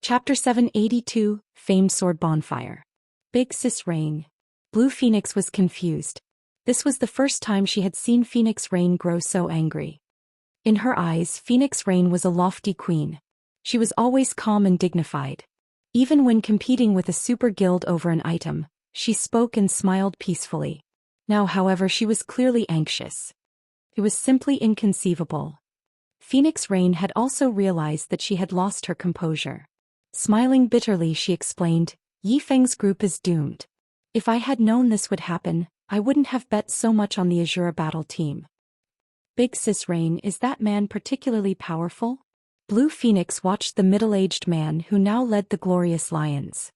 Chapter 782, Famed Sword Bonfire. Big Sis Rain. Blue Phoenix was confused. This was the first time she had seen Phoenix Rain grow so angry. In her eyes, Phoenix Rain was a lofty queen. She was always calm and dignified. Even when competing with a super guild over an item, she spoke and smiled peacefully. Now, however, she was clearly anxious. It was simply inconceivable. Phoenix Rain had also realized that she had lost her composure. Smiling bitterly, she explained, "Yi Feng's group is doomed. If I had known this would happen, I wouldn't have bet so much on the Azura battle team." Big Sis Rain, is that man particularly powerful? Blue Phoenix watched the middle-aged man who now led the Glorious Lions.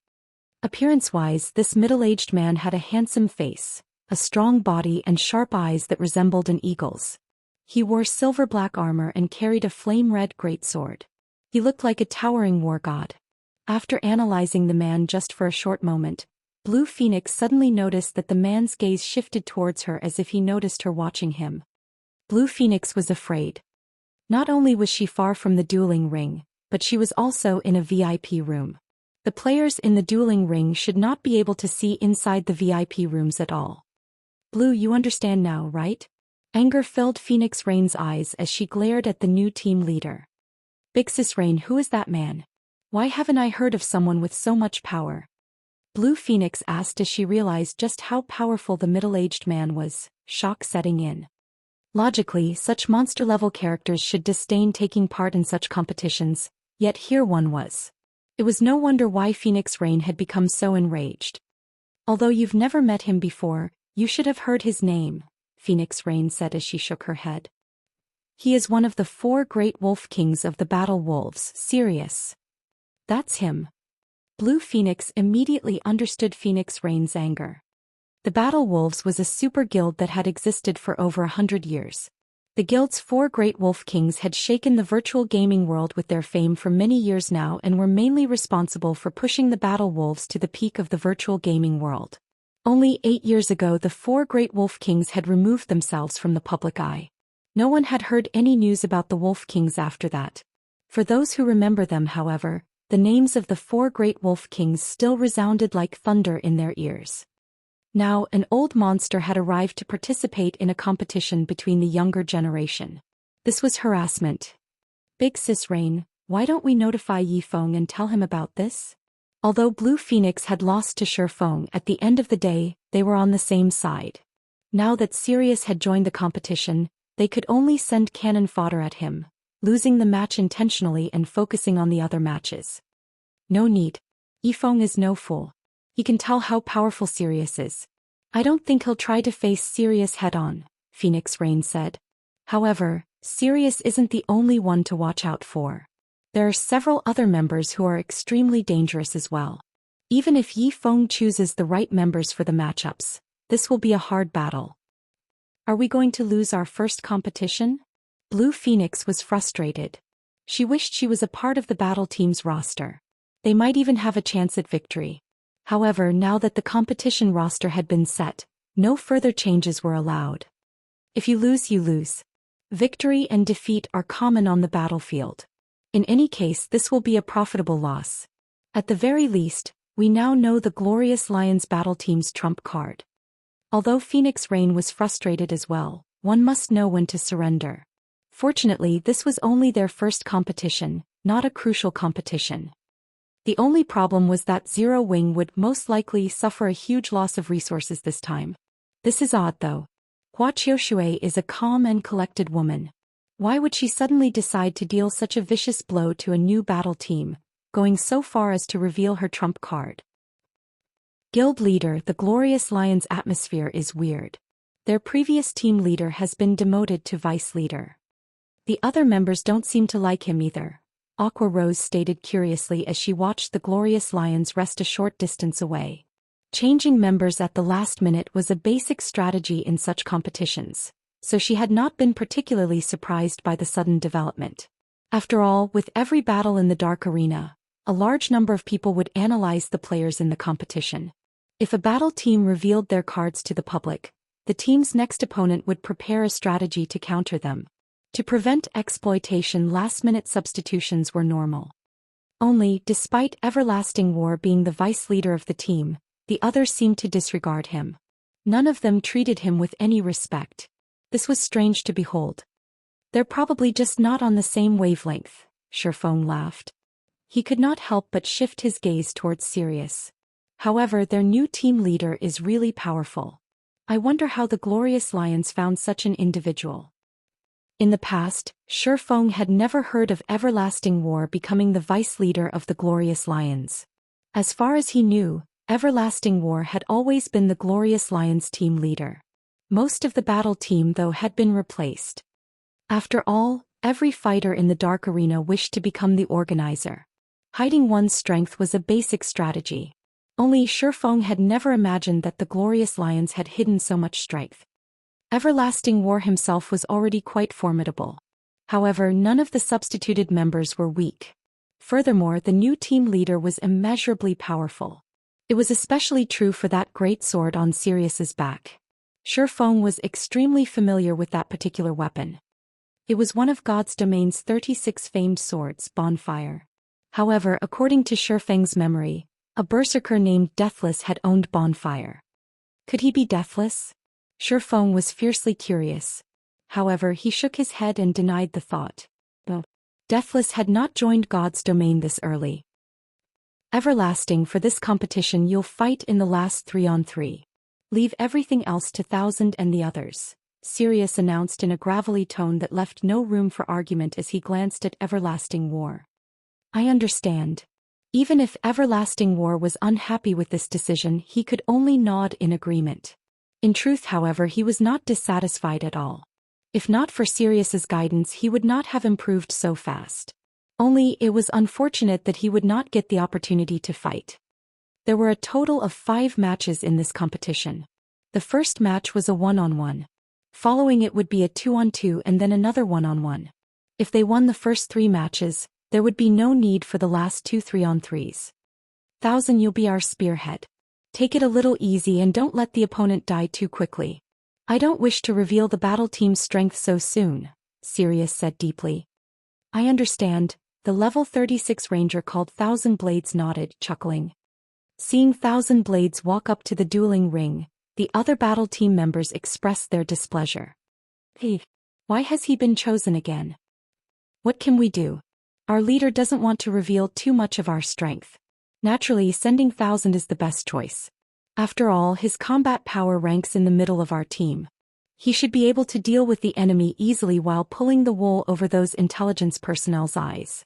Appearance-wise, this middle-aged man had a handsome face, a strong body and sharp eyes that resembled an eagle's. He wore silver-black armor and carried a flame-red greatsword. He looked like a towering war god. After analyzing the man just for a short moment, Blue Phoenix suddenly noticed that the man's gaze shifted towards her as if he noticed her watching him. Blue Phoenix was afraid. Not only was she far from the dueling ring, but she was also in a VIP room. The players in the dueling ring should not be able to see inside the VIP rooms at all. "Blue, you understand now, right?" Anger filled Phoenix Rain's eyes as she glared at the new team leader. "Big Sis Rain, who is that man? Why haven't I heard of someone with so much power?" Blue Phoenix asked as she realized just how powerful the middle-aged man was, shock setting in. Logically, such monster-level characters should disdain taking part in such competitions, yet here one was. It was no wonder why Phoenix Rain had become so enraged. "Although you've never met him before, you should have heard his name," Phoenix Rain said as she shook her head. "He is one of the 4 great wolf kings of the Battle Wolves, Sirius." "That's him." Blue Phoenix immediately understood Phoenix Rain's anger. The Battle Wolves was a super guild that had existed for over 100 years. The guild's 4 great wolf kings had shaken the virtual gaming world with their fame for many years now and were mainly responsible for pushing the Battle Wolves to the peak of the virtual gaming world. Only 8 years ago, the 4 great wolf kings had removed themselves from the public eye. No one had heard any news about the wolf kings after that. For those who remember them, however, the names of the 4 great wolf kings still resounded like thunder in their ears. Now, an old monster had arrived to participate in a competition between the younger generation. This was harassment. "Big Sis Rain, why don't we notify Yi Feng and tell him about this?" Although Blue Phoenix had lost to Shi Feng, at the end of the day, they were on the same side. Now that Sirius had joined the competition, they could only send cannon fodder at him, losing the match intentionally and focusing on the other matches. "No need. Yi Feng is no fool. He can tell how powerful Sirius is. I don't think he'll try to face Sirius head-on," Phoenix Rain said. "However, Sirius isn't the only one to watch out for. There are several other members who are extremely dangerous as well. Even if Yi Feng chooses the right members for the matchups, this will be a hard battle." "Are we going to lose our first competition?" Blue Phoenix was frustrated. She wished she was a part of the battle team's roster. They might even have a chance at victory. However, now that the competition roster had been set, no further changes were allowed. If you lose, you lose. Victory and defeat are common on the battlefield. In any case, this will be a profitable loss. At the very least, we now know the Glorious Lions battle team's trump card. Although Phoenix Rain was frustrated as well, one must know when to surrender. Fortunately, this was only their first competition, not a crucial competition. The only problem was that Zero Wing would most likely suffer a huge loss of resources this time. This is odd though. Hua Qiushui is a calm and collected woman. Why would she suddenly decide to deal such a vicious blow to a new battle team, going so far as to reveal her trump card? Guild leader, the Glorious Lions atmosphere is weird. Their previous team leader has been demoted to vice leader. The other members don't seem to like him either, Aqua Rose stated curiously as she watched the Glorious Lions rest a short distance away. Changing members at the last minute was a basic strategy in such competitions, so she had not been particularly surprised by the sudden development. After all, with every battle in the Dark Arena, a large number of people would analyze the players in the competition. If a battle team revealed their cards to the public, the team's next opponent would prepare a strategy to counter them. To prevent exploitation, last-minute substitutions were normal. Only, despite Everlasting War being the vice leader of the team, the others seemed to disregard him. None of them treated him with any respect. This was strange to behold. They're probably just not on the same wavelength, Shifeng laughed. He could not help but shift his gaze towards Sirius. However, their new team leader is really powerful. I wonder how the Glorious Lions found such an individual. In the past, Shifeng had never heard of Everlasting War becoming the vice leader of the Glorious Lions. As far as he knew, Everlasting War had always been the Glorious Lions team leader. Most of the battle team, though, had been replaced. After all, every fighter in the Dark Arena wished to become the organizer. Hiding one's strength was a basic strategy. Only Shifeng had never imagined that the Glorious Lions had hidden so much strength. Everlasting War himself was already quite formidable. However, none of the substituted members were weak. Furthermore, the new team leader was immeasurably powerful. It was especially true for that great sword on Sirius's back. Shifeng was extremely familiar with that particular weapon. It was one of God's domain's 36 famed swords, Bonfire. However, according to Shifeng's memory, a berserker named Deathless had owned Bonfire. Could he be deathless? Shifeng was fiercely curious. However, he shook his head and denied the thought. No. Deathless had not joined God's domain this early. Everlasting, for this competition you'll fight in the last 3-on-3. Leave everything else to Thousand and the others, Sirius announced in a gravelly tone that left no room for argument as he glanced at Everlasting War. I understand. Even if Everlasting War was unhappy with this decision, he could only nod in agreement. In truth, however, he was not dissatisfied at all. If not for Sirius's guidance, he would not have improved so fast. Only, it was unfortunate that he would not get the opportunity to fight. There were a total of 5 matches in this competition. The first match was a 1-on-1. Following it would be a 2-on-2 and then another 1-on-1. If they won the first 3 matches, there would be no need for the last 2 3-on-3s. Thousand, you'll be our spearhead. Take it a little easy and don't let the opponent die too quickly. I don't wish to reveal the battle team's strength so soon, Sirius said deeply. I understand, the level 36 ranger called Thousand Blades nodded, chuckling. Seeing Thousand Blades walk up to the dueling ring, the other battle team members expressed their displeasure. Hey, why has he been chosen again? What can we do? Our leader doesn't want to reveal too much of our strength. Naturally, sending Thousand is the best choice. After all, his combat power ranks in the middle of our team. He should be able to deal with the enemy easily while pulling the wool over those intelligence personnel's eyes.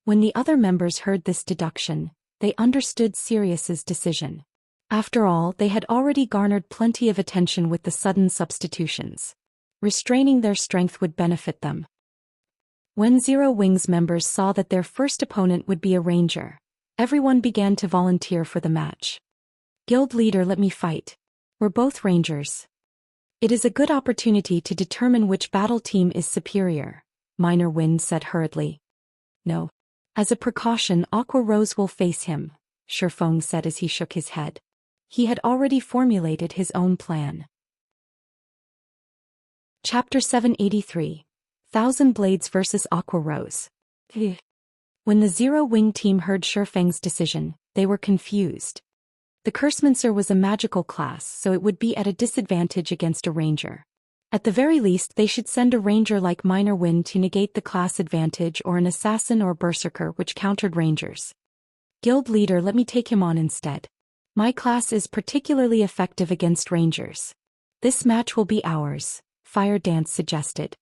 When the other members heard this deduction, they understood Sirius's decision. After all, they had already garnered plenty of attention with the sudden substitutions. Restraining their strength would benefit them. When Zero Wings members saw that their first opponent would be a ranger, everyone began to volunteer for the match. Guild leader, let me fight. We're both rangers. It is a good opportunity to determine which battle team is superior, Minor Wind said hurriedly. No. As a precaution, Aqua Rose will face him, Shifeng said as he shook his head. He had already formulated his own plan. Chapter 783. Thousand Blades vs. Aqua Rose. When the Zero Wing team heard Shifeng's decision, they were confused. The Cursemancer was a magical class, so it would be at a disadvantage against a ranger. At the very least, they should send a ranger like Minor Wind to negate the class advantage, or an assassin or berserker which countered rangers. Guild leader, let me take him on instead. My class is particularly effective against rangers. This match will be ours, Fire Dance suggested.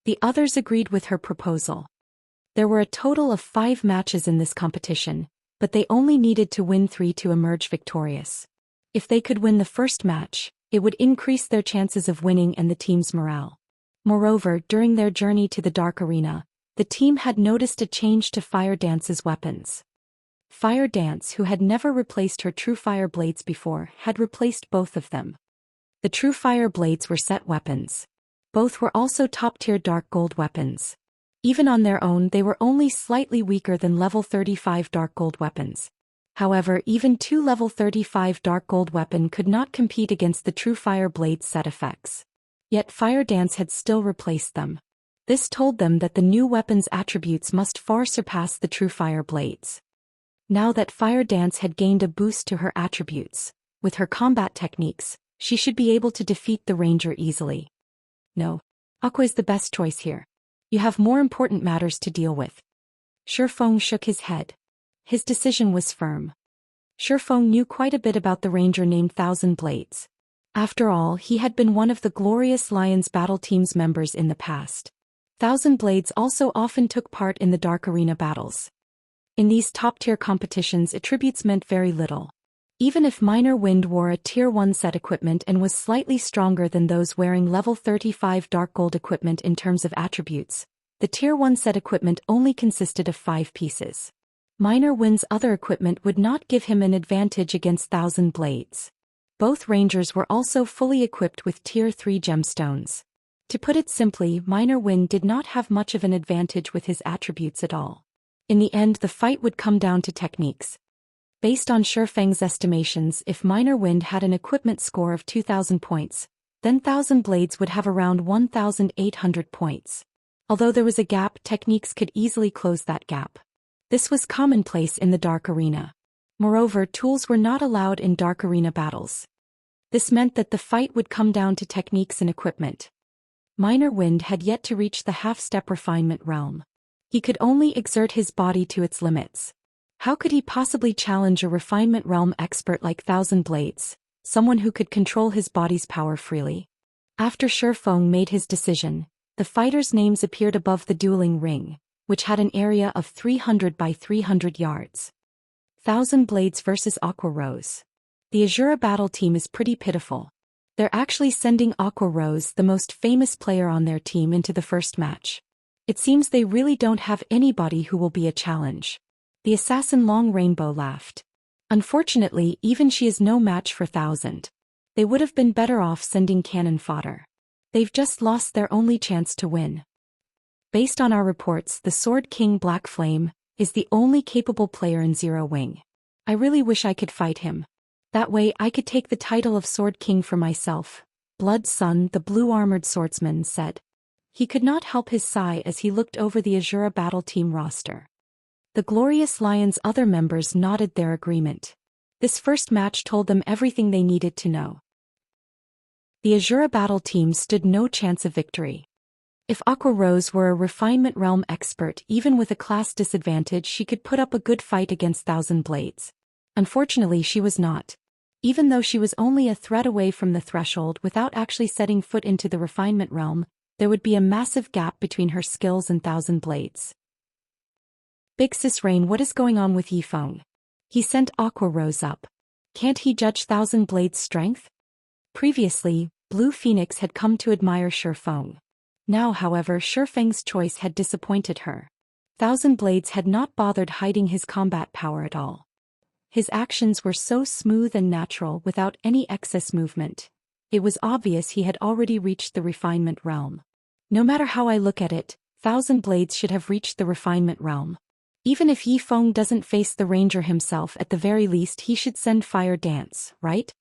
The others agreed with her proposal. There were a total of 5 matches in this competition, but they only needed to win 3 to emerge victorious. If they could win the first match, it would increase their chances of winning and the team's morale. Moreover, during their journey to the Dark Arena, the team had noticed a change to Fire Dance's weapons. Fire Dance, who had never replaced her True Fire Blades before, had replaced both of them. The True Fire Blades were set weapons. Both were also top-tier Dark Gold weapons. Even on their own, they were only slightly weaker than level 35 Dark Gold weapons. However, even 2 level 35 Dark Gold weapon could not compete against the True Fire Blade set effects. Yet Fire Dance had still replaced them. This told them that the new weapon's attributes must far surpass the true fire blades. Now that Fire Dance had gained a boost to her attributes, with her combat techniques, she should be able to defeat the ranger easily. No. Aqua is the best choice here. You have more important matters to deal with. Shifeng shook his head. His decision was firm. Shifeng knew quite a bit about the ranger named Thousand Blades. After all, he had been one of the Glorious Lions battle team's members in the past. Thousand Blades also often took part in the Dark Arena battles. In these top-tier competitions, attributes meant very little. Even if Minor Wind wore a Tier 1 set equipment and was slightly stronger than those wearing level 35 Dark Gold equipment in terms of attributes, the Tier 1 set equipment only consisted of 5 pieces. Minor Wind's other equipment would not give him an advantage against Thousand Blades. Both rangers were also fully equipped with Tier 3 gemstones. To put it simply, Minor Wind did not have much of an advantage with his attributes at all. In the end, the fight would come down to techniques. Based on Shifeng's estimations, if Minor Wind had an equipment score of 2,000 points, then Thousand Blades would have around 1,800 points. Although there was a gap, techniques could easily close that gap. This was commonplace in the Dark Arena. Moreover, tools were not allowed in Dark Arena battles. This meant that the fight would come down to techniques and equipment. Minor Wind had yet to reach the half-step refinement realm. He could only exert his body to its limits. How could he possibly challenge a refinement realm expert like Thousand Blades, someone who could control his body's power freely? After Shifeng made his decision, the fighters' names appeared above the dueling ring, which had an area of 300 by 300 yards. Thousand Blades versus Aqua Rose. The Azura battle team is pretty pitiful. They're actually sending Aqua Rose, the most famous player on their team, into the first match. It seems they really don't have anybody who will be a challenge. The assassin Long Rainbow laughed. Unfortunately, even she is no match for Thousand. They would have been better off sending cannon fodder. They've just lost their only chance to win. Based on our reports, the Sword King Black Flame is the only capable player in Zero Wing. I really wish I could fight him. That way I could take the title of Sword King for myself, Blood Sun, the blue-armored swordsman, said. He could not help his sigh as he looked over the Azura battle team roster. The Glorious Lions' other members nodded their agreement. This first match told them everything they needed to know. The Azura battle team stood no chance of victory. If Aqua Rose were a refinement realm expert, even with a class disadvantage, she could put up a good fight against Thousand Blades. Unfortunately, she was not. Even though she was only a thread away from the threshold without actually setting foot into the refinement realm, there would be a massive gap between her skills and Thousand Blades. Big Sis Rain, what is going on with Yifeng? He sent Aqua Rose up. Can't he judge Thousand Blades' strength? Previously, Blue Phoenix had come to admire Shifeng. Now, however, Shifeng's choice had disappointed her. Thousand Blades had not bothered hiding his combat power at all. His actions were so smooth and natural without any excess movement. It was obvious he had already reached the refinement realm. No matter how I look at it, Thousand Blades should have reached the refinement realm. Even if Yifeng doesn't face the ranger himself, at the very least he should send Fire Dance, right?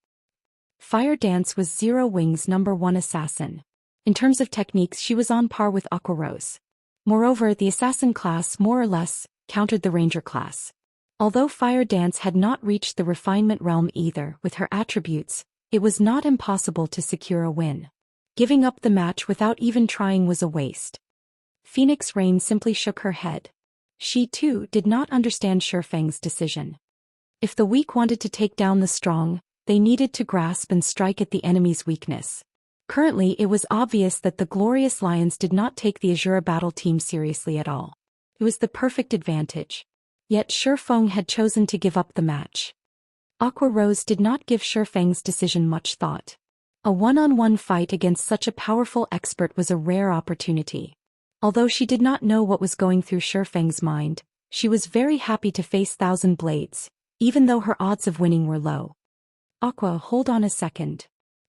Fire Dance was Zero Wing's #1 assassin. In terms of techniques, she was on par with Aqua Rose. Moreover, the assassin class more or less countered the ranger class. Although Fire Dance had not reached the refinement realm either, with her attributes, it was not impossible to secure a win. Giving up the match without even trying was a waste. Phoenix Rain simply shook her head. She too did not understand Shifeng's decision. If the weak wanted to take down the strong, they needed to grasp and strike at the enemy's weakness. Currently, it was obvious that the Glorious Lions did not take the Azura battle team seriously at all. It was the perfect advantage. Yet Shifeng had chosen to give up the match. Aqua Rose did not give Shifeng's decision much thought. A one-on-one fight against such a powerful expert was a rare opportunity. Although she did not know what was going through Shifeng's mind, she was very happy to face Thousand Blades, even though her odds of winning were low. Aqua, hold on a second.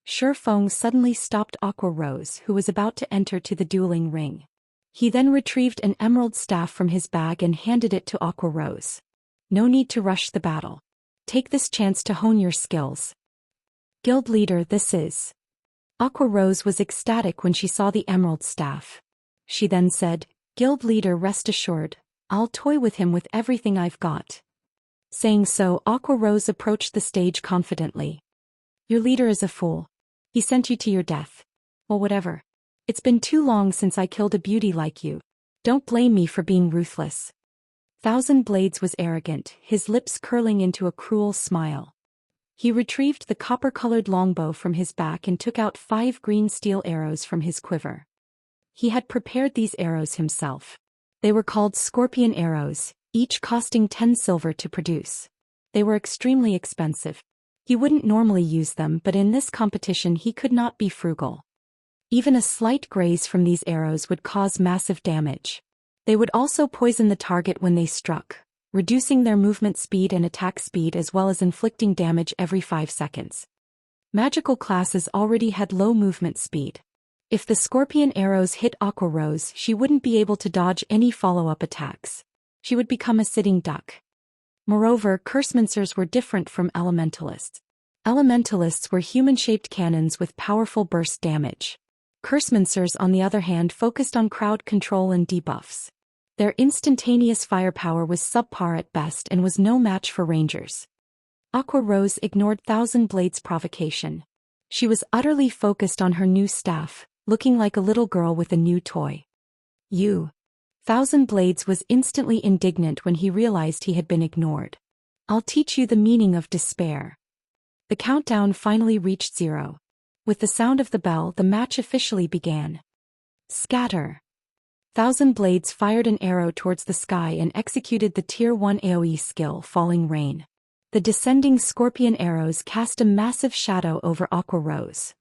Shifeng suddenly stopped Aqua Rose, who was about to enter to the dueling ring. He then retrieved an emerald staff from his bag and handed it to Aqua Rose. No need to rush the battle. Take this chance to hone your skills. Guild leader, this is. Aqua Rose was ecstatic when she saw the emerald staff. she then said. Guild leader, rest assured, I'll toy with him with everything I've got. Saying so, Aqua Rose approached the stage confidently. Your leader is a fool. He sent you to your death. Well, whatever. It's been too long since I killed a beauty like you. Don't blame me for being ruthless. Thousand Blades was arrogant, his lips curling into a cruel smile. He retrieved the copper-colored longbow from his back and took out 5 green steel arrows from his quiver. He had prepared these arrows himself. They were called scorpion arrows, each costing 10 silver to produce. They were extremely expensive. He wouldn't normally use them, but in this competition he could not be frugal. Even a slight graze from these arrows would cause massive damage. They would also poison the target when they struck, reducing their movement speed and attack speed as well as inflicting damage every 5 seconds. Magical classes already had low movement speed. If the scorpion arrows hit Aqua Rose, she wouldn't be able to dodge any follow-up attacks. She would become a sitting duck. Moreover, Cursemancers were different from elementalists. Elementalists were human-shaped cannons with powerful burst damage. Cursemancers, on the other hand, focused on crowd control and debuffs. Their instantaneous firepower was subpar at best and was no match for rangers. Aqua Rose ignored Thousand Blades' provocation. She was utterly focused on her new staff, looking like a little girl with a new toy. You. Thousand Blades was instantly indignant when he realized he had been ignored. I'll teach you the meaning of despair. The countdown finally reached 0. With the sound of the bell, the match officially began. Scatter. Thousand Blades fired an arrow towards the sky and executed the Tier 1 AoE skill, Falling Rain. The descending scorpion arrows cast a massive shadow over Aqua Rose.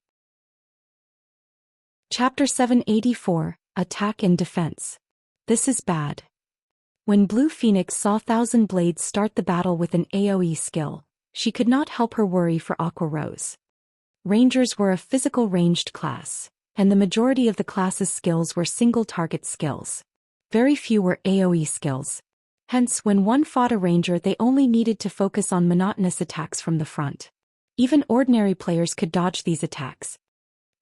Chapter 784, Attack and Defense. This is bad. When Blue Phoenix saw Thousand Blades start the battle with an AoE skill, she could not help her worry for Aqua Rose. Rangers were a physical ranged class, and the majority of the class's skills were single-target skills. Very few were AoE skills. Hence, when one fought a ranger, they only needed to focus on monotonous attacks from the front. Even ordinary players could dodge these attacks.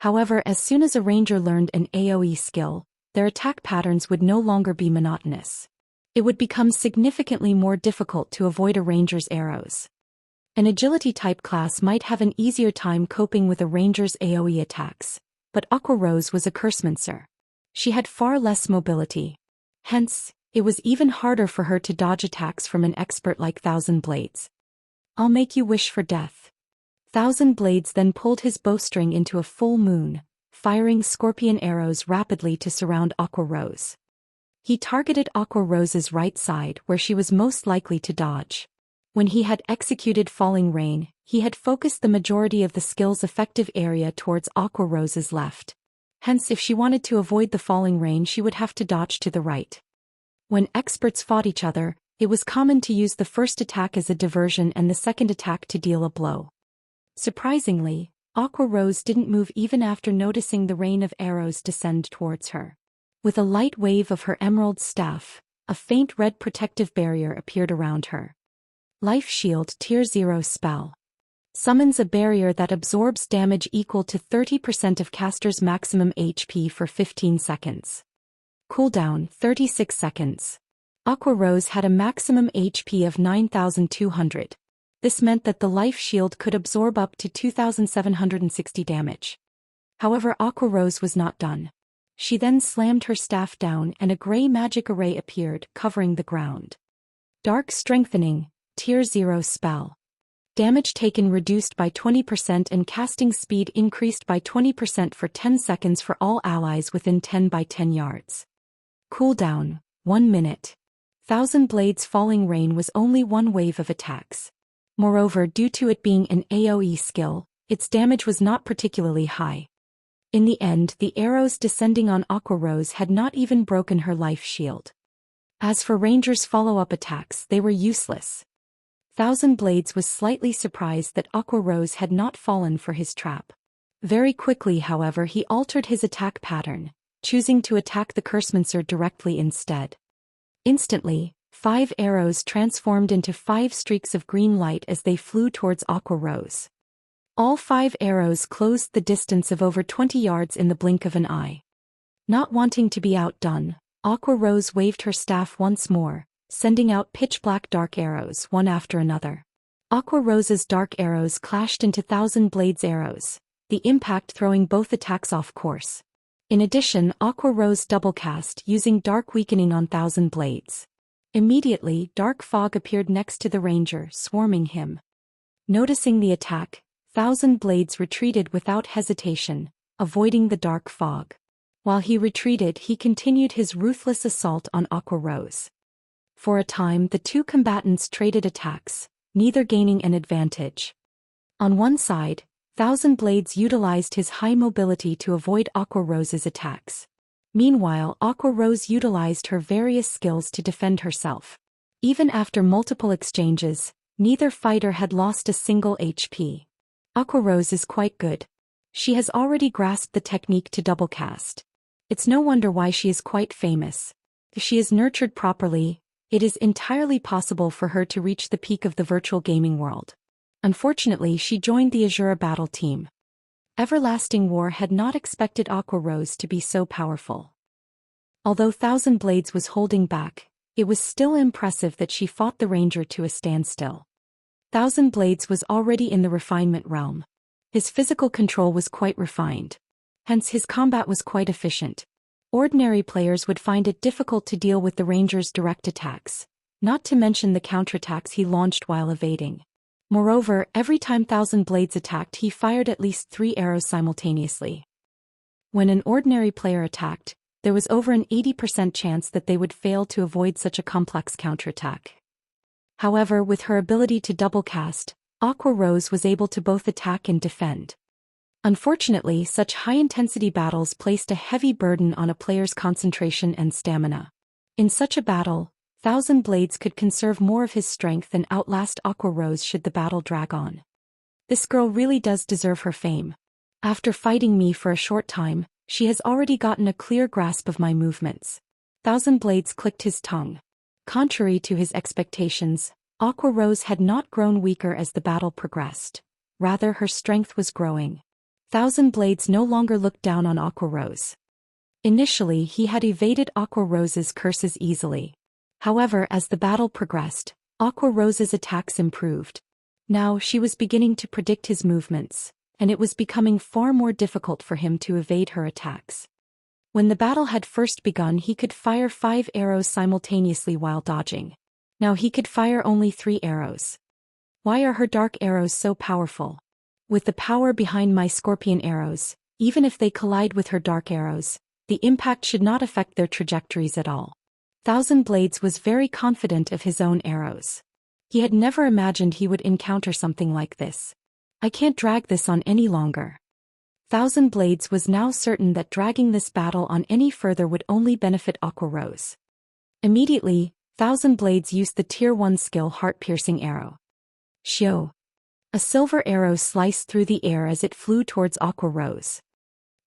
However, as soon as a ranger learned an AoE skill, their attack patterns would no longer be monotonous. It would become significantly more difficult to avoid a ranger's arrows. An agility-type class might have an easier time coping with a ranger's AoE attacks. But Aqua Rose was a Cursemancer. She had far less mobility. Hence, it was even harder for her to dodge attacks from an expert like Thousand Blades. I'll make you wish for death. Thousand Blades then pulled his bowstring into a full moon, firing scorpion arrows rapidly to surround Aqua Rose. He targeted Aqua Rose's right side, where she was most likely to dodge. When he had executed Falling Rain, he had focused the majority of the skill's effective area towards Aqua Rose's left. Hence, if she wanted to avoid the Falling Rain, she would have to dodge to the right. When experts fought each other, it was common to use the first attack as a diversion and the second attack to deal a blow. Surprisingly, Aqua Rose didn't move even after noticing the rain of arrows descend towards her. With a light wave of her emerald staff, a faint red protective barrier appeared around her. Life Shield Tier 0 spell. Summons a barrier that absorbs damage equal to 30% of caster's maximum HP for 15 seconds. Cooldown 36 seconds. Aqua Rose had a maximum HP of 9,200. This meant that the life shield could absorb up to 2,760 damage. However, Aqua Rose was not done. She then slammed her staff down and a gray magic array appeared, covering the ground. Dark Strengthening, Tier 0 spell. Damage taken reduced by 20% and casting speed increased by 20% for 10 seconds for all allies within 10 by 10 yards. Cooldown, 1 minute. Thousand Blades Falling Rain was only one wave of attacks. Moreover, due to it being an AoE skill, its damage was not particularly high. In the end, the arrows descending on Aqua Rose had not even broken her life shield. As for Ranger's follow-up attacks, they were useless. Thousand Blades was slightly surprised that Aqua Rose had not fallen for his trap. Very quickly, however, he altered his attack pattern, choosing to attack the Cursemancer directly instead. Instantly, 5 arrows transformed into 5 streaks of green light as they flew towards Aqua Rose. All 5 arrows closed the distance of over 20 yards in the blink of an eye. Not wanting to be outdone, Aqua Rose waved her staff once more, sending out pitch-black dark arrows one after another. Aqua Rose's dark arrows clashed into Thousand Blades arrows, the impact throwing both attacks off course. In addition, Aqua Rose double-cast using Dark Weakening on Thousand Blades. Immediately, dark fog appeared next to the ranger, swarming him. Noticing the attack, Thousand Blades retreated without hesitation, avoiding the dark fog. While he retreated, he continued his ruthless assault on Aqua Rose. For a time, the two combatants traded attacks, neither gaining an advantage. On one side, Thousand Blades utilized his high mobility to avoid Aqua Rose's attacks. Meanwhile, Aqua Rose utilized her various skills to defend herself. Even after multiple exchanges, neither fighter had lost a single HP. Aqua Rose is quite good. She has already grasped the technique to double cast. It's no wonder why she is quite famous. If she is nurtured properly, it is entirely possible for her to reach the peak of the virtual gaming world. Unfortunately, she joined the Azura battle team. Everlasting War had not expected Aqua Rose to be so powerful. Although Thousand Blades was holding back, it was still impressive that she fought the ranger to a standstill. Thousand Blades was already in the refinement realm. His physical control was quite refined. Hence his combat was quite efficient. Ordinary players would find it difficult to deal with the ranger's direct attacks, not to mention the counterattacks he launched while evading. Moreover, every time Thousand Blades attacked, he fired at least 3 arrows simultaneously. When an ordinary player attacked, there was over an 80% chance that they would fail to avoid such a complex counterattack. However, with her ability to double cast, Aqua Rose was able to both attack and defend. Unfortunately, such high-intensity battles placed a heavy burden on a player's concentration and stamina. In such a battle, Thousand Blades could conserve more of his strength and outlast Aqua Rose should the battle drag on. This girl really does deserve her fame. After fighting me for a short time, she has already gotten a clear grasp of my movements. Thousand Blades clicked his tongue. Contrary to his expectations, Aqua Rose had not grown weaker as the battle progressed. Rather, her strength was growing. Thousand Blades no longer looked down on Aqua Rose. Initially, he had evaded Aqua Rose's curses easily. However, as the battle progressed, Aqua Rose's attacks improved. Now she was beginning to predict his movements, and it was becoming far more difficult for him to evade her attacks. When the battle had first begun, he could fire 5 arrows simultaneously while dodging. Now he could fire only 3 arrows. Why are her dark arrows so powerful? With the power behind my scorpion arrows, even if they collide with her dark arrows, the impact should not affect their trajectories at all. Thousand Blades was very confident of his own arrows. He had never imagined he would encounter something like this. I can't drag this on any longer. Thousand Blades was now certain that dragging this battle on any further would only benefit Aqua Rose. Immediately, Thousand Blades used the Tier 1 skill Heart-Piercing Arrow. Xiu. A silver arrow sliced through the air as it flew towards Aqua Rose.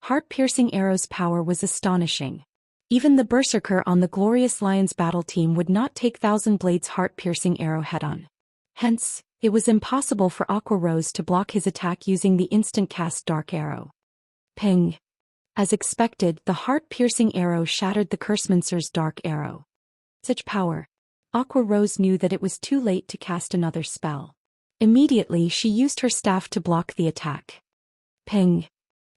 Heart-Piercing Arrow's power was astonishing. Even the Berserker on the Glorious Lions battle team would not take Thousand Blades' Heart-Piercing Arrow head-on. Hence, it was impossible for Aqua Rose to block his attack using the instant cast Dark Arrow. Ping! As expected, the Heart-Piercing Arrow shattered the Cursemancer's Dark Arrow. Such power! Aqua Rose knew that it was too late to cast another spell. Immediately, she used her staff to block the attack. Ping!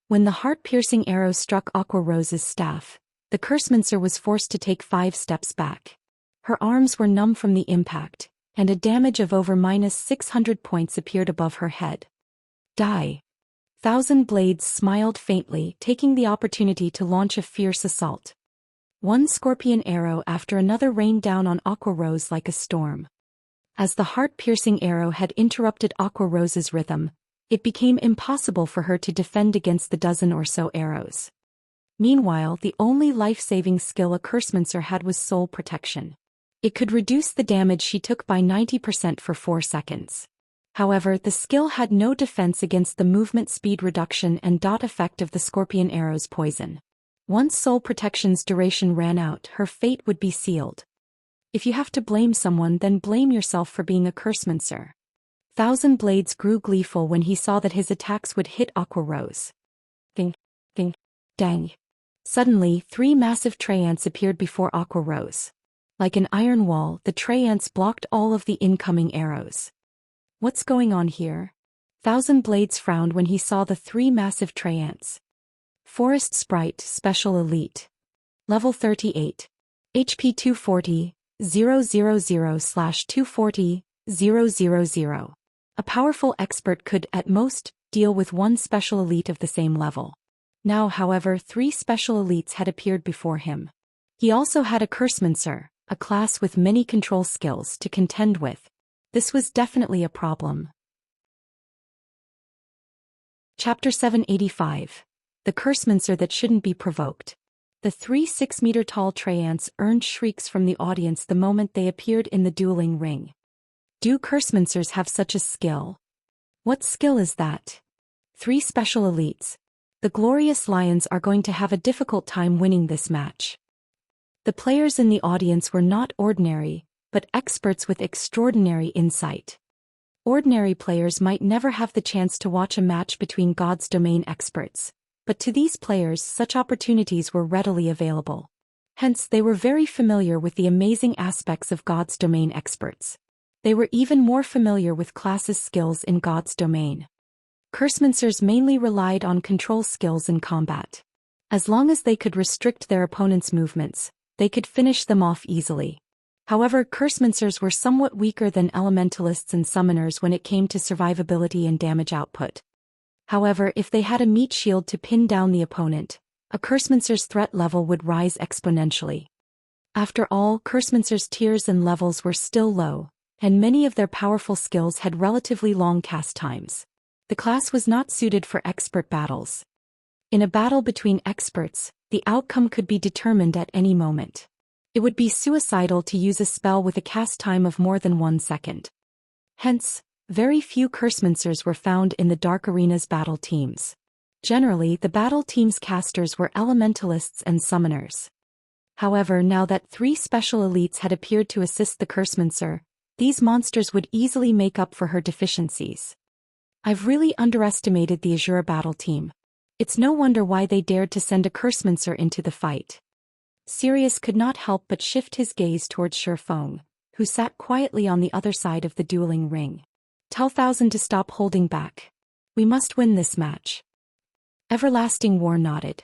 When the Heart-Piercing Arrow struck Aqua Rose's staff, the Cursemancer was forced to take 5 steps back. Her arms were numb from the impact, and a damage of over -600 points appeared above her head. Die! Thousand Blades smiled faintly, taking the opportunity to launch a fierce assault. One scorpion arrow after another rained down on Aqua Rose like a storm. As the Heart-Piercing Arrow had interrupted Aqua Rose's rhythm, it became impossible for her to defend against the dozen or so arrows. Meanwhile, the only life-saving skill a Cursemancer had was Soul Protection. It could reduce the damage she took by 90% for 4 seconds. However, the skill had no defense against the movement speed reduction and dot effect of the Scorpion Arrow's poison. Once Soul Protection's duration ran out, her fate would be sealed. If you have to blame someone, then blame yourself for being a Cursemancer. Thousand Blades grew gleeful when he saw that his attacks would hit Aqua Rose. Ding, ding, dang. Suddenly, 3 massive tray ants appeared before Aqua Rose. Like an iron wall, the tray ants blocked all of the incoming arrows. What's going on here? Thousand Blades frowned when he saw the 3 massive tray ants. Forest Sprite Special Elite. Level 38. HP 240, 000/240, 000. A powerful expert could, at most, deal with 1 special elite of the same level. Now, however, 3 special elites had appeared before him. He also had a Cursemancer, a class with many control skills, to contend with. This was definitely a problem. Chapter 785. The Cursemancer that shouldn't be provoked. The 3 6-meter-tall tray ants earned shrieks from the audience the moment they appeared in the dueling ring. Do Cursemancers have such a skill? What skill is that? 3 special elites. The Glorious Lions are going to have a difficult time winning this match. The players in the audience were not ordinary, but experts with extraordinary insight. Ordinary players might never have the chance to watch a match between God's domain experts, but to these players such opportunities were readily available. Hence they were very familiar with the amazing aspects of God's domain experts. They were even more familiar with classes' skills in God's domain. Cursemancers mainly relied on control skills in combat. As long as they could restrict their opponent's movements, they could finish them off easily. However, Cursemancers were somewhat weaker than elementalists and summoners when it came to survivability and damage output. However, if they had a meat shield to pin down the opponent, a Cursemancer's threat level would rise exponentially. After all, Cursemancer's tiers and levels were still low, and many of their powerful skills had relatively long cast times. The class was not suited for expert battles. In a battle between experts, the outcome could be determined at any moment. It would be suicidal to use a spell with a cast time of more than 1 second. Hence, very few Cursemancers were found in the Dark Arena's battle teams. Generally, the battle team's casters were elementalists and summoners. However, now that 3 special elites had appeared to assist the Cursemancer, these monsters would easily make up for her deficiencies. I've really underestimated the Azure battle team. It's no wonder why they dared to send a Cursemancer into the fight. Sirius could not help but shift his gaze towards Shurfeng, who sat quietly on the other side of the dueling ring. Tell Thousand to stop holding back. We must win this match. Everlasting War nodded.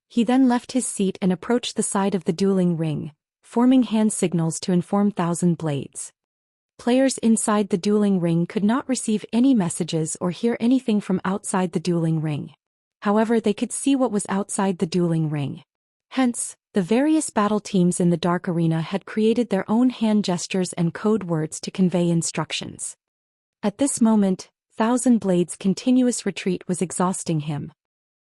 He then left his seat and approached the side of the dueling ring, forming hand signals to inform Thousand Blades. Players inside the dueling ring could not receive any messages or hear anything from outside the dueling ring. However, they could see what was outside the dueling ring. Hence, the various battle teams in the Dark Arena had created their own hand gestures and code words to convey instructions. At this moment, Thousand Blades' continuous retreat was exhausting him.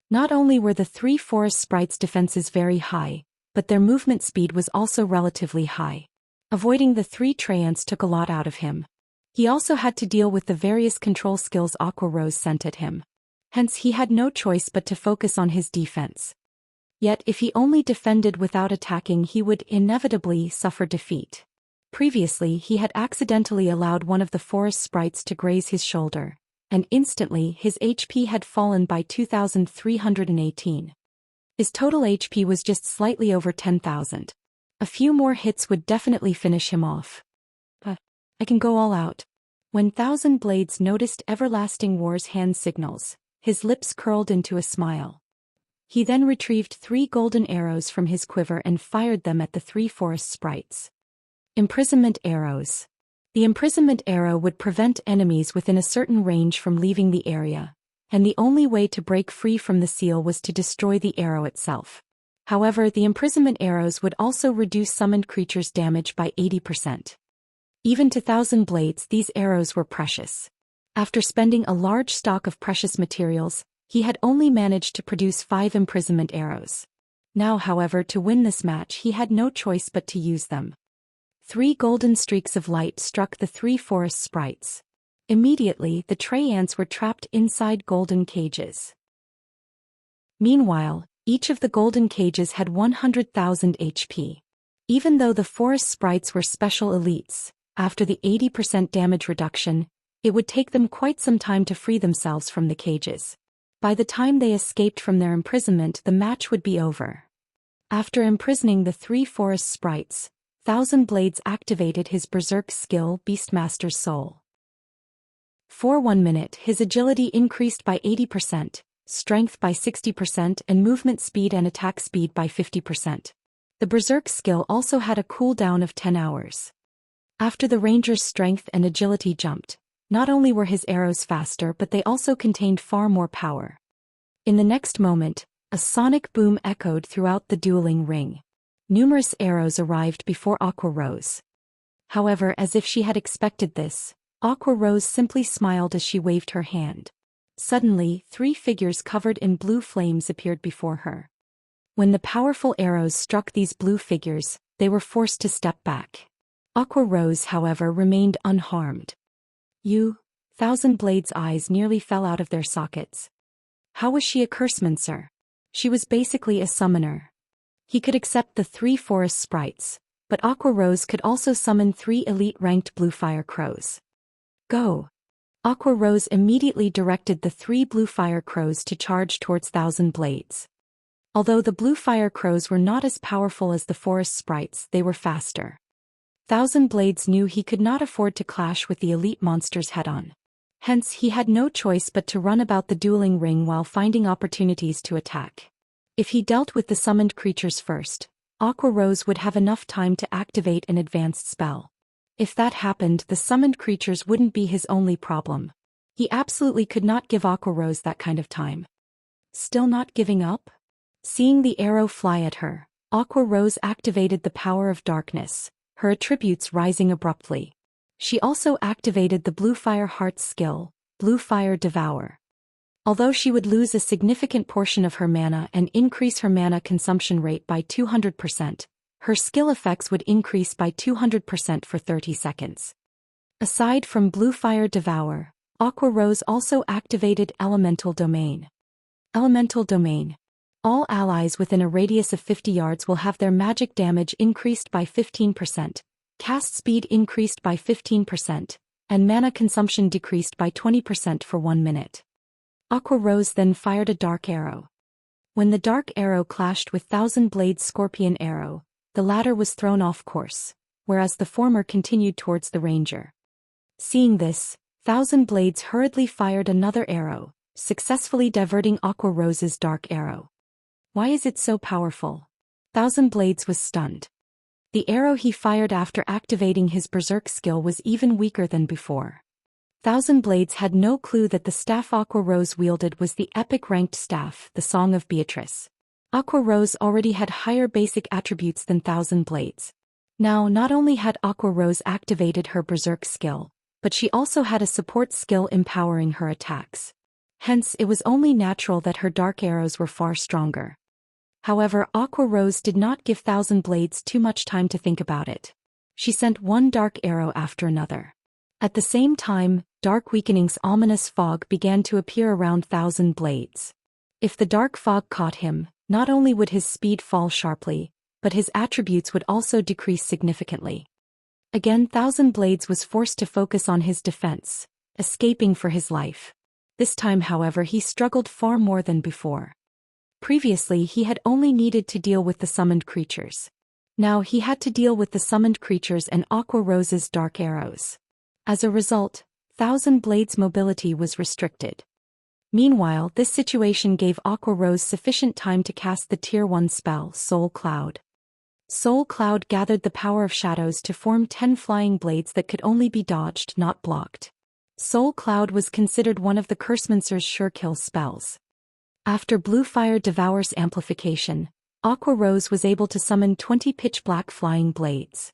Not only were the 3 forest sprites' defenses very high, but their movement speed was also relatively high. Avoiding the 3 tray ants took a lot out of him. He also had to deal with the various control skills Aqua Rose sent at him. Hence he had no choice but to focus on his defense. Yet if he only defended without attacking, he would inevitably suffer defeat. Previously he had accidentally allowed one of the forest sprites to graze his shoulder, and instantly his HP had fallen by 2,318. His total HP was just slightly over 10,000. A few more hits would definitely finish him off. But I can go all out. When Thousand Blades noticed Everlasting War's hand signals, his lips curled into a smile. He then retrieved 3 golden arrows from his quiver and fired them at the 3 forest sprites. Imprisonment arrows. The imprisonment arrow would prevent enemies within a certain range from leaving the area, and the only way to break free from the seal was to destroy the arrow itself. However, the imprisonment arrows would also reduce summoned creatures' damage by 80%. Even to Thousand Blades, these arrows were precious. After spending a large stock of precious materials, he had only managed to produce 5 imprisonment arrows. Now, however, to win this match he had no choice but to use them. 3 golden streaks of light struck the 3 forest sprites. Immediately, the tray ants were trapped inside golden cages. Meanwhile, each of the golden cages had 100,000 HP. Even though the forest sprites were special elites, after the 80% damage reduction, it would take them quite some time to free themselves from the cages. By the time they escaped from their imprisonment, the match would be over. After imprisoning the 3 forest sprites, Thousand Blades activated his berserk skill, Beastmaster's Soul. For 1 minute, his agility increased by 80%, strength by 60%, and movement speed and attack speed by 50%. The berserk skill also had a cooldown of 10 hours. After the ranger's strength and agility jumped, not only were his arrows faster but they also contained far more power. In the next moment, a sonic boom echoed throughout the dueling ring. Numerous arrows arrived before Aqua Rose. However, as if she had expected this, Aqua Rose simply smiled as she waved her hand. Suddenly, 3 figures covered in blue flames appeared before her. When the powerful arrows struck these blue figures, they were forced to step back. Aqua Rose, however, remained unharmed. Thousand Blades' eyes nearly fell out of their sockets. How was she a cursemancer? She was basically a summoner. He could accept the 3 forest sprites, but Aqua Rose could also summon 3 elite-ranked blue fire crows. Go! Aqua Rose immediately directed the 3 blue fire crows to charge towards Thousand Blades. Although the blue fire crows were not as powerful as the forest sprites, they were faster. Thousand Blades knew he could not afford to clash with the elite monsters head-on. Hence, he had no choice but to run about the dueling ring while finding opportunities to attack. If he dealt with the summoned creatures first, Aqua Rose would have enough time to activate an advanced spell. If that happened, the summoned creatures wouldn't be his only problem. He absolutely could not give Aqua Rose that kind of time. Still not giving up? Seeing the arrow fly at her, Aqua Rose activated the power of darkness, her attributes rising abruptly. She also activated the Blue Fire Heart's skill, Blue Fire Devour. Although she would lose a significant portion of her mana and increase her mana consumption rate by 200%, her skill effects would increase by 200% for 30 seconds. Aside from Blue Fire Devour, Aqua Rose also activated Elemental Domain. Elemental Domain. All allies within a radius of 50 yards will have their magic damage increased by 15%, cast speed increased by 15%, and mana consumption decreased by 20% for 1 minute. Aqua Rose then fired a dark arrow. When the dark arrow clashed with Thousand Blades' scorpion arrow, the latter was thrown off course, whereas the former continued towards the ranger. Seeing this, Thousand Blades hurriedly fired another arrow, successfully diverting Aqua Rose's dark arrow. Why is it so powerful? Thousand Blades was stunned. The arrow he fired after activating his berserk skill was even weaker than before. Thousand Blades had no clue that the staff Aqua Rose wielded was the epic-ranked staff, the Song of Beatrice. Aqua Rose already had higher basic attributes than Thousand Blades. Now, not only had Aqua Rose activated her berserk skill, but she also had a support skill empowering her attacks. Hence, it was only natural that her dark arrows were far stronger. However, Aqua Rose did not give Thousand Blades too much time to think about it. She sent one dark arrow after another. At the same time, Dark Weakening's ominous fog began to appear around Thousand Blades. If the dark fog caught him, not only would his speed fall sharply, but his attributes would also decrease significantly. Again, Thousand Blades was forced to focus on his defense, escaping for his life. This time, however, he struggled far more than before. Previously, he had only needed to deal with the summoned creatures. Now he had to deal with the summoned creatures and Aqua Rose's dark arrows. As a result, Thousand Blades' mobility was restricted. Meanwhile, this situation gave Aqua Rose sufficient time to cast the Tier 1 spell, Soul Cloud. Soul Cloud gathered the power of shadows to form 10 flying blades that could only be dodged, not blocked. Soul Cloud was considered one of the Cursemancer's sure-kill spells. After Blue Fire Devour's amplification, Aqua Rose was able to summon 20 pitch-black flying blades.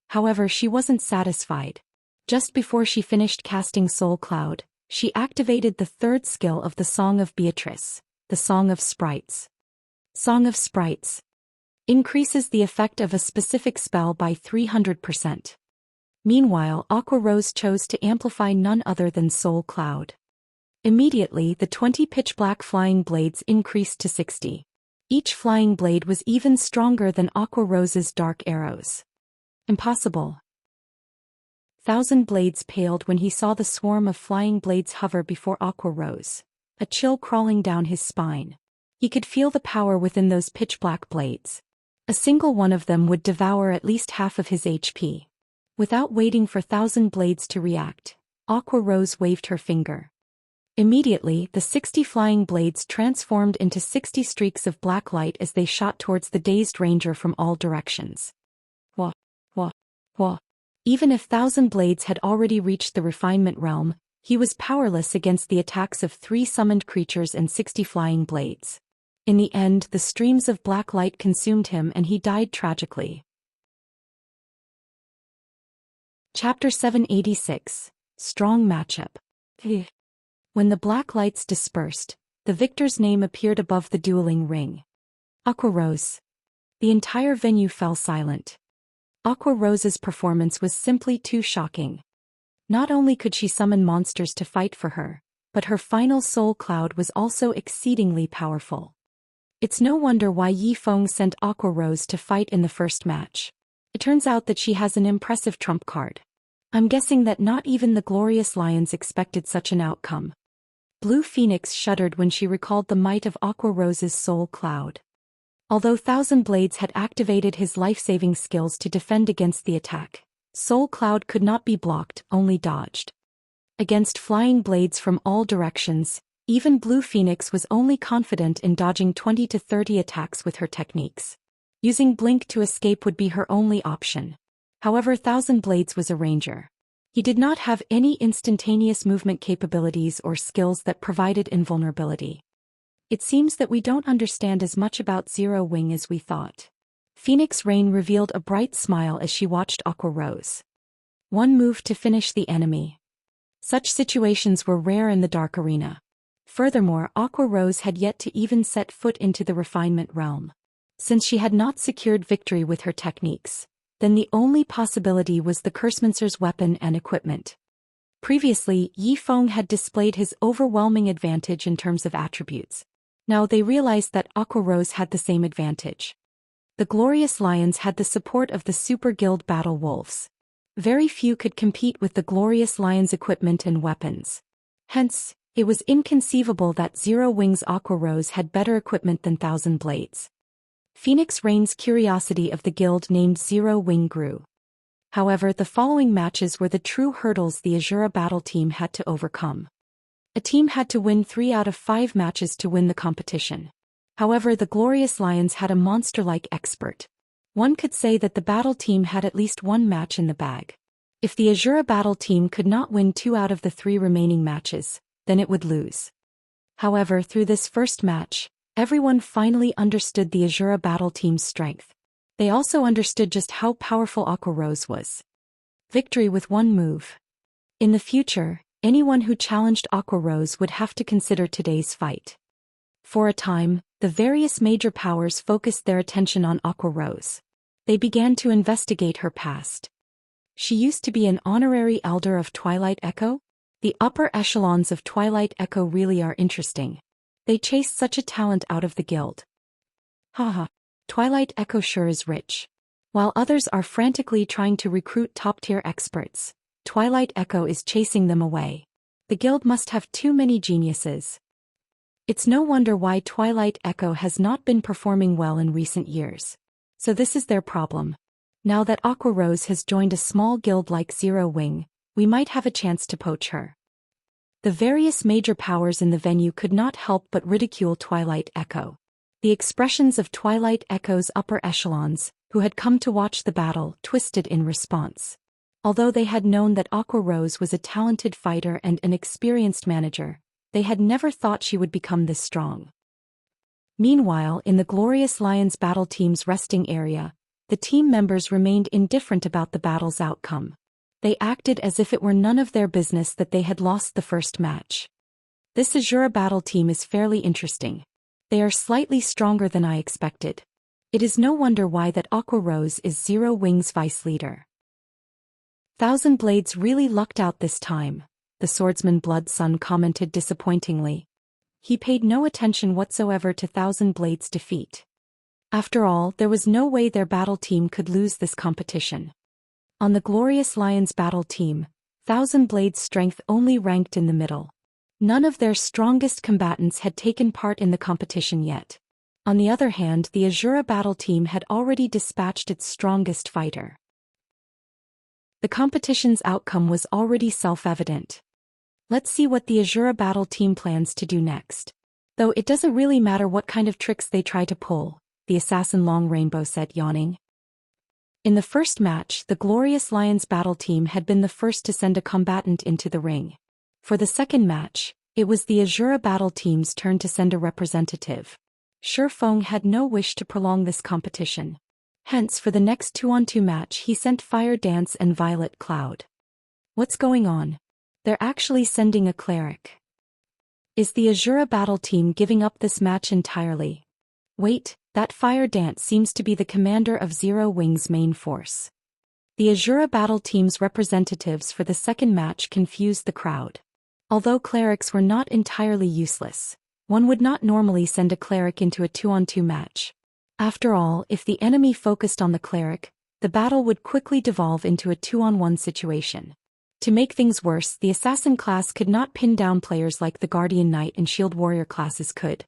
However, she wasn't satisfied. Just before she finished casting Soul Cloud, she activated the third skill of the Song of Beatrice, the Song of Sprites. Song of Sprites increases the effect of a specific spell by 300%. Meanwhile, Aqua Rose chose to amplify none other than Soul Cloud. Immediately, the 20 pitch-black flying blades increased to 60. Each flying blade was even stronger than Aqua Rose's dark arrows. Impossible. Thousand Blades paled when he saw the swarm of flying blades hover before Aqua Rose. a chill crawling down his spine. He could feel the power within those pitch-black blades. A single one of them would devour at least half of his HP. Without waiting for 1,000 blades to react, Aqua Rose waved her finger. Immediately, the 60 flying blades transformed into 60 streaks of black light as they shot towards the dazed ranger from all directions. Wah, wah, wah. Even if 1,000 blades had already reached the refinement realm, he was powerless against the attacks of 3 summoned creatures and 60 flying blades. In the end, the streams of black light consumed him and he died tragically. Chapter 786. Strong Matchup. When the black lights dispersed, the victor's name appeared above the dueling ring. Aqua Rose. The entire venue fell silent. Aqua Rose's performance was simply too shocking. Not only could she summon monsters to fight for her, but her final soul cloud was also exceedingly powerful. It's no wonder why Yi Feng sent Aqua Rose to fight in the first match. It turns out that she has an impressive trump card. I'm guessing that not even the Glorious Lions expected such an outcome. Blue Phoenix shuddered when she recalled the might of Aqua Rose's soul cloud. Although 1,000 Blades had activated his life-saving skills to defend against the attack, Soul Cloud could not be blocked, only dodged. Against flying blades from all directions, even Blue Phoenix was only confident in dodging 20 to 30 attacks with her techniques. Using Blink to escape would be her only option. However, 1,000 Blades was a ranger. He did not have any instantaneous movement capabilities or skills that provided invulnerability. It seems that we don't understand as much about Zero Wing as we thought. Phoenix Rain revealed a bright smile as she watched Aqua Rose. One move to finish the enemy. Such situations were rare in the Dark Arena. Furthermore, Aqua Rose had yet to even set foot into the refinement realm. Since she had not secured victory with her techniques, then the only possibility was the Cursemancer's weapon and equipment. Previously, Yi Feng had displayed his overwhelming advantage in terms of attributes. Now they realized that Aqua Rose had the same advantage. The Glorious Lions had the support of the Super Guild Battle Wolves. Very few could compete with the Glorious Lions' equipment and weapons. Hence, it was inconceivable that Zero Wing's Aqua Rose had better equipment than 1,000 Blades. Phoenix Rain's curiosity of the guild named Zero Wing grew. However, the following matches were the true hurdles the Azura battle team had to overcome. A team had to win 3 out of 5 matches to win the competition. However, the Glorious Lions had a monster-like expert. One could say that the battle team had at least one match in the bag. If the Azura battle team could not win 2 out of the 3 remaining matches, then it would lose. However, through this first match, everyone finally understood the Azura battle team's strength. They also understood just how powerful Aqua Rose was. Victory with one move. In the future, anyone who challenged Aqua Rose would have to consider today's fight. For a time, the various major powers focused their attention on Aqua Rose. They began to investigate her past. She used to be an honorary elder of Twilight Echo? The upper echelons of Twilight Echo really are interesting. They chased such a talent out of the guild. Haha, Twilight Echo sure is rich. While others are frantically trying to recruit top-tier experts, Twilight Echo is chasing them away. The guild must have too many geniuses. It's no wonder why Twilight Echo has not been performing well in recent years. So this is their problem. Now that Aqua Rose has joined a small guild like Zero Wing, we might have a chance to poach her. The various major powers in the venue could not help but ridicule Twilight Echo. The expressions of Twilight Echo's upper echelons, who had come to watch the battle, twisted in response. Although they had known that Aqua Rose was a talented fighter and an experienced manager, they had never thought she would become this strong. Meanwhile, in the Glorious Lions battle team's resting area, the team members remained indifferent about the battle's outcome. They acted as if it were none of their business that they had lost the first match. This Azura battle team is fairly interesting. They are slightly stronger than I expected. It is no wonder why that Aqua Rose is Zero Wing's vice leader. 1,000 Blades really lucked out this time, the swordsman Blood Sun commented disappointingly. He paid no attention whatsoever to 1,000 Blades' defeat. After all, there was no way their battle team could lose this competition. On the Glorious Lions battle team, 1,000 Blades' strength only ranked in the middle. None of their strongest combatants had taken part in the competition yet. On the other hand, the Azura battle team had already dispatched its strongest fighter. The competition's outcome was already self-evident. Let's see what the Azura battle team plans to do next. Though it doesn't really matter what kind of tricks they try to pull, the assassin Long Rainbow said, yawning. In the first match, the Glorious Lions battle team had been the first to send a combatant into the ring. For the second match, it was the Azura battle team's turn to send a representative. Shi Feng had no wish to prolong this competition. Hence, for the next 2-on-2 match, he sent Fire Dance and Violet Cloud. What's going on? They're actually sending a cleric. Is the Azura battle team giving up this match entirely? Wait, that Fire Dance seems to be the commander of Zero Wing's main force. The Azura battle team's representatives for the second match confused the crowd. Although clerics were not entirely useless, one would not normally send a cleric into a 2-on-2 match. After all, if the enemy focused on the cleric, the battle would quickly devolve into a 2-on-1 situation. To make things worse, the assassin class could not pin down players like the Guardian Knight and Shield Warrior classes could.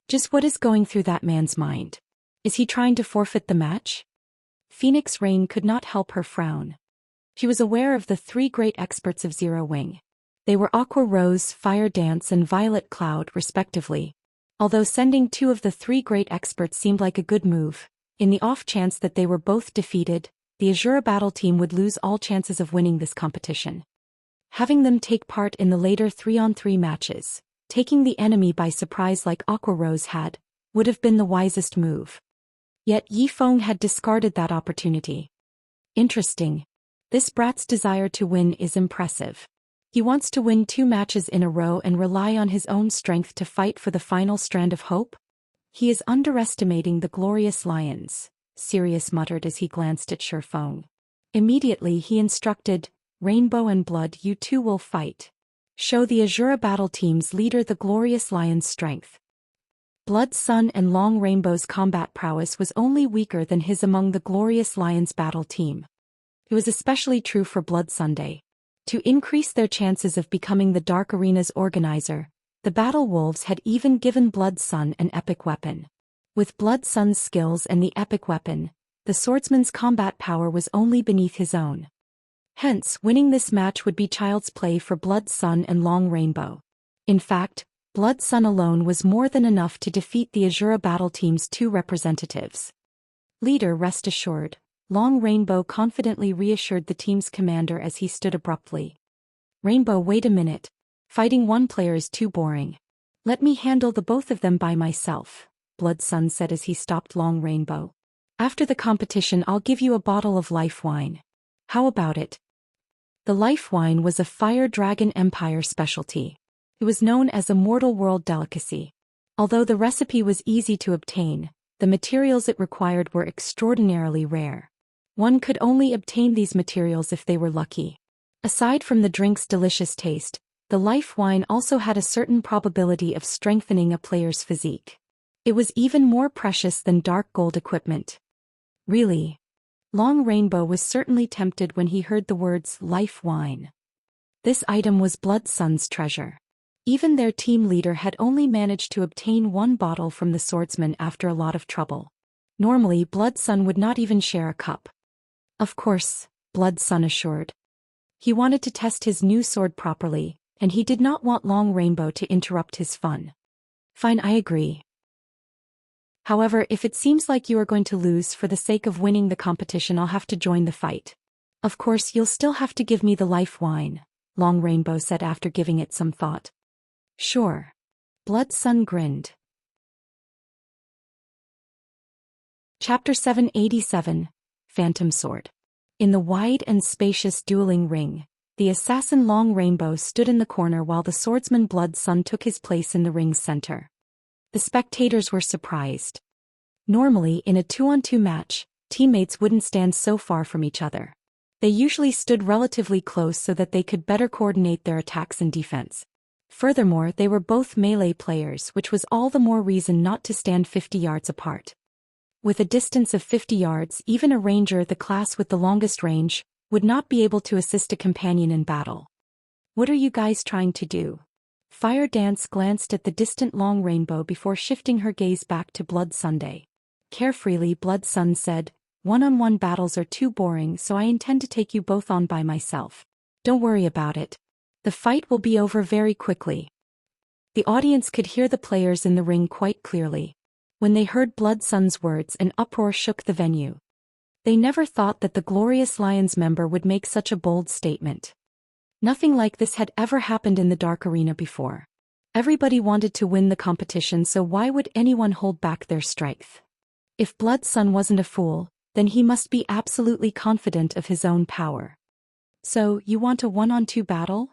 Just what is going through that man's mind? Is he trying to forfeit the match? Phoenix Rain could not help her frown. She was aware of the three great experts of Zero Wing. They were Aqua Rose, Fire Dance and Violet Cloud, respectively. Although sending two of the three great experts seemed like a good move, in the off chance that they were both defeated, the Azura battle team would lose all chances of winning this competition. Having them take part in the later 3-on-3 matches, taking the enemy by surprise like Aqua Rose had, would have been the wisest move. Yet Yi Feng had discarded that opportunity. Interesting. This brat's desire to win is impressive. He wants to win 2 matches in a row and rely on his own strength to fight for the final strand of hope? He is underestimating the Glorious Lions, Sirius muttered as he glanced at Shi Feng. Immediately he instructed, Rainbow and Blood, you two will fight. Show the Azura battle team's leader the Glorious Lion's strength. Blood Sun and Long Rainbow's combat prowess was only weaker than his among the Glorious Lions battle team. It was especially true for Blood Sunday. To increase their chances of becoming the Dark Arena's organizer, the Battle Wolves had even given Blood Sun an epic weapon. With Blood Sun's skills and the epic weapon, the swordsman's combat power was only beneath his own. Hence, winning this match would be child's play for Blood Sun and Long Rainbow. In fact, Blood Sun alone was more than enough to defeat the Azura battle team's 2 representatives. Leader, rest assured. Long Rainbow confidently reassured the team's commander as he stood abruptly. Rainbow, wait a minute. Fighting one player is too boring. Let me handle the both of them by myself, Blood Sun said as he stopped Long Rainbow. After the competition I'll give you a bottle of life wine. How about it? The life wine was a Fire Dragon Empire specialty. It was known as a Mortal World delicacy. Although the recipe was easy to obtain, the materials it required were extraordinarily rare. One could only obtain these materials if they were lucky. Aside from the drink's delicious taste, the life wine also had a certain probability of strengthening a player's physique. It was even more precious than dark gold equipment. Really? Long Rainbow was certainly tempted when he heard the words life wine. This item was Blood Sun's treasure. Even their team leader had only managed to obtain 1 bottle from the swordsman after a lot of trouble. Normally, Blood Sun would not even share a cup. Of course, Blood Sun assured. He wanted to test his new sword properly, and he did not want Long Rainbow to interrupt his fun. Fine, I agree. However, if it seems like you are going to lose for the sake of winning the competition, I'll have to join the fight. Of course, you'll still have to give me the life wine, Long Rainbow said after giving it some thought. Sure. Blood Sun grinned. Chapter 787, Phantom Sword. In the wide and spacious dueling ring, the assassin Long Rainbow stood in the corner while the swordsman Blood Sun took his place in the ring's center. The spectators were surprised. Normally, in a 2-on-2 match, teammates wouldn't stand so far from each other. They usually stood relatively close so that they could better coordinate their attacks and defense. Furthermore, they were both melee players, which was all the more reason not to stand 50 yards apart. With a distance of 50 yards, even a ranger, the class with the longest range, would not be able to assist a companion in battle. What are you guys trying to do? Fire Dance glanced at the distant long rainbow before shifting her gaze back to Blood Sunday. Carefreely, Blood Sun said, "One-on-one battles are too boring, so I intend to take you both on by myself. Don't worry about it. The fight will be over very quickly." The audience could hear the players in the ring quite clearly. When they heard Blood Sun's words, an uproar shook the venue. They never thought that the Glorious Lions member would make such a bold statement. Nothing like this had ever happened in the Dark Arena before. Everybody wanted to win the competition, so why would anyone hold back their strength? If Blood Sun wasn't a fool, then he must be absolutely confident of his own power. "So, you want a one-on-two battle?"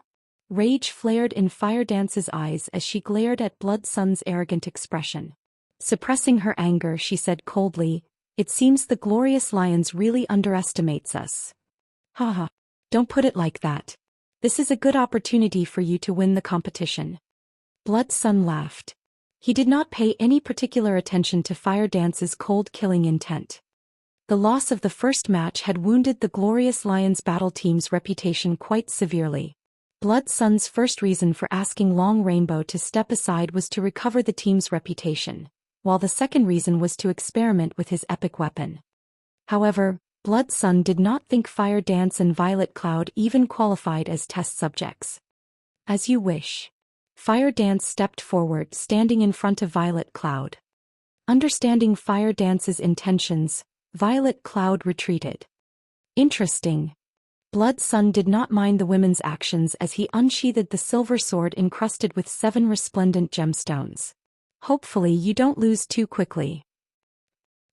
Rage flared in Fire Dance's eyes as she glared at Blood Sun's arrogant expression. Suppressing her anger, she said coldly, "It seems the Glorious Lions really underestimates us." "Haha. Don't put it like that. This is a good opportunity for you to win the competition." Blood Sun laughed. He did not pay any particular attention to Fire Dance's cold killing intent. The loss of the first match had wounded the Glorious Lions battle team's reputation quite severely. Blood Sun's first reason for asking Long Rainbow to step aside was to recover the team's reputation, while the second reason was to experiment with his epic weapon. However, Blood Sun did not think Fire Dance and Violet Cloud even qualified as test subjects. "As you wish." Fire Dance stepped forward, standing in front of Violet Cloud. Understanding Fire Dance's intentions, Violet Cloud retreated. Interesting. Blood Sun did not mind the women's actions as he unsheathed the silver sword encrusted with 7 resplendent gemstones. "Hopefully you don't lose too quickly."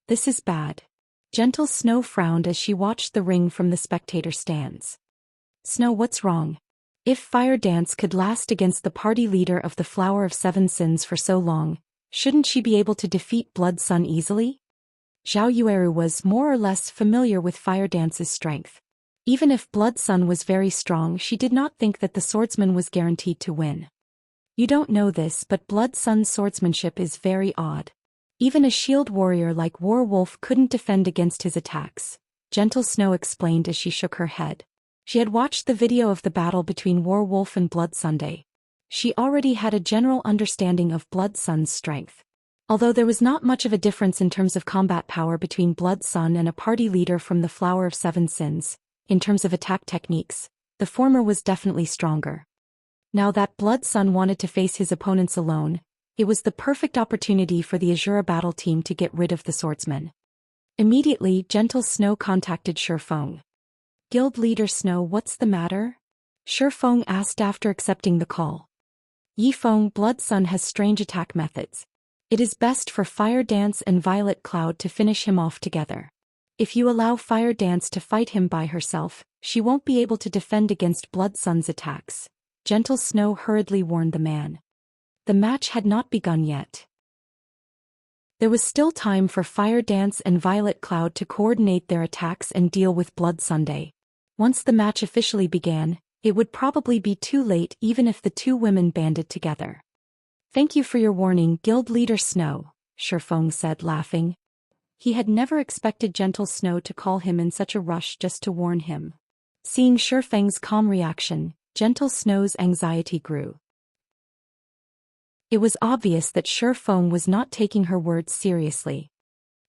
"This is bad." Gentle Snow frowned as she watched the ring from the spectator stands. "Snow, what's wrong? If Fire Dance could last against the party leader of the Flower of Seven Sins for so long, shouldn't she be able to defeat Blood Sun easily?" Zhao Yueru was more or less familiar with Fire Dance's strength. Even if Blood Sun was very strong, she did not think that the swordsman was guaranteed to win. "You don't know this, but Blood Sun's swordsmanship is very odd. Even a shield warrior like War Wolf couldn't defend against his attacks," Gentle Snow explained as she shook her head. She had watched the video of the battle between War Wolf and Blood Sunday. She already had a general understanding of Blood Sun's strength. Although there was not much of a difference in terms of combat power between Blood Sun and a party leader from the Flower of Seven Sins, in terms of attack techniques, the former was definitely stronger. Now that Blood Sun wanted to face his opponents alone, it was the perfect opportunity for the Azura battle team to get rid of the swordsman. Immediately, Gentle Snow contacted Shifeng. "Guild Leader Snow, what's the matter?" Shifeng asked after accepting the call. "Yifeng, Blood Sun has strange attack methods. It is best for Fire Dance and Violet Cloud to finish him off together. If you allow Fire Dance to fight him by herself, she won't be able to defend against Blood Sun's attacks," Gentle Snow hurriedly warned the man. The match had not begun yet. There was still time for Fire Dance and Violet Cloud to coordinate their attacks and deal with Blood Sunday. Once the match officially began, it would probably be too late even if the two women banded together. "Thank you for your warning, Guild Leader Snow," Shifeng said, laughing. He had never expected Gentle Snow to call him in such a rush just to warn him. Seeing Shifeng's calm reaction, Gentle Snow's anxiety grew. It was obvious that Shifeng was not taking her words seriously.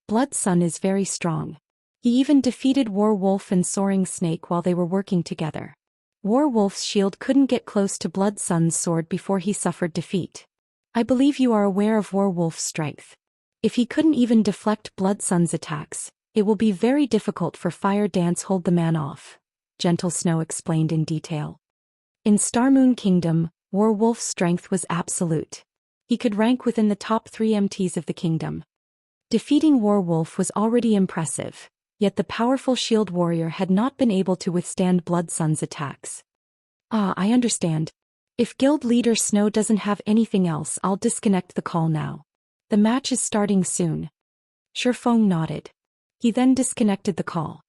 Blood Sun is very strong. He even defeated War Wolf and Soaring Snake while they were working together. War Wolf's shield couldn't get close to Blood Sun's sword before he suffered defeat. I believe you are aware of War Wolf's strength. If he couldn't even deflect Blood Sun's attacks, it will be very difficult for Fire Dance hold the man off, Gentle Snow explained in detail. In Starmoon Kingdom, War Wolf's strength was absolute. He could rank within the top 3 MTs of the kingdom. Defeating War Wolf was already impressive, yet the powerful shield warrior had not been able to withstand Blood Sun's attacks. "Ah, I understand. If Guild Leader Snow doesn't have anything else, I'll disconnect the call now. The match is starting soon." Shifeng nodded. He then disconnected the call.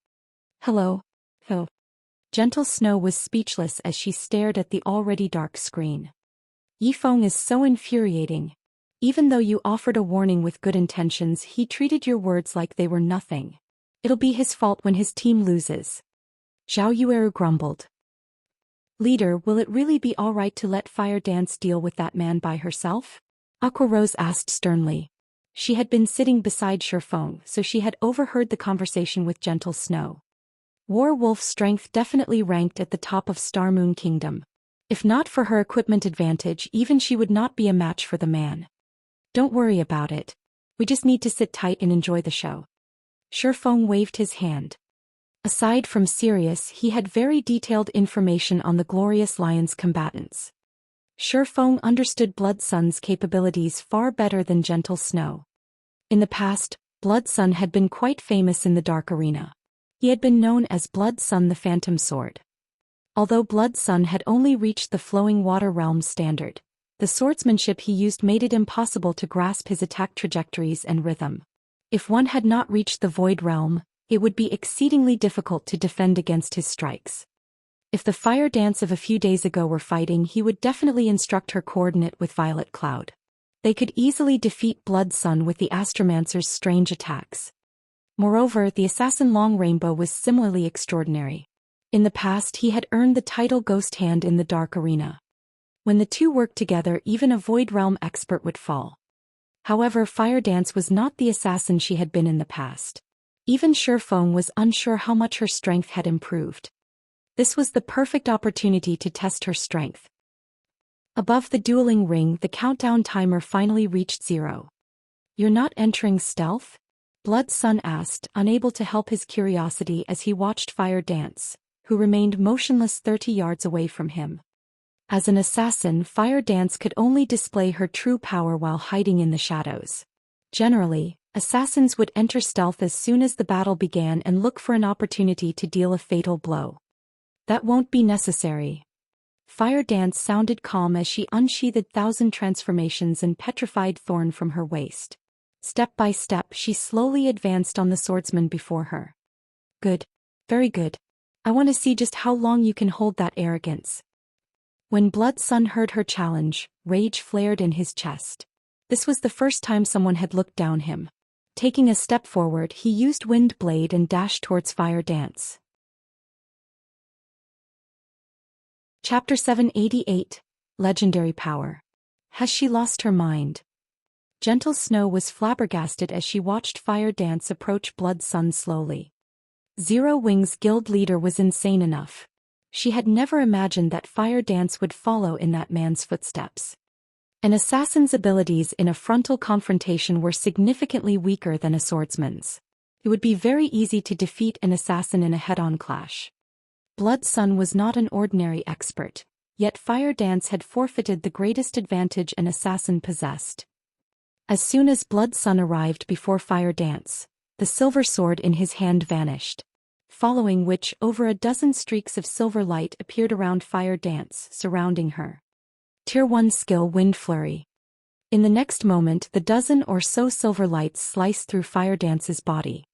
"Hello? Oh." Gentle Snow was speechless as she stared at the already dark screen. "Yifeng is so infuriating. Even though you offered a warning with good intentions, he treated your words like they were nothing. It'll be his fault when his team loses." Zhao Yueru grumbled. Leader, will it really be all right to let Fire Dance deal with that man by herself? Aqua Rose asked sternly. She had been sitting beside Shifeng, so she had overheard the conversation with Gentle Snow. War Wolf's strength definitely ranked at the top of Star Moon Kingdom. If not for her equipment advantage, even she would not be a match for the man. Don't worry about it. We just need to sit tight and enjoy the show. Shifeng waved his hand. Aside from Sirius, he had very detailed information on the Glorious Lion's combatants. Shifeng understood Blood Sun's capabilities far better than Gentle Snow. In the past, Blood Sun had been quite famous in the Dark Arena. He had been known as Blood Sun the Phantom Sword. Although Blood Sun had only reached the Flowing Water Realm standard, the swordsmanship he used made it impossible to grasp his attack trajectories and rhythm. If one had not reached the Void Realm, it would be exceedingly difficult to defend against his strikes. If the Fire Dance of a few days ago were fighting, he would definitely instruct her coordinate with Violet Cloud. They could easily defeat Blood Sun with the Astromancer's strange attacks. Moreover, the assassin Long Rainbow was similarly extraordinary. In the past, he had earned the title Ghost Hand in the Dark Arena. When the two worked together, even a Void Realm expert would fall. However, Fire Dance was not the assassin she had been in the past. Even Shifeng was unsure how much her strength had improved. This was the perfect opportunity to test her strength. Above the dueling ring, the countdown timer finally reached 0. You're not entering stealth? Blood Sun asked, unable to help his curiosity as he watched Fire Dance, who remained motionless 30 yards away from him. As an assassin, Fire Dance could only display her true power while hiding in the shadows. Generally, assassins would enter stealth as soon as the battle began and look for an opportunity to deal a fatal blow. That won't be necessary. Fire Dance sounded calm as she unsheathed 1,000 transformations and petrified thorn from her waist. Step by step, she slowly advanced on the swordsman before her. Good. Very good. I want to see just how long you can hold that arrogance. When Blood Sun heard her challenge, rage flared in his chest. This was the first time someone had looked down him. Taking a step forward, he used Wind Blade and dashed towards Fire Dance. Chapter 788, Legendary Power. Has she lost her mind? Gentle Snow was flabbergasted as she watched Fire Dance approach Blood Sun slowly. Zero Wings Guild leader was insane enough. She had never imagined that Fire Dance would follow in that man's footsteps. An assassin's abilities in a frontal confrontation were significantly weaker than a swordsman's. It would be very easy to defeat an assassin in a head-on clash. Blood Sun was not an ordinary expert, yet Fire Dance had forfeited the greatest advantage an assassin possessed. As soon as Blood Sun arrived before Fire Dance, the silver sword in his hand vanished, following which over a dozen streaks of silver light appeared around Fire Dance, surrounding her. Tier 1 skill Wind Flurry. In the next moment, the dozen or so silver lights sliced through Fire Dance's body.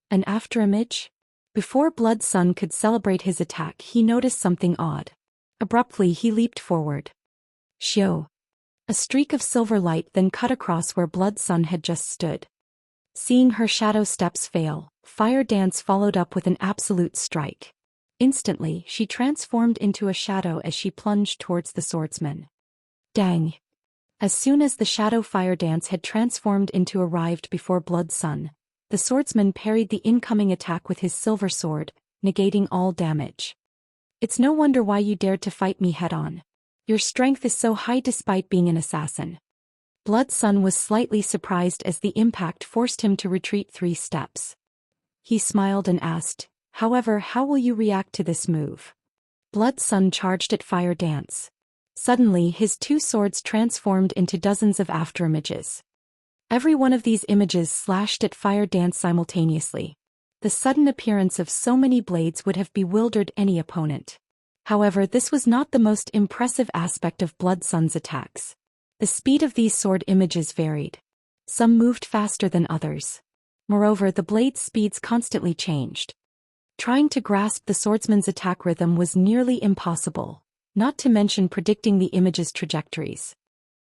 An afterimage? Before Blood Sun could celebrate his attack, he noticed something odd. Abruptly, he leaped forward. Xiu. A streak of silver light then cut across where Blood Sun had just stood. Seeing her shadow steps fail, Fire Dance followed up with an absolute strike. Instantly, she transformed into a shadow as she plunged towards the swordsman. Dang! As soon as the shadow Fire Dance had transformed into arrived before Blood Sun, the swordsman parried the incoming attack with his silver sword, negating all damage. It's no wonder why you dared to fight me head-on. Your strength is so high despite being an assassin. Blood Sun was slightly surprised as the impact forced him to retreat 3 steps. He smiled and asked, however, how will you react to this move? Blood Sun charged at Fire Dance. Suddenly, his 2 swords transformed into dozens of afterimages. Every one of these images slashed at Fire Dance simultaneously. The sudden appearance of so many blades would have bewildered any opponent. However, this was not the most impressive aspect of Blood Sun's attacks. The speed of these sword images varied. Some moved faster than others. Moreover, the blade's speeds constantly changed. Trying to grasp the swordsman's attack rhythm was nearly impossible, not to mention predicting the image's trajectories.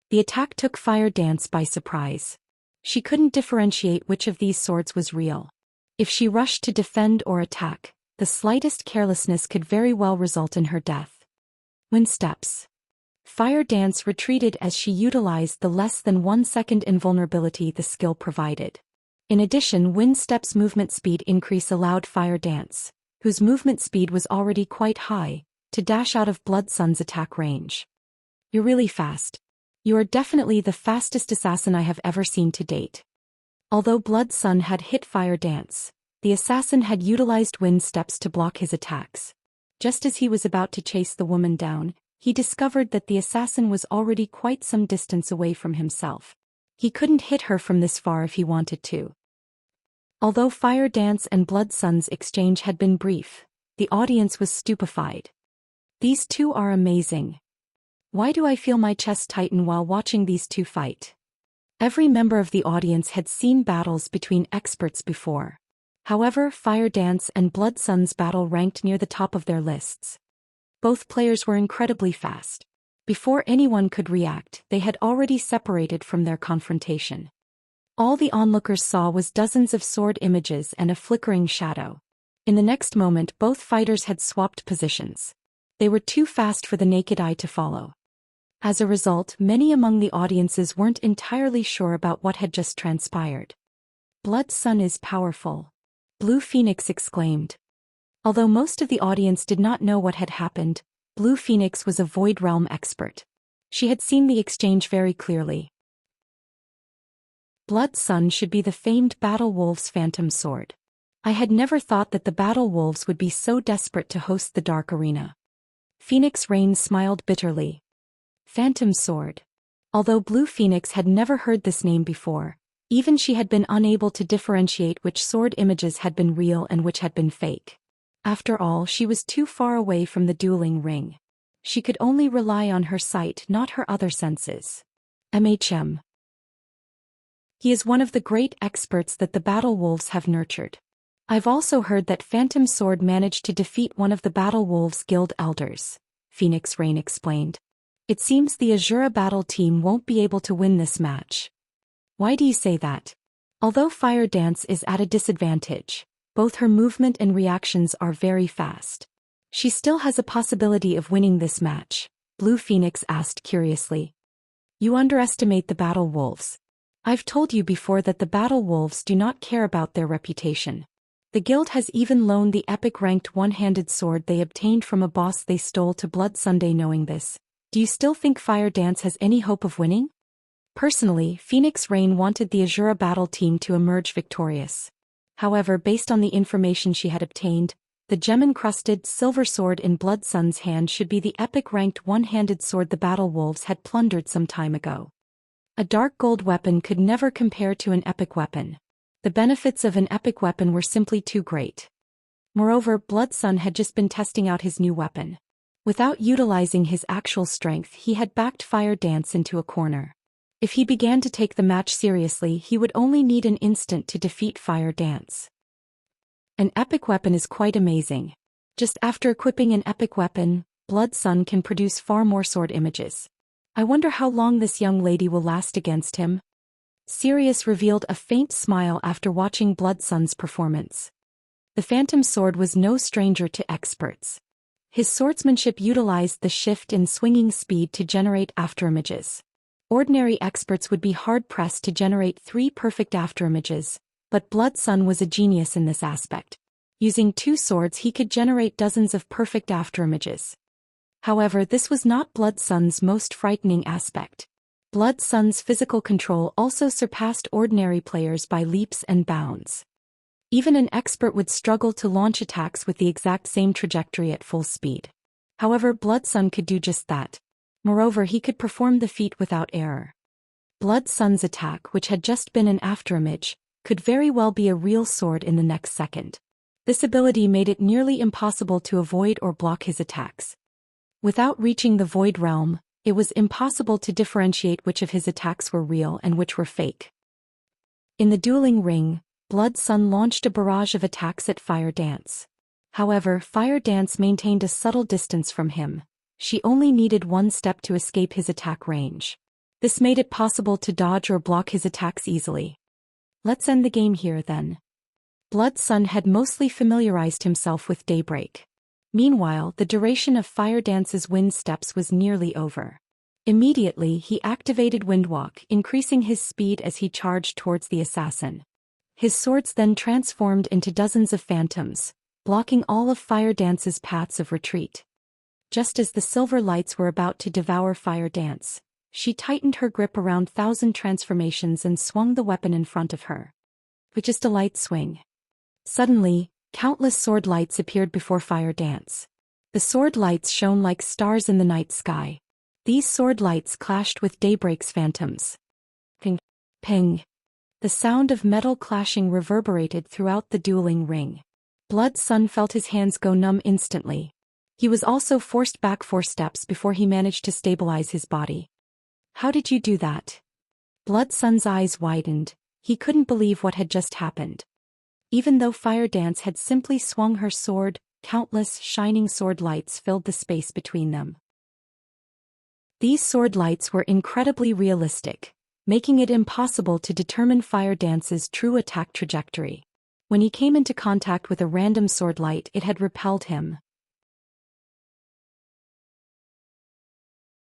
The attack took Fire Dance by surprise. She couldn't differentiate which of these swords was real. If she rushed to defend or attack, the slightest carelessness could very well result in her death. Wind steps. Fire Dance retreated as she utilized the less than 1 second invulnerability the skill provided. In addition, Wind Step's movement speed increase allowed Fire Dance, whose movement speed was already quite high, to dash out of Blood Sun's attack range. You're really fast. You are definitely the fastest assassin I have ever seen to date. Although Blood Sun had hit Fire Dance, the assassin had utilized Wind Steps to block his attacks. Just as he was about to chase the woman down, he discovered that the assassin was already quite some distance away from himself. He couldn't hit her from this far if he wanted to. Although Fire Dance and Blood Sun's exchange had been brief, the audience was stupefied. These two are amazing. Why do I feel my chest tighten while watching these two fight? Every member of the audience had seen battles between experts before. However, Fire Dance and Blood Sun's battle ranked near the top of their lists. Both players were incredibly fast. Before anyone could react, they had already separated from their confrontation. All the onlookers saw was dozens of sword images and a flickering shadow. In the next moment, both fighters had swapped positions. They were too fast for the naked eye to follow. As a result, many among the audiences weren't entirely sure about what had just transpired. Blood Sun is powerful. Blue Phoenix exclaimed. Although most of the audience did not know what had happened, Blue Phoenix was a Void Realm expert. She had seen the exchange very clearly. Blood Sun should be the famed Battle Wolves' Phantom Sword. I had never thought that the Battle Wolves would be so desperate to host the Dark Arena. Phoenix Rain smiled bitterly. Phantom Sword. Although Blue Phoenix had never heard this name before, even she had been unable to differentiate which sword images had been real and which had been fake. After all, she was too far away from the dueling ring. She could only rely on her sight, not her other senses. MHM. He is one of the great experts that the Battle Wolves have nurtured. I've also heard that Phantom Sword managed to defeat one of the Battle Wolves Guild elders, Phoenix Rain explained. It seems the Azura battle team won't be able to win this match. Why do you say that? Although Fire Dance is at a disadvantage, both her movement and reactions are very fast. She still has a possibility of winning this match, Blue Phoenix asked curiously. You underestimate the Battle Wolves. I've told you before that the Battle Wolves do not care about their reputation. The guild has even loaned the epic-ranked one-handed sword they obtained from a boss they stole to Blood Sunday. Knowing this, do you still think Fire Dance has any hope of winning? Personally, Phoenix Rain wanted the Azura battle team to emerge victorious. However, based on the information she had obtained, the gem-encrusted silver sword in Blood Sun's hand should be the epic-ranked one-handed sword the Battle Wolves had plundered some time ago. A dark gold weapon could never compare to an epic weapon. The benefits of an epic weapon were simply too great. Moreover, Blood Sun had just been testing out his new weapon. Without utilizing his actual strength, he had backed Fire Dance into a corner. If he began to take the match seriously, he would only need an instant to defeat Fire Dance. An epic weapon is quite amazing. Just after equipping an epic weapon, Blood Sun can produce far more sword images. I wonder how long this young lady will last against him. Sirius revealed a faint smile after watching Blood Sun's performance. The Phantom Sword was no stranger to experts. His swordsmanship utilized the shift in swinging speed to generate afterimages. Ordinary experts would be hard-pressed to generate 3 perfect afterimages, but Blood Sun was a genius in this aspect. Using 2 swords, he could generate dozens of perfect afterimages. However, this was not Blood Sun's most frightening aspect. Blood Sun's physical control also surpassed ordinary players by leaps and bounds. Even an expert would struggle to launch attacks with the exact same trajectory at full speed. However, Blood Sun could do just that. Moreover, he could perform the feat without error. Blood Sun's attack, which had just been an afterimage, could very well be a real sword in the next second. This ability made it nearly impossible to avoid or block his attacks. Without reaching the Void Realm, it was impossible to differentiate which of his attacks were real and which were fake. In the dueling ring, Blood Sun launched a barrage of attacks at Fire Dance. However, Fire Dance maintained a subtle distance from him. She only needed 1 step to escape his attack range. This made it possible to dodge or block his attacks easily. Let's end the game here then. Blood Sun had mostly familiarized himself with Daybreak. Meanwhile, the duration of Fire Dance's wind steps was nearly over. Immediately, he activated Windwalk, increasing his speed as he charged towards the assassin. His swords then transformed into dozens of phantoms, blocking all of Fire Dance's paths of retreat. Just as the silver lights were about to devour Fire Dance, she tightened her grip around 1,000 transformations and swung the weapon in front of her. With just a light swing. Suddenly, countless sword lights appeared before Fire Dance. The sword lights shone like stars in the night sky. These sword lights clashed with Daybreak's phantoms. Ping, ping. The sound of metal clashing reverberated throughout the dueling ring. Blood Sun felt his hands go numb instantly. He was also forced back 4 steps before he managed to stabilize his body. How did you do that? Blood Sun's eyes widened. He couldn't believe what had just happened. Even though Fire Dance had simply swung her sword, countless shining sword lights filled the space between them. These sword lights were incredibly realistic, making it impossible to determine Fire Dance's true attack trajectory. When he came into contact with a random sword light, it had repelled him.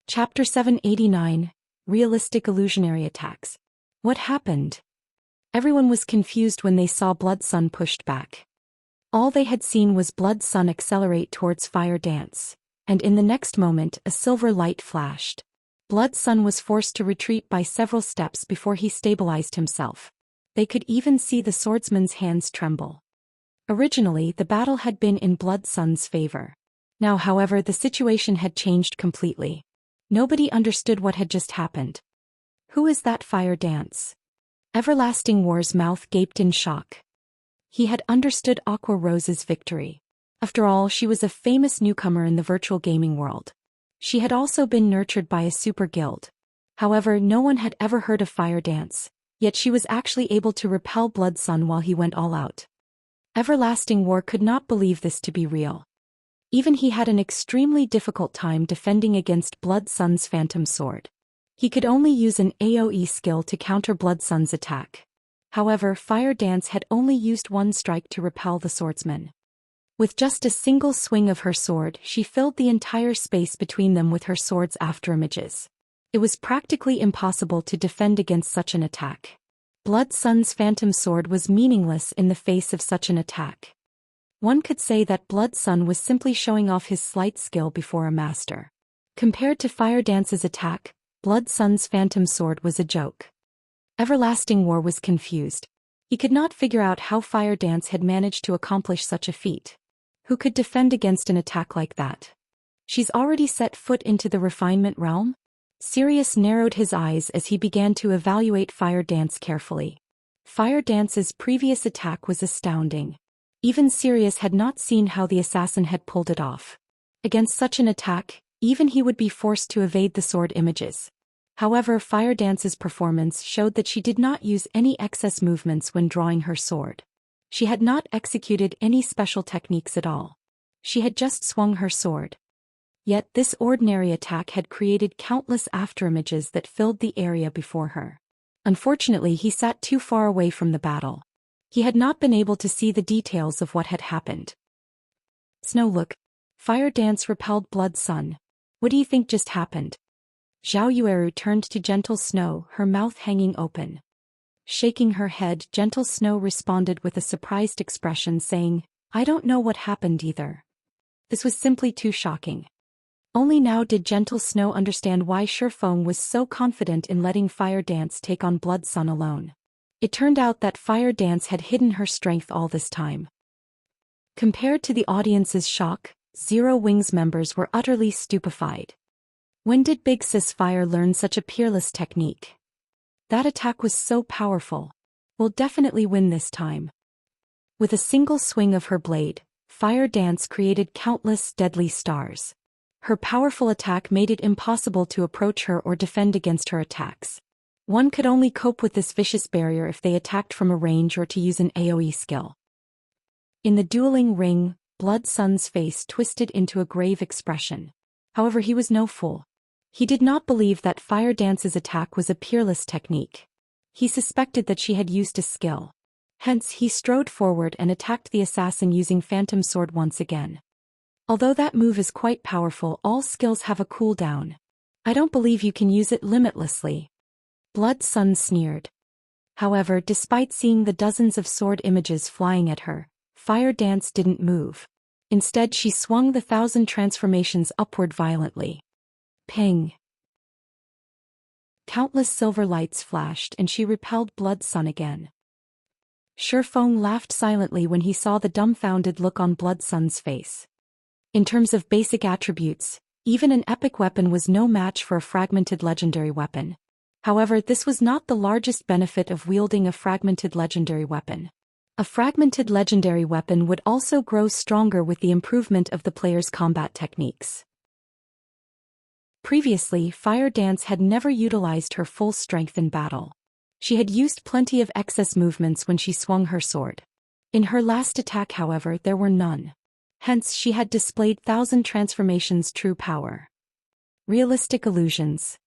Chapter 789, Realistic Illusionary Attacks. What happened? Everyone was confused when they saw Blood Sun pushed back. All they had seen was Blood Sun accelerate towards Fire Dance, and in the next moment a silver light flashed. Blood Sun was forced to retreat by several steps before he stabilized himself. They could even see the swordsman's hands tremble. Originally, the battle had been in Blood Sun's favor. Now, however, the situation had changed completely. Nobody understood what had just happened. Who is that Fire Dance? Everlasting War's mouth gaped in shock. He had understood Aqua Rose's victory. After all, she was a famous newcomer in the virtual gaming world. She had also been nurtured by a super guild. However, no one had ever heard of Fire Dance, yet she was actually able to repel Blood Sun while he went all out. Everlasting War could not believe this to be real. Even he had an extremely difficult time defending against Blood Sun's Phantom Sword. He could only use an AoE skill to counter Blood Sun's attack. However, Fire Dance had only used 1 strike to repel the swordsman. With just a single swing of her sword, she filled the entire space between them with her sword's afterimages. It was practically impossible to defend against such an attack. Blood Sun's Phantom Sword was meaningless in the face of such an attack. One could say that Blood Sun was simply showing off his slight skill before a master. Compared to Fire Dance's attack, Blood Sun's Phantom Sword was a joke. Everlasting War was confused. He could not figure out how Fire Dance had managed to accomplish such a feat. Who could defend against an attack like that? She's already set foot into the refinement realm? Sirius narrowed his eyes as he began to evaluate Fire Dance carefully. Fire Dance's previous attack was astounding. Even Sirius had not seen how the assassin had pulled it off. Against such an attack, even he would be forced to evade the sword images. However, Fire Dance's performance showed that she did not use any excess movements when drawing her sword. She had not executed any special techniques at all. She had just swung her sword. Yet this ordinary attack had created countless afterimages that filled the area before her. Unfortunately, he sat too far away from the battle. He had not been able to see the details of what had happened. Snow, look. Fire Dance repelled Blood Sun. What do you think just happened? Zhao Yueru turned to Gentle Snow, her mouth hanging open. Shaking her head, Gentle Snow responded with a surprised expression, saying, I don't know what happened either. This was simply too shocking. Only now did Gentle Snow understand why Shifeng was so confident in letting Fire Dance take on Blood Sun alone. It turned out that Fire Dance had hidden her strength all this time. Compared to the audience's shock, Zero Wings members were utterly stupefied. When did Big Sis Fire learn such a peerless technique? That attack was so powerful. We'll definitely win this time. With a single swing of her blade, Fire Dance created countless deadly stars. Her powerful attack made it impossible to approach her or defend against her attacks. One could only cope with this vicious barrier if they attacked from a range or to use an AoE skill. In the dueling ring, Blood Sun's face twisted into a grave expression. However, he was no fool. He did not believe that Fire Dance's attack was a peerless technique. He suspected that she had used a skill. Hence, he strode forward and attacked the assassin using Phantom Sword once again. Although that move is quite powerful, all skills have a cooldown. I don't believe you can use it limitlessly. Blood Sun sneered. However, despite seeing the dozens of sword images flying at her, Fire Dance didn't move. Instead, she swung the 1,000 transformations upward violently. Ping! Countless silver lights flashed and she repelled Blood Sun again. Shifeng laughed silently when he saw the dumbfounded look on Blood Sun's face. In terms of basic attributes, even an epic weapon was no match for a fragmented legendary weapon. However, this was not the largest benefit of wielding a fragmented legendary weapon. A fragmented legendary weapon would also grow stronger with the improvement of the player's combat techniques. Previously, Fire Dance had never utilized her full strength in battle. She had used plenty of excess movements when she swung her sword. In her last attack, however, there were none. Hence, she had displayed 1,000 transformations' true power. Realistic illusions.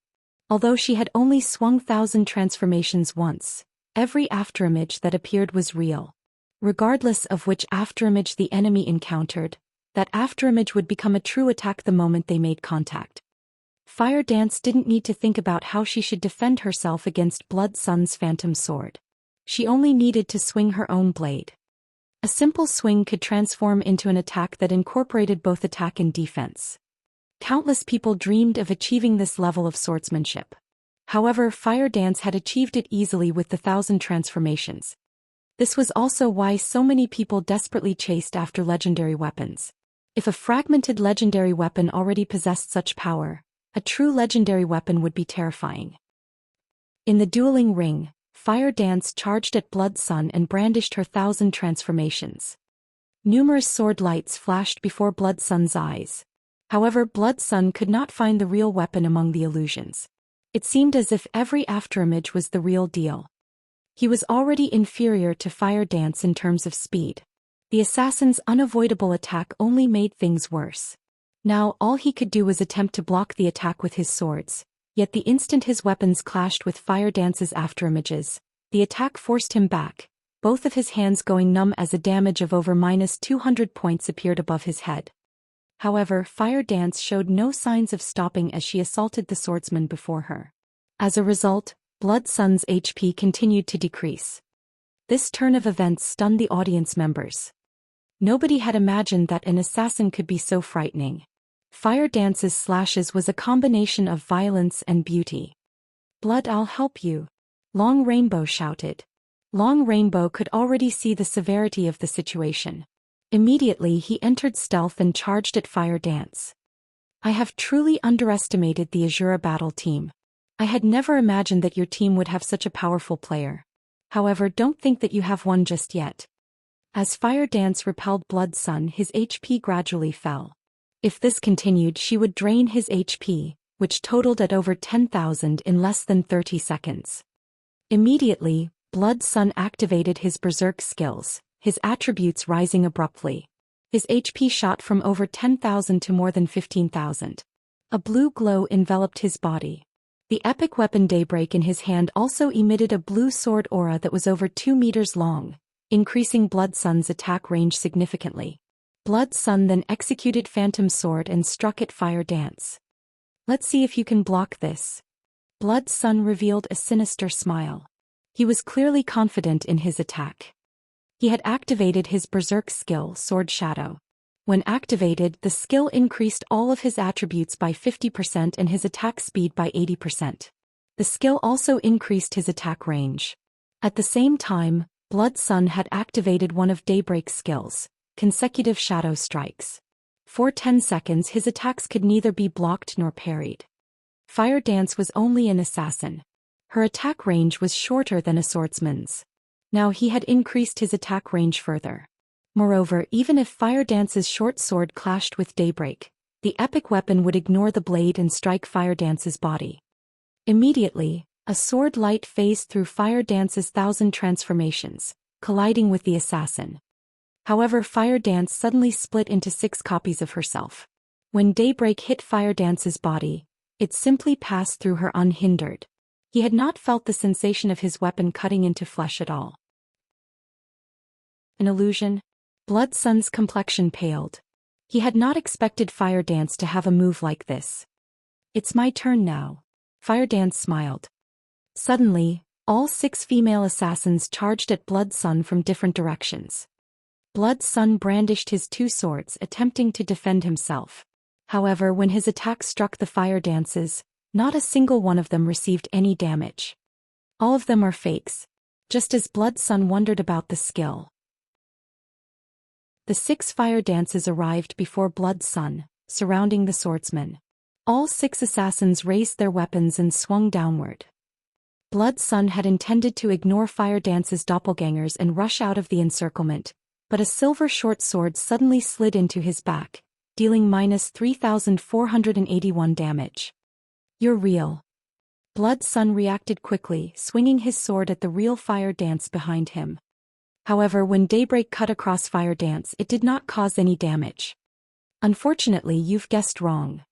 Although she had only swung 1,000 transformations once, every afterimage that appeared was real. Regardless of which afterimage the enemy encountered, that afterimage would become a true attack the moment they made contact. Fire Dance didn't need to think about how she should defend herself against Blood Sun's phantom sword. She only needed to swing her own blade. A simple swing could transform into an attack that incorporated both attack and defense. Countless people dreamed of achieving this level of swordsmanship. However, Fire Dance had achieved it easily with the 1,000 transformations. This was also why so many people desperately chased after legendary weapons. If a fragmented legendary weapon already possessed such power, a true legendary weapon would be terrifying. In the dueling ring, Fire Dance charged at Blood Sun and brandished her 1,000 transformations. Numerous sword lights flashed before Blood Sun's eyes. However, Blood Sun could not find the real weapon among the illusions. It seemed as if every afterimage was the real deal. He was already inferior to Fire Dance in terms of speed. The assassin's unavoidable attack only made things worse. Now, all he could do was attempt to block the attack with his swords. Yet the instant his weapons clashed with Fire Dance's afterimages, the attack forced him back, both of his hands going numb as a damage of over -200 points appeared above his head. However, Fire Dance showed no signs of stopping as she assaulted the swordsman before her. As a result, Blood Sun's HP continued to decrease. This turn of events stunned the audience members. Nobody had imagined that an assassin could be so frightening. Fire Dance's slashes was a combination of violence and beauty. "Blood, I'll help you," Long Rainbow shouted. Long Rainbow could already see the severity of the situation. Immediately he entered stealth and charged at Fire Dance. "I have truly underestimated the Azura battle team. I had never imagined that your team would have such a powerful player. However, don't think that you have one just yet." As Fire Dance repelled Blood Sun, his HP gradually fell. If this continued, she would drain his HP, which totaled at over 10,000 in less than 30 seconds. Immediately, Blood Sun activated his berserk skills, his attributes rising abruptly. His HP shot from over 10,000 to more than 15,000. A blue glow enveloped his body. The epic weapon Daybreak in his hand also emitted a blue sword aura that was over 2 meters long, increasing Blood Sun's attack range significantly. Blood Sun then executed Phantom Sword and struck at Fire Dance. "Let's see if you can block this." Blood Sun revealed a sinister smile. He was clearly confident in his attack. He had activated his berserk skill, Sword Shadow. When activated, the skill increased all of his attributes by 50% and his attack speed by 80%. The skill also increased his attack range. At the same time, Blood Sun had activated one of Daybreak's skills, Consecutive Shadow Strikes. For 10 seconds his attacks could neither be blocked nor parried. Fire Dance was only an assassin. Her attack range was shorter than a swordsman's. Now he had increased his attack range further. Moreover, even if Fire Dance's short sword clashed with Daybreak, the epic weapon would ignore the blade and strike Fire Dance's body. Immediately, a sword light phased through Fire Dance's 1,000 transformations, colliding with the assassin. However, Fire Dance suddenly split into 6 copies of herself. When Daybreak hit Fire Dance's body, it simply passed through her unhindered. He had not felt the sensation of his weapon cutting into flesh at all. An illusion? Blood Sun's complexion paled. He had not expected Fire Dance to have a move like this. It's my turn now. Fire Dance smiled. Suddenly, all 6 female assassins charged at Blood Sun from different directions. Blood Sun brandished his 2 swords attempting to defend himself. However, when his attack struck the Fire Dances, not a single one of them received any damage. All of them are fakes. Just as Blood Sun wondered about the skill. The 6 Fire Dances arrived before Blood Sun, surrounding the swordsman. All 6 assassins raised their weapons and swung downward. Blood Sun had intended to ignore Fire Dance's doppelgangers and rush out of the encirclement, but a silver short sword suddenly slid into his back, dealing -3,481 damage. You're real. Blood Sun reacted quickly, swinging his sword at the real Fire Dance behind him. However, when Daybreak cut across Fire Dance, it did not cause any damage. Unfortunately, you've guessed wrong.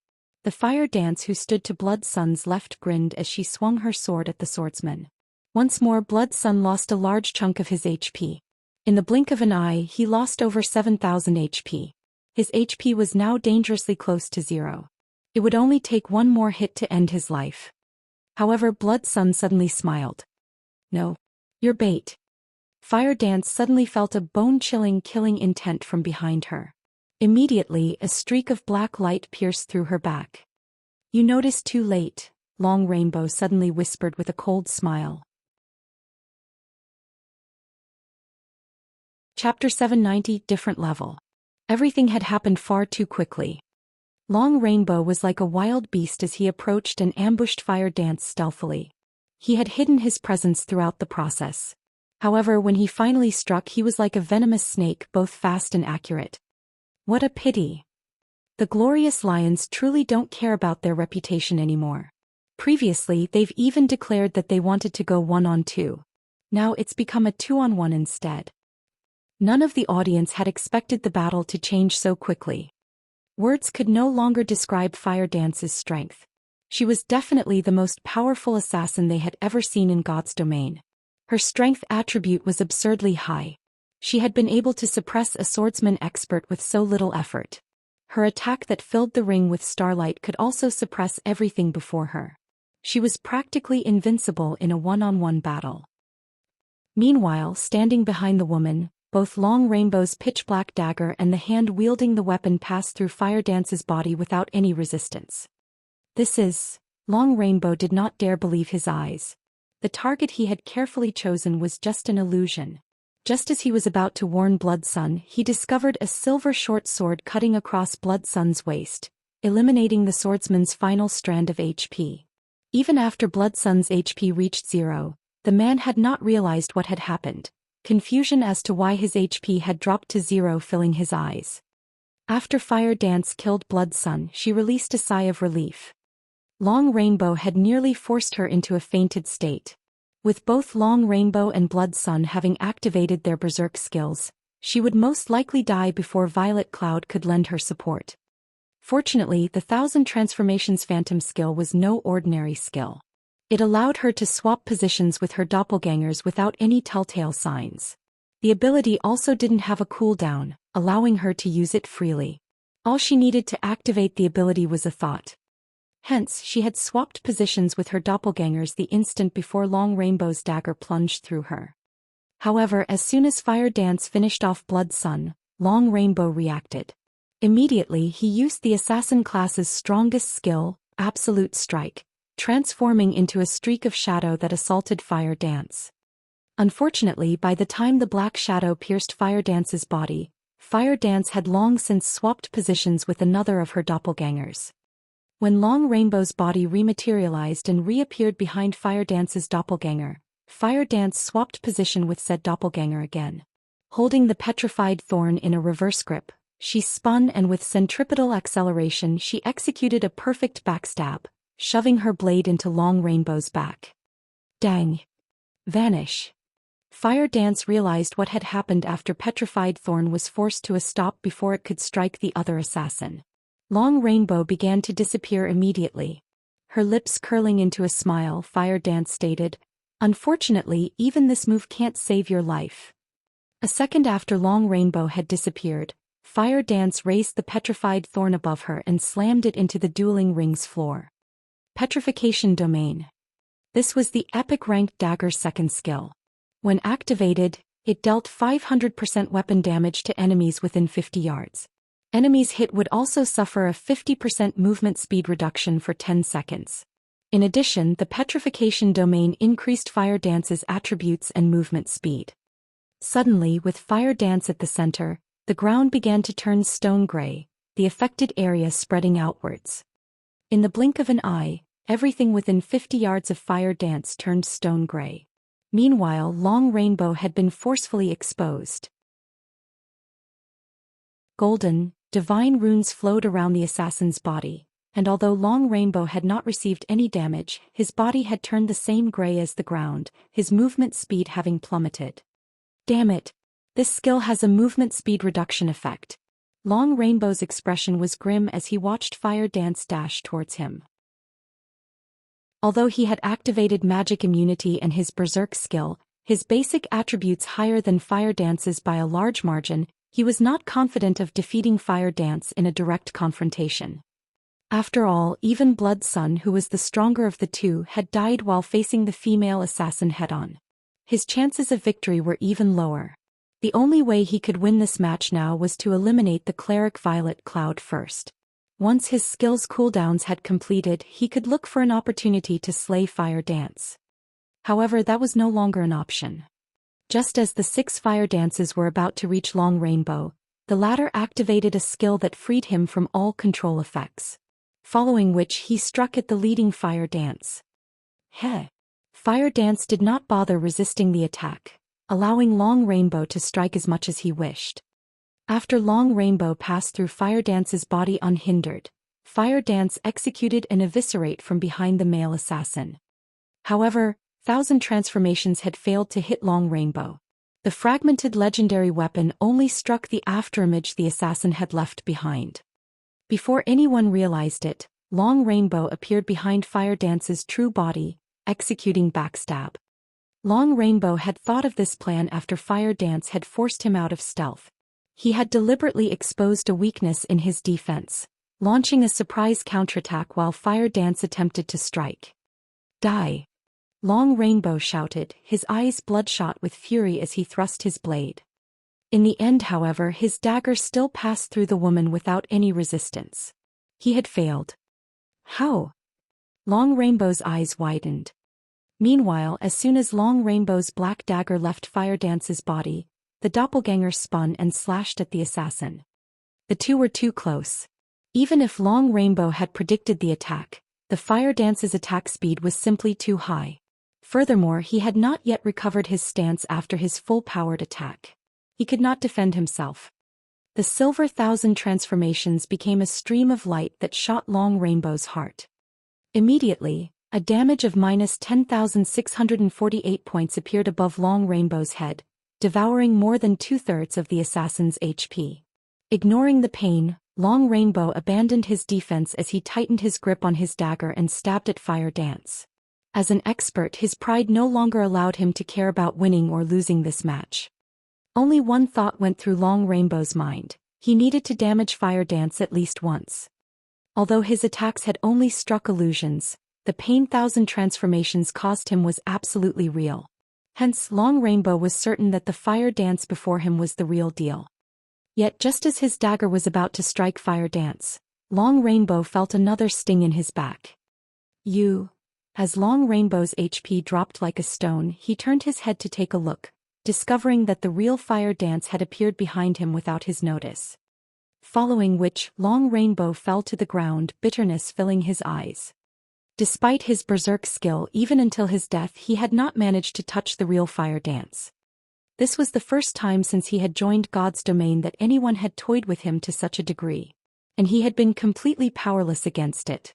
The Fire Dance who stood to Blood Sun's left grinned as she swung her sword at the swordsman. Once more, Blood Sun lost a large chunk of his HP. In the blink of an eye, he lost over 7,000 HP. His HP was now dangerously close to 0. It would only take one more hit to end his life. However, Blood Sun suddenly smiled. No. You're bait. Fire Dance suddenly felt a bone-chilling killing intent from behind her. Immediately, a streak of black light pierced through her back. You noticed too late, Long Rainbow suddenly whispered with a cold smile. Chapter 790, Different Level. Everything had happened far too quickly. Long Rainbow was like a wild beast as he approached and ambushed Fire Dance stealthily. He had hidden his presence throughout the process. However, when he finally struck, he was like a venomous snake, both fast and accurate. What a pity. The Glorious Lions truly don't care about their reputation anymore. Previously, they've even declared that they wanted to go 1-on-2. Now it's become a 2-on-1 instead. None of the audience had expected the battle to change so quickly. Words could no longer describe Fire Dance's strength. She was definitely the most powerful assassin they had ever seen in God's domain. Her strength attribute was absurdly high. She had been able to suppress a swordsman expert with so little effort. Her attack that filled the ring with starlight could also suppress everything before her. She was practically invincible in a 1-on-1 battle. Meanwhile, standing behind the woman, both Long Rainbow's pitch-black dagger and the hand wielding the weapon passed through Fire Dance's body without any resistance. Long Rainbow did not dare believe his eyes. The target he had carefully chosen was just an illusion. Just as he was about to warn Blood Sun, he discovered a silver short sword cutting across Blood Sun's waist, eliminating the swordsman's final strand of HP. Even after Blood Sun's HP reached 0, the man had not realized what had happened. Confusion as to why his HP had dropped to 0 filling his eyes. After Fire Dance killed Blood Sun, she released a sigh of relief. Long Rainbow had nearly forced her into a fainted state. With both Long Rainbow and Blood Sun having activated their berserk skills, she would most likely die before Violet Cloud could lend her support. Fortunately, the 1000 Transformations Phantom skill was no ordinary skill. It allowed her to swap positions with her doppelgangers without any telltale signs. The ability also didn't have a cooldown, allowing her to use it freely. All she needed to activate the ability was a thought. Hence, she had swapped positions with her doppelgangers the instant before Long Rainbow's dagger plunged through her. However, as soon as Fire Dance finished off Blood Sun, Long Rainbow reacted. Immediately, he used the assassin class's strongest skill, Absolute Strike, transforming into a streak of shadow that assaulted Fire Dance. Unfortunately, by the time the black shadow pierced Fire Dance's body, Fire Dance had long since swapped positions with another of her doppelgangers. When Long Rainbow's body rematerialized and reappeared behind Fire Dance's doppelganger, Fire Dance swapped position with said doppelganger again. Holding the petrified thorn in a reverse grip, she spun and with centripetal acceleration she executed a perfect backstab, shoving her blade into Long Rainbow's back. Dang! Vanish! Fire Dance realized what had happened after Petrified Thorn was forced to a stop before it could strike the other assassin. Long Rainbow began to disappear immediately. Her lips curling into a smile, Fire Dance stated, "Unfortunately, even this move can't save your life." A second after Long Rainbow had disappeared, Fire Dance raised the petrified thorn above her and slammed it into the dueling ring's floor. Petrification Domain. This was the epic ranked dagger's second skill. When activated, it dealt 500% weapon damage to enemies within 50 yards. Enemies hit would also suffer a 50% movement speed reduction for 10 seconds. In addition, the Petrification Domain increased Fire Dance's attributes and movement speed. Suddenly, with Fire Dance at the center, the ground began to turn stone gray, the affected area spreading outwards. In the blink of an eye, everything within 50 yards of Fire Dance turned stone gray. Meanwhile, Long Rainbow had been forcefully exposed. Golden, divine runes flowed around the assassin's body, and although Long Rainbow had not received any damage, his body had turned the same gray as the ground, his movement speed having plummeted. Damn it! This skill has a movement speed reduction effect. Long Rainbow's expression was grim as he watched Fire Dance dash towards him. Although he had activated magic immunity and his berserk skill, his basic attributes higher than Fire Dance's by a large margin, he was not confident of defeating Fire Dance in a direct confrontation. After all, even Blood Sun, who was the stronger of the two, had died while facing the female assassin head-on. His chances of victory were even lower. The only way he could win this match now was to eliminate the cleric Violet Cloud first. Once his skill's cooldowns had completed, he could look for an opportunity to slay Fire Dance. However, that was no longer an option. Just as the 6 Fire Dances were about to reach Long Rainbow, the latter activated a skill that freed him from all control effects. Following which he struck at the leading Fire Dance. Fire Dance did not bother resisting the attack, allowing Long Rainbow to strike as much as he wished. After Long Rainbow passed through Fire Dance's body unhindered, Fire Dance executed an eviscerate from behind the male assassin. However, 1,000 transformations had failed to hit Long Rainbow. The fragmented legendary weapon only struck the afterimage the assassin had left behind. Before anyone realized it, Long Rainbow appeared behind Fire Dance's true body, executing backstab. Long Rainbow had thought of this plan after Fire Dance had forced him out of stealth. He had deliberately exposed a weakness in his defense, launching a surprise counterattack while Fire Dance attempted to strike. Die! Long Rainbow shouted, his eyes bloodshot with fury as he thrust his blade. In the end, however, his dagger still passed through the woman without any resistance. He had failed. How? Long Rainbow's eyes widened. Meanwhile, as soon as Long Rainbow's black dagger left Fire Dance's body, the doppelganger spun and slashed at the assassin. The two were too close. Even if Long Rainbow had predicted the attack, the Fire Dance's attack speed was simply too high. Furthermore, he had not yet recovered his stance after his full-powered attack. He could not defend himself. The silver 1,000 transformations became a stream of light that shot Long Rainbow's heart. Immediately, a damage of minus 10,648 points appeared above Long Rainbow's head, devouring more than 2/3 of the assassin's HP. Ignoring the pain, Long Rainbow abandoned his defense as he tightened his grip on his dagger and stabbed at Fire Dance. As an expert, his pride no longer allowed him to care about winning or losing this match. Only one thought went through Long Rainbow's mind: he needed to damage Fire Dance at least once. Although his attacks had only struck illusions, the pain 1,000 transformations caused him was absolutely real. Hence, Long Rainbow was certain that the Fire Dance before him was the real deal. Yet just as his dagger was about to strike Fire Dance, Long Rainbow felt another sting in his back. As Long Rainbow's HP dropped like a stone, he turned his head to take a look, discovering that the real Fire Dance had appeared behind him without his notice. Following which, Long Rainbow fell to the ground, bitterness filling his eyes. Despite his berserk skill, even until his death he had not managed to touch the real Fire Dance. This was the first time since he had joined God's domain that anyone had toyed with him to such a degree. And he had been completely powerless against it.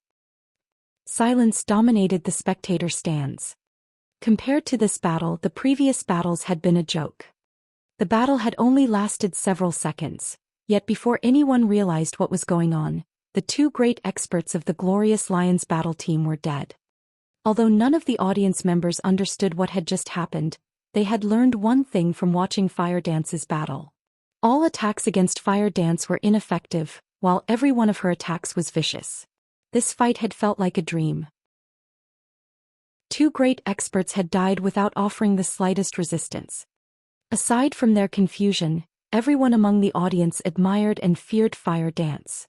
Silence dominated the spectator stands. Compared to this battle, the previous battles had been a joke. The battle had only lasted several seconds, yet before anyone realized what was going on, the two great experts of the Glorious Lions battle team were dead. Although none of the audience members understood what had just happened, they had learned one thing from watching Fire Dance's battle. All attacks against Fire Dance were ineffective, while every one of her attacks was vicious. This fight had felt like a dream. Two great experts had died without offering the slightest resistance. Aside from their confusion, everyone among the audience admired and feared Fire Dance.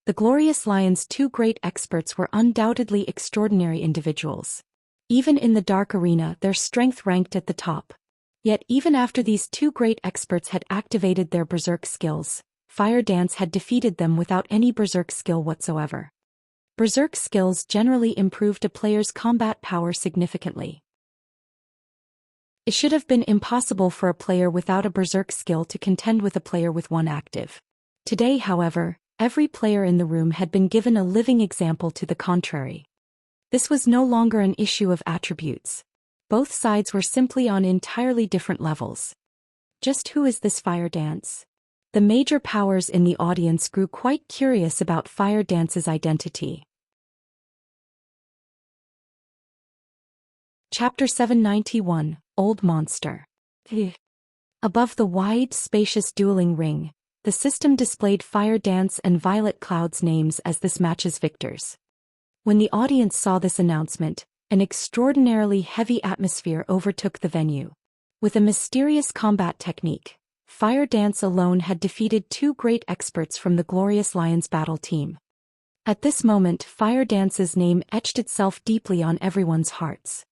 The Glorious Lion's two great experts were undoubtedly extraordinary individuals. Even in the Dark Arena, their strength ranked at the top. Yet even after these two great experts had activated their berserk skills, Fire Dance had defeated them without any berserk skill whatsoever. Berserk skills generally improved a player's combat power significantly. It should have been impossible for a player without a berserk skill to contend with a player with one active. Today, however, every player in the room had been given a living example to the contrary. This was no longer an issue of attributes. Both sides were simply on entirely different levels. Just who is this Fire Dance? The major powers in the audience grew quite curious about Fire Dance's identity. Chapter 791, Old Monster. Above the wide, spacious dueling ring, the system displayed Fire Dance and Violet Cloud's names as this match's victors. When the audience saw this announcement, an extraordinarily heavy atmosphere overtook the venue. With a mysterious combat technique, Fire Dance alone had defeated two great experts from the Glorious Lions battle team. At this moment, Fire Dance's name etched itself deeply on everyone's hearts.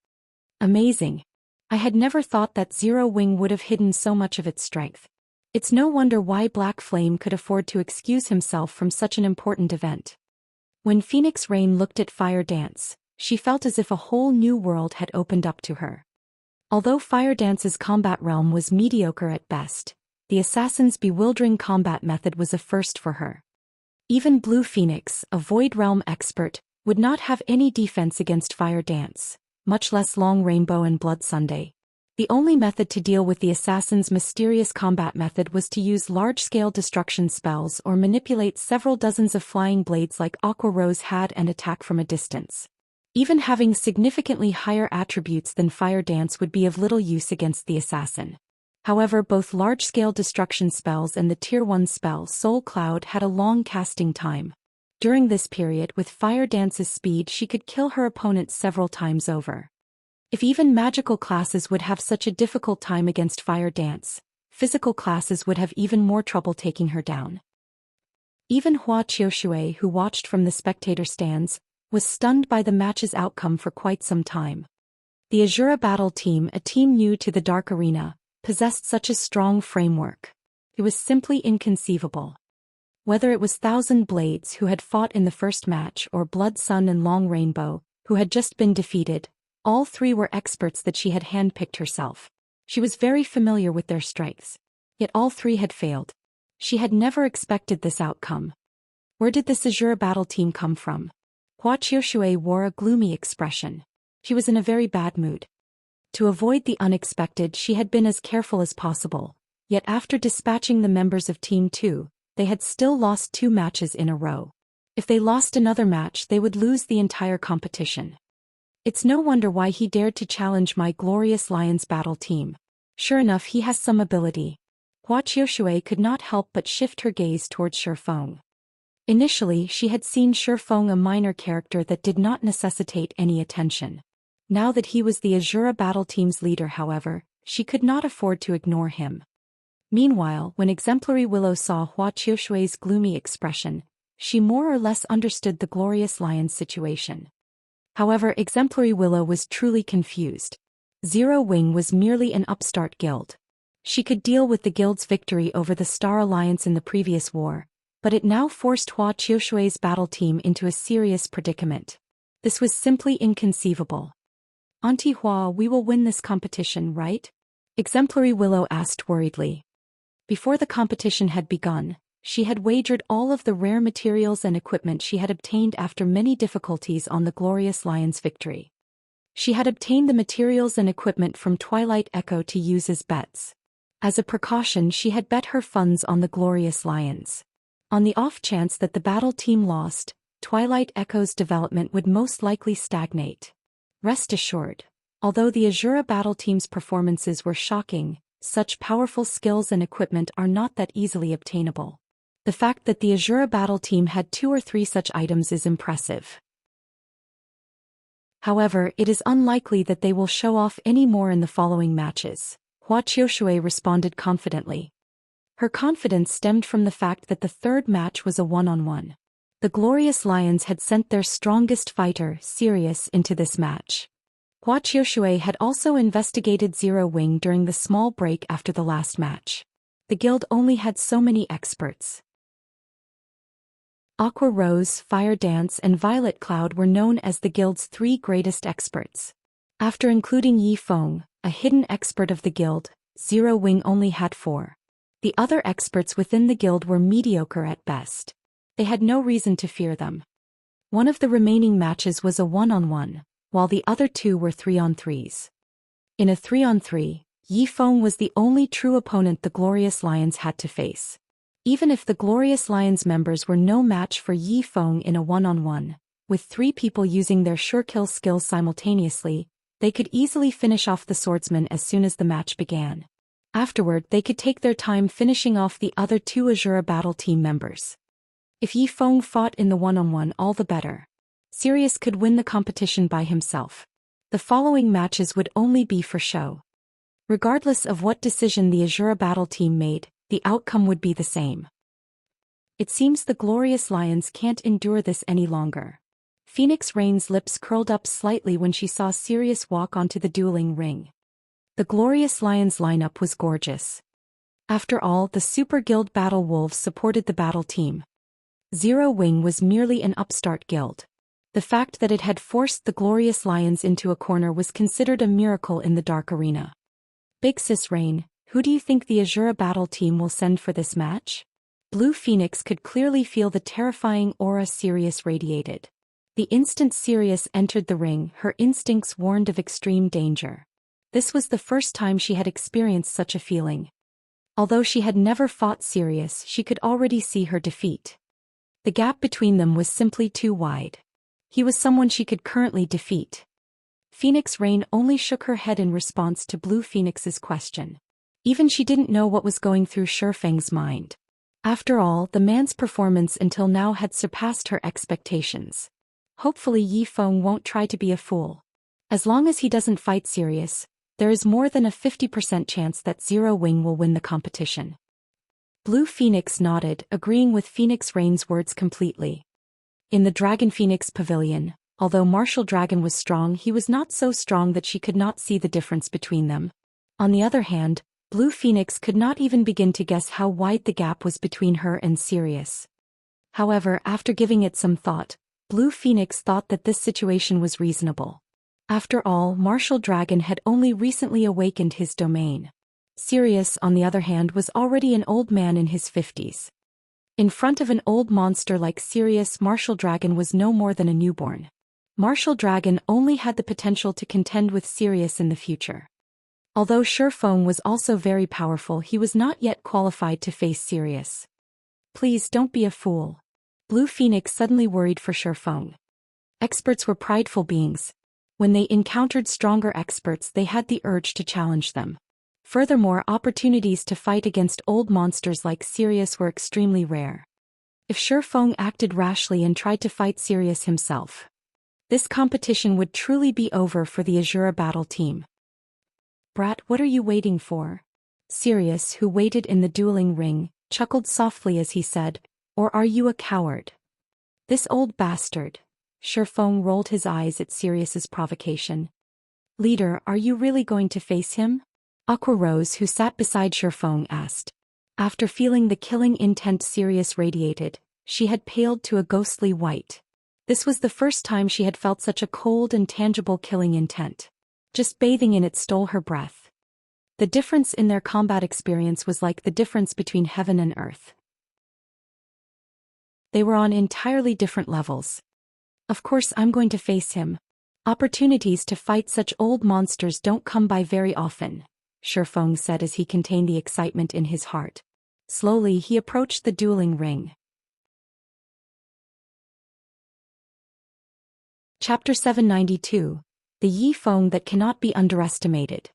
Amazing. I had never thought that Zero Wing would have hidden so much of its strength. It's no wonder why Black Flame could afford to excuse himself from such an important event. When Phoenix Rain looked at Fire Dance, she felt as if a whole new world had opened up to her. Although Fire Dance's combat realm was mediocre at best, the assassin's bewildering combat method was a first for her. Even Blue Phoenix, a Void Realm expert, would not have any defense against Fire Dance, much less Long Rainbow and Blood Sunday. The only method to deal with the assassin's mysterious combat method was to use large-scale destruction spells or manipulate several dozens of flying blades like Aqua Rose had and attack from a distance. Even having significantly higher attributes than Fire Dance would be of little use against the assassin. However, both large-scale destruction spells and the Tier 1 spell Soul Cloud had a long casting time. During this period, with Fire Dance's speed, she could kill her opponent several times over. If even magical classes would have such a difficult time against Fire Dance, physical classes would have even more trouble taking her down. Even Hua Qiushui, who watched from the spectator stands, was stunned by the match's outcome for quite some time. The Azura Battle Team, a team new to the Dark Arena, possessed such a strong framework. It was simply inconceivable. Whether it was Thousand Blades, who had fought in the first match, or Blood Sun and Long Rainbow, who had just been defeated, all three were experts that she had handpicked herself. She was very familiar with their strengths. Yet all three had failed. She had never expected this outcome. Where did this Azura Battle Team come from? Hua Qiushui wore a gloomy expression. She was in a very bad mood. To avoid the unexpected, she had been as careful as possible, yet after dispatching the members of Team 2, they had still lost 2 matches in a row. If they lost another match, they would lose the entire competition. It's no wonder why he dared to challenge my Glorious Lions battle team. Sure enough, he has some ability. Hua Qiushui could not help but shift her gaze towards Shifeng. Initially, she had seen Shifeng a minor character that did not necessitate any attention. Now that he was the Azura battle team's leader, however, she could not afford to ignore him. Meanwhile, when Exemplary Willow saw Hua Qiushui's gloomy expression, she more or less understood the Glorious Lion's situation. However, Exemplary Willow was truly confused. Zero Wing was merely an upstart guild. She could deal with the guild's victory over the Star Alliance in the previous war, but it now forced Hua Qiushui's battle team into a serious predicament. This was simply inconceivable. Auntie Hua, we will win this competition, right? Exemplary Willow asked worriedly. Before the competition had begun, she had wagered all of the rare materials and equipment she had obtained after many difficulties on the Glorious Lion's victory. She had obtained the materials and equipment from Twilight Echo to use as bets. As a precaution, she had bet her funds on the Glorious Lions. On the off chance that the battle team lost, Twilight Echo's development would most likely stagnate. Rest assured, although the Azura battle team's performances were shocking, Such powerful skills and equipment are not that easily obtainable. The fact that the Azura battle team had 2 or 3 such items is impressive. However, it is unlikely that they will show off any more in the following matches, Hua Qiushui responded confidently. Her confidence stemmed from the fact that the third match was a one-on-one. The Glorious Lions had sent their strongest fighter, Sirius, into this match. Hua Qiushui had also investigated Zero Wing during the small break after the last match. The guild only had so many experts. Aqua Rose, Fire Dance and Violet Cloud were known as the guild's 3 greatest experts. After including Yi Feng, a hidden expert of the guild, Zero Wing only had 4. The other experts within the guild were mediocre at best. They had no reason to fear them. One of the remaining matches was a one-on-one, while the other 2 were 3-on-3s. In a 3-on-3, Yi Feng was the only true opponent the Glorious Lions had to face. Even if the Glorious Lions members were no match for Yi Feng in a one-on-one, with 3 people using their sure-kill skills simultaneously, they could easily finish off the swordsman as soon as the match began. Afterward, they could take their time finishing off the other 2 Azura battle team members. If Yi Feng fought in the one-on-one, all the better. Sirius could win the competition by himself. The following matches would only be for show. Regardless of what decision the Azura battle team made, the outcome would be the same. It seems the Glorious Lions can't endure this any longer. Phoenix Rain's lips curled up slightly when she saw Sirius walk onto the dueling ring. The Glorious Lions lineup was gorgeous. After all, the Super Guild Battle Wolves supported the battle team. Zero Wing was merely an upstart guild. The fact that it had forced the Glorious Lions into a corner was considered a miracle in the Dark Arena. Big Sis Rain, who do you think the Azura battle team will send for this match? Blue Phoenix could clearly feel the terrifying aura Sirius radiated. The instant Sirius entered the ring, her instincts warned of extreme danger. This was the first time she had experienced such a feeling. Although she had never fought Sirius, she could already see her defeat. The gap between them was simply too wide. He was someone she could currently defeat. Phoenix Rain only shook her head in response to Blue Phoenix's question. Even she didn't know what was going through Shifeng's mind. After all, the man's performance until now had surpassed her expectations. Hopefully Yi Feng won't try to be a fool. As long as he doesn't fight Sirius, there is more than a 50% chance that Zero Wing will win the competition. Blue Phoenix nodded, agreeing with Phoenix Rain's words completely. In the Dragon Phoenix Pavilion, although Martial Dragon was strong, he was not so strong that she could not see the difference between them. On the other hand, Blue Phoenix could not even begin to guess how wide the gap was between her and Sirius. However, after giving it some thought, Blue Phoenix thought that this situation was reasonable. After all, Martial Dragon had only recently awakened his domain. Sirius, on the other hand, was already an old man in his 50s. In front of an old monster like Sirius, Martial Dragon was no more than a newborn. Martial Dragon only had the potential to contend with Sirius in the future. Although Shifeng was also very powerful, he was not yet qualified to face Sirius. Please don't be a fool. Blue Phoenix suddenly worried for Shifeng. Experts were prideful beings. When they encountered stronger experts, they had the urge to challenge them. Furthermore, opportunities to fight against old monsters like Sirius were extremely rare. If Shifeng acted rashly and tried to fight Sirius himself, this competition would truly be over for the Azura battle team. Brat, what are you waiting for? Sirius, who waited in the dueling ring, chuckled softly as he said, or are you a coward? This old bastard. Shifeng rolled his eyes at Sirius's provocation. Leader, are you really going to face him? Aqua Rose, who sat beside Shifeng, asked. After feeling the killing intent Sirius radiated, she had paled to a ghostly white. This was the first time she had felt such a cold and tangible killing intent. Just bathing in it stole her breath. The difference in their combat experience was like the difference between heaven and earth. They were on entirely different levels. Of course I'm going to face him. Opportunities to fight such old monsters don't come by very often, Shifeng said as he contained the excitement in his heart. Slowly he approached the dueling ring. Chapter 792. The Yi Feng that cannot be underestimated.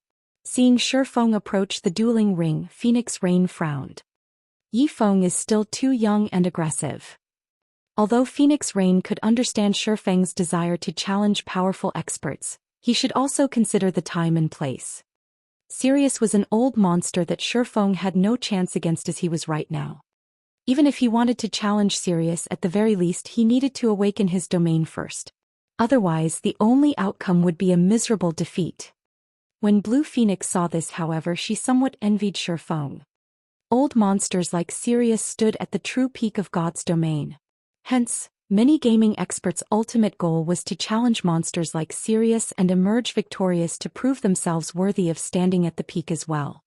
Seeing Shifeng approach the dueling ring, Phoenix Rain frowned. Yifeng is still too young and aggressive. Although Phoenix Rain could understand Shifeng's desire to challenge powerful experts, he should also consider the time and place. Sirius was an old monster that Shifeng had no chance against as he was right now. Even if he wanted to challenge Sirius, at the very least he needed to awaken his domain first. Otherwise, the only outcome would be a miserable defeat. When Blue Phoenix saw this, however, she somewhat envied Shifeng. Old monsters like Sirius stood at the true peak of God's domain. Hence, many gaming experts' ultimate goal was to challenge monsters like Sirius and emerge victorious to prove themselves worthy of standing at the peak as well.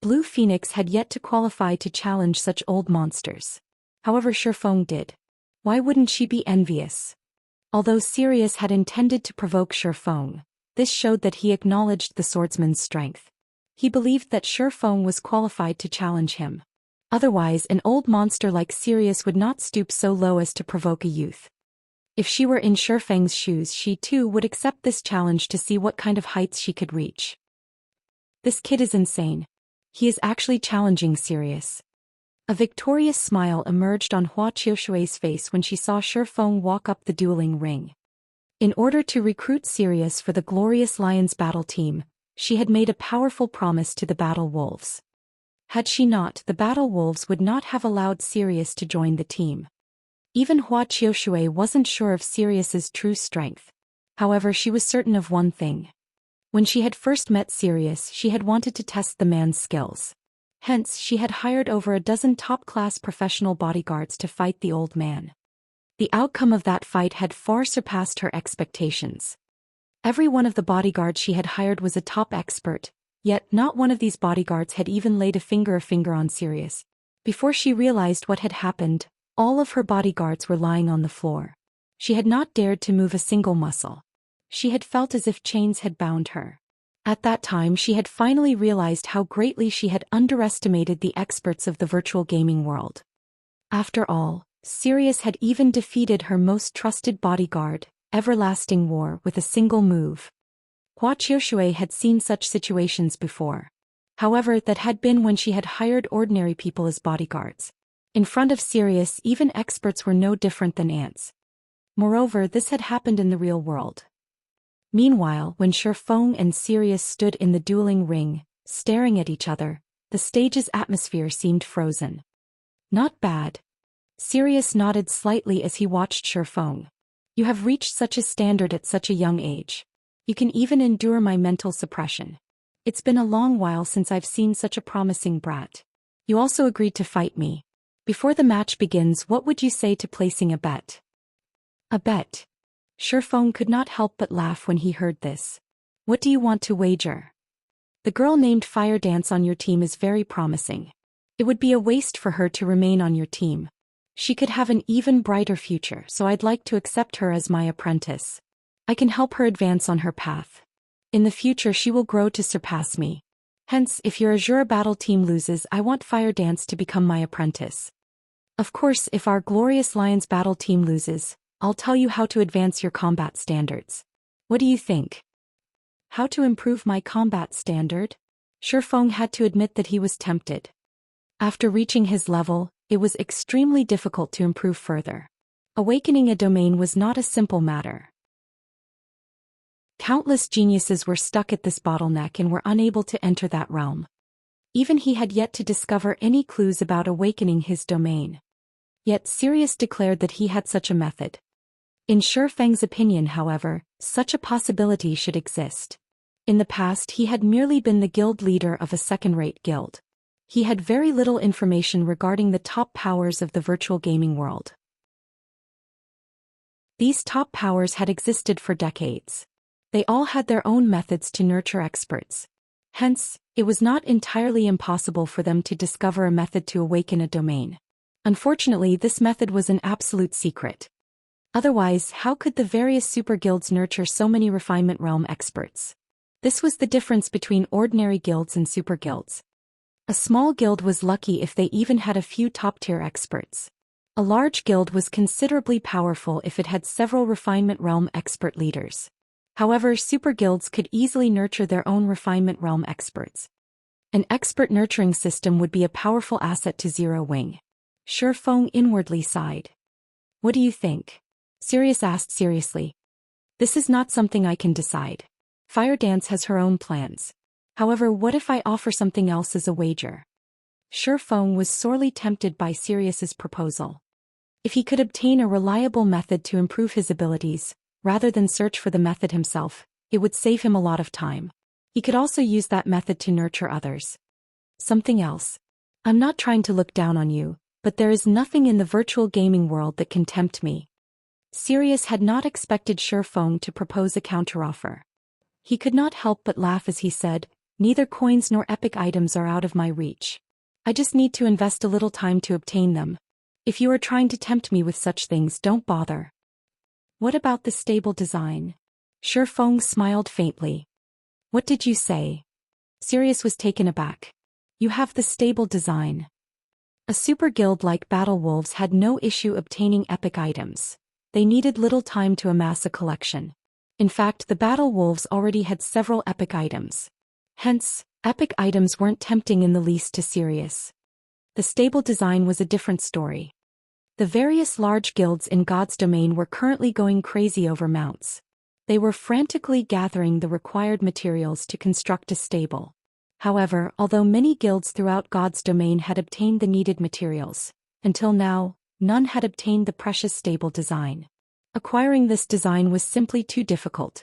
Blue Phoenix had yet to qualify to challenge such old monsters. However, Shifeng did. Why wouldn't she be envious? Although Sirius had intended to provoke Shifeng, this showed that he acknowledged the swordsman's strength. He believed that Shifeng was qualified to challenge him. Otherwise, an old monster like Sirius would not stoop so low as to provoke a youth. If she were in Shifeng's shoes, she too would accept this challenge to see what kind of heights she could reach. This kid is insane. He is actually challenging Sirius. A victorious smile emerged on Hua Qiushui's face when she saw Shifeng walk up the dueling ring. In order to recruit Sirius for the Glorious Lions battle team, she had made a powerful promise to the Battle Wolves. Had she not, the Battle Wolves would not have allowed Sirius to join the team. Even Hua Qiushui wasn't sure of Sirius's true strength. However, she was certain of one thing. When she had first met Sirius, she had wanted to test the man's skills. Hence, she had hired over a dozen top-class professional bodyguards to fight the old man. The outcome of that fight had far surpassed her expectations. Every one of the bodyguards she had hired was a top expert, yet not one of these bodyguards had even laid a finger on Sirius. Before she realized what had happened, all of her bodyguards were lying on the floor. She had not dared to move a single muscle. She had felt as if chains had bound her. At that time she had finally realized how greatly she had underestimated the experts of the virtual gaming world. After all, Sirius had even defeated her most trusted bodyguard, Everlasting War, with a single move. Hua Qiushui had seen such situations before. However, that had been when she had hired ordinary people as bodyguards. In front of Sirius, even experts were no different than ants. Moreover, this had happened in the real world. Meanwhile, when Shifeng and Sirius stood in the dueling ring, staring at each other, the stage's atmosphere seemed frozen. Not bad. Sirius nodded slightly as he watched Shifeng. You have reached such a standard at such a young age. You can even endure my mental suppression. It's been a long while since I've seen such a promising brat. You also agreed to fight me. Before the match begins, what would you say to placing a bet? A bet? Shifeng could not help but laugh when he heard this. What do you want to wager? The girl named Fire Dance on your team is very promising. It would be a waste for her to remain on your team. She could have an even brighter future, so I'd like to accept her as my apprentice. I can help her advance on her path. In the future she will grow to surpass me. Hence, if your Azure battle team loses, I want Fire Dance to become my apprentice. Of course, if our Glorious Lions battle team loses, I'll tell you how to advance your combat standards. What do you think? How to improve my combat standard? Shifeng had to admit that he was tempted. After reaching his level, it was extremely difficult to improve further. Awakening a domain was not a simple matter. Countless geniuses were stuck at this bottleneck and were unable to enter that realm. Even he had yet to discover any clues about awakening his domain. Yet Sirius declared that he had such a method. In Shifeng's opinion, however, such a possibility should exist. In the past he had merely been the guild leader of a second-rate guild. He had very little information regarding the top powers of the virtual gaming world. These top powers had existed for decades. They all had their own methods to nurture experts. Hence, it was not entirely impossible for them to discover a method to awaken a domain. Unfortunately, this method was an absolute secret. Otherwise, how could the various super guilds nurture so many refinement realm experts? This was the difference between ordinary guilds and super guilds. A small guild was lucky if they even had a few top-tier experts. A large guild was considerably powerful if it had several refinement realm expert leaders. However, super guilds could easily nurture their own refinement realm experts. An expert nurturing system would be a powerful asset to Zero Wing. Shifeng inwardly sighed. What do you think? Sirius asked seriously. This is not something I can decide. Fire Dance has her own plans. However, what if I offer something else as a wager? Shifeng was sorely tempted by Sirius's proposal. If he could obtain a reliable method to improve his abilities, rather than search for the method himself, it would save him a lot of time. He could also use that method to nurture others. Something else. I'm not trying to look down on you, but there is nothing in the virtual gaming world that can tempt me. Sirius had not expected Shifeng to propose a counteroffer. He could not help but laugh as he said, neither coins nor epic items are out of my reach. I just need to invest a little time to obtain them. If you are trying to tempt me with such things, don't bother. What about the stable design? Shifeng smiled faintly. What did you say? Sirius was taken aback. You have the stable design. A super guild like Battle Wolves had no issue obtaining epic items. They needed little time to amass a collection. In fact, the Battle Wolves already had several epic items. Hence, epic items weren't tempting in the least to Sirius. The stable design was a different story. The various large guilds in God's domain were currently going crazy over mounts. They were frantically gathering the required materials to construct a stable. However, although many guilds throughout God's domain had obtained the needed materials, until now, none had obtained the precious stable design. Acquiring this design was simply too difficult.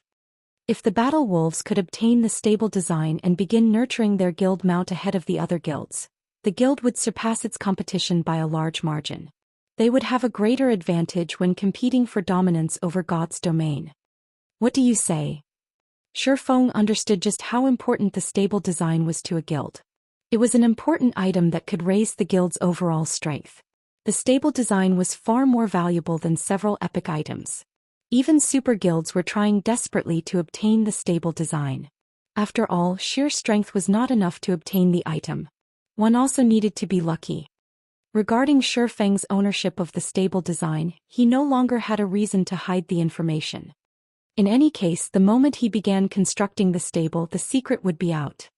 If the Battle Wolves could obtain the stable design and begin nurturing their guild mount ahead of the other guilds, the guild would surpass its competition by a large margin. They would have a greater advantage when competing for dominance over God's domain. What do you say? Shifeng understood just how important the stable design was to a guild. It was an important item that could raise the guild's overall strength. The stable design was far more valuable than several epic items. Even super guilds were trying desperately to obtain the stable design. After all, sheer strength was not enough to obtain the item. One also needed to be lucky. Regarding Shifeng's ownership of the stable design, he no longer had a reason to hide the information. In any case, the moment he began constructing the stable, the secret would be out.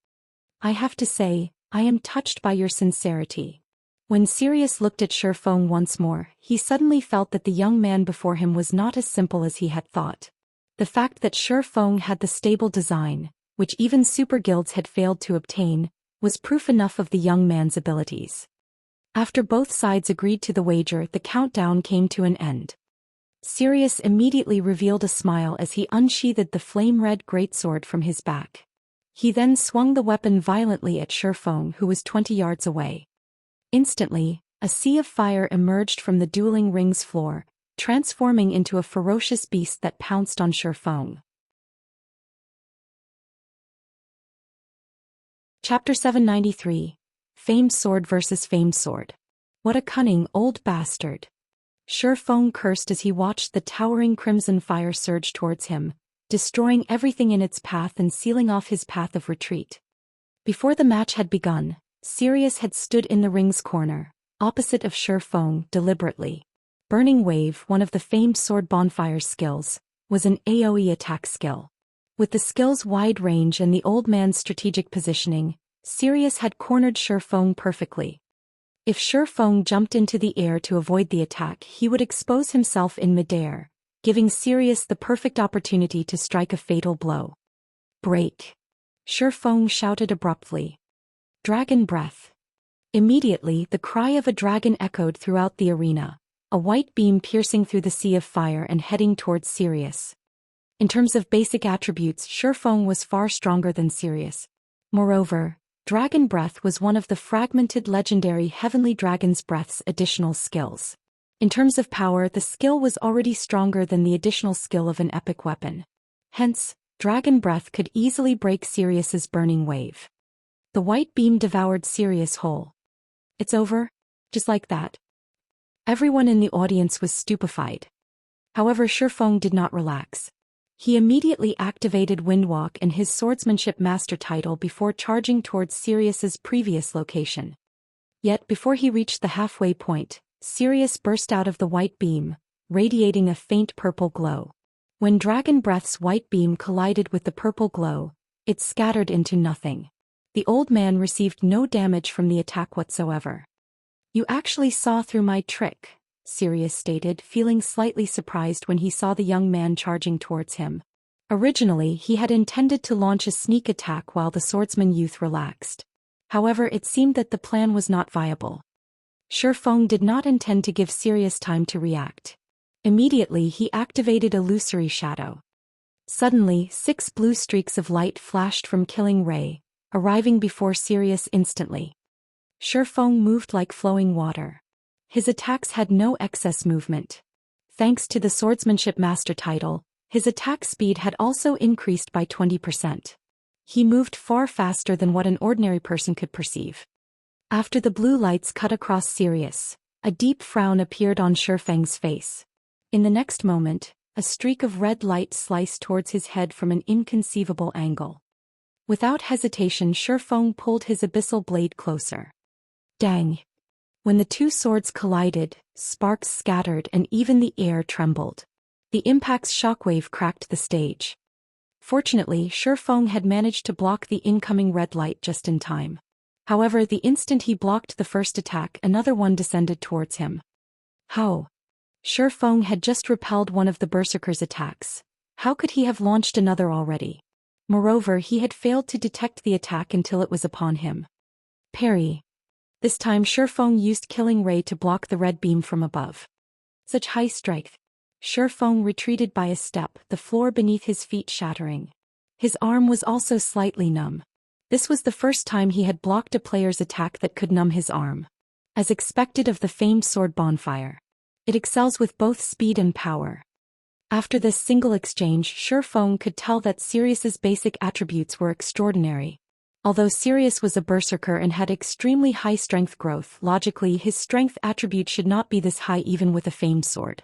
I have to say, I am touched by your sincerity. When Sirius looked at Shifeng once more, he suddenly felt that the young man before him was not as simple as he had thought. The fact that Shifeng had the stable design, which even super guilds had failed to obtain, was proof enough of the young man's abilities. After both sides agreed to the wager, the countdown came to an end. Sirius immediately revealed a smile as he unsheathed the flame-red greatsword from his back. He then swung the weapon violently at Shifeng, who was 20 yards away. Instantly, a sea of fire emerged from the dueling ring's floor, transforming into a ferocious beast that pounced on Shifeng. Chapter 793. Famed Sword vs. Famed Sword. What a cunning old bastard. Shifeng cursed as he watched the towering crimson fire surge towards him, destroying everything in its path and sealing off his path of retreat. Before the match had begun, Sirius had stood in the ring's corner, opposite of Shifeng, deliberately. Burning Wave, one of the famed sword bonfire's skills, was an AoE attack skill. With the skill's wide range and the old man's strategic positioning, Sirius had cornered Shifeng perfectly. If Shifeng jumped into the air to avoid the attack, he would expose himself in midair, giving Sirius the perfect opportunity to strike a fatal blow. Break! Shifeng shouted abruptly. Dragon Breath. Immediately, the cry of a dragon echoed throughout the arena, a white beam piercing through the sea of fire and heading towards Sirius. In terms of basic attributes, Shifeng was far stronger than Sirius. Moreover, Dragon Breath was one of the fragmented legendary Heavenly Dragon's Breath's additional skills. In terms of power, the skill was already stronger than the additional skill of an epic weapon. Hence, Dragon Breath could easily break Sirius's Burning Wave. The white beam devoured Sirius whole. It's over? Just like that? Everyone in the audience was stupefied. However, Shifeng did not relax. He immediately activated Windwalk and his swordsmanship master title before charging towards Sirius's previous location. Yet before he reached the halfway point, Sirius burst out of the white beam, radiating a faint purple glow. When Dragon Breath's white beam collided with the purple glow, it scattered into nothing. The old man received no damage from the attack whatsoever. "You actually saw through my trick," Sirius stated, feeling slightly surprised when he saw the young man charging towards him. Originally, he had intended to launch a sneak attack while the swordsman youth relaxed. However, it seemed that the plan was not viable. Shifeng did not intend to give Sirius time to react. Immediately, he activated Illusory Shadow. Suddenly, 6 blue streaks of light flashed from Killing Ray, arriving before Sirius instantly. Shifeng moved like flowing water. His attacks had no excess movement. Thanks to the Swordsmanship Master title, his attack speed had also increased by 20%. He moved far faster than what an ordinary person could perceive. After the blue lights cut across Sirius, a deep frown appeared on Shifeng's face. In the next moment, a streak of red light sliced towards his head from an inconceivable angle. Without hesitation, Shifeng pulled his abyssal blade closer. Dang! When the two swords collided, sparks scattered and even the air trembled. The impact's shockwave cracked the stage. Fortunately, Shifeng had managed to block the incoming red light just in time. However, the instant he blocked the first attack, another one descended towards him. How? Shifeng had just repelled one of the berserker's attacks. How could he have launched another already? Moreover, he had failed to detect the attack until it was upon him. Parry. This time Shifeng used Killing Ray to block the red beam from above. Such high strength. Shifeng retreated by a step, the floor beneath his feet shattering. His arm was also slightly numb. This was the first time he had blocked a player's attack that could numb his arm. As expected of the famed sword Bonfire, it excels with both speed and power. After this single exchange, Shifeng could tell that Sirius's basic attributes were extraordinary. Although Sirius was a berserker and had extremely high strength growth, logically his strength attribute should not be this high even with a famed sword.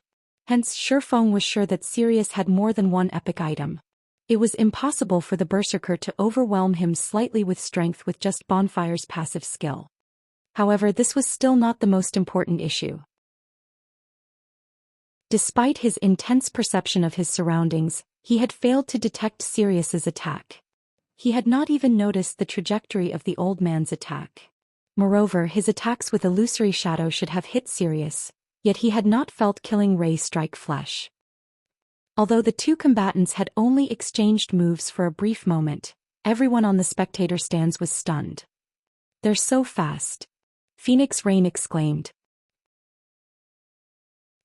Hence, Shifeng was sure that Sirius had more than one epic item. It was impossible for the berserker to overwhelm him slightly with strength with just Bonfire's passive skill. However, this was still not the most important issue. Despite his intense perception of his surroundings, he had failed to detect Sirius's attack. He had not even noticed the trajectory of the old man's attack. Moreover, his attacks with Illusory Shadow should have hit Sirius, yet he had not felt Killing Ray strike flesh. Although the two combatants had only exchanged moves for a brief moment, everyone on the spectator stands was stunned. "They're so fast," Phoenix Rain exclaimed.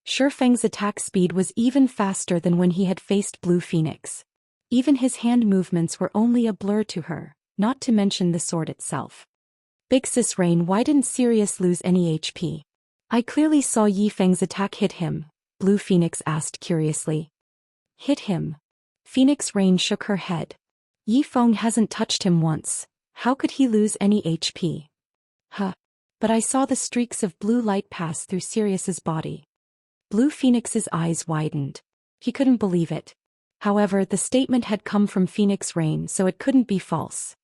Shifeng's attack speed was even faster than when he had faced Blue Phoenix. Even his hand movements were only a blur to her, not to mention the sword itself. "Big Sis Rain, why didn't Sirius lose any HP? I clearly saw Yifeng's attack hit him," Blue Phoenix asked curiously. "Hit him?" Phoenix Rain shook her head. "Yifeng hasn't touched him once. How could he lose any HP? Huh. But I saw the streaks of blue light pass through Sirius's body." Blue Phoenix's eyes widened. He couldn't believe it. However, the statement had come from Phoenix Rain, so it couldn't be false.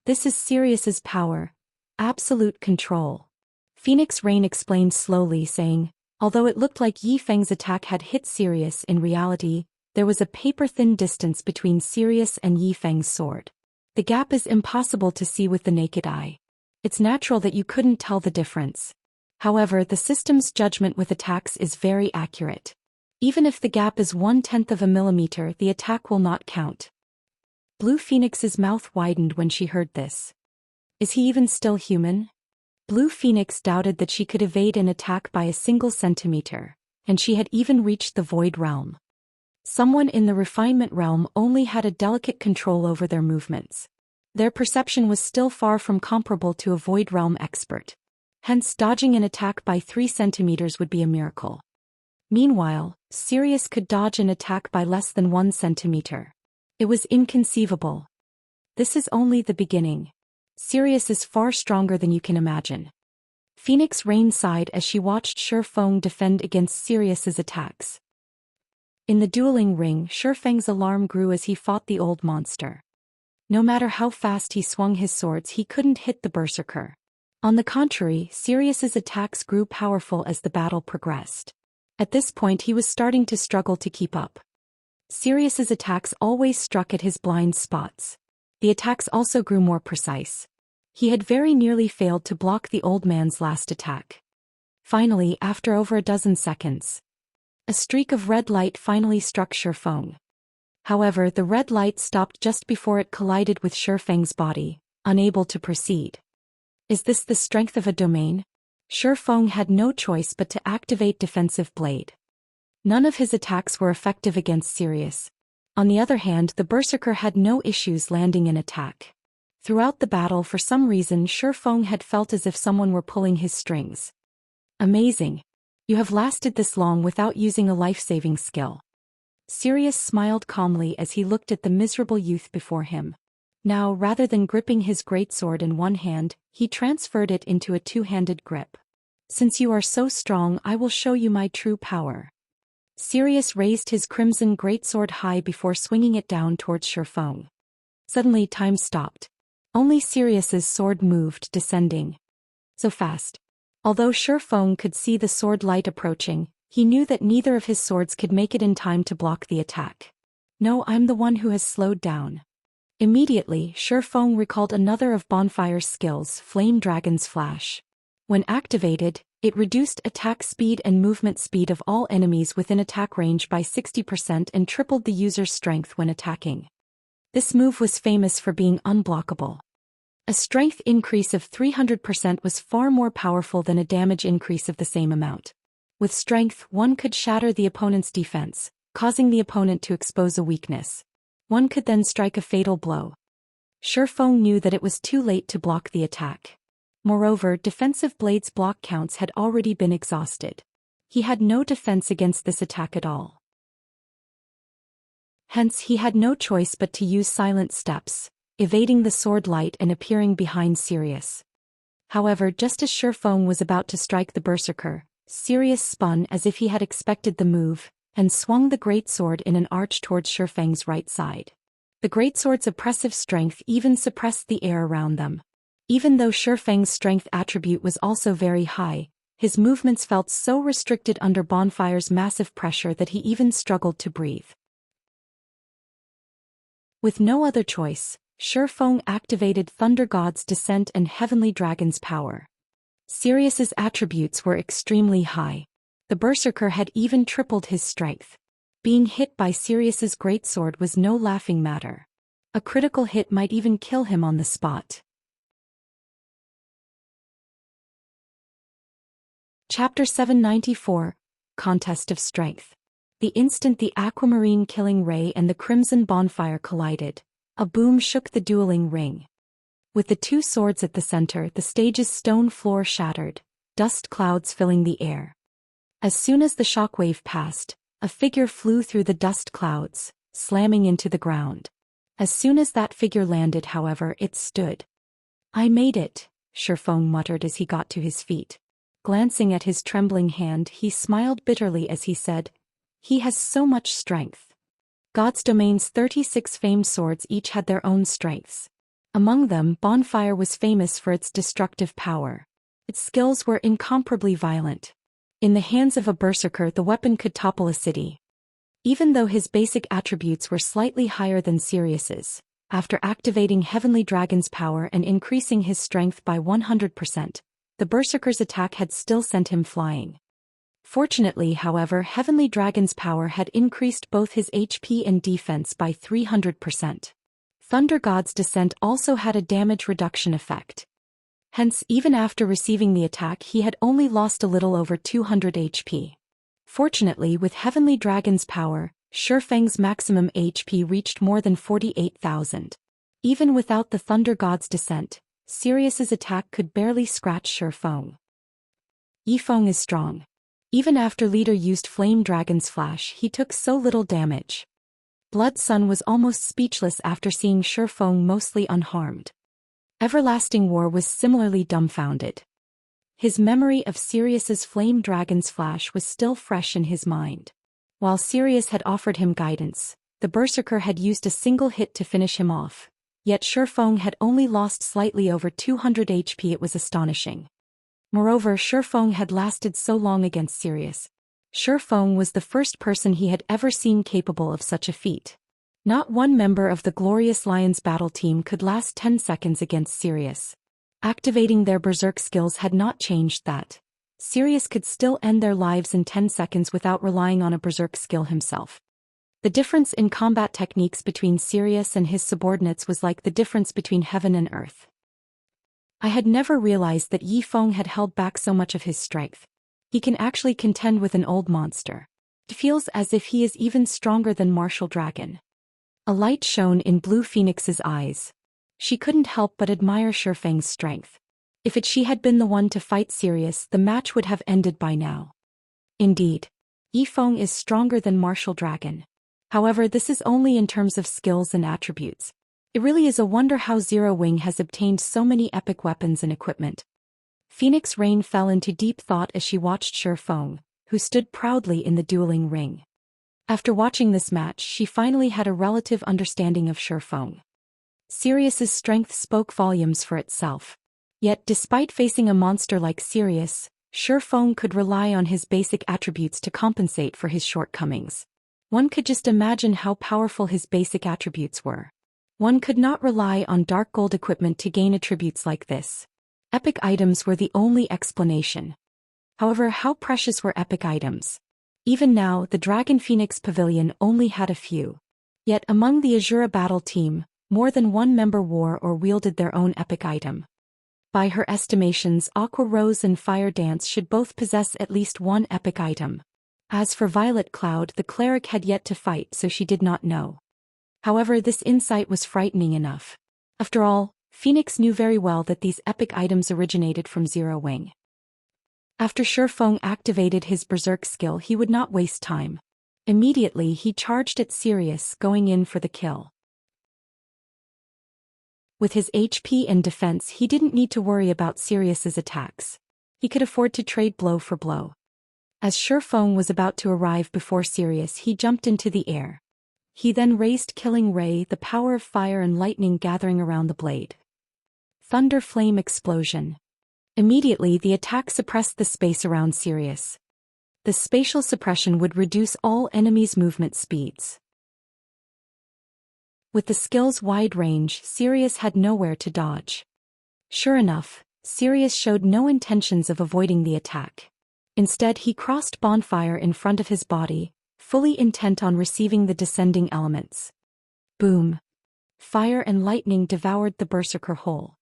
"This is Sirius's power. Absolute control," Phoenix Rain explained slowly, saying, although it looked like Yifeng's attack had hit Sirius, in reality, there was a paper-thin distance between Sirius and Yifeng's sword. The gap is impossible to see with the naked eye. It's natural that you couldn't tell the difference. However, the system's judgment with attacks is very accurate. Even if the gap is 1/10 of a millimeter, the attack will not count. Blue Phoenix's mouth widened when she heard this. Is he even still human? Blue Phoenix doubted that she could evade an attack by a single centimeter, and she had even reached the Void Realm. Someone in the Refinement Realm only had a delicate control over their movements. Their perception was still far from comparable to a Void Realm expert. Hence, dodging an attack by 3 centimeters would be a miracle. Meanwhile, Sirius could dodge an attack by less than 1 centimeter. It was inconceivable. This is only the beginning. Sirius is far stronger than you can imagine. Phoenix Rain sighed as she watched Shifeng defend against Sirius's attacks. In the dueling ring, Shifeng's alarm grew as he fought the old monster. No matter how fast he swung his swords, he couldn't hit the berserker. On the contrary, Sirius's attacks grew powerful as the battle progressed. At this point, he was starting to struggle to keep up. Sirius's attacks always struck at his blind spots. The attacks also grew more precise. He had very nearly failed to block the old man's last attack. Finally, after over a dozen seconds, a streak of red light finally struck Shifeng. However, the red light stopped just before it collided with Shifeng's body, unable to proceed. Is this the strength of a domain? Shifeng had no choice but to activate Defensive Blade. None of his attacks were effective against Sirius. On the other hand, the Berserker had no issues landing an attack. Throughout the battle, for some reason, Shifeng had felt as if someone were pulling his strings. Amazing. You have lasted this long without using a life-saving skill. Sirius smiled calmly as he looked at the miserable youth before him. Now, rather than gripping his greatsword in one hand, he transferred it into a two-handed grip. Since you are so strong, I will show you my true power. Sirius raised his crimson greatsword high before swinging it down towards Shifeng. Suddenly, time stopped. Only Sirius's sword moved, descending so fast. Although Shifeng could see the sword light approaching, he knew that neither of his swords could make it in time to block the attack. No, I'm the one who has slowed down. Immediately, Shifeng recalled another of Bonfire's skills, Flame Dragon's Flash. When activated, it reduced attack speed and movement speed of all enemies within attack range by 60% and tripled the user's strength when attacking. This move was famous for being unblockable. A strength increase of 300% was far more powerful than a damage increase of the same amount. With strength, one could shatter the opponent's defense, causing the opponent to expose a weakness. One could then strike a fatal blow. Shifeng knew that it was too late to block the attack. Moreover, Defensive Blade's block counts had already been exhausted. He had no defense against this attack at all. Hence, he had no choice but to use silent steps, evading the sword light and appearing behind Sirius. However, just as Shifeng was about to strike the Berserker, Sirius spun as if he had expected the move, and swung the greatsword in an arch towards Shifeng's right side. The greatsword's oppressive strength even suppressed the air around them. Even though Shifeng's strength attribute was also very high, his movements felt so restricted under Bonfire's massive pressure that he even struggled to breathe. With no other choice, Shifeng activated Thunder God's Descent and Heavenly Dragon's power. Sirius's attributes were extremely high. The Berserker had even tripled his strength. Being hit by Sirius's greatsword was no laughing matter. A critical hit might even kill him on the spot. Chapter 794, Contest of Strength. The instant the aquamarine killing ray and the crimson bonfire collided, a boom shook the dueling ring. With the two swords at the center, the stage's stone floor shattered, dust clouds filling the air. As soon as the shockwave passed, a figure flew through the dust clouds, slamming into the ground. As soon as that figure landed, however, it stood. I made it, Shifeng muttered as he got to his feet. Glancing at his trembling hand, he smiled bitterly as he said, "He has so much strength." God's Domain's 36 famed swords each had their own strengths. Among them, Bonfire was famous for its destructive power. Its skills were incomparably violent. In the hands of a berserker, the weapon could topple a city. Even though his basic attributes were slightly higher than Sirius's, after activating Heavenly Dragon's power and increasing his strength by 100%, the berserker's attack had still sent him flying. Fortunately, however, Heavenly Dragon's power had increased both his HP and defense by 300%. Thunder God's Descent also had a damage reduction effect. Hence, even after receiving the attack, he had only lost a little over 200 HP. Fortunately, with Heavenly Dragon's power, Shifeng's maximum HP reached more than 48,000. Even without the Thunder God's Descent, Sirius's attack could barely scratch Shifeng. Yifeng is strong. Even after Leader used Flame Dragon's Flash, he took so little damage. Blood Sun was almost speechless after seeing Shifeng mostly unharmed. Everlasting War was similarly dumbfounded. His memory of Sirius's Flame Dragon's Flash was still fresh in his mind. While Sirius had offered him guidance, the Berserker had used a single hit to finish him off. Yet Shifeng had only lost slightly over 200 HP. It was astonishing. Moreover, Shifeng had lasted so long against Sirius. Feng was the first person he had ever seen capable of such a feat. Not one member of the Glorious Lions battle team could last 10 seconds against Sirius. Activating their berserk skills had not changed that. Sirius could still end their lives in 10 seconds without relying on a berserk skill himself. The difference in combat techniques between Sirius and his subordinates was like the difference between heaven and earth. I had never realized that Feng had held back so much of his strength. He can actually contend with an old monster. It feels as if he is even stronger than Martial Dragon. A light shone in Blue Phoenix's eyes. She couldn't help but admire Feng's strength. If she had been the one to fight Sirius, the match would have ended by now. Indeed, Feng is stronger than Martial Dragon. However, this is only in terms of skills and attributes. It really is a wonder how Zero Wing has obtained so many epic weapons and equipment. Phoenix Rain fell into deep thought as she watched Feng, who stood proudly in the dueling ring. After watching this match, she finally had a relative understanding of Feng. Sirius's strength spoke volumes for itself. Yet despite facing a monster like Sirius, Feng could rely on his basic attributes to compensate for his shortcomings. One could just imagine how powerful his basic attributes were. One could not rely on dark gold equipment to gain attributes like this. Epic items were the only explanation. However, how precious were epic items? Even now, the Dragon Phoenix Pavilion only had a few. Yet among the Azura battle team, more than one member wore or wielded their own epic item. By her estimations, Aqua Rose and Fire Dance should both possess at least one epic item. As for Violet Cloud, the cleric had yet to fight, so she did not know. However, this insight was frightening enough. After all, Phoenix knew very well that these epic items originated from Zero Wing. After Feng activated his berserk skill, he would not waste time. Immediately he charged at Sirius, going in for the kill. With his HP and defense, he didn't need to worry about Sirius's attacks. He could afford to trade blow for blow. As Feng was about to arrive before Sirius, he jumped into the air. He then raised Killing Ray, the power of fire and lightning gathering around the blade. Thunder Flame Explosion. Immediately the attack suppressed the space around Sirius. The spatial suppression would reduce all enemies' movement speeds. With the skill's wide range, Sirius had nowhere to dodge. Sure enough, Sirius showed no intentions of avoiding the attack. Instead, he crossed Bonfire in front of his body, fully intent on receiving the descending elements. Boom! Fire and lightning devoured the berserker whole.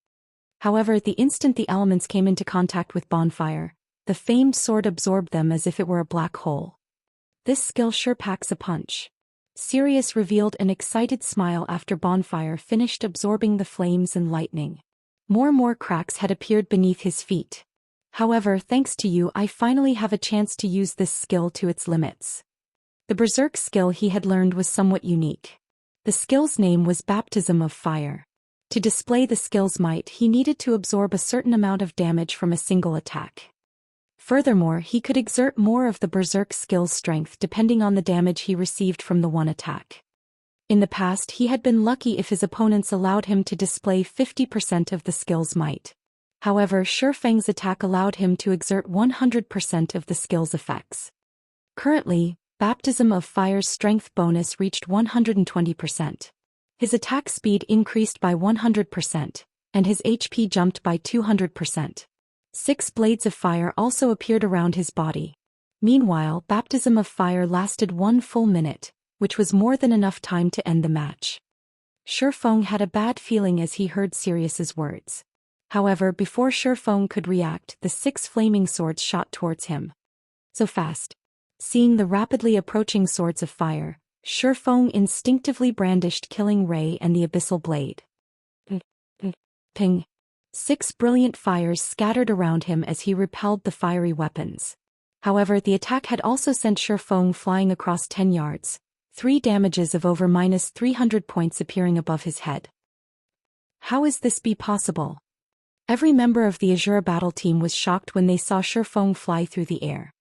However, the instant the elements came into contact with Bonfire, the famed sword absorbed them as if it were a black hole. This skill sure packs a punch. Sirius revealed an excited smile after Bonfire finished absorbing the flames and lightning. More cracks had appeared beneath his feet. However, thanks to you, I finally have a chance to use this skill to its limits. The berserk skill he had learned was somewhat unique. The skill's name was Baptism of Fire. To display the skill's might, he needed to absorb a certain amount of damage from a single attack. Furthermore, he could exert more of the berserk skill's strength depending on the damage he received from the one attack. In the past, he had been lucky if his opponents allowed him to display 50% of the skill's might. However, Feng's attack allowed him to exert 100% of the skill's effects. Currently, Baptism of Fire's strength bonus reached 120%. His attack speed increased by 100%, and his HP jumped by 200%. 6 blades of fire also appeared around his body. Meanwhile, Baptism of Fire lasted 1 full minute, which was more than enough time to end the match. Feng had a bad feeling as he heard Sirius's words. However, before Feng could react, the 6 flaming swords shot towards him. So fast. Seeing the rapidly approaching swords of fire, Feng instinctively brandished Killing Ray and the Abyssal Blade. Ping! 6 brilliant fires scattered around him as he repelled the fiery weapons. However, the attack had also sent Feng flying across 10 yards, 3 damages of over -300 points appearing above his head. How is this be possible? Every member of the Azura battle team was shocked when they saw Feng fly through the air.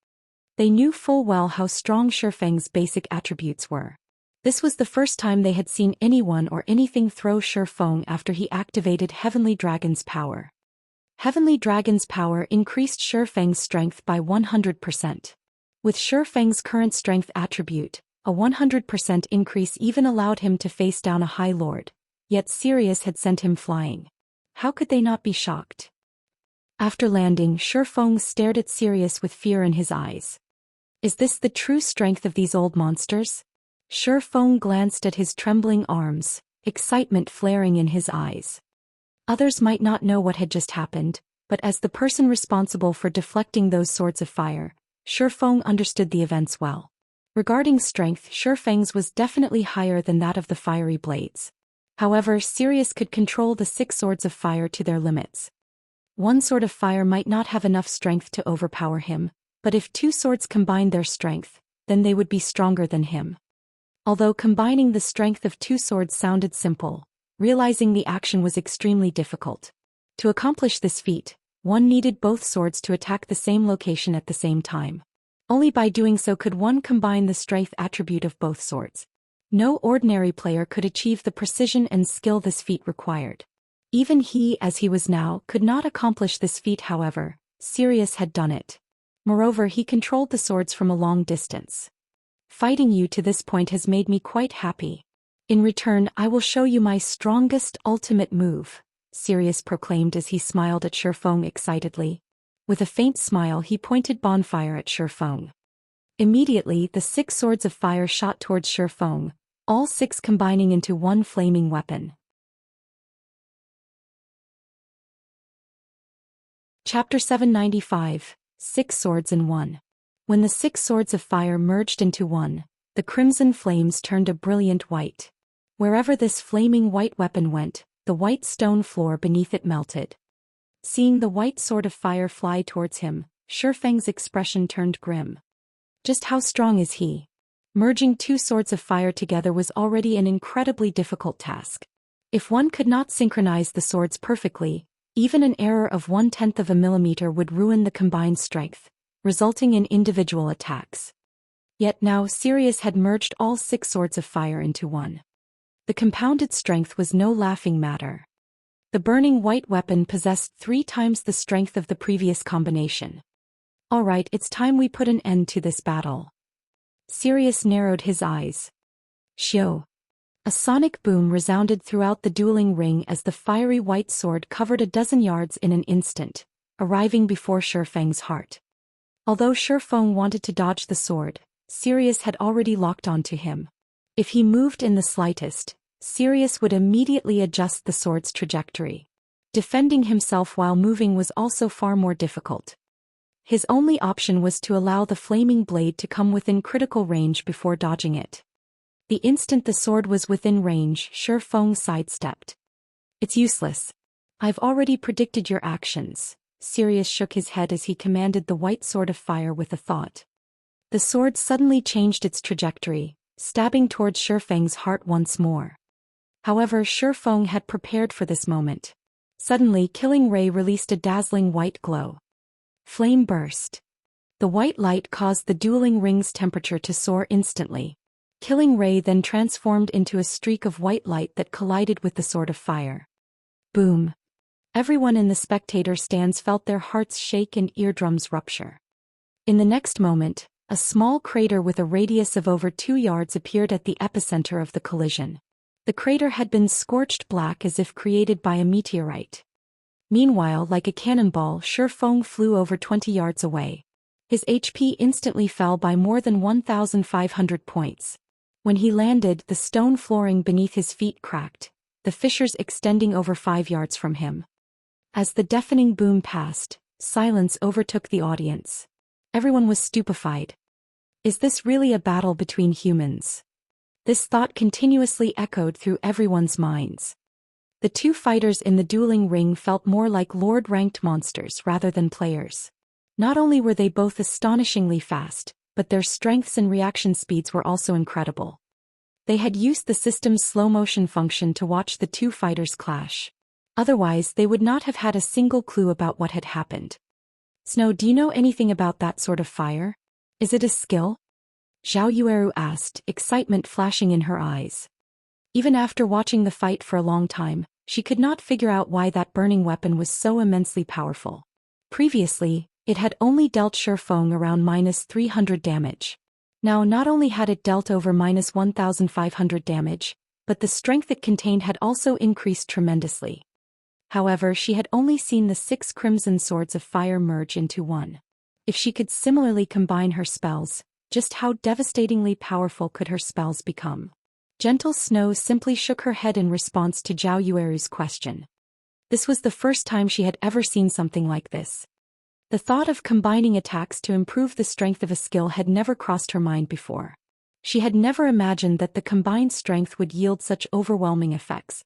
They knew full well how strong Feng's basic attributes were. This was the first time they had seen anyone or anything throw Feng after he activated Heavenly Dragon's power. Heavenly Dragon's power increased Feng's strength by 100%. With Shifeng's current strength attribute, a 100% increase even allowed him to face down a High Lord, yet Sirius had sent him flying. How could they not be shocked? After landing, Shifeng stared at Sirius with fear in his eyes. Is this the true strength of these old monsters? Shifeng glanced at his trembling arms, excitement flaring in his eyes. Others might not know what had just happened, but as the person responsible for deflecting those swords of fire, Shifeng understood the events well. Regarding strength, Shifeng's was definitely higher than that of the fiery blades. However, Sirius could control the 6 swords of fire to their limits. One sword of fire might not have enough strength to overpower him, but if 2 swords combined their strength, then they would be stronger than him. Although combining the strength of 2 swords sounded simple, realizing the action was extremely difficult. To accomplish this feat, one needed both swords to attack the same location at the same time. Only by doing so could one combine the strength attribute of both swords. No ordinary player could achieve the precision and skill this feat required. Even he, as he was now, could not accomplish this feat. However, Sirius had done it. Moreover, he controlled the swords from a long distance. Fighting you to this point has made me quite happy. In return, I will show you my strongest ultimate move, Sirius proclaimed as he smiled at Shifeng excitedly. With a faint smile, he pointed bonfire at Shifeng. Immediately, the 6 swords of fire shot towards Shifeng, all 6 combining into one flaming weapon. Chapter 795, 6 Swords in One. When the 6 swords of fire merged into one, the crimson flames turned a brilliant white. Wherever this flaming white weapon went, the white stone floor beneath it melted. Seeing the white sword of fire fly towards him, Shifeng's expression turned grim. Just how strong is he? Merging 2 swords of fire together was already an incredibly difficult task. If one could not synchronize the swords perfectly, even an error of 1/10 of a millimeter would ruin the combined strength, resulting in individual attacks. Yet now Sirius had merged all 6 swords of fire into one. The compounded strength was no laughing matter. The burning white weapon possessed 3 times the strength of the previous combination. Alright, it's time we put an end to this battle. Sirius narrowed his eyes. Shio. A sonic boom resounded throughout the dueling ring as the fiery white sword covered a dozen yards in an instant, arriving before Shifeng's heart. Although Shifeng wanted to dodge the sword, Sirius had already locked onto him. If he moved in the slightest, Sirius would immediately adjust the sword's trajectory. Defending himself while moving was also far more difficult. His only option was to allow the flaming blade to come within critical range before dodging it. The instant the sword was within range, Shifeng sidestepped. It's useless. I've already predicted your actions. Sirius shook his head as he commanded the white sword of fire with a thought. The sword suddenly changed its trajectory, stabbing towards Shifeng's heart once more. However, Shifeng had prepared for this moment. Suddenly, Killing Ray released a dazzling white glow. Flame burst. The white light caused the dueling ring's temperature to soar instantly. Killing Ray then transformed into a streak of white light that collided with the sword of fire. Boom. Everyone in the spectator stands felt their hearts shake and eardrums rupture. In the next moment, a small crater with a radius of over 2 yards appeared at the epicenter of the collision. The crater had been scorched black as if created by a meteorite. Meanwhile, like a cannonball, Shifeng flew over 20 yards away. His HP instantly fell by more than 1,500 points. When he landed, the stone flooring beneath his feet cracked, the fissures extending over 5 yards from him. As the deafening boom passed, silence overtook the audience. Everyone was stupefied. Is this really a battle between humans? This thought continuously echoed through everyone's minds. The 2 fighters in the dueling ring felt more like Lord-ranked monsters rather than players. Not only were they both astonishingly fast, but their strengths and reaction speeds were also incredible. They had used the system's slow-motion function to watch the 2 fighters clash. Otherwise, they would not have had a single clue about what had happened. Snow, do you know anything about that sort of fire? Is it a skill? Zhao Yueru asked, excitement flashing in her eyes. Even after watching the fight for a long time, she could not figure out why that burning weapon was so immensely powerful. Previously, It had only dealt Shifeng around -300 damage. Now not only had it dealt over -1500 damage, but the strength it contained had also increased tremendously. However, she had only seen the 6 crimson swords of fire merge into one. If she could similarly combine her spells, just how devastatingly powerful could her spells become? Gentle Snow simply shook her head in response to Zhao Yueru's question. This was the first time she had ever seen something like this. The thought of combining attacks to improve the strength of a skill had never crossed her mind before. She had never imagined that the combined strength would yield such overwhelming effects.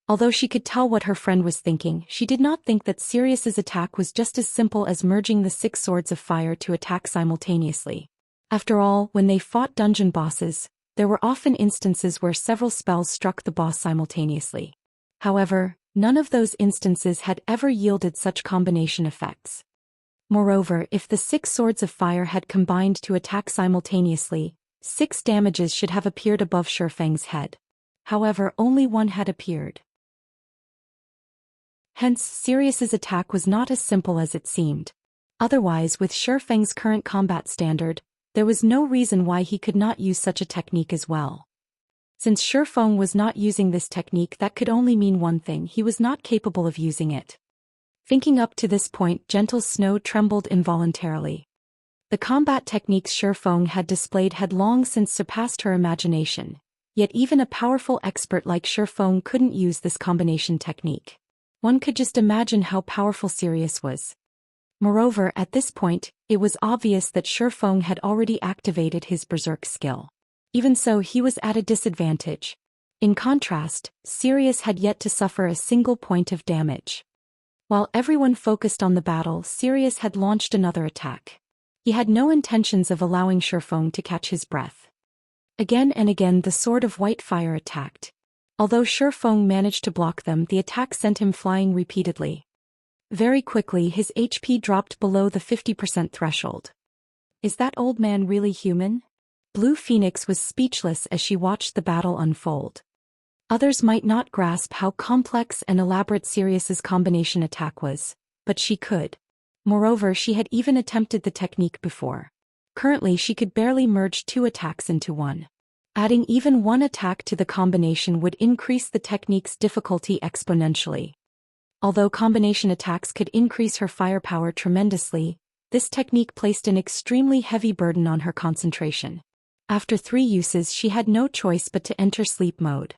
Although she could tell what her friend was thinking, she did not think that Sirius's attack was just as simple as merging the 6 swords of fire to attack simultaneously. After all, when they fought dungeon bosses, there were often instances where several spells struck the boss simultaneously. However, none of those instances had ever yielded such combination effects. Moreover, if the 6 swords of fire had combined to attack simultaneously, 6 damages should have appeared above Shifeng's head. However, only one had appeared. Hence, Sirius's attack was not as simple as it seemed. Otherwise, with Shifeng's current combat standard, there was no reason why he could not use such a technique as well. Since Shifeng was not using this technique, that could only mean one thing: he was not capable of using it. Thinking up to this point, Gentle Snow trembled involuntarily. The combat techniques Shifeng had displayed had long since surpassed her imagination, yet even a powerful expert like Shifeng couldn't use this combination technique. One could just imagine how powerful Sirius was. Moreover, at this point, it was obvious that Shifeng had already activated his berserk skill. Even so, he was at a disadvantage. In contrast, Sirius had yet to suffer a single point of damage. While everyone focused on the battle, Sirius had launched another attack. He had no intentions of allowing Shifeng to catch his breath. Again and again the sword of white fire attacked. Although Shifeng managed to block them, the attack sent him flying repeatedly. Very quickly his HP dropped below the 50% threshold. Is that old man really human? Blue Phoenix was speechless as she watched the battle unfold. Others might not grasp how complex and elaborate Sirius's combination attack was, but she could. Moreover, she had even attempted the technique before. Currently she could barely merge 2 attacks into one. Adding even one attack to the combination would increase the technique's difficulty exponentially. Although combination attacks could increase her firepower tremendously, this technique placed an extremely heavy burden on her concentration. After 3 uses, she had no choice but to enter sleep mode.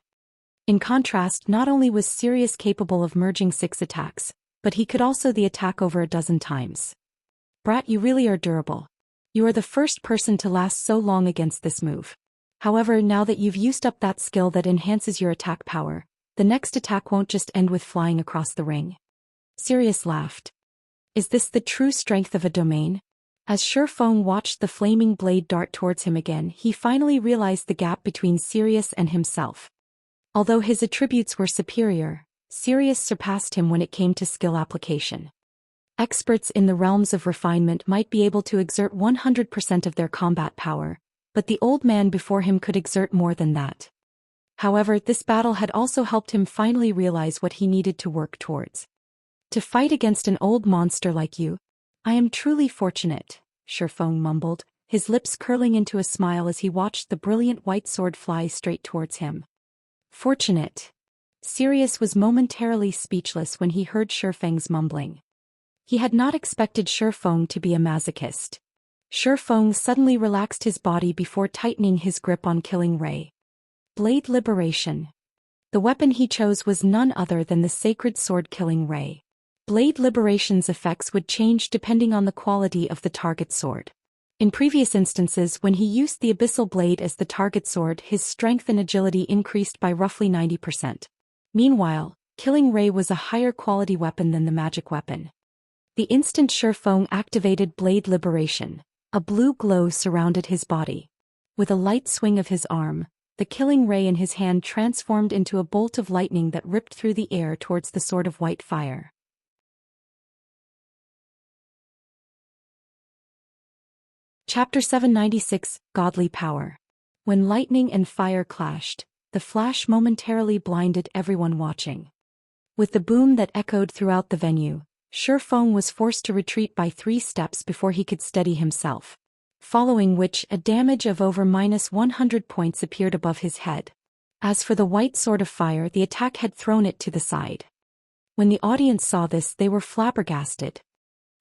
In contrast, not only was Sirius capable of merging 6 attacks, but he could also the attack over a dozen times. Brat, you really are durable. You are the first person to last so long against this move. However, now that you've used up that skill that enhances your attack power, the next attack won't just end with flying across the ring. Sirius laughed. Is this the true strength of a domain? As Shifeng watched the flaming blade dart towards him again, he finally realized the gap between Sirius and himself. Although his attributes were superior, Sirius surpassed him when it came to skill application. Experts in the realms of refinement might be able to exert 100% of their combat power, but the old man before him could exert more than that. However, this battle had also helped him finally realize what he needed to work towards. To fight against an old monster like you, I am truly fortunate, Shifeng mumbled, his lips curling into a smile as he watched the brilliant white sword fly straight towards him. Fortunate. Sirius was momentarily speechless when he heard Shifeng's mumbling. He had not expected Shifeng to be a masochist. Shifeng suddenly relaxed his body before tightening his grip on Killing Ray. Blade Liberation. The weapon he chose was none other than the sacred sword Killing Ray. Blade Liberation's effects would change depending on the quality of the target sword. In previous instances, when he used the Abyssal Blade as the target sword, his strength and agility increased by roughly 90%. Meanwhile, Killing Ray was a higher quality weapon than the magic weapon. The instant Shifeng activated Blade Liberation, a blue glow surrounded his body. With a light swing of his arm, the Killing Ray in his hand transformed into a bolt of lightning that ripped through the air towards the sword of white fire. Chapter 796, Godly Power. When lightning and fire clashed, the flash momentarily blinded everyone watching. With the boom that echoed throughout the venue, Feng was forced to retreat by 3 steps before he could steady himself. Following which, a damage of over -100 points appeared above his head. As for the white sword of fire, the attack had thrown it to the side. When the audience saw this, they were flabbergasted.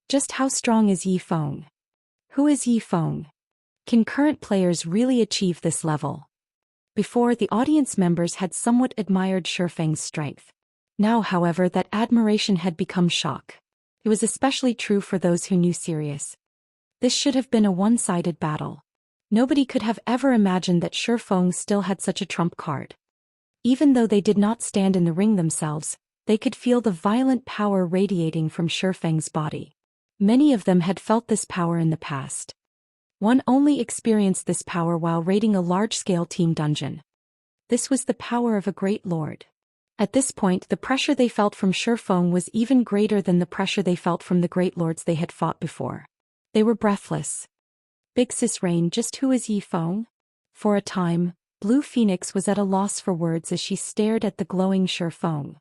Just how strong is Feng? Who is Feng? Can current players really achieve this level? Before, the audience members had somewhat admired Feng's strength. Now, however, that admiration had become shock. It was especially true for those who knew Sirius. This should have been a one-sided battle. Nobody could have ever imagined that Feng still had such a trump card. Even though they did not stand in the ring themselves, they could feel the violent power radiating from Feng's body. Many of them had felt this power in the past. One only experienced this power while raiding a large-scale team dungeon. This was the power of a great lord. At this point, the pressure they felt from Feng was even greater than the pressure they felt from the great lords they had fought before. They were breathless. Big Sis Rain, just who is Feng? For a time, Blue Phoenix was at a loss for words as she stared at the glowing Feng.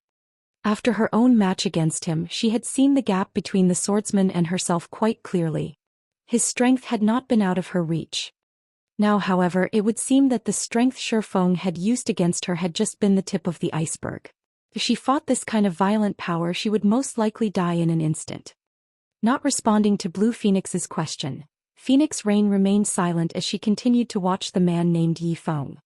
After her own match against him, she had seen the gap between the swordsman and herself quite clearly. His strength had not been out of her reach. Now, however, it would seem that the strength Feng had used against her had just been the tip of the iceberg. If she fought this kind of violent power, she would most likely die in an instant. Not responding to Blue Phoenix's question, Phoenix Rain remained silent as she continued to watch the man named Feng.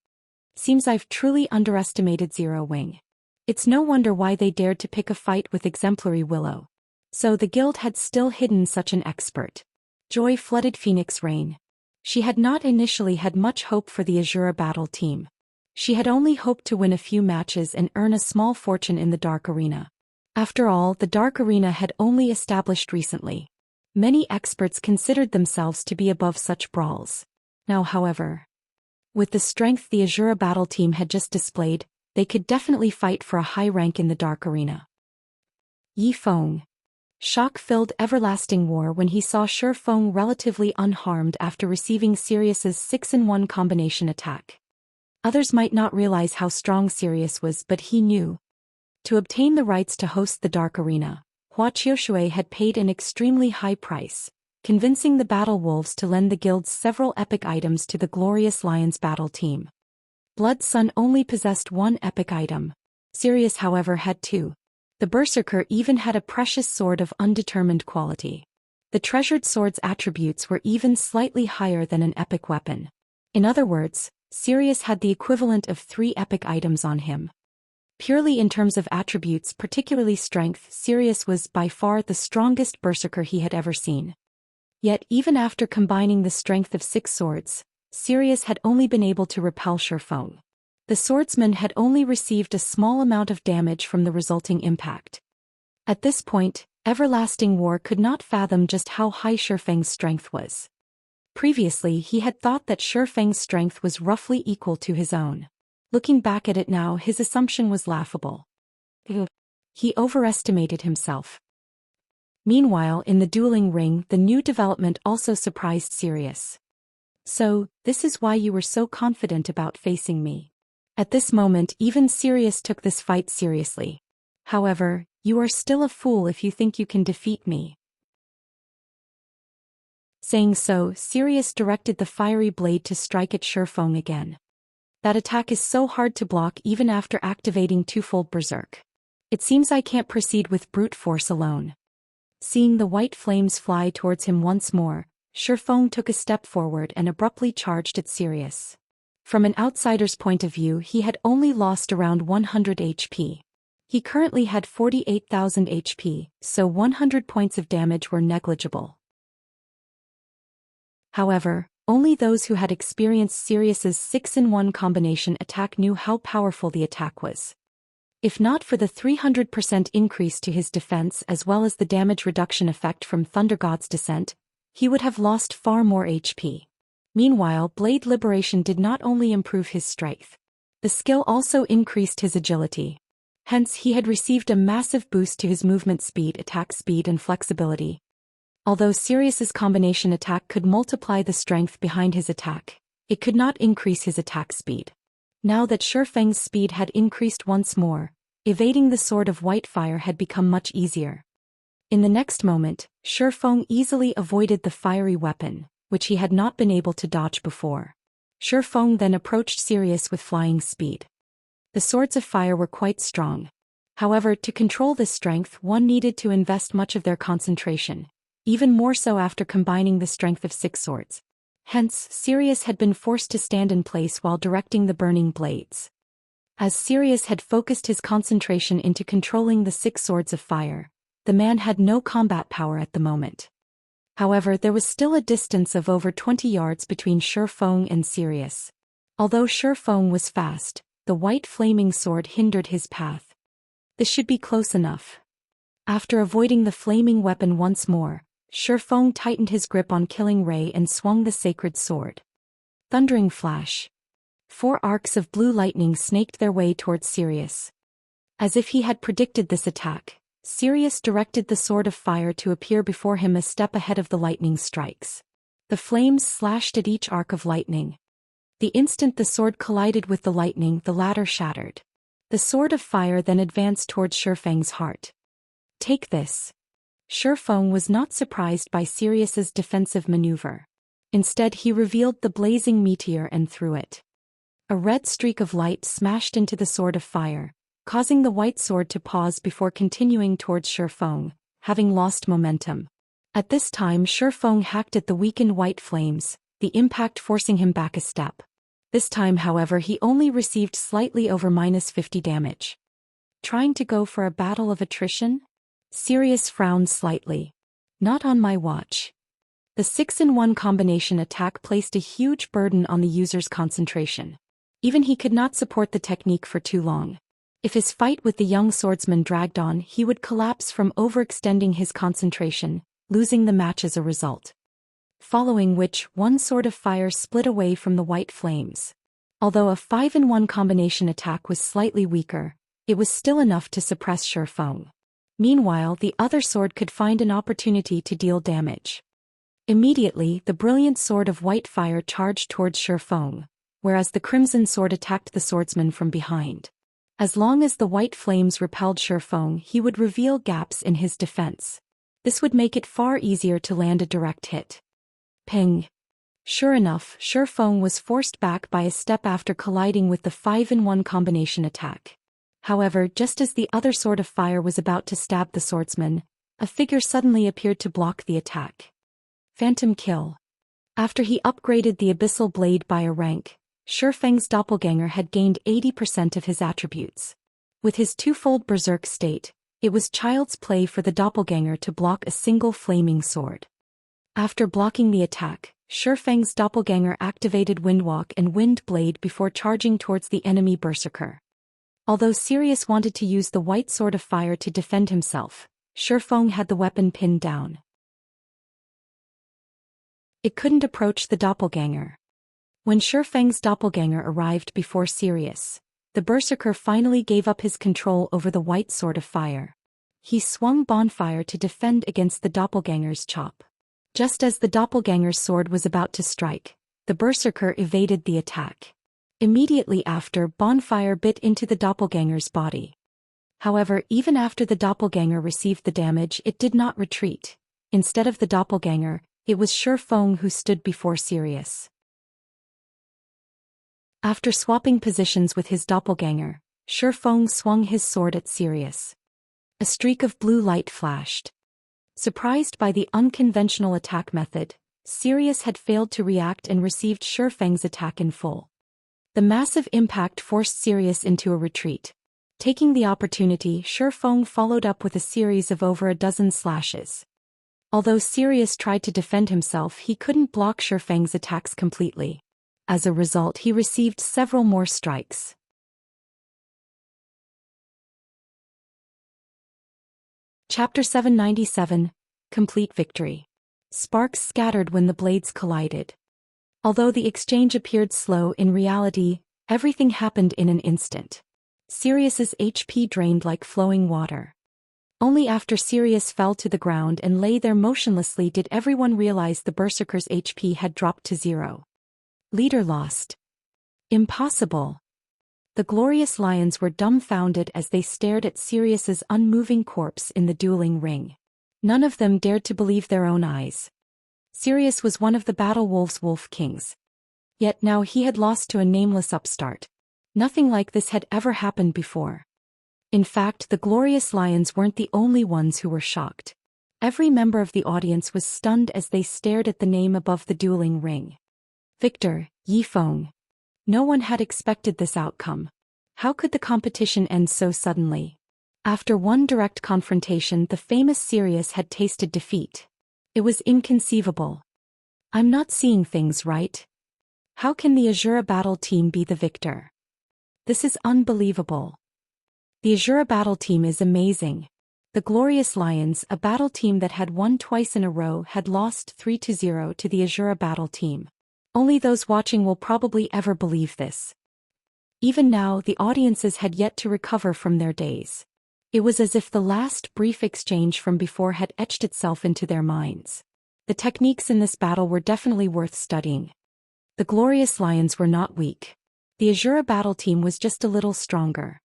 Seems I've truly underestimated Zero Wing. It's no wonder why they dared to pick a fight with exemplary Willow. So the guild had still hidden such an expert. Joy flooded Phoenix Rain. She had not initially had much hope for the Azura battle team. She had only hoped to win a few matches and earn a small fortune in the Dark Arena. After all, the Dark Arena had only established recently. Many experts considered themselves to be above such brawls. Now, however, with the strength the Azura battle team had just displayed, they could definitely fight for a high rank in the Dark Arena. Feng. Shock-filled everlasting war when he saw Feng relatively unharmed after receiving Sirius's 6-in-1 combination attack. Others might not realize how strong Sirius was, but he knew. To obtain the rights to host the Dark Arena, Hua Qiushui had paid an extremely high price, convincing the Battle Wolves to lend the guild's several epic items to the Glorious Lions battle team. Blood Sun only possessed 1 epic item. Sirius, however, had 2. The Berserker even had a precious sword of undetermined quality. The treasured sword's attributes were even slightly higher than an epic weapon. In other words, Sirius had the equivalent of 3 epic items on him. Purely in terms of attributes, particularly strength, Sirius was by far the strongest berserker he had ever seen. Yet even after combining the strength of 6 swords, Sirius had only been able to repel Feng. The swordsman had only received a small amount of damage from the resulting impact. At this point, Everlasting War could not fathom just how high Feng's strength was. Previously, he had thought that Feng's strength was roughly equal to his own. Looking back at it now, his assumption was laughable. He overestimated himself. Meanwhile, in the dueling ring, the new development also surprised Sirius. So, this is why you were so confident about facing me. At this moment, even Sirius took this fight seriously. However, you are still a fool if you think you can defeat me. Saying so, Sirius directed the fiery blade to strike at Feng again. That attack is so hard to block even after activating twofold Berserk. It seems I can't proceed with brute force alone. Seeing the white flames fly towards him once more, Feng took a step forward and abruptly charged at Sirius. From an outsider's point of view, he had only lost around 100 HP. He currently had 48,000 HP, so 100 points of damage were negligible. However, only those who had experienced Sirius's 6-in-1 combination attack knew how powerful the attack was. If not for the 300% increase to his defense as well as the damage reduction effect from Thunder God's descent, he would have lost far more HP. Meanwhile, Blade Liberation did not only improve his strength. The skill also increased his agility. Hence, he had received a massive boost to his movement speed, attack speed and flexibility. Although Sirius's combination attack could multiply the strength behind his attack, it could not increase his attack speed. Now that Feng's speed had increased once more, evading the Sword of White Fire had become much easier. In the next moment, Shifeng easily avoided the fiery weapon, which he had not been able to dodge before. Shifeng then approached Sirius with flying speed. The swords of fire were quite strong. However, to control this strength one needed to invest much of their concentration, even more so after combining the strength of 6 swords. Hence, Sirius had been forced to stand in place while directing the burning blades. As Sirius had focused his concentration into controlling the 6 swords of fire, the man had no combat power at the moment. However, there was still a distance of over 20 yards between Shifeng and Sirius. Although Shifeng was fast, the white flaming sword hindered his path. This should be close enough. After avoiding the flaming weapon once more, Shifeng tightened his grip on Killing Ray and swung the sacred sword. Thundering flash. 4 arcs of blue lightning snaked their way towards Sirius. As if he had predicted this attack, Sirius directed the sword of fire to appear before him a step ahead of the lightning strikes. The flames slashed at each arc of lightning. The instant the sword collided with the lightning, the latter shattered. The sword of fire then advanced towards Shifeng's heart. Take this. Shifeng was not surprised by Sirius's defensive maneuver. Instead, he revealed the blazing meteor and threw it. A red streak of light smashed into the sword of fire, causing the white sword to pause before continuing towards Shifeng, having lost momentum. At this time, Shifeng hacked at the weakened white flames, the impact forcing him back a step. This time, however, he only received slightly over -50 damage. Trying to go for a battle of attrition? Sirius frowned slightly. Not on my watch. The 6-in-1 combination attack placed a huge burden on the user's concentration. Even he could not support the technique for too long. If his fight with the young swordsman dragged on, he would collapse from overextending his concentration, losing the match as a result. Following which, one sword of fire split away from the white flames. Although a 5-in-1 combination attack was slightly weaker, it was still enough to suppress Shifeng. Meanwhile, the other sword could find an opportunity to deal damage. Immediately, the brilliant sword of white fire charged towards Shifeng, whereas the crimson sword attacked the swordsman from behind. As long as the white flames repelled Shifeng, he would reveal gaps in his defense. This would make it far easier to land a direct hit. Ping. Sure enough, Shifeng was forced back by a step after colliding with the 5-in-1 combination attack. However, just as the other sword of fire was about to stab the swordsman, a figure suddenly appeared to block the attack. Phantom kill. After he upgraded the abyssal blade by a rank, Shifeng's doppelganger had gained 80% of his attributes. With his twofold berserk state, it was child's play for the doppelganger to block a single flaming sword. After blocking the attack, Shifeng's doppelganger activated Windwalk and Wind Blade before charging towards the enemy berserker. Although Sirius wanted to use the white sword of fire to defend himself, Shifeng had the weapon pinned down. It couldn't approach the doppelganger. When Shifeng's doppelganger arrived before Sirius, the berserker finally gave up his control over the white sword of fire. He swung bonfire to defend against the doppelganger's chop. Just as the doppelganger's sword was about to strike, the berserker evaded the attack. Immediately after, bonfire bit into the doppelganger's body. However, even after the doppelganger received the damage, it did not retreat. Instead of the doppelganger, it was Shifeng who stood before Sirius. After swapping positions with his doppelganger, Shifeng swung his sword at Sirius. A streak of blue light flashed. Surprised by the unconventional attack method, Sirius had failed to react and received Shifeng's attack in full. The massive impact forced Sirius into a retreat. Taking the opportunity, Shifeng followed up with a series of over a dozen slashes. Although Sirius tried to defend himself, he couldn't block Shifeng's attacks completely. As a result, he received several more strikes. Chapter 797, Complete Victory. Sparks scattered when the blades collided. Although the exchange appeared slow, in reality, everything happened in an instant. Sirius's HP drained like flowing water. Only after Sirius fell to the ground and lay there motionlessly did everyone realize the berserker's HP had dropped to 0. Leader lost. Impossible. The glorious lions were dumbfounded as they stared at Sirius's unmoving corpse in the dueling ring. None of them dared to believe their own eyes. Sirius was one of the Battle Wolves' Wolf Kings. Yet now he had lost to a nameless upstart. Nothing like this had ever happened before. In fact, the Glorious Lions weren't the only ones who were shocked. Every member of the audience was stunned as they stared at the name above the dueling ring. Victor, Yifeng. No one had expected this outcome. How could the competition end so suddenly? After one direct confrontation, the famous Sirius had tasted defeat. It was inconceivable. I'm not seeing things right. How can the Azura Battle Team be the victor? This is unbelievable. The Azura Battle Team is amazing. The Glorious Lions, a battle team that had won twice in a row, had lost 3-0 to the Azura Battle Team. Only those watching will probably ever believe this. Even now, the audiences had yet to recover from their daze. It was as if the last brief exchange from before had etched itself into their minds. The techniques in this battle were definitely worth studying. The Glorious Lions were not weak. The Azura Battle Team was just a little stronger.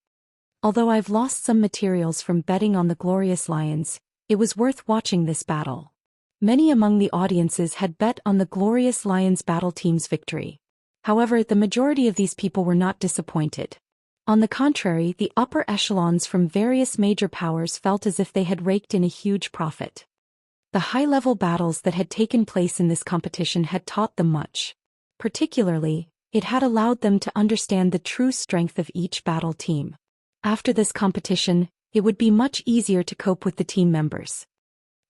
Although I've lost some materials from betting on the Glorious Lions, it was worth watching this battle. Many among the audiences had bet on the Glorious Lions Battle Team's victory. However, the majority of these people were not disappointed. On the contrary, the upper echelons from various major powers felt as if they had raked in a huge profit. The high-level battles that had taken place in this competition had taught them much. Particularly, it had allowed them to understand the true strength of each battle team. After this competition, it would be much easier to cope with the team members.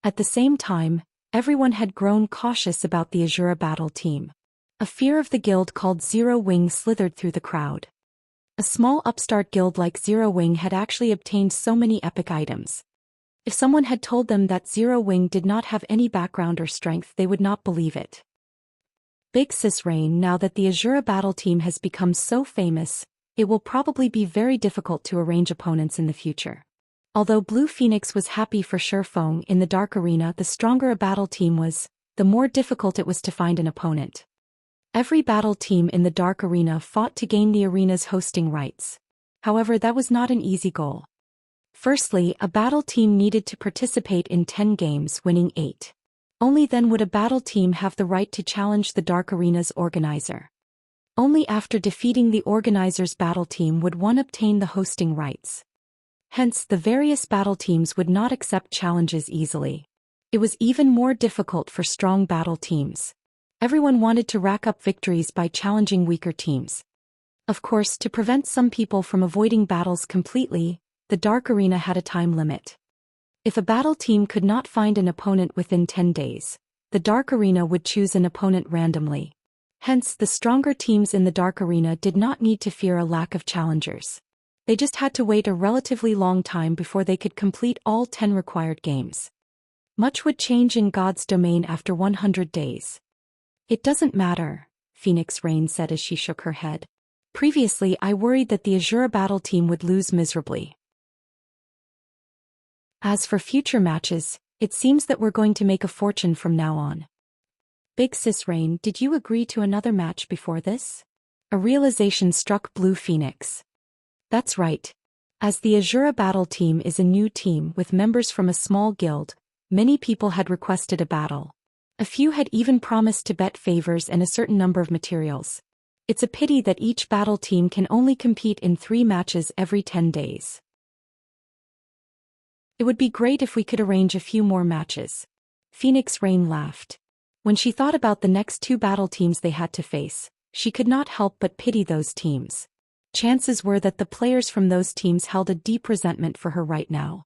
At the same time, everyone had grown cautious about the Azura Battle Team. A fear of the guild called Zero Wing slithered through the crowd. A small upstart guild like Zero Wing had actually obtained so many epic items. If someone had told them that Zero Wing did not have any background or strength, they would not believe it. Big Sis Rain, now that the Azura Battle Team has become so famous, it will probably be very difficult to arrange opponents in the future. Although Blue Phoenix was happy for Shifeng in the Dark Arena, the stronger a battle team was, the more difficult it was to find an opponent. Every battle team in the Dark Arena fought to gain the arena's hosting rights. However, that was not an easy goal. Firstly, a battle team needed to participate in 10 games, winning 8. Only then would a battle team have the right to challenge the Dark Arena's organizer. Only after defeating the organizer's battle team would one obtain the hosting rights. Hence, the various battle teams would not accept challenges easily. It was even more difficult for strong battle teams. Everyone wanted to rack up victories by challenging weaker teams. Of course, to prevent some people from avoiding battles completely, the Dark Arena had a time limit. If a battle team could not find an opponent within 10 days, the Dark Arena would choose an opponent randomly. Hence, the stronger teams in the Dark Arena did not need to fear a lack of challengers. They just had to wait a relatively long time before they could complete all 10 required games. Much would change in God's domain after 100 days. It doesn't matter, Phoenix Rain said as she shook her head. Previously, I worried that the Azura Battle Team would lose miserably. As for future matches, it seems that we're going to make a fortune from now on. Big Sis Rain, did you agree to another match before this? A realization struck Blue Phoenix. That's right. As the Azura Battle Team is a new team with members from a small guild, many people had requested a battle. A few had even promised to bet favors and a certain number of materials. It's a pity that each battle team can only compete in 3 matches every 10 days. It would be great if we could arrange a few more matches. Phoenix Rain laughed. When she thought about the next 2 battle teams they had to face, she could not help but pity those teams. Chances were that the players from those teams held a deep resentment for her right now.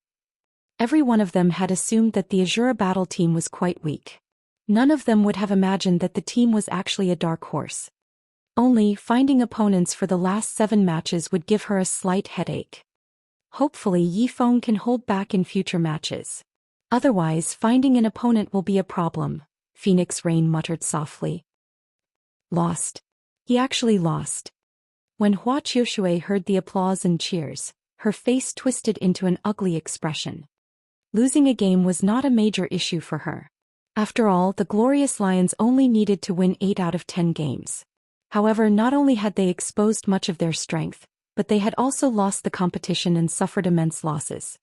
Every one of them had assumed that the Azura Battle Team was quite weak. None of them would have imagined that the team was actually a dark horse. Only, finding opponents for the last 7 matches would give her a slight headache. Hopefully Yifeng can hold back in future matches. Otherwise, finding an opponent will be a problem, Phoenix Rain muttered softly. Lost. He actually lost. When Hua Qiushui heard the applause and cheers, her face twisted into an ugly expression. Losing a game was not a major issue for her. After all, the Glorious Lions only needed to win 8 out of 10 games. However, not only had they exposed much of their strength, but they had also lost the competition and suffered immense losses.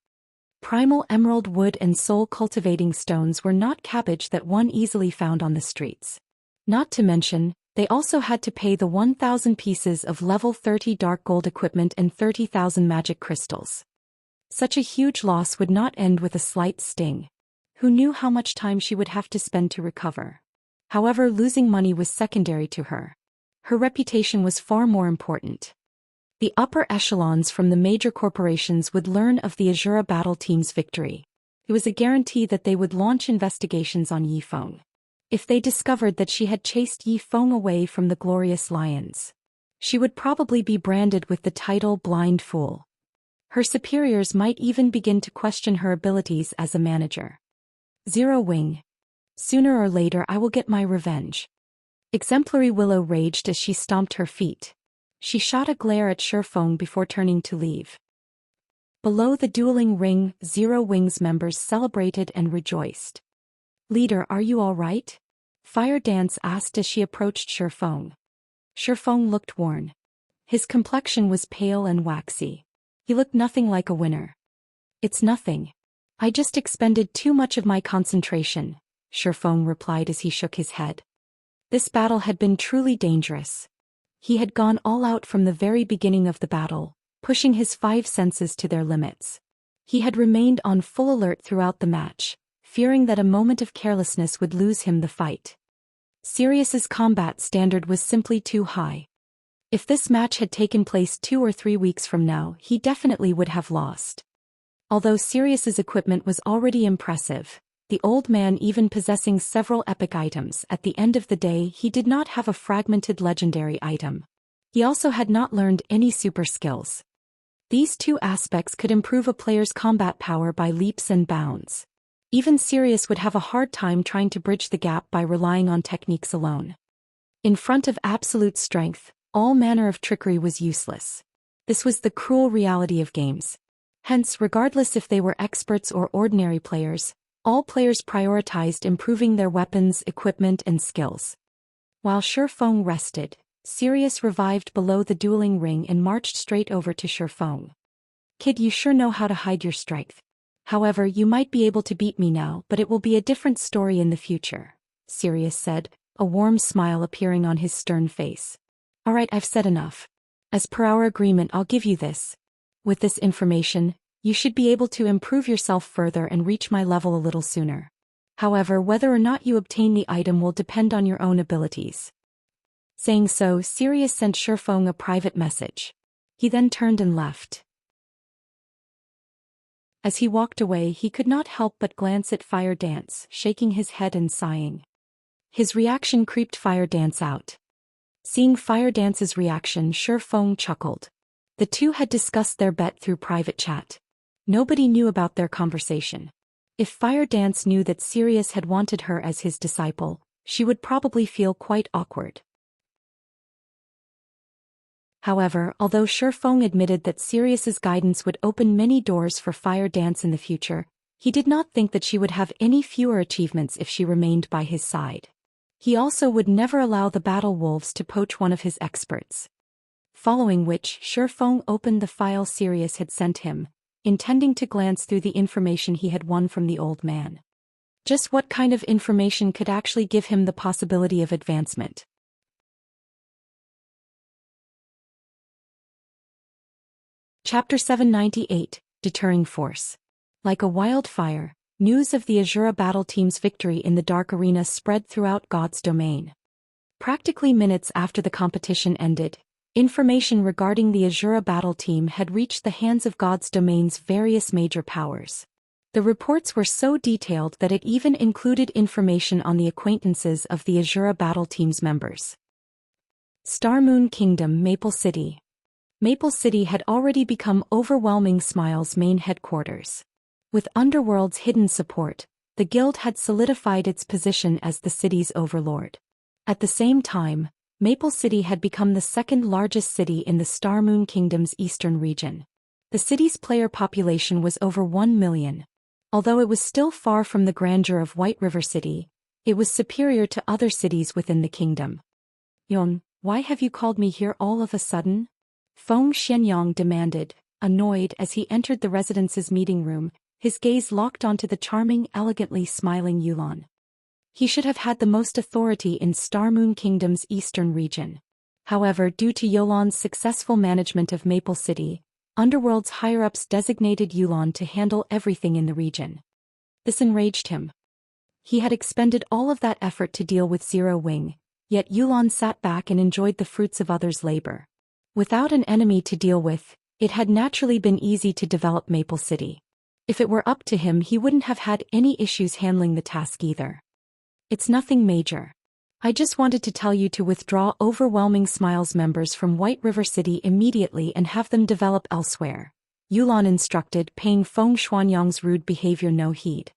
Primal emerald wood and soul cultivating stones were not cabbage that one easily found on the streets. Not to mention, they also had to pay the 1,000 pieces of level 30 dark gold equipment and 30,000 magic crystals. Such a huge loss would not end with a slight sting. Who knew how much time she would have to spend to recover? However, losing money was secondary to her. Her reputation was far more important. The upper echelons from the major corporations would learn of the Azura battle team's victory. It was a guarantee that they would launch investigations on Yifeng. If they discovered that she had chased Yifeng away from the glorious lions, she would probably be branded with the title Blind Fool. Her superiors might even begin to question her abilities as a manager. Zero Wing. Sooner or later I will get my revenge. Exemplary Willow raged as she stomped her feet. She shot a glare at Shifeng before turning to leave. Below the dueling ring, Zero Wing's members celebrated and rejoiced. "Leader, are you all right?" Fire Dance asked as she approached Shifeng. Shifeng looked worn. His complexion was pale and waxy. He looked nothing like a winner. "It's nothing. I just expended too much of my concentration," Shifeng replied as he shook his head. This battle had been truly dangerous. He had gone all out from the very beginning of the battle, pushing his 5 senses to their limits. He had remained on full alert throughout the match, fearing that a moment of carelessness would lose him the fight. Sirius's combat standard was simply too high. If this match had taken place 2 or 3 weeks from now, he definitely would have lost. Although Sirius's equipment was already impressive, the old man even possessing several epic items, at the end of the day he did not have a fragmented legendary item. He also had not learned any super skills. These 2 aspects could improve a player's combat power by leaps and bounds. Even Sirius would have a hard time trying to bridge the gap by relying on techniques alone. In front of absolute strength, all manner of trickery was useless. This was the cruel reality of games. Hence, regardless if they were experts or ordinary players, all players prioritized improving their weapons, equipment, and skills. While Shifeng rested, Sirius revived below the dueling ring and marched straight over to Shifeng. "Kid, you sure know how to hide your strength. However, you might be able to beat me now, but it will be a different story in the future," Sirius said, a warm smile appearing on his stern face. "Alright, I've said enough. As per our agreement, I'll give you this. With this information, you should be able to improve yourself further and reach my level a little sooner. However, whether or not you obtain the item will depend on your own abilities." Saying so, Sirius sent Shifeng a private message. He then turned and left. As he walked away, he could not help but glance at Fire Dance, shaking his head and sighing. His reaction creeped Fire Dance out. Seeing Fire Dance's reaction, Shifeng chuckled. The 2 had discussed their bet through private chat. Nobody knew about their conversation. If Fire Dance knew that Sirius had wanted her as his disciple, she would probably feel quite awkward. However, although Shifeng admitted that Sirius's guidance would open many doors for Fire Dance in the future, he did not think that she would have any fewer achievements if she remained by his side. He also would never allow the Battle Wolves to poach one of his experts. Following which, Shifeng opened the file Sirius had sent him, intending to glance through the information he had won from the old man. Just what kind of information could actually give him the possibility of advancement? Chapter 798, Deterring Force. Like a wildfire, news of the Azura battle team's victory in the Dark Arena spread throughout God's domain. Practically minutes after the competition ended, information regarding the Azura battle team had reached the hands of God's domain's various major powers. The reports were so detailed that it even included information on the acquaintances of the Azura battle team's members. Star Moon Kingdom, Maple City. Maple City had already become Overwhelming Smile's main headquarters. With Underworld's hidden support, the guild had solidified its position as the city's overlord. At the same time, Maple City had become the 2nd largest city in the Star Moon Kingdom's eastern region. The city's player population was over 1 million. Although it was still far from the grandeur of White River City, it was superior to other cities within the kingdom. "Yong, why have you called me here all of a sudden?" Feng Xianyang demanded, annoyed as he entered the residence's meeting room, his gaze locked onto the charming, elegantly smiling Yulan. He should have had the most authority in Star Moon Kingdom's eastern region. However, due to Yulan's successful management of Maple City, Underworld's higher-ups designated Yulan to handle everything in the region. This enraged him. He had expended all of that effort to deal with Zero Wing, yet Yulan sat back and enjoyed the fruits of others' labor. Without an enemy to deal with, it had naturally been easy to develop Maple City. If it were up to him, he wouldn't have had any issues handling the task either. It's nothing major. I just wanted to tell you to withdraw Overwhelming Smiles members from White River City immediately and have them develop elsewhere, Yulan instructed, paying Feng Xuanyang's rude behavior no heed.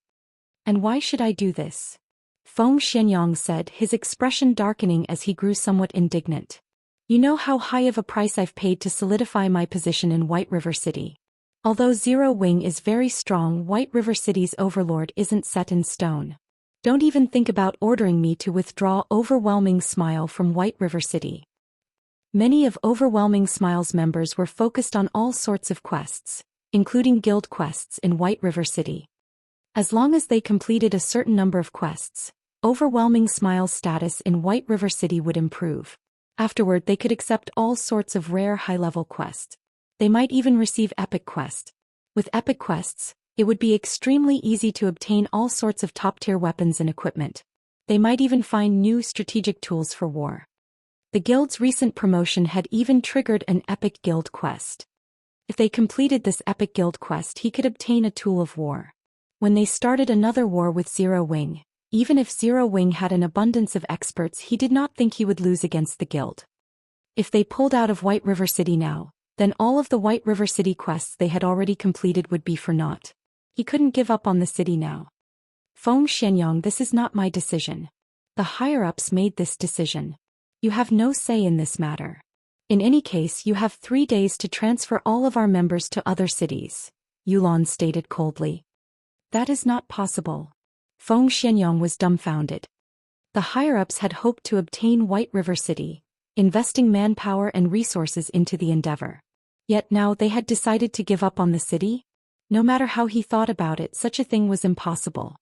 And why should I do this? Feng Xianyang said, his expression darkening as he grew somewhat indignant. You know how high of a price I've paid to solidify my position in White River City. Although Zero Wing is very strong, White River City's overlord isn't set in stone. Don't even think about ordering me to withdraw Overwhelming Smile from White River City. Many of Overwhelming Smile's members were focused on all sorts of quests, including guild quests in White River City. As long as they completed a certain number of quests, Overwhelming Smile's status in White River City would improve. Afterward, they could accept all sorts of rare high-level quests. They might even receive epic quests. With epic quests, it would be extremely easy to obtain all sorts of top-tier weapons and equipment. They might even find new strategic tools for war. The guild's recent promotion had even triggered an epic guild quest. If they completed this epic guild quest, he could obtain a tool of war. When they started another war with Zero Wing, even if Zero Wing had an abundance of experts, he did not think he would lose against the guild. If they pulled out of White River City now, then all of the White River City quests they had already completed would be for naught. He couldn't give up on the city now. Feng Xianyang, this is not my decision. The higher-ups made this decision. You have no say in this matter. In any case, you have 3 days to transfer all of our members to other cities, Yulan stated coldly. That is not possible. Feng Xianyang was dumbfounded. The higher-ups had hoped to obtain White River City, investing manpower and resources into the endeavor. Yet now they had decided to give up on the city? No matter how he thought about it, such a thing was impossible.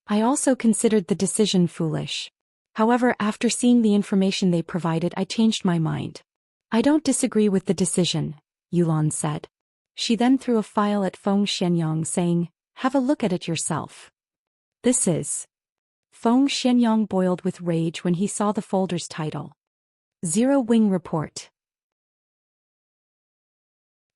I also considered the decision foolish. However, after seeing the information they provided, I changed my mind. I don't disagree with the decision, Yulan said. She then threw a file at Feng Xianyang saying, have a look at it yourself. This is... Feng Xianyang boiled with rage when he saw the folder's title. Zero Wing Report.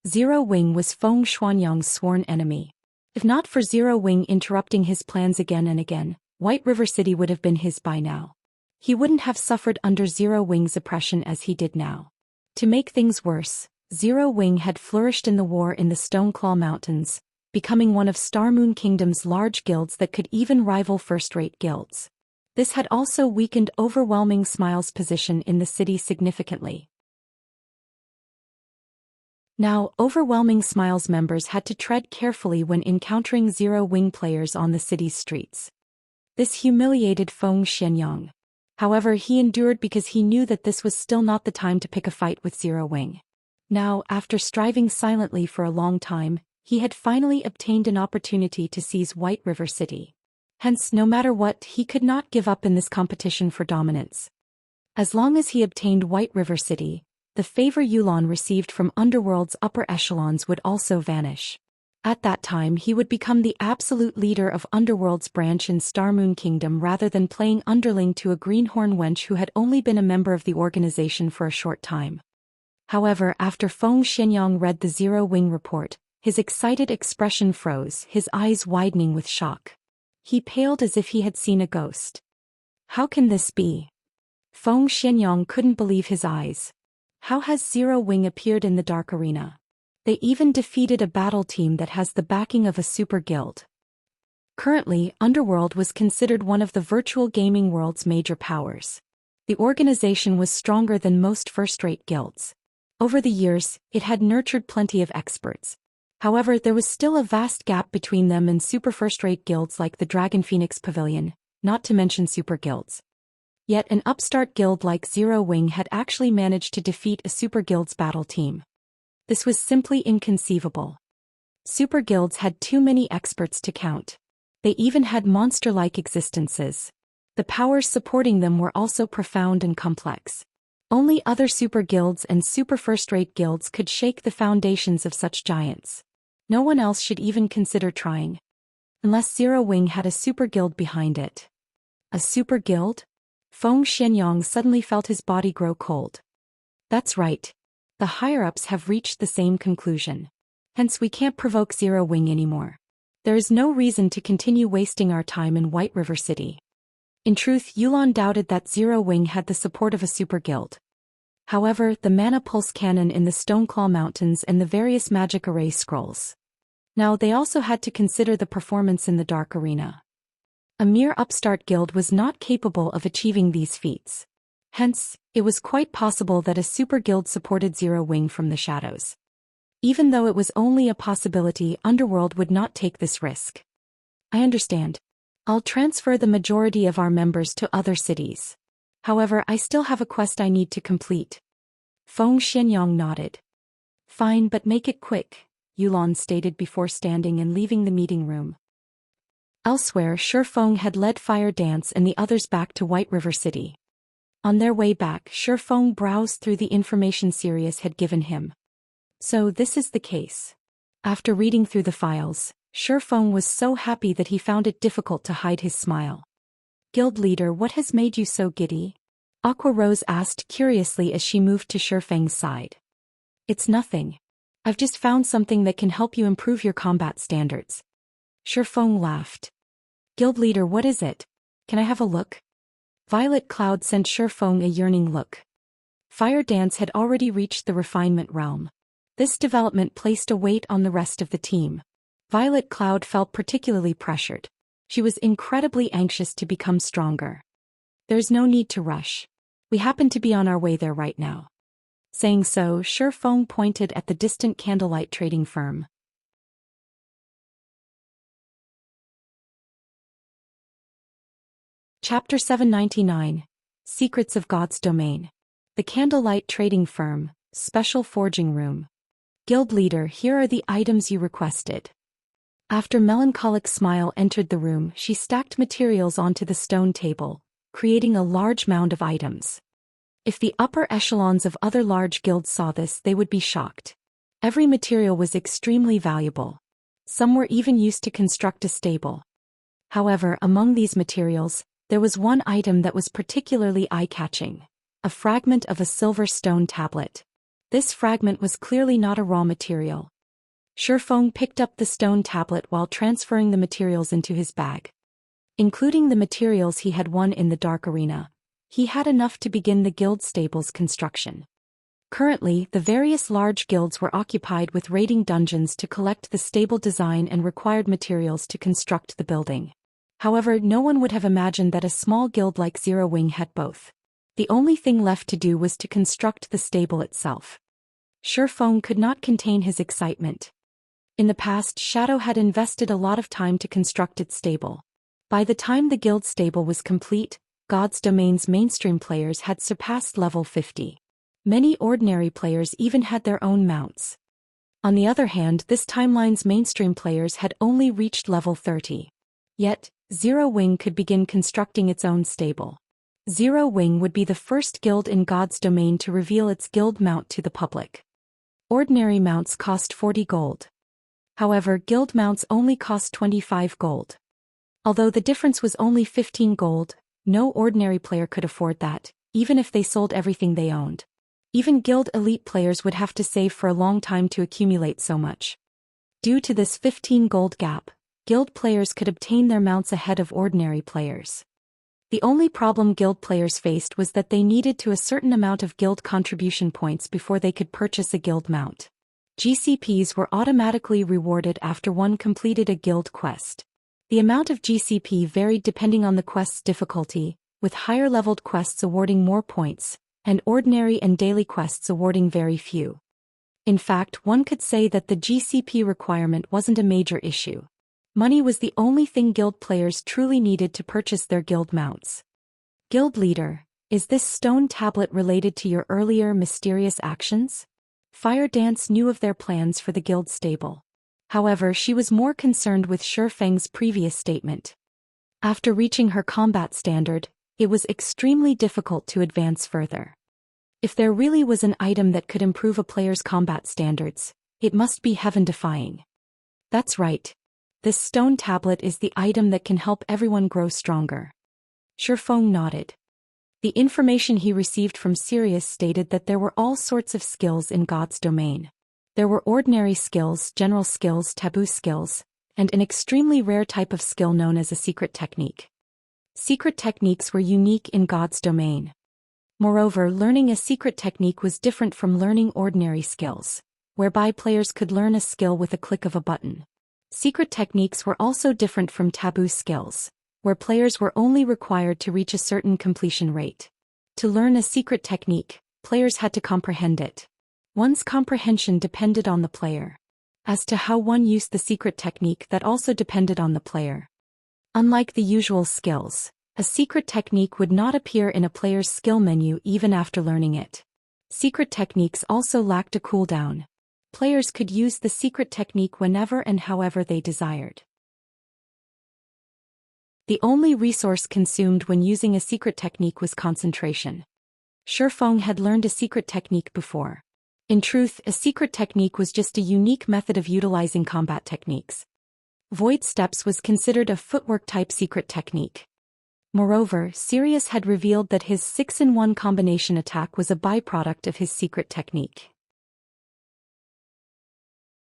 Zero Wing was Feng Xuanyang's sworn enemy. If not for Zero Wing interrupting his plans again and again, White River City would have been his by now. He wouldn't have suffered under Zero Wing's oppression as he did now. To make things worse, Zero Wing had flourished in the war in the Stoneclaw Mountains, becoming one of Star Moon Kingdom's large guilds that could even rival first-rate guilds. This had also weakened Overwhelming Smile's position in the city significantly. Now, Overwhelming Smile's members had to tread carefully when encountering Zero Wing players on the city's streets. This humiliated Feng Xianyang. However, he endured because he knew that this was still not the time to pick a fight with Zero Wing. Now, after striving silently for a long time, he had finally obtained an opportunity to seize White River City. Hence, no matter what, he could not give up in this competition for dominance. As long as he obtained White River City, the favor Yulan received from Underworld's upper echelons would also vanish. At that time, he would become the absolute leader of Underworld's branch in Star Moon Kingdom rather than playing underling to a greenhorn wench who had only been a member of the organization for a short time. However, after Feng Xianyang read the Zero Wing report, his excited expression froze, his eyes widening with shock. He paled as if he had seen a ghost. How can this be? Feng Xianyang couldn't believe his eyes. How has Zero Wing appeared in the Dark Arena? They even defeated a battle team that has the backing of a super guild. Currently, Underworld was considered one of the virtual gaming world's major powers. The organization was stronger than most first-rate guilds. Over the years, it had nurtured plenty of experts. However, there was still a vast gap between them and super first-rate guilds like the Dragon Phoenix Pavilion, not to mention super guilds. Yet an upstart guild like Zero Wing had actually managed to defeat a super guild's battle team. This was simply inconceivable. Super guilds had too many experts to count. They even had monster-like existences. The powers supporting them were also profound and complex. Only other super guilds and super first-rate guilds could shake the foundations of such giants. No one else should even consider trying. Unless Zero Wing had a super guild behind it. A super guild? Feng Xianyang suddenly felt his body grow cold. That's right. The higher-ups have reached the same conclusion. Hence we can't provoke Zero Wing anymore. There is no reason to continue wasting our time in White River City. In truth, Yulan doubted that Zero Wing had the support of a super guild. However, the mana pulse cannon in the Stoneclaw Mountains and the various magic array scrolls. Now they also had to consider the performance in the Dark Arena. A mere upstart guild was not capable of achieving these feats. Hence, it was quite possible that a super guild supported Zero Wing from the shadows. Even though it was only a possibility, Underworld would not take this risk. I understand. I'll transfer the majority of our members to other cities. However, I still have a quest I need to complete. Feng Xianyang nodded. Fine, but make it quick, Yulan stated before standing and leaving the meeting room. Elsewhere, Shifeng had led Fire Dance and the others back to White River City. On their way back, Shifeng browsed through the information Sirius had given him. So this is the case. After reading through the files, Shifeng was so happy that he found it difficult to hide his smile. Guild leader, what has made you so giddy? Aqua Rose asked curiously as she moved to Shifeng's side. It's nothing. I've just found something that can help you improve your combat standards. Shifeng laughed. Guild leader, what is it? Can I have a look? Violet Cloud sent Shifeng a yearning look. Fire Dance had already reached the refinement realm. This development placed a weight on the rest of the team. Violet Cloud felt particularly pressured. She was incredibly anxious to become stronger. There's no need to rush. We happen to be on our way there right now. Saying so, Shifeng pointed at the distant candlelight trading firm. Chapter 799. Secrets of God's Domain. The Candlelight Trading Firm, Special Forging Room. Guild leader, here are the items you requested. After melancholic smile entered the room, she stacked materials onto the stone table, creating a large mound of items. If the upper echelons of other large guilds saw this, they would be shocked. Every material was extremely valuable. Some were even used to construct a stable. However, among these materials, there was one item that was particularly eye-catching. A fragment of a silver stone tablet. This fragment was clearly not a raw material. Shifeng picked up the stone tablet while transferring the materials into his bag. Including the materials he had won in the Dark Arena, he had enough to begin the guild stable's construction. Currently, the various large guilds were occupied with raiding dungeons to collect the stable design and required materials to construct the building. However, no one would have imagined that a small guild like Zero Wing had both. The only thing left to do was to construct the stable itself. Shifeng could not contain his excitement. In the past, Shadow had invested a lot of time to construct its stable. By the time the guild stable was complete, God's Domain's mainstream players had surpassed level 50. Many ordinary players even had their own mounts. On the other hand, this timeline's mainstream players had only reached level 30. Yet, Zero Wing could begin constructing its own stable. Zero Wing would be the first guild in God's Domain to reveal its guild mount to the public. Ordinary mounts cost 40 gold. However, guild mounts only cost 25 gold. Although the difference was only 15 gold, no ordinary player could afford that, even if they sold everything they owned. Even guild elite players would have to save for a long time to accumulate so much. Due to this 15 gold gap, guild players could obtain their mounts ahead of ordinary players. The only problem guild players faced was that they needed to a certain amount of guild contribution points before they could purchase a guild mount. GCPs were automatically rewarded after one completed a guild quest. The amount of GCP varied depending on the quest's difficulty, with higher-leveled quests awarding more points, and ordinary and daily quests awarding very few. In fact, one could say that the GCP requirement wasn't a major issue. Money was the only thing guild players truly needed to purchase their guild mounts. Guild leader, is this stone tablet related to your earlier mysterious actions? Fire Dance knew of their plans for the guild stable. However, she was more concerned with Shi Feng's previous statement. After reaching her combat standard, it was extremely difficult to advance further. If there really was an item that could improve a player's combat standards, it must be heaven-defying. That's right. This stone tablet is the item that can help everyone grow stronger. Shi Feng nodded. The information he received from Sirius stated that there were all sorts of skills in God's domain. There were ordinary skills, general skills, taboo skills, and an extremely rare type of skill known as a secret technique. Secret techniques were unique in God's domain. Moreover, learning a secret technique was different from learning ordinary skills, whereby players could learn a skill with a click of a button. Secret techniques were also different from taboo skills, where players were only required to reach a certain completion rate. To learn a secret technique, players had to comprehend it. One's comprehension depended on the player. As to how one used the secret technique, that also depended on the player. Unlike the usual skills, a secret technique would not appear in a player's skill menu even after learning it. Secret techniques also lacked a cooldown. Players could use the secret technique whenever and however they desired. The only resource consumed when using a secret technique was concentration. Shi Feng had learned a secret technique before. In truth, a secret technique was just a unique method of utilizing combat techniques. Void Steps was considered a footwork-type secret technique. Moreover, Sirius had revealed that his 6-in-1 combination attack was a byproduct of his secret technique.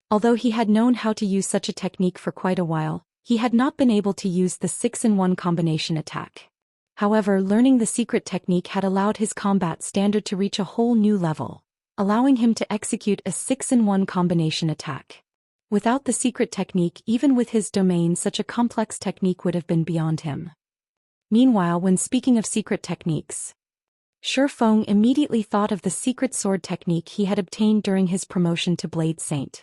Although he had known how to use such a technique for quite a while, he had not been able to use the 6-in-1 combination attack. However, learning the secret technique had allowed his combat standard to reach a whole new level, allowing him to execute a 6-in-1 combination attack. Without the secret technique, even with his domain, such a complex technique would have been beyond him. Meanwhile, when speaking of secret techniques, Shi Feng immediately thought of the secret sword technique he had obtained during his promotion to Blade Saint.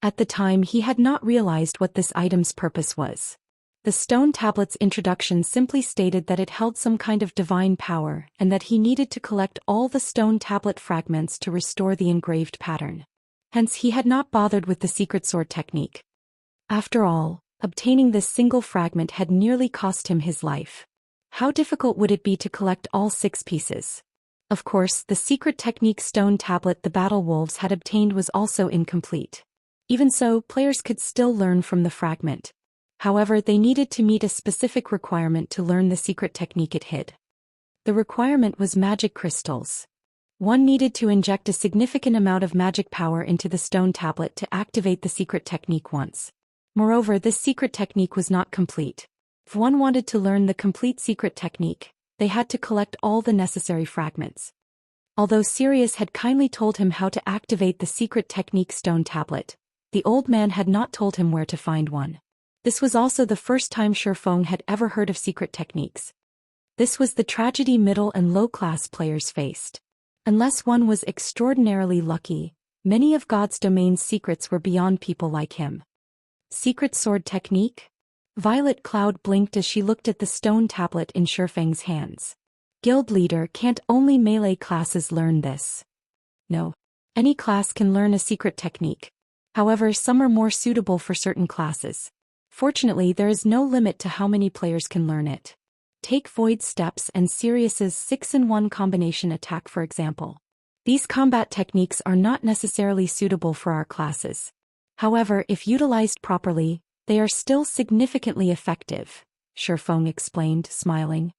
At the time, he had not realized what this item's purpose was. The stone tablet's introduction simply stated that it held some kind of divine power and that he needed to collect all the stone tablet fragments to restore the engraved pattern. Hence, he had not bothered with the secret sword technique. After all, obtaining this single fragment had nearly cost him his life. How difficult would it be to collect all 6 pieces? Of course, the secret technique stone tablet the Battle Wolves had obtained was also incomplete. Even so, players could still learn from the fragment. However, they needed to meet a specific requirement to learn the secret technique it hid. The requirement was magic crystals. One needed to inject a significant amount of magic power into the stone tablet to activate the secret technique once. Moreover, this secret technique was not complete. If one wanted to learn the complete secret technique, they had to collect all the necessary fragments. Although Sirius had kindly told him how to activate the secret technique stone tablet, the old man had not told him where to find one. This was also the first time Shi Feng had ever heard of secret techniques. This was the tragedy middle and low-class players faced. Unless one was extraordinarily lucky, many of God's domain's secrets were beyond people like him. Secret sword technique? Violet Cloud blinked as she looked at the stone tablet in Shi Feng's hands. Guild leader, can't only melee classes learn this? No. Any class can learn a secret technique. However, some are more suitable for certain classes. Fortunately, there is no limit to how many players can learn it. Take Void Steps and Sirius's 6-in-1 combination attack for example. These combat techniques are not necessarily suitable for our classes. However, if utilized properly, they are still significantly effective, Shi Feng explained, smiling.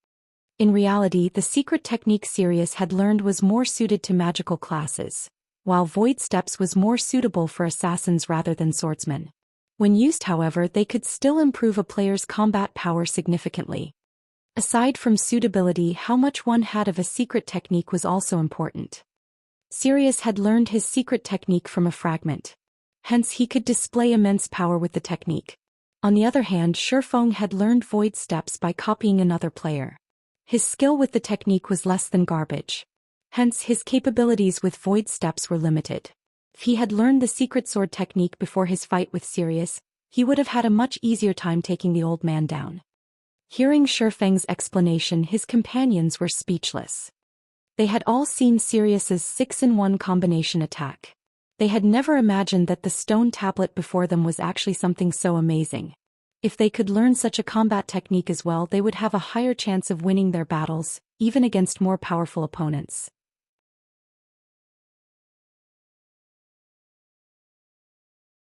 In reality, the secret technique Sirius had learned was more suited to magical classes, while Void Steps was more suitable for assassins rather than swordsmen. When used, however, they could still improve a player's combat power significantly. Aside from suitability, how much one had of a secret technique was also important. Sirius had learned his secret technique from a fragment. Hence, he could display immense power with the technique. On the other hand, Shi Feng had learned Void Steps by copying another player. His skill with the technique was less than garbage. Hence, his capabilities with Void Steps were limited. If he had learned the secret sword technique before his fight with Sirius, he would have had a much easier time taking the old man down. Hearing Shi Feng's explanation, his companions were speechless. They had all seen Sirius's 6-in-1 combination attack. They had never imagined that the stone tablet before them was actually something so amazing. If they could learn such a combat technique as well, they would have a higher chance of winning their battles, even against more powerful opponents.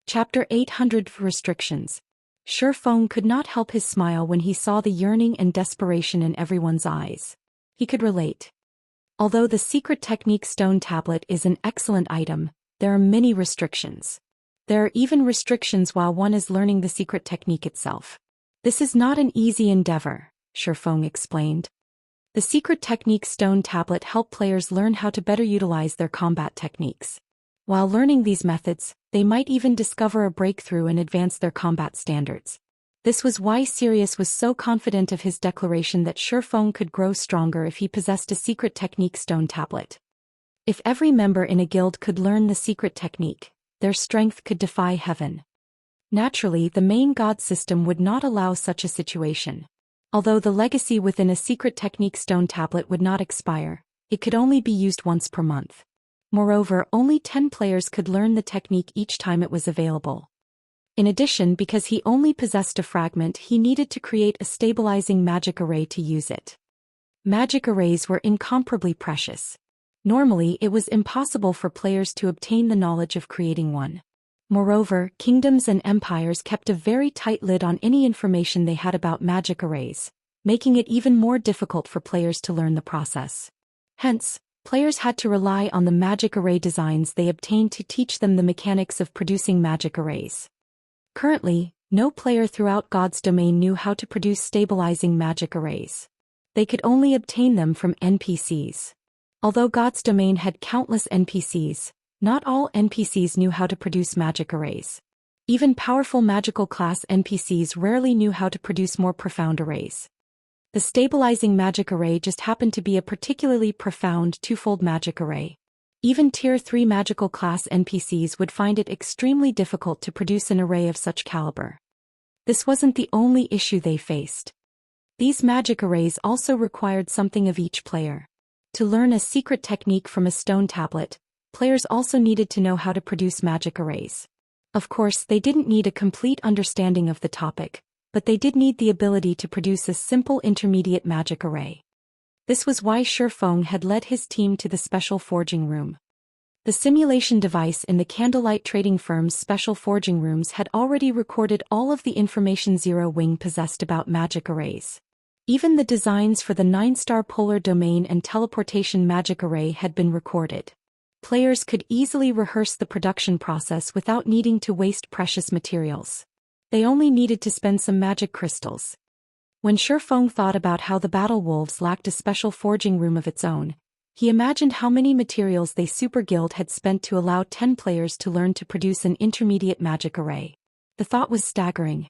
Chapter 800 Restrictions. Shifeng could not help his smile when he saw the yearning and desperation in everyone's eyes. He could relate. Although the secret technique stone tablet is an excellent item, there are many restrictions. There are even restrictions while one is learning the secret technique itself. This is not an easy endeavor, Shifeng explained. The secret technique stone tablet helps players learn how to better utilize their combat techniques. While learning these methods, they might even discover a breakthrough and advance their combat standards. This was why Sirius was so confident of his declaration that Shifeng could grow stronger if he possessed a secret technique stone tablet. If every member in a guild could learn the secret technique, their strength could defy heaven. Naturally, the main god system would not allow such a situation. Although the legacy within a secret technique stone tablet would not expire, it could only be used once per month. Moreover, only 10 players could learn the technique each time it was available. In addition, because he only possessed a fragment, he needed to create a stabilizing magic array to use it. Magic arrays were incomparably precious. Normally, it was impossible for players to obtain the knowledge of creating one. Moreover, kingdoms and empires kept a very tight lid on any information they had about magic arrays, making it even more difficult for players to learn the process. Hence, players had to rely on the magic array designs they obtained to teach them the mechanics of producing magic arrays. Currently, no player throughout God's domain knew how to produce stabilizing magic arrays. They could only obtain them from NPCs. Although God's domain had countless NPCs, not all NPCs knew how to produce magic arrays. Even powerful magical class NPCs rarely knew how to produce more profound arrays. The stabilizing magic array just happened to be a particularly profound twofold magic array. Even Tier 3 magical class NPCs would find it extremely difficult to produce an array of such caliber. This wasn't the only issue they faced. These magic arrays also required something of each player. To learn a secret technique from a stone tablet, players also needed to know how to produce magic arrays. Of course, they didn't need a complete understanding of the topic, but they did need the ability to produce a simple intermediate magic array. This was why Shifeng had led his team to the special forging room. The simulation device in the Candlelight Trading Firm's special forging rooms had already recorded all of the information Zero Wing possessed about magic arrays. Even the designs for the 9-star polar domain and teleportation magic array had been recorded. Players could easily rehearse the production process without needing to waste precious materials. They only needed to spend some magic crystals. When Shifeng thought about how the Battle Wolves lacked a special forging room of its own, he imagined how many materials they Super Guild had spent to allow 10 players to learn to produce an intermediate magic array. The thought was staggering.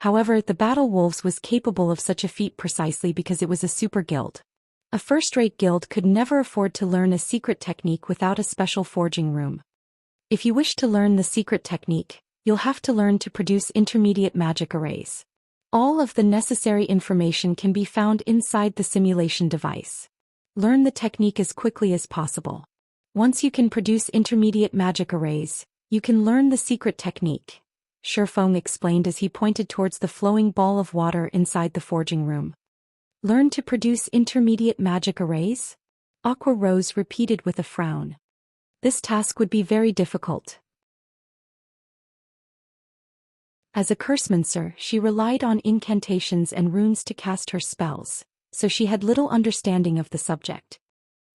However, the Battle Wolves was capable of such a feat precisely because it was a super guild. A first-rate guild could never afford to learn a secret technique without a special forging room. If you wish to learn the secret technique, you'll have to learn to produce intermediate magic arrays. All of the necessary information can be found inside the simulation device. Learn the technique as quickly as possible. Once you can produce intermediate magic arrays, you can learn the secret technique, Shifeng explained as he pointed towards the flowing ball of water inside the forging room. Learn to produce intermediate magic arrays? Aqua Rose repeated with a frown. This task would be very difficult. As a cursemancer, she relied on incantations and runes to cast her spells, so she had little understanding of the subject.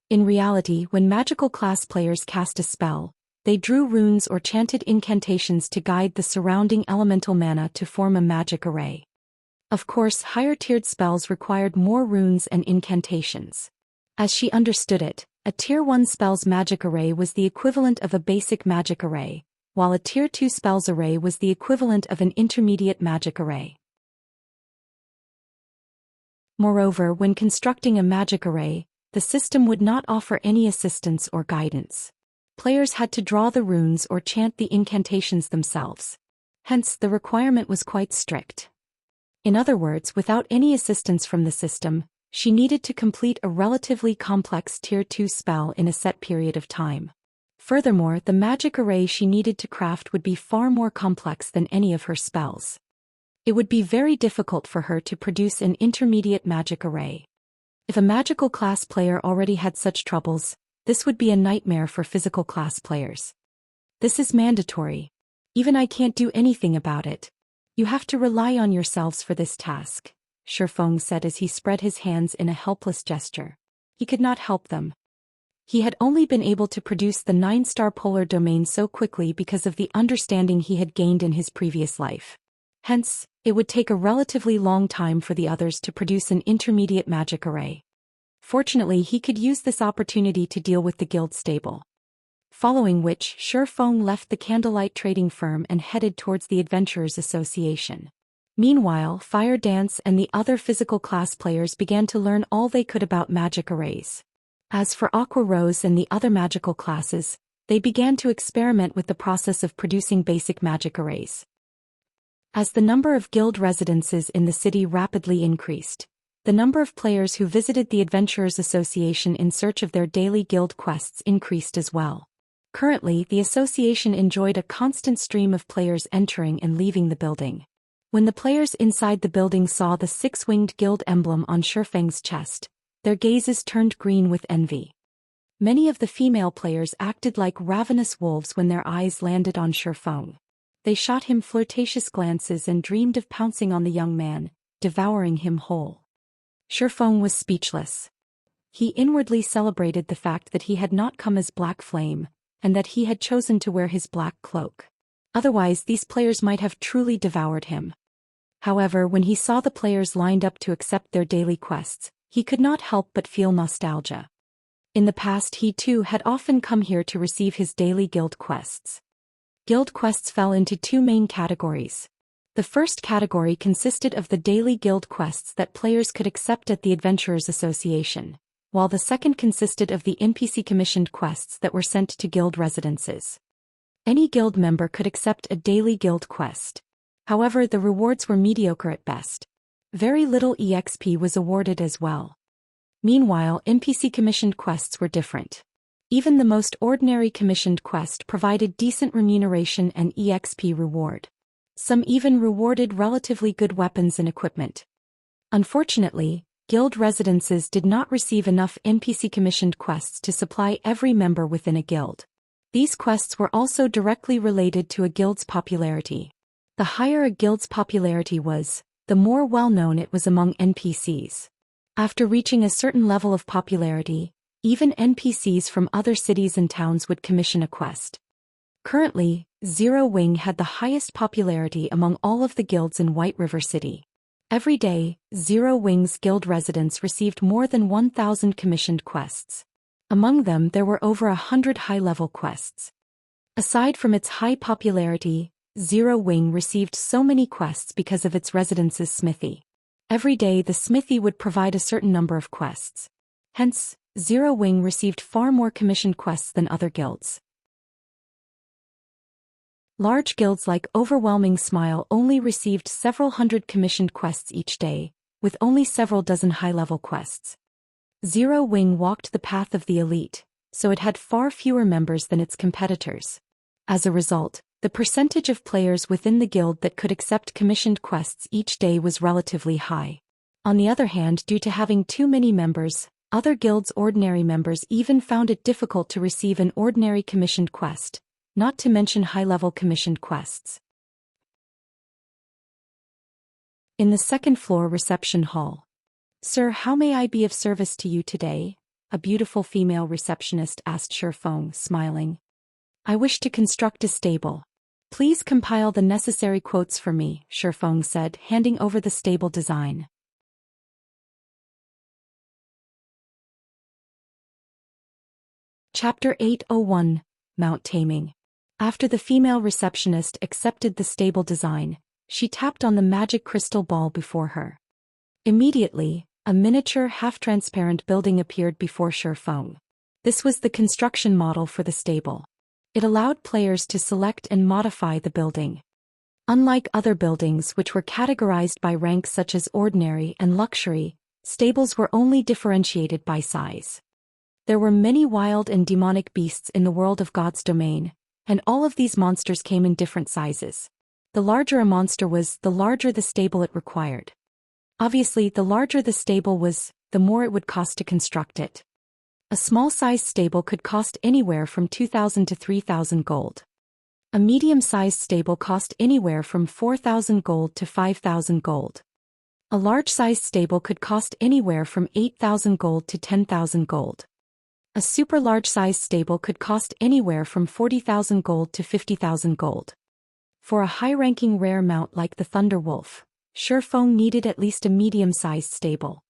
In reality, when magical class players cast a spell, they drew runes or chanted incantations to guide the surrounding elemental mana to form a magic array. Of course, higher-tiered spells required more runes and incantations. As she understood it, a Tier 1 spell's magic array was the equivalent of a basic magic array, while a Tier 2 spells array was the equivalent of an intermediate magic array. Moreover, when constructing a magic array, the system would not offer any assistance or guidance. Players had to draw the runes or chant the incantations themselves. Hence, the requirement was quite strict. In other words, without any assistance from the system, she needed to complete a relatively complex Tier 2 spell in a set period of time. Furthermore, the magic array she needed to craft would be far more complex than any of her spells. It would be very difficult for her to produce an intermediate magic array. If a magical class player already had such troubles, this would be a nightmare for physical class players. This is mandatory. Even I can't do anything about it. You have to rely on yourselves for this task, Shifeng said as he spread his hands in a helpless gesture. He could not help them. He had only been able to produce the 9-star polar domain so quickly because of the understanding he had gained in his previous life. Hence, it would take a relatively long time for the others to produce an intermediate magic array. Fortunately, he could use this opportunity to deal with the guild stable. Following which, Shifeng left the candlelight trading firm and headed towards the Adventurers Association. Meanwhile, Fire Dance and the other physical class players began to learn all they could about magic arrays. As for Aqua Rose and the other magical classes, they began to experiment with the process of producing basic magic arrays. As the number of guild residences in the city rapidly increased, the number of players who visited the Adventurers Association in search of their daily guild quests increased as well. Currently, the association enjoyed a constant stream of players entering and leaving the building. When the players inside the building saw the 6-winged guild emblem on Shifeng's chest, their gazes turned green with envy. Many of the female players acted like ravenous wolves when their eyes landed on Shifeng. They shot him flirtatious glances and dreamed of pouncing on the young man, devouring him whole. Shifeng was speechless. He inwardly celebrated the fact that he had not come as Black Flame, and that he had chosen to wear his black cloak. Otherwise, these players might have truly devoured him. However, when he saw the players lined up to accept their daily quests, he could not help but feel nostalgia. In the past, he too had often come here to receive his daily guild quests. Guild quests fell into 2 main categories. The first category consisted of the daily guild quests that players could accept at the Adventurers Association, while the second consisted of the NPC-commissioned quests that were sent to guild residences. Any guild member could accept a daily guild quest. However, the rewards were mediocre at best. Very little EXP was awarded as well. Meanwhile, NPC-commissioned quests were different. Even the most ordinary commissioned quest provided decent remuneration and EXP reward. Some even rewarded relatively good weapons and equipment. Unfortunately, guild residences did not receive enough NPC-commissioned quests to supply every member within a guild. These quests were also directly related to a guild's popularity. The higher a guild's popularity was, the more well-known it was among NPCs. After reaching a certain level of popularity, even NPCs from other cities and towns would commission a quest. Currently, Zero Wing had the highest popularity among all of the guilds in White River City. Every day, Zero Wing's guild residents received more than 1,000 commissioned quests. Among them there were over 100 high-level quests. Aside from its high popularity, Zero Wing received so many quests because of its residence's smithy. Every day the smithy would provide a certain number of quests. Hence, Zero Wing received far more commissioned quests than other guilds. Large guilds like Overwhelming Smile only received several hundred commissioned quests each day, with only several dozen high-level quests. Zero Wing walked the path of the elite, so it had far fewer members than its competitors. As a result, the percentage of players within the guild that could accept commissioned quests each day was relatively high. On the other hand, due to having too many members, other guilds' ordinary members even found it difficult to receive an ordinary commissioned quest, not to mention high-level commissioned quests. In the second-floor reception hall. "Sir, how may I be of service to you today?" a beautiful female receptionist asked Shifeng, smiling. "I wish to construct a stable. Please compile the necessary quotes for me," Shifeng said, handing over the stable design. Chapter 801, Mount Taming. After the female receptionist accepted the stable design, she tapped on the magic crystal ball before her. Immediately, a miniature half-transparent building appeared before Shifeng. This was the construction model for the stable. It allowed players to select and modify the building. Unlike other buildings which were categorized by ranks such as ordinary and luxury, stables were only differentiated by size. There were many wild and demonic beasts in the world of God's domain, and all of these monsters came in different sizes. The larger a monster was, the larger the stable it required. Obviously, the larger the stable was, the more it would cost to construct it. A small-sized stable could cost anywhere from 2,000 to 3,000 gold. A medium-sized stable cost anywhere from 4,000 gold to 5,000 gold. A large-sized stable could cost anywhere from 8,000 gold to 10,000 gold. A super large-sized stable could cost anywhere from 40,000 gold to 50,000 gold. For a high-ranking rare mount like the Thunder Wolf, Shifeng needed at least a medium-sized stable.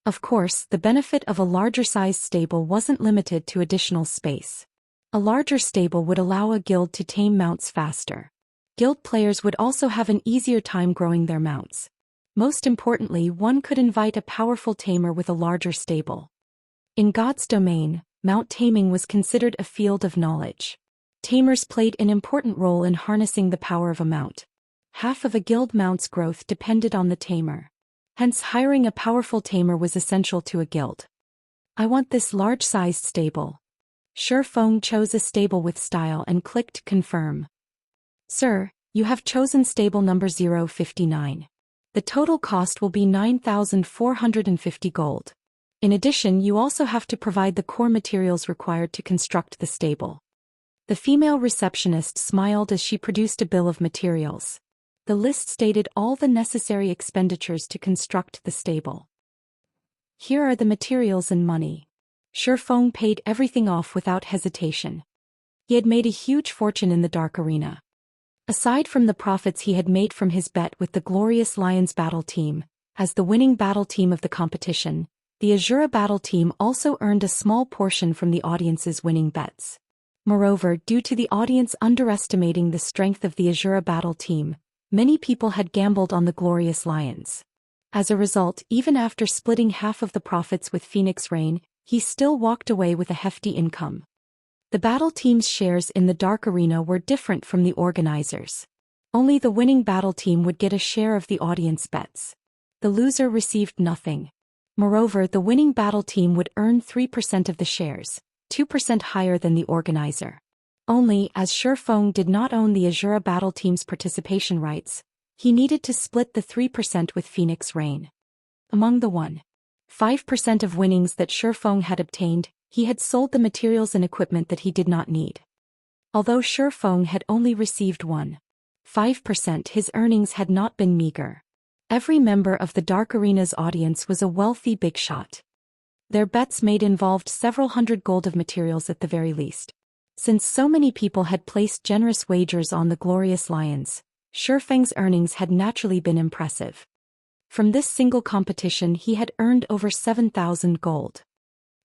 Of course, the benefit of a larger-sized stable wasn't limited to additional space. A larger stable would allow a guild to tame mounts faster. Guild players would also have an easier time growing their mounts. Most importantly, one could invite a powerful tamer with a larger stable. In God's domain, mount taming was considered a field of knowledge. Tamers played an important role in harnessing the power of a mount. Half of a guild mount's growth depended on the tamer. Hence, hiring a powerful tamer was essential to a guild. I want this large-sized stable. Shifeng chose a stable with style and clicked confirm. Sir, you have chosen stable number 059. The total cost will be 9,450 gold. In addition, you also have to provide the core materials required to construct the stable. The female receptionist smiled as she produced a bill of materials. The list stated all the necessary expenditures to construct the stable. Here are the materials and money. Shifeng paid everything off without hesitation. He had made a huge fortune in the Dark Arena. Aside from the profits he had made from his bet with the Glorious Lions battle team, as the winning battle team of the competition, the Azura battle team also earned a small portion from the audience's winning bets. Moreover, due to the audience underestimating the strength of the Azura battle team, many people had gambled on the Glorious Lions. As a result, even after splitting half of the profits with Phoenix Rain, he still walked away with a hefty income. The battle team's shares in the Dark Arena were different from the organizers. Only the winning battle team would get a share of the audience bets. The loser received nothing. Moreover, the winning battle team would earn 3% of the shares, 2% higher than the organizer. Only, as Shifeng did not own the Azura battle team's participation rights, he needed to split the 3% with Phoenix Rain. Among the 1.5% of winnings that Shifeng had obtained, he had sold the materials and equipment that he did not need. Although Shifeng had only received 1.5%, his earnings had not been meager. Every member of the Dark Arena's audience was a wealthy big shot. Their bets made involved several hundred gold of materials at the very least. Since so many people had placed generous wagers on the Glorious Lions, Shifeng's earnings had naturally been impressive. From this single competition he had earned over 7,000 gold.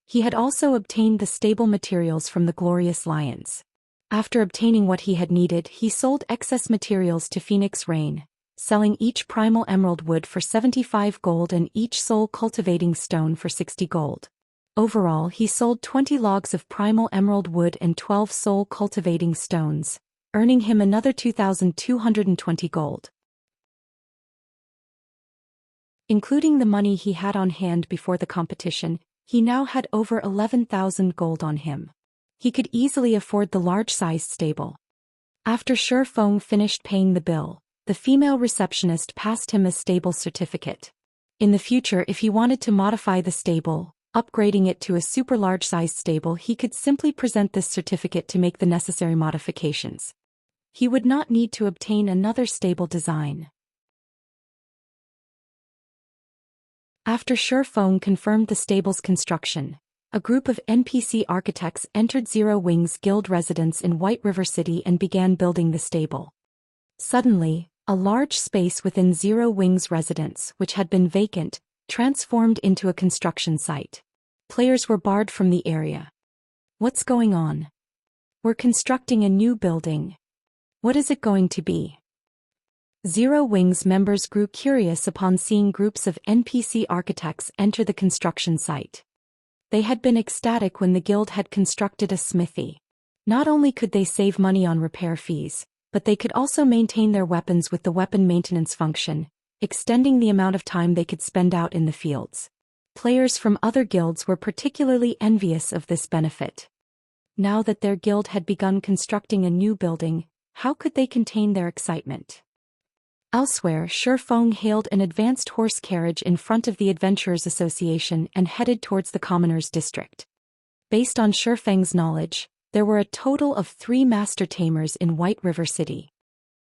He had also obtained the stable materials from the Glorious Lions. After obtaining what he had needed, he sold excess materials to Phoenix Rain, selling each primal emerald wood for 75 gold and each soul cultivating stone for 60 gold. Overall, he sold 20 logs of primal emerald wood and 12 soul cultivating stones, earning him another 2,220 gold. Including the money he had on hand before the competition, he now had over 11,000 gold on him. He could easily afford the large-sized stable. After Shifeng finished paying the bill, the female receptionist passed him a stable certificate. In the future, if he wanted to modify the stable, upgrading it to a super large-sized stable, he could simply present this certificate to make the necessary modifications. He would not need to obtain another stable design. After Shifeng confirmed the stable's construction, a group of NPC architects entered Zero Wings Guild residence in White River City and began building the stable. Suddenly, a large space within Zero Wings residence, which had been vacant, transformed into a construction site. Players were barred from the area. What's going on? We're constructing a new building. What is it going to be? Zero Wings members grew curious upon seeing groups of NPC architects enter the construction site. They had been ecstatic when the guild had constructed a smithy. Not only could they save money on repair fees, but they could also maintain their weapons with the weapon maintenance function, extending the amount of time they could spend out in the fields. Players from other guilds were particularly envious of this benefit. Now that their guild had begun constructing a new building, how could they contain their excitement? Elsewhere, Shifeng hailed an advanced horse carriage in front of the Adventurers Association and headed towards the Commoners District. Based on Shifeng's knowledge, there were a total of 3 master tamers in White River City.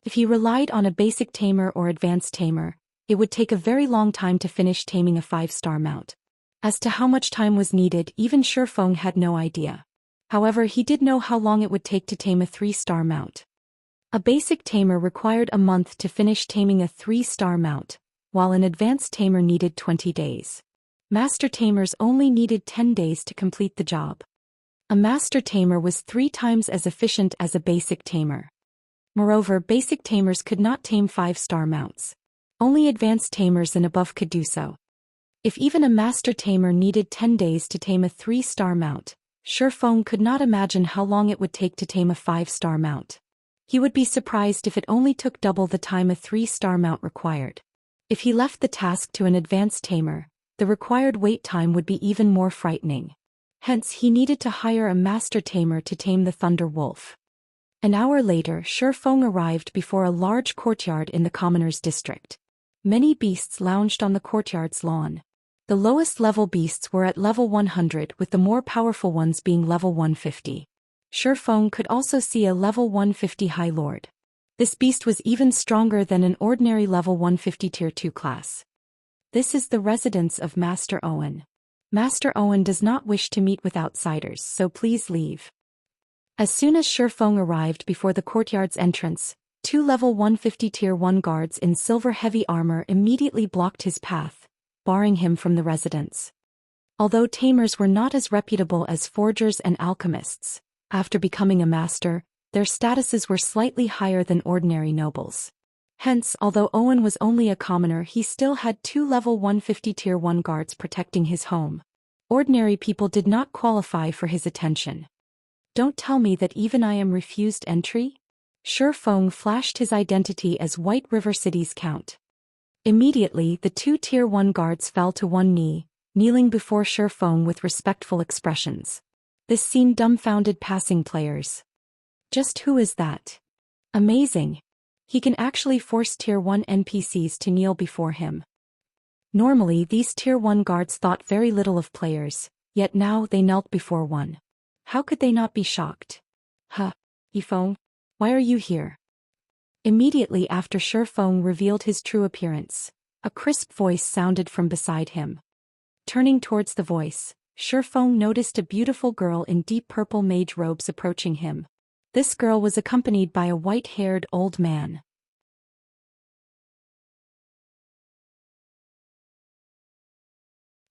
If he relied on a basic tamer or advanced tamer, it would take a very long time to finish taming a 5-star mount. As to how much time was needed, even Shifeng had no idea. However, he did know how long it would take to tame a 3-star mount. A basic tamer required a month to finish taming a 3-star mount, while an advanced tamer needed 20 days. Master tamers only needed 10 days to complete the job. A master tamer was 3 times as efficient as a basic tamer. Moreover, basic tamers could not tame 5-star mounts. Only advanced tamers and above could do so. If even a master tamer needed 10 days to tame a 3-star mount, Shifeng could not imagine how long it would take to tame a 5-star mount. He would be surprised if it only took double the time a 3-star mount required. If he left the task to an advanced tamer, the required wait time would be even more frightening. Hence, he needed to hire a master tamer to tame the Thunder Wolf. An hour later, Shifeng arrived before a large courtyard in the Commoners District. Many beasts lounged on the courtyard's lawn. The lowest level beasts were at level 100, with the more powerful ones being level 150. Shifeng could also see a level 150 High Lord. This beast was even stronger than an ordinary level 150 Tier 2 class. This is the residence of Master Owen. Master Owen does not wish to meet with outsiders, so please leave. As soon as Shifeng arrived before the courtyard's entrance, 2 level 150 Tier 1 guards in silver heavy armor immediately blocked his path, barring him from the residence. Although tamers were not as reputable as forgers and alchemists, after becoming a master, their statuses were slightly higher than ordinary nobles. Hence, although Owen was only a commoner, he still had 2 level 150 Tier 1 guards protecting his home. Ordinary people did not qualify for his attention. Don't tell me that even I am refused entry? Shifeng flashed his identity as White River City's count. Immediately, the 2 Tier 1 guards fell to one knee, kneeling before Shifeng with respectful expressions. This scene dumbfounded passing players. Just who is that? Amazing. He can actually force Tier 1 NPCs to kneel before him. Normally, these Tier 1 guards thought very little of players, yet now they knelt before one. How could they not be shocked? Huh, Yifeng, why are you here? Immediately after Shifeng revealed his true appearance, a crisp voice sounded from beside him. Turning towards the voice, Shifeng noticed a beautiful girl in deep purple mage robes approaching him. This girl was accompanied by a white-haired old man.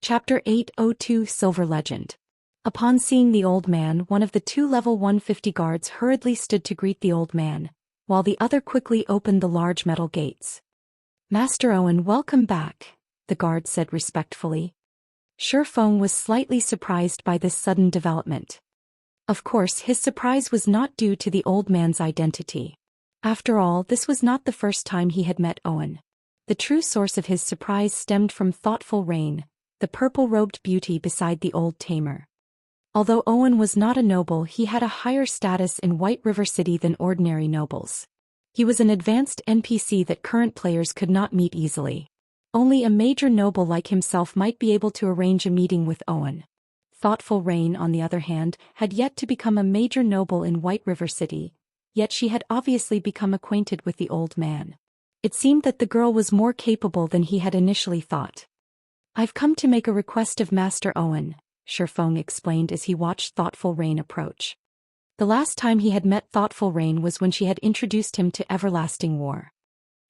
Chapter 802 Silver Legend. Upon seeing the old man, one of the 2 level 150 guards hurriedly stood to greet the old man, while the other quickly opened the large metal gates. Master Owen, welcome back, the guard said respectfully. Shifeng was slightly surprised by this sudden development. Of course, his surprise was not due to the old man's identity. After all, this was not the first time he had met Owen. The true source of his surprise stemmed from Thoughtful Rain, the purple-robed beauty beside the old tamer. Although Owen was not a noble, he had a higher status in White River City than ordinary nobles. He was an advanced NPC that current players could not meet easily. Only a major noble like himself might be able to arrange a meeting with Owen. Thoughtful Rain, on the other hand, had yet to become a major noble in White River City, yet she had obviously become acquainted with the old man. It seemed that the girl was more capable than he had initially thought. I've come to make a request of Master Owen, Shifeng explained as he watched Thoughtful Rain approach. The last time he had met Thoughtful Rain was when she had introduced him to Everlasting War.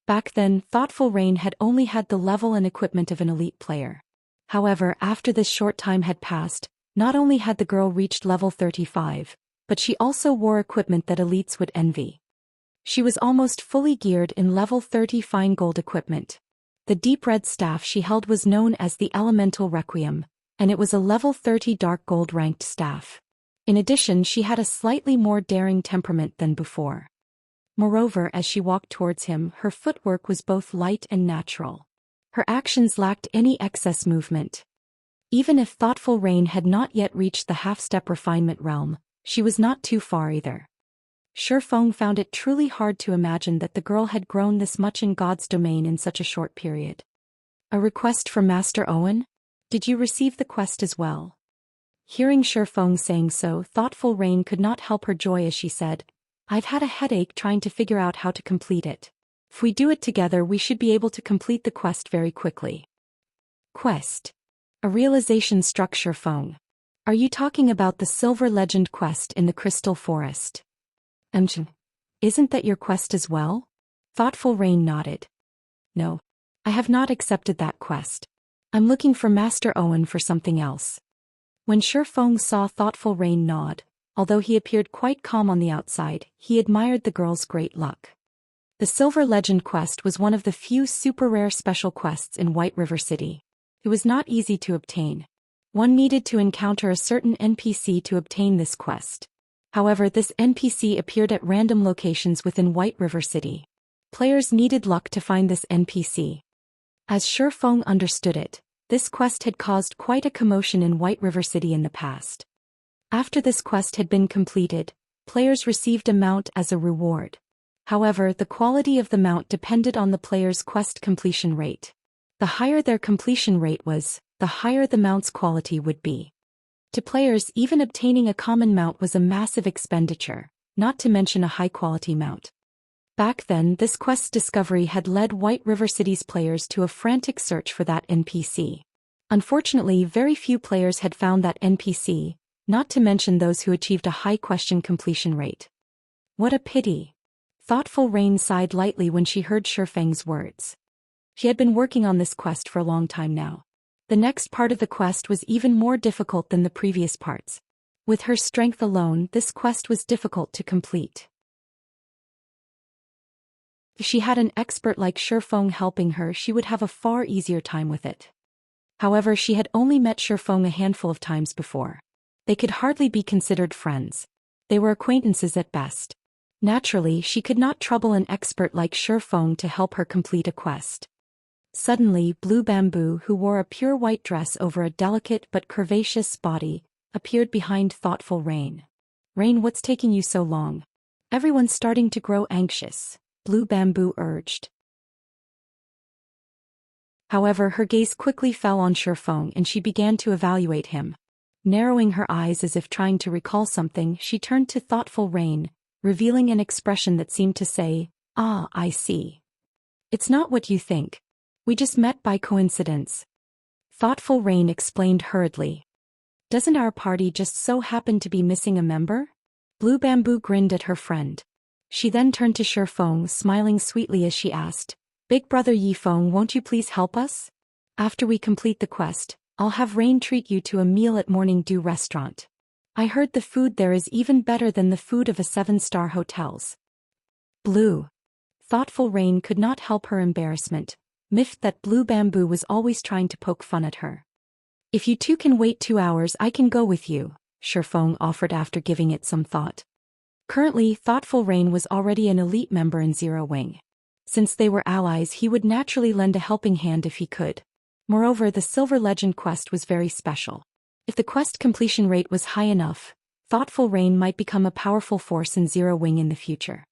Back then, Thoughtful Rain had only had the level and equipment of an elite player. However, after this short time had passed, not only had the girl reached level 35, but she also wore equipment that elites would envy. She was almost fully geared in level 30 fine gold equipment. The deep red staff she held was known as the Elemental Requiem, and it was a level 30 dark gold ranked staff. In addition, she had a slightly more daring temperament than before. Moreover, as she walked towards him, her footwork was both light and natural. Her actions lacked any excess movement. Even if thoughtful Rain had not yet reached the half-step refinement realm, she was not too far either. Shifeng found it truly hard to imagine that the girl had grown this much in God's domain in such a short period. A request from Master Owen? Did you receive the quest as well? Hearing Shifeng saying so, thoughtful Rain could not help her joy as she said, I've had a headache trying to figure out how to complete it. If we do it together we should be able to complete the quest very quickly. Quest. A realization struck Shifeng. Are you talking about the Silver Legend quest in the Crystal Forest? Isn't that your quest as well? Thoughtful Rain nodded. No. I have not accepted that quest. I'm looking for Master Owen for something else. When Shifeng saw Thoughtful Rain nod, although he appeared quite calm on the outside, he admired the girl's great luck. The Silver Legend quest was one of the few super rare special quests in White River City. It was not easy to obtain. One needed to encounter a certain NPC to obtain this quest. However, this NPC appeared at random locations within White River City. Players needed luck to find this NPC. As Shifeng understood it, this quest had caused quite a commotion in White River City in the past. After this quest had been completed, players received a mount as a reward. However, the quality of the mount depended on the player's quest completion rate. The higher their completion rate was, the higher the mount's quality would be. To players, even obtaining a common mount was a massive expenditure, not to mention a high-quality mount. Back then, this quest's discovery had led White River City's players to a frantic search for that NPC. Unfortunately, very few players had found that NPC, not to mention those who achieved a high question completion rate. What a pity. Thoughtful Rain sighed lightly when she heard Shifeng's words. She had been working on this quest for a long time now. The next part of the quest was even more difficult than the previous parts. With her strength alone, this quest was difficult to complete. If she had an expert like Shifeng helping her, she would have a far easier time with it. However, she had only met Shifeng a handful of times before. They could hardly be considered friends. They were acquaintances at best. Naturally, she could not trouble an expert like Shifeng to help her complete a quest. Suddenly, Blue Bamboo, who wore a pure white dress over a delicate but curvaceous body, appeared behind Thoughtful Rain. Rain, what's taking you so long? Everyone's starting to grow anxious, Blue Bamboo urged. However, her gaze quickly fell on Shifeng and she began to evaluate him. Narrowing her eyes as if trying to recall something, she turned to Thoughtful Rain, revealing an expression that seemed to say, "Ah, I see. It's not what you think. We just met by coincidence." Thoughtful Rain explained hurriedly. Doesn't our party just so happen to be missing a member? Blue Bamboo grinned at her friend. She then turned to Shifeng, smiling sweetly as she asked, Big brother Yifeng, won't you please help us? After we complete the quest, I'll have Rain treat you to a meal at Morning Dew restaurant. I heard the food there is even better than the food of a 7-star hotels. Blue. Thoughtful Rain could not help her embarrassment, miffed that Blue Bamboo was always trying to poke fun at her. If you two can wait 2 hours, I can go with you, Shifeng offered after giving it some thought. Currently, Thoughtful Rain was already an elite member in Zero Wing. Since they were allies, he would naturally lend a helping hand if he could. Moreover, the Silver Legend quest was very special. If the quest completion rate was high enough, Thoughtful Rain might become a powerful force in Zero Wing in the future.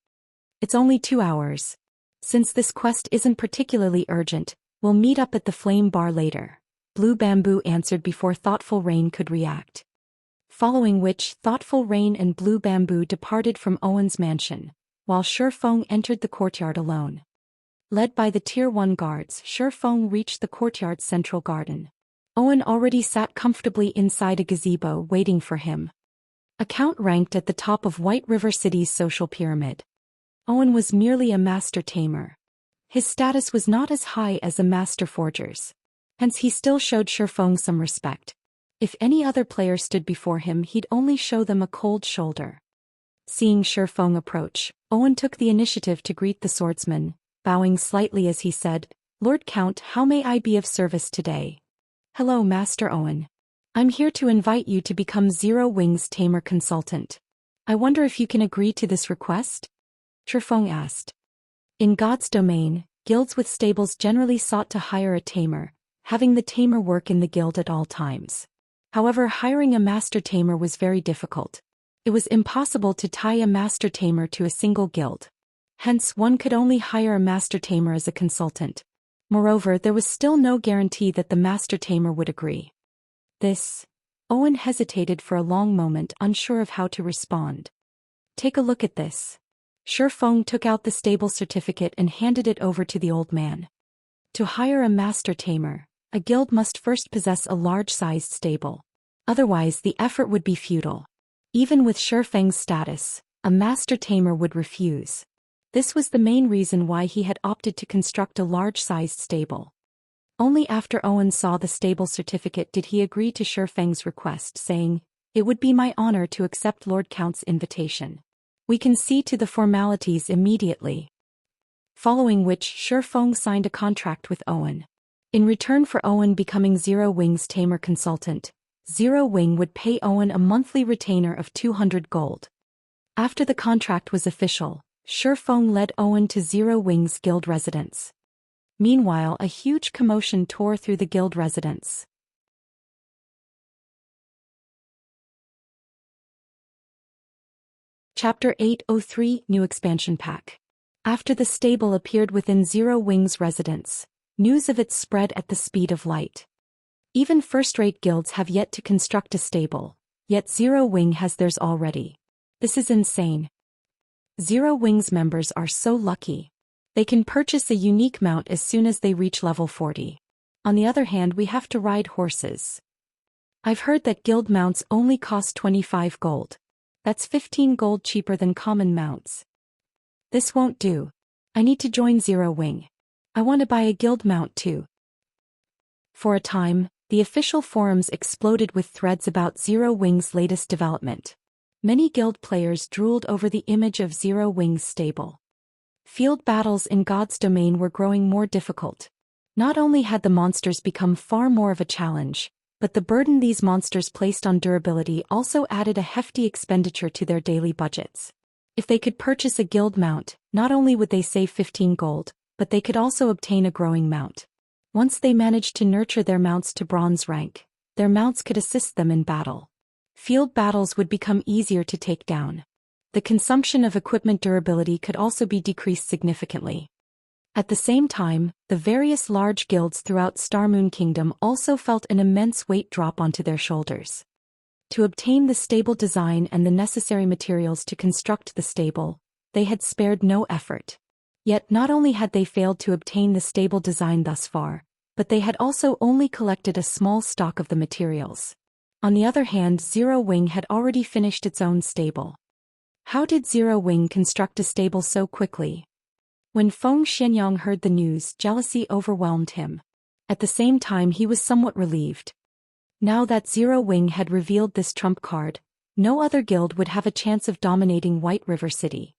It's only 2 hours. Since this quest isn't particularly urgent, we'll meet up at the Flame Bar later, Blue Bamboo answered before Thoughtful Rain could react. Following which, Thoughtful Rain and Blue Bamboo departed from Owen's mansion, while Shifeng entered the courtyard alone. Led by the Tier 1 guards, Shifeng reached the courtyard's central garden. Owen already sat comfortably inside a gazebo waiting for him. Account ranked at the top of White River City's social pyramid. Owen was merely a master tamer. His status was not as high as a master forger's. Hence he still showed Shifeng some respect. If any other player stood before him, he'd only show them a cold shoulder. Seeing Shifeng approach, Owen took the initiative to greet the swordsman, bowing slightly as he said, Lord Count, how may I be of service today? Hello, Master Owen. I'm here to invite you to become Zero Wing's tamer consultant. I wonder if you can agree to this request? Shifeng asked. In God's domain, guilds with stables generally sought to hire a tamer. having the tamer work in the guild at all times. However, hiring a master tamer was very difficult. It was impossible to tie a master tamer to a single guild. Hence, one could only hire a master tamer as a consultant. Moreover, there was still no guarantee that the master tamer would agree. Owen hesitated for a long moment, unsure of how to respond. Take a look at this. Shi Feng took out the stable certificate and handed it over to the old man. To hire a master tamer, a guild must first possess a large-sized stable. Otherwise, the effort would be futile. Even with Shi Feng's status, a master tamer would refuse. This was the main reason why he had opted to construct a large-sized stable. Only after Owen saw the stable certificate did he agree to Shi Feng's request, saying, "It would be my honor to accept Lord Count's invitation. We can see to the formalities immediately." Following which, Shi Feng signed a contract with Owen. In return for Owen becoming Zero Wing's tamer consultant, Zero Wing would pay Owen a monthly retainer of 200 gold. After the contract was official, Shi Feng led Owen to Zero Wing's guild residence. Meanwhile, a huge commotion tore through the guild residence. Chapter 803 New Expansion Pack. After the stable appeared within Zero Wing's residence, news of it spread at the speed of light. Even first-rate guilds have yet to construct a stable, yet Zero Wing has theirs already. This is insane. Zero Wing's members are so lucky. They can purchase a unique mount as soon as they reach level 40. On the other hand, we have to ride horses. I've heard that guild mounts only cost 25 gold. That's 15 gold cheaper than common mounts. This won't do. I need to join Zero Wing. I want to buy a guild mount too. For a time, the official forums exploded with threads about Zero Wing's latest development. Many guild players drooled over the image of Zero Wing's stable. Field battles in God's domain were growing more difficult. Not only had the monsters become far more of a challenge, but the burden these monsters placed on durability also added a hefty expenditure to their daily budgets. If they could purchase a guild mount, not only would they save 15 gold, but they could also obtain a growing mount. Once they managed to nurture their mounts to bronze rank, their mounts could assist them in battle. Field battles would become easier to take down. The consumption of equipment durability could also be decreased significantly. At the same time, the various large guilds throughout Starmoon Kingdom also felt an immense weight drop onto their shoulders. To obtain the stable design and the necessary materials to construct the stable, they had spared no effort. Yet not only had they failed to obtain the stable design thus far, but they had also only collected a small stock of the materials. On the other hand, Zero Wing had already finished its own stable. How did Zero Wing construct a stable so quickly? When Feng Xianyang heard the news, jealousy overwhelmed him. At the same time, he was somewhat relieved. Now that Zero Wing had revealed this trump card, no other guild would have a chance of dominating White River City.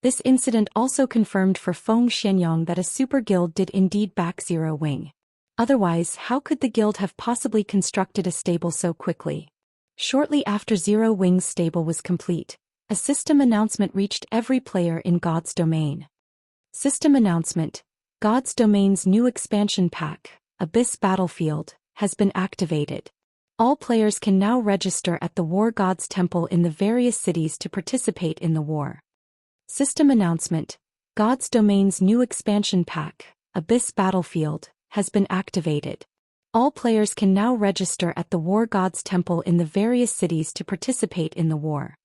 This incident also confirmed for Feng Xianyang that a super guild did indeed back Zero Wing. Otherwise, how could the guild have possibly constructed a stable so quickly? Shortly after Zero Wing's stable was complete, a system announcement reached every player in God's Domain. System announcement: God's Domain's new expansion pack, Abyss Battlefield, has been activated. All players can now register at the War God's Temple in the various cities to participate in the war. System announcement: God's Domain's new expansion pack, Abyss Battlefield, has been activated. All players can now register at the War God's Temple in the various cities to participate in the war.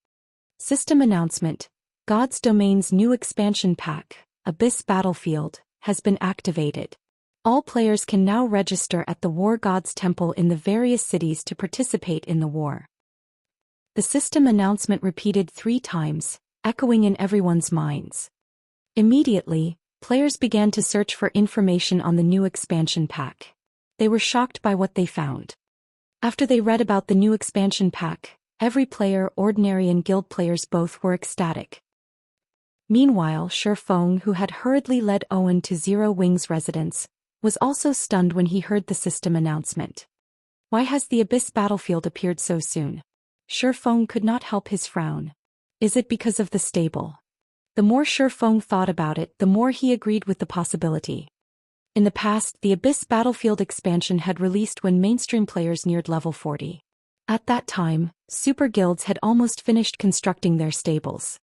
System announcement: God's Domain's new expansion pack, Abyss Battlefield, has been activated. All players can now register at the War God's Temple in the various cities to participate in the war. The system announcement repeated 3 times, echoing in everyone's minds. Immediately, players began to search for information on the new expansion pack. They were shocked by what they found. After they read about the new expansion pack, every player, ordinary and guild players both, were ecstatic. Meanwhile, Shi Feng, who had hurriedly led Owen to Zero Wing's residence, was also stunned when he heard the system announcement. Why has the Abyss Battlefield appeared so soon? Shi Feng could not help his frown. Is it because of the stable? The more Shi Feng thought about it, the more he agreed with the possibility. In the past, the Abyss Battlefield expansion had released when mainstream players neared level 40. At that time, super guilds had almost finished constructing their stables.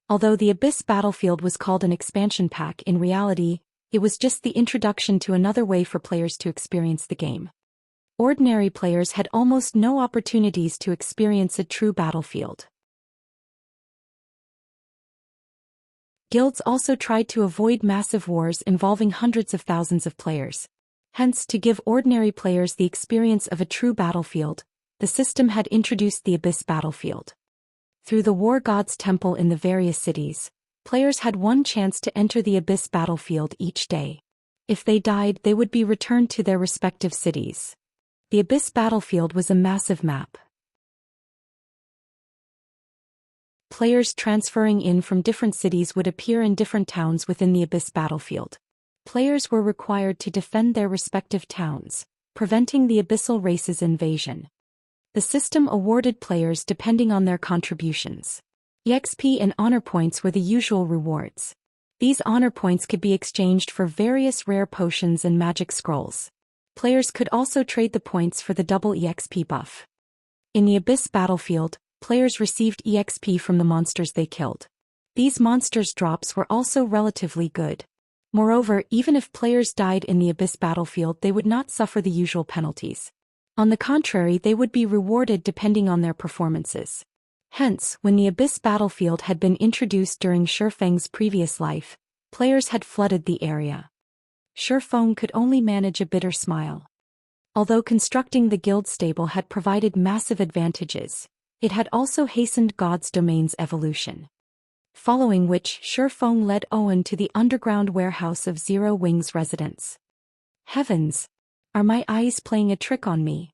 Although the Abyss Battlefield was called an expansion pack, in reality, it was just the introduction to another way for players to experience the game. Ordinary players had almost no opportunities to experience a true battlefield. Guilds also tried to avoid massive wars involving hundreds of thousands of players. Hence, to give ordinary players the experience of a true battlefield, the system had introduced the Abyss Battlefield. Through the War God's Temple in the various cities, players had one chance to enter the Abyss Battlefield each day. If they died, they would be returned to their respective cities. The Abyss Battlefield was a massive map. Players transferring in from different cities would appear in different towns within the Abyss Battlefield. Players were required to defend their respective towns, preventing the abyssal race's invasion. The system awarded players depending on their contributions. EXP and honor points were the usual rewards. These honor points could be exchanged for various rare potions and magic scrolls. Players could also trade the points for the double EXP buff. In the Abyss Battlefield, players received EXP from the monsters they killed. These monsters' drops were also relatively good. Moreover, even if players died in the Abyss Battlefield, they would not suffer the usual penalties. On the contrary, they would be rewarded depending on their performances. Hence, when the Abyss Battlefield had been introduced during Shifeng's previous life, players had flooded the area. Shifeng could only manage a bitter smile. Although constructing the guild stable had provided massive advantages, it had also hastened God's domain's evolution. Following which, Shifeng led Owen to the underground warehouse of Zero Wing's residence. Heavens! Are my eyes playing a trick on me?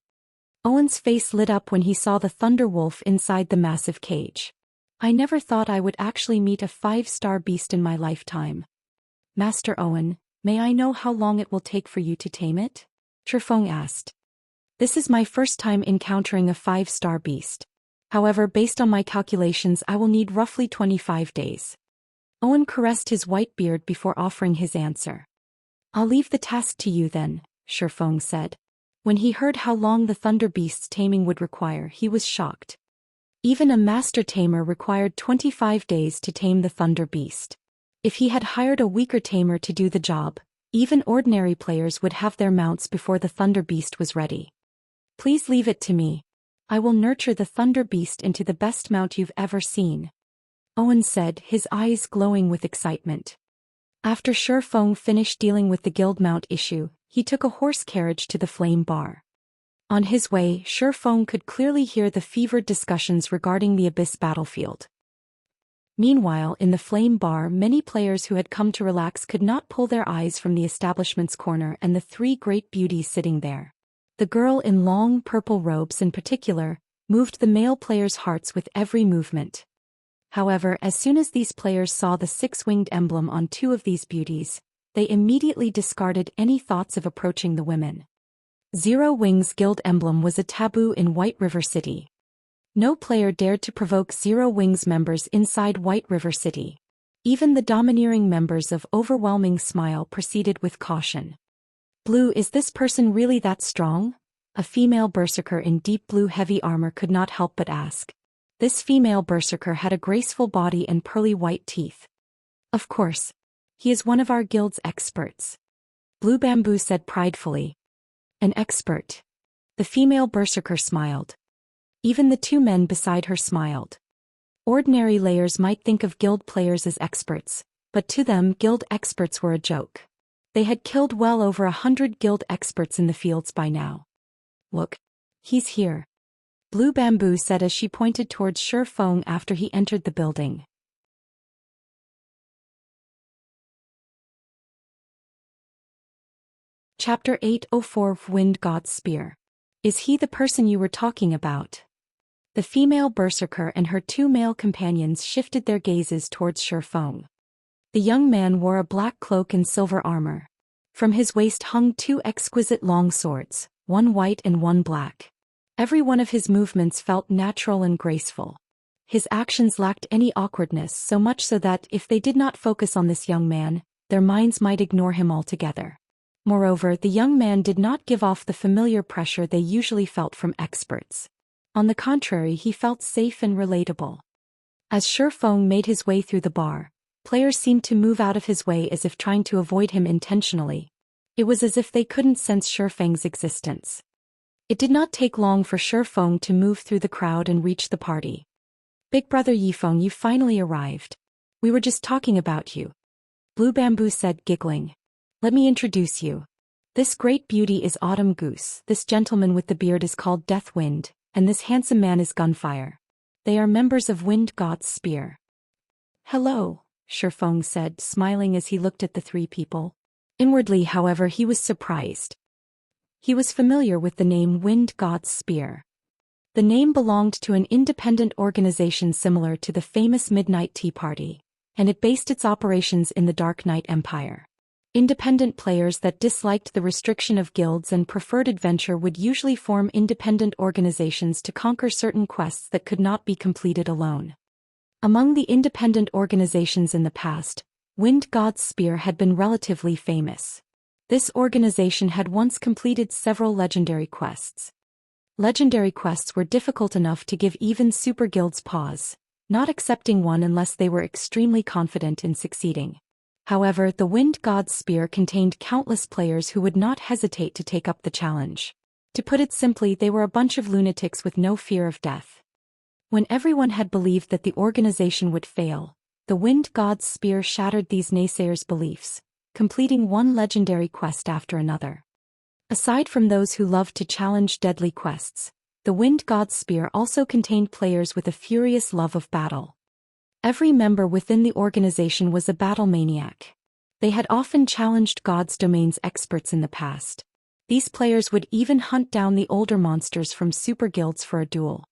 Owen's face lit up when he saw the Thunder Wolf inside the massive cage. I never thought I would actually meet a 5-star beast in my lifetime. Master Owen, may I know how long it will take for you to tame it? Shifeng asked. This is my first time encountering a 5-star beast. However, based on my calculations, I will need roughly 25 days. Owen caressed his white beard before offering his answer. I'll leave the task to you then, Shifeng said. When he heard how long the Thunder Beast's taming would require, he was shocked. Even a master tamer required 25 days to tame the Thunder Beast. If he had hired a weaker tamer to do the job, even ordinary players would have their mounts before the Thunder Beast was ready. Please leave it to me. I will nurture the Thunder Beast into the best mount you've ever seen. Owen said, his eyes glowing with excitement. After Shifeng finished dealing with the guild mount issue, he took a horse carriage to the Flame Bar. On his way, Shifeng could clearly hear the fevered discussions regarding the Abyss Battlefield. Meanwhile, in the Flame Bar, many players who had come to relax could not pull their eyes from the establishment's corner and the 3 great beauties sitting there. The girl in long purple robes in particular, moved the male players' hearts with every movement. However, as soon as these players saw the 6-winged emblem on 2 of these beauties, they immediately discarded any thoughts of approaching the women. Zero Wing's guild emblem was a taboo in White River City. No player dared to provoke Zero Wing's members inside White River City. Even the domineering members of Overwhelming Smile proceeded with caution. Blue, is this person really that strong? A female berserker in deep blue heavy armor could not help but ask. This female berserker had a graceful body and pearly white teeth. Of course. He is one of our guild's experts. Blue Bamboo said pridefully. An expert. The female berserker smiled. Even the 2 men beside her smiled. Ordinary layers might think of guild players as experts, but to them guild experts were a joke. They had killed well over 100 guild experts in the fields by now. Look. He's here. Blue Bamboo said as she pointed towards Shifeng after he entered the building. Chapter 804 Wind God's Spear. Is he the person you were talking about? The female berserker and her 2 male companions shifted their gazes towards Shifeng. The young man wore a black cloak and silver armor. From his waist hung 2 exquisite long swords, one white and one black. Every one of his movements felt natural and graceful. His actions lacked any awkwardness, so much so that if they did not focus on this young man, their minds might ignore him altogether. Moreover, the young man did not give off the familiar pressure they usually felt from experts. On the contrary, he felt safe and relatable. As Shifeng made his way through the bar, players seemed to move out of his way as if trying to avoid him intentionally. It was as if they couldn't sense Shifeng's existence. It did not take long for Shifeng to move through the crowd and reach the party. "Big brother Yifeng, you finally arrived. We were just talking about you," Blue Bamboo said, giggling. "Let me introduce you. This great beauty is Autumn Goose, this gentleman with the beard is called Death Wind, and this handsome man is Gunfire. They are members of Wind God's Spear." "Hello," Shifeng said, smiling as he looked at the three people. Inwardly, however, he was surprised. He was familiar with the name Wind God's Spear. The name belonged to an independent organization similar to the famous Midnight Tea Party, and it based its operations in the Dark Knight Empire. Independent players that disliked the restriction of guilds and preferred adventure would usually form independent organizations to conquer certain quests that could not be completed alone. Among the independent organizations in the past, Wind God's Spear had been relatively famous. This organization had once completed several legendary quests. Legendary quests were difficult enough to give even super guilds pause, not accepting one unless they were extremely confident in succeeding. However, the Wind God's Spear contained countless players who would not hesitate to take up the challenge. To put it simply, they were a bunch of lunatics with no fear of death. When everyone had believed that the organization would fail, the Wind God's Spear shattered these naysayers' beliefs, completing one legendary quest after another. Aside from those who loved to challenge deadly quests, the Wind God's Spear also contained players with a furious love of battle. Every member within the organization was a battle maniac. They had often challenged God's Domain's experts in the past. These players would even hunt down the older monsters from super guilds for a duel.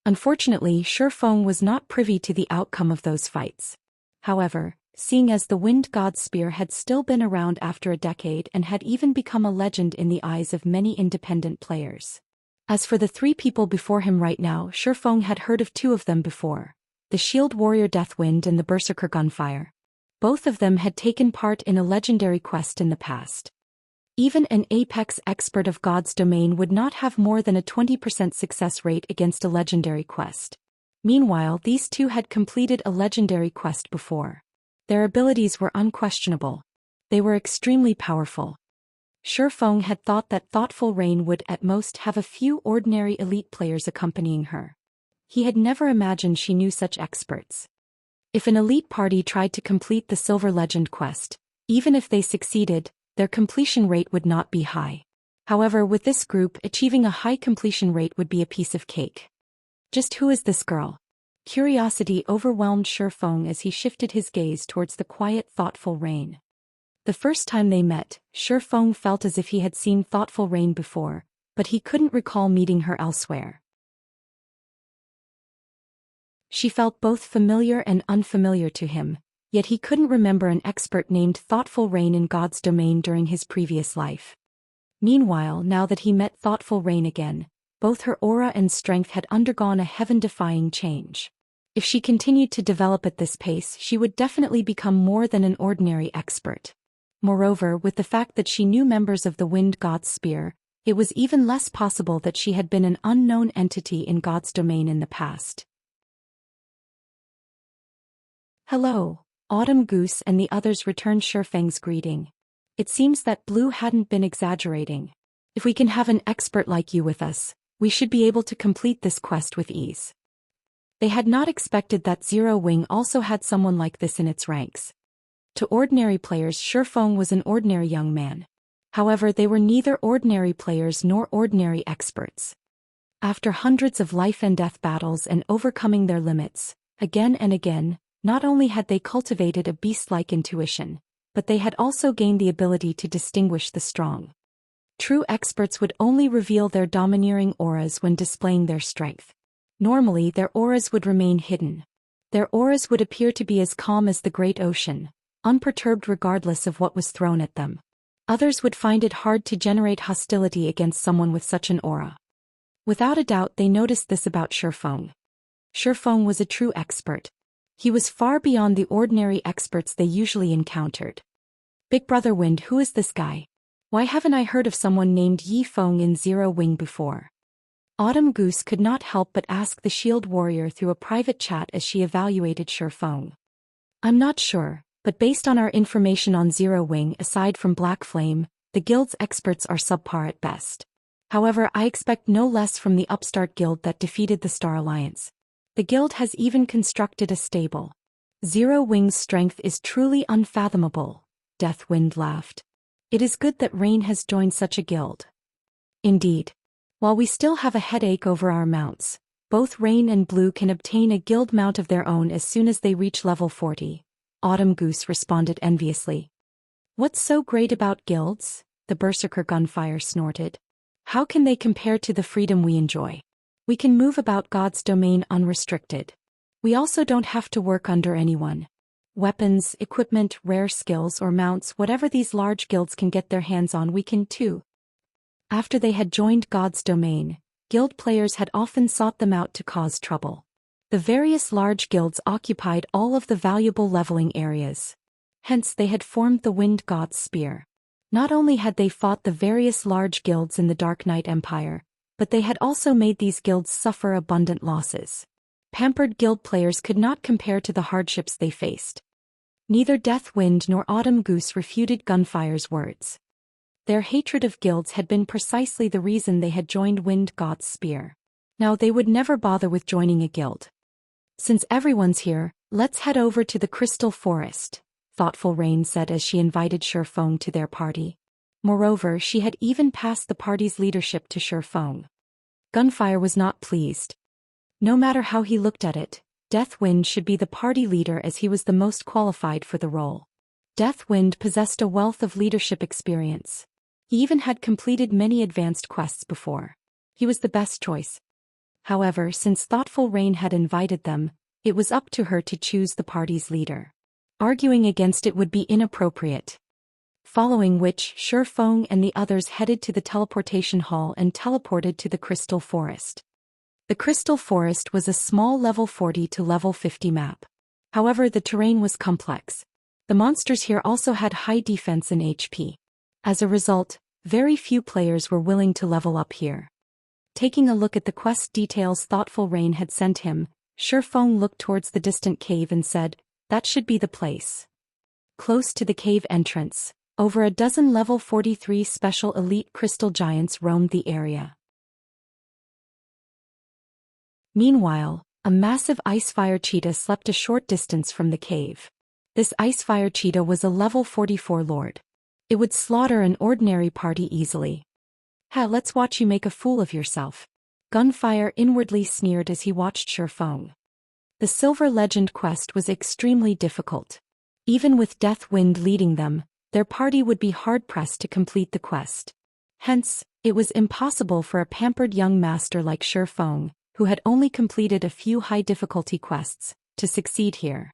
Unfortunately, Shifeng was not privy to the outcome of those fights. However, seeing as the Wind God's Spear had still been around after a decade and had even become a legend in the eyes of many independent players. As for the three people before him right now, Shifeng had heard of two of them before. The Shield Warrior Deathwind and the Berserker Gunfire. Both of them had taken part in a legendary quest in the past. Even an apex expert of God's Domain would not have more than a 20% success rate against a legendary quest. Meanwhile, these two had completed a legendary quest before. Their abilities were unquestionable. They were extremely powerful. Shifeng had thought that Thoughtful Rain would at most have a few ordinary elite players accompanying her. He had never imagined she knew such experts. If an elite party tried to complete the Silver Legend quest, even if they succeeded, their completion rate would not be high. However, with this group, achieving a high completion rate would be a piece of cake. Just who is this girl? Curiosity overwhelmed Shifeng as he shifted his gaze towards the quiet, Thoughtful Rain. The first time they met, Shifeng felt as if he had seen Thoughtful Rain before, but he couldn't recall meeting her elsewhere. She felt both familiar and unfamiliar to him, yet he couldn't remember an expert named Thoughtful Rain in God's Domain during his previous life. Meanwhile, now that he met Thoughtful Rain again, both her aura and strength had undergone a heaven-defying change. If she continued to develop at this pace, she would definitely become more than an ordinary expert. Moreover, with the fact that she knew members of the Wind God's Spear, it was even less possible that she had been an unknown entity in God's Domain in the past. "Hello," Autumn Goose and the others returned Shifeng's greeting. It seems that Blue hadn't been exaggerating. "If we can have an expert like you with us, we should be able to complete this quest with ease." They had not expected that Zero Wing also had someone like this in its ranks. To ordinary players, Shifeng was an ordinary young man. However, they were neither ordinary players nor ordinary experts. After hundreds of life and death battles and overcoming their limits, again and again, not only had they cultivated a beast-like intuition, but they had also gained the ability to distinguish the strong. True experts would only reveal their domineering auras when displaying their strength. Normally, their auras would remain hidden. Their auras would appear to be as calm as the great ocean, unperturbed regardless of what was thrown at them. Others would find it hard to generate hostility against someone with such an aura. Without a doubt, they noticed this about Shifeng. Shifeng was a true expert. He was far beyond the ordinary experts they usually encountered. "Big Brother Wind, who is this guy?" Why haven't I heard of someone named Yi Feng in Zero Wing before? Autumn Goose could not help but ask the shield warrior through a private chat as she evaluated Shi Feng. I'm not sure, but based on our information on Zero Wing, aside from Black Flame, the guild's experts are subpar at best. However, I expect no less from the upstart guild that defeated the Star Alliance. The guild has even constructed a stable. Zero Wing's strength is truly unfathomable, Deathwind laughed. It is good that Rain has joined such a guild. Indeed. While we still have a headache over our mounts, both Rain and Blue can obtain a guild mount of their own as soon as they reach level 40, Autumn Goose responded enviously. What's so great about guilds? The Berserker Gunfire snorted. How can they compare to the freedom we enjoy? We can move about God's domain unrestricted. We also don't have to work under anyone. Weapons, equipment, rare skills or mounts, whatever these large guilds can get their hands on, we can too. After they had joined God's domain, guild players had often sought them out to cause trouble. The various large guilds occupied all of the valuable leveling areas. Hence they had formed the Wind God's Spear. Not only had they fought the various large guilds in the Dark Knight Empire, but they had also made these guilds suffer abundant losses. Pampered guild players could not compare to the hardships they faced. Neither Deathwind nor Autumn Goose refuted Gunfire's words. Their hatred of guilds had been precisely the reason they had joined Wind God's Spear. Now they would never bother with joining a guild. Since everyone's here, let's head over to the Crystal Forest, Thoughtful Rain said as she invited Shi Feng to their party. Moreover, she had even passed the party's leadership to Shi Feng. Gunfire was not pleased. No matter how he looked at it, Deathwind should be the party leader as he was the most qualified for the role. Deathwind possessed a wealth of leadership experience. He even had completed many advanced quests before. He was the best choice. However, since Thoughtful Rain had invited them, it was up to her to choose the party's leader. Arguing against it would be inappropriate. Following which, Shi Feng and the others headed to the teleportation hall and teleported to the Crystal Forest. The Crystal Forest was a small level 40 to level 50 map. However, the terrain was complex. The monsters here also had high defense and HP. As a result, very few players were willing to level up here. Taking a look at the quest details Thoughtful Rain had sent him, Shi Feng looked towards the distant cave and said, "That should be the place." Close to the cave entrance, over a dozen level 43 special elite crystal giants roamed the area. Meanwhile, a massive icefire cheetah slept a short distance from the cave. This icefire cheetah was a level 44 lord. It would slaughter an ordinary party easily. Let's watch you make a fool of yourself. Gunfire inwardly sneered as he watched Shi Feng. The Silver Legend quest was extremely difficult. Even with Deathwind leading them, their party would be hard-pressed to complete the quest. Hence, it was impossible for a pampered young master like Shi Feng, who had only completed a few high-difficulty quests, to succeed here.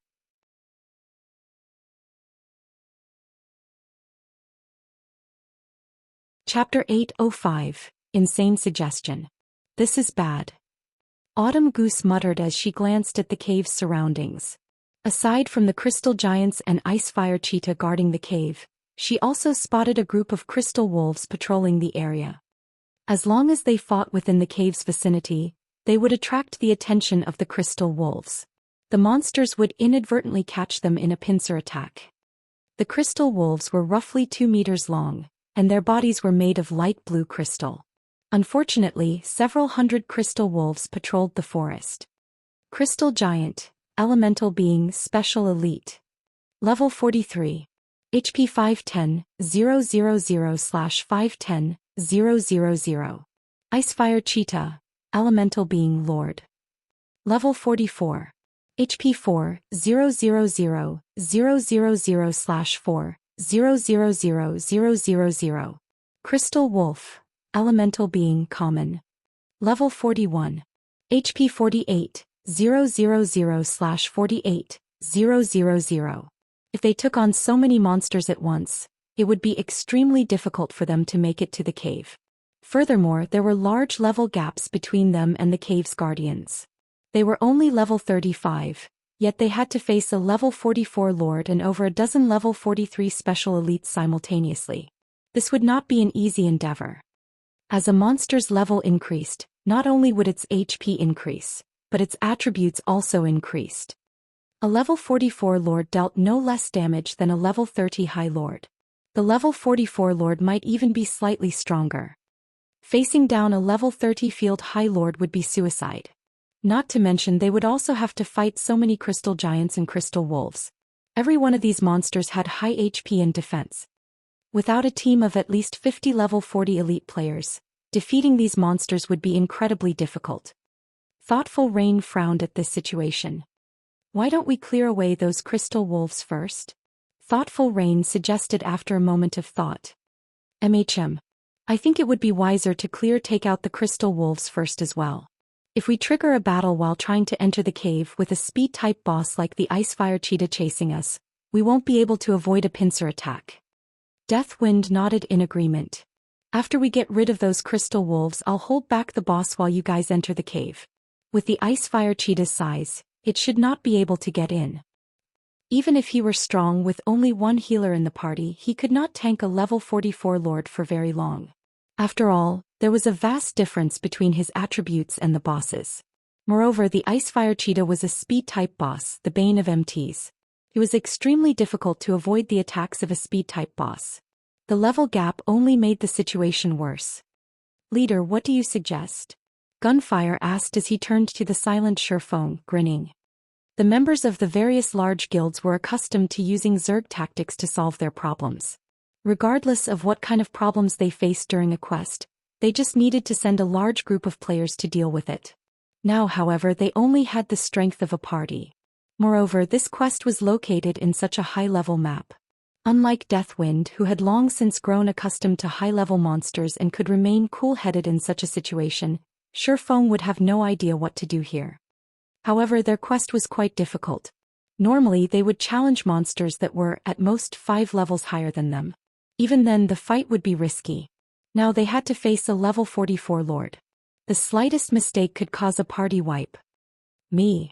Chapter 805, Insane Suggestion. This is bad. Autumn Goose muttered as she glanced at the cave's surroundings. Aside from the crystal giants and icefire cheetah guarding the cave, she also spotted a group of crystal wolves patrolling the area. As long as they fought within the cave's vicinity, they would attract the attention of the crystal wolves. The monsters would inadvertently catch them in a pincer attack. The crystal wolves were roughly 2 meters long, and their bodies were made of light blue crystal. Unfortunately, several hundred crystal wolves patrolled the forest. Crystal Giant, Elemental Being Special Elite. Level 43. HP 510, 000/510, 000. Icefire Cheetah, Elemental Being Lord. Level 44. HP 4, 000/4, 000/000. Crystal Wolf, Elemental Being Common. Level 41. HP 48, 000/48, 000. If they took on so many monsters at once, it would be extremely difficult for them to make it to the cave. Furthermore, there were large level gaps between them and the cave's guardians. They were only level 35, yet they had to face a level 44 lord and over a dozen level 43 special elites simultaneously. This would not be an easy endeavor. As a monster's level increased, not only would its HP increase, but its attributes also increased. A level 44 Lord dealt no less damage than a level 30 High Lord. The level 44 Lord might even be slightly stronger. Facing down a level 30 Field High Lord would be suicide. Not to mention they would also have to fight so many crystal giants and crystal wolves. Every one of these monsters had high HP and defense. Without a team of at least 50 level 40 elite players, defeating these monsters would be incredibly difficult. Thoughtful Rain frowned at this situation. Why don't we clear away those crystal wolves first? Thoughtful Rain suggested after a moment of thought. I think it would be wiser to take out the crystal wolves first as well. If we trigger a battle while trying to enter the cave with a speed-type boss like the Icefire Cheetah chasing us, we won't be able to avoid a pincer attack. Deathwind nodded in agreement. After we get rid of those crystal wolves, I'll hold back the boss while you guys enter the cave. With the Icefire Cheetah's size, it should not be able to get in. Even if he were strong with only one healer in the party, he could not tank a level 44 Lord for very long. After all, there was a vast difference between his attributes and the boss's. Moreover, the Icefire Cheetah was a speed-type boss, the bane of MTs. It was extremely difficult to avoid the attacks of a speed-type boss. The level gap only made the situation worse. Leader, what do you suggest? Gunfire asked as he turned to the silent Shurfeng, grinning. The members of the various large guilds were accustomed to using Zerg tactics to solve their problems. Regardless of what kind of problems they faced during a quest, they just needed to send a large group of players to deal with it. Now, however, they only had the strength of a party. Moreover, this quest was located in such a high-level map. Unlike Deathwind, who had long since grown accustomed to high-level monsters and could remain cool-headed in such a situation, Shurfeng would have no idea what to do here. However, their quest was quite difficult. Normally, they would challenge monsters that were, at most, 5 levels higher than them. Even then, the fight would be risky. Now they had to face a level 44 Lord. The slightest mistake could cause a party wipe. Me.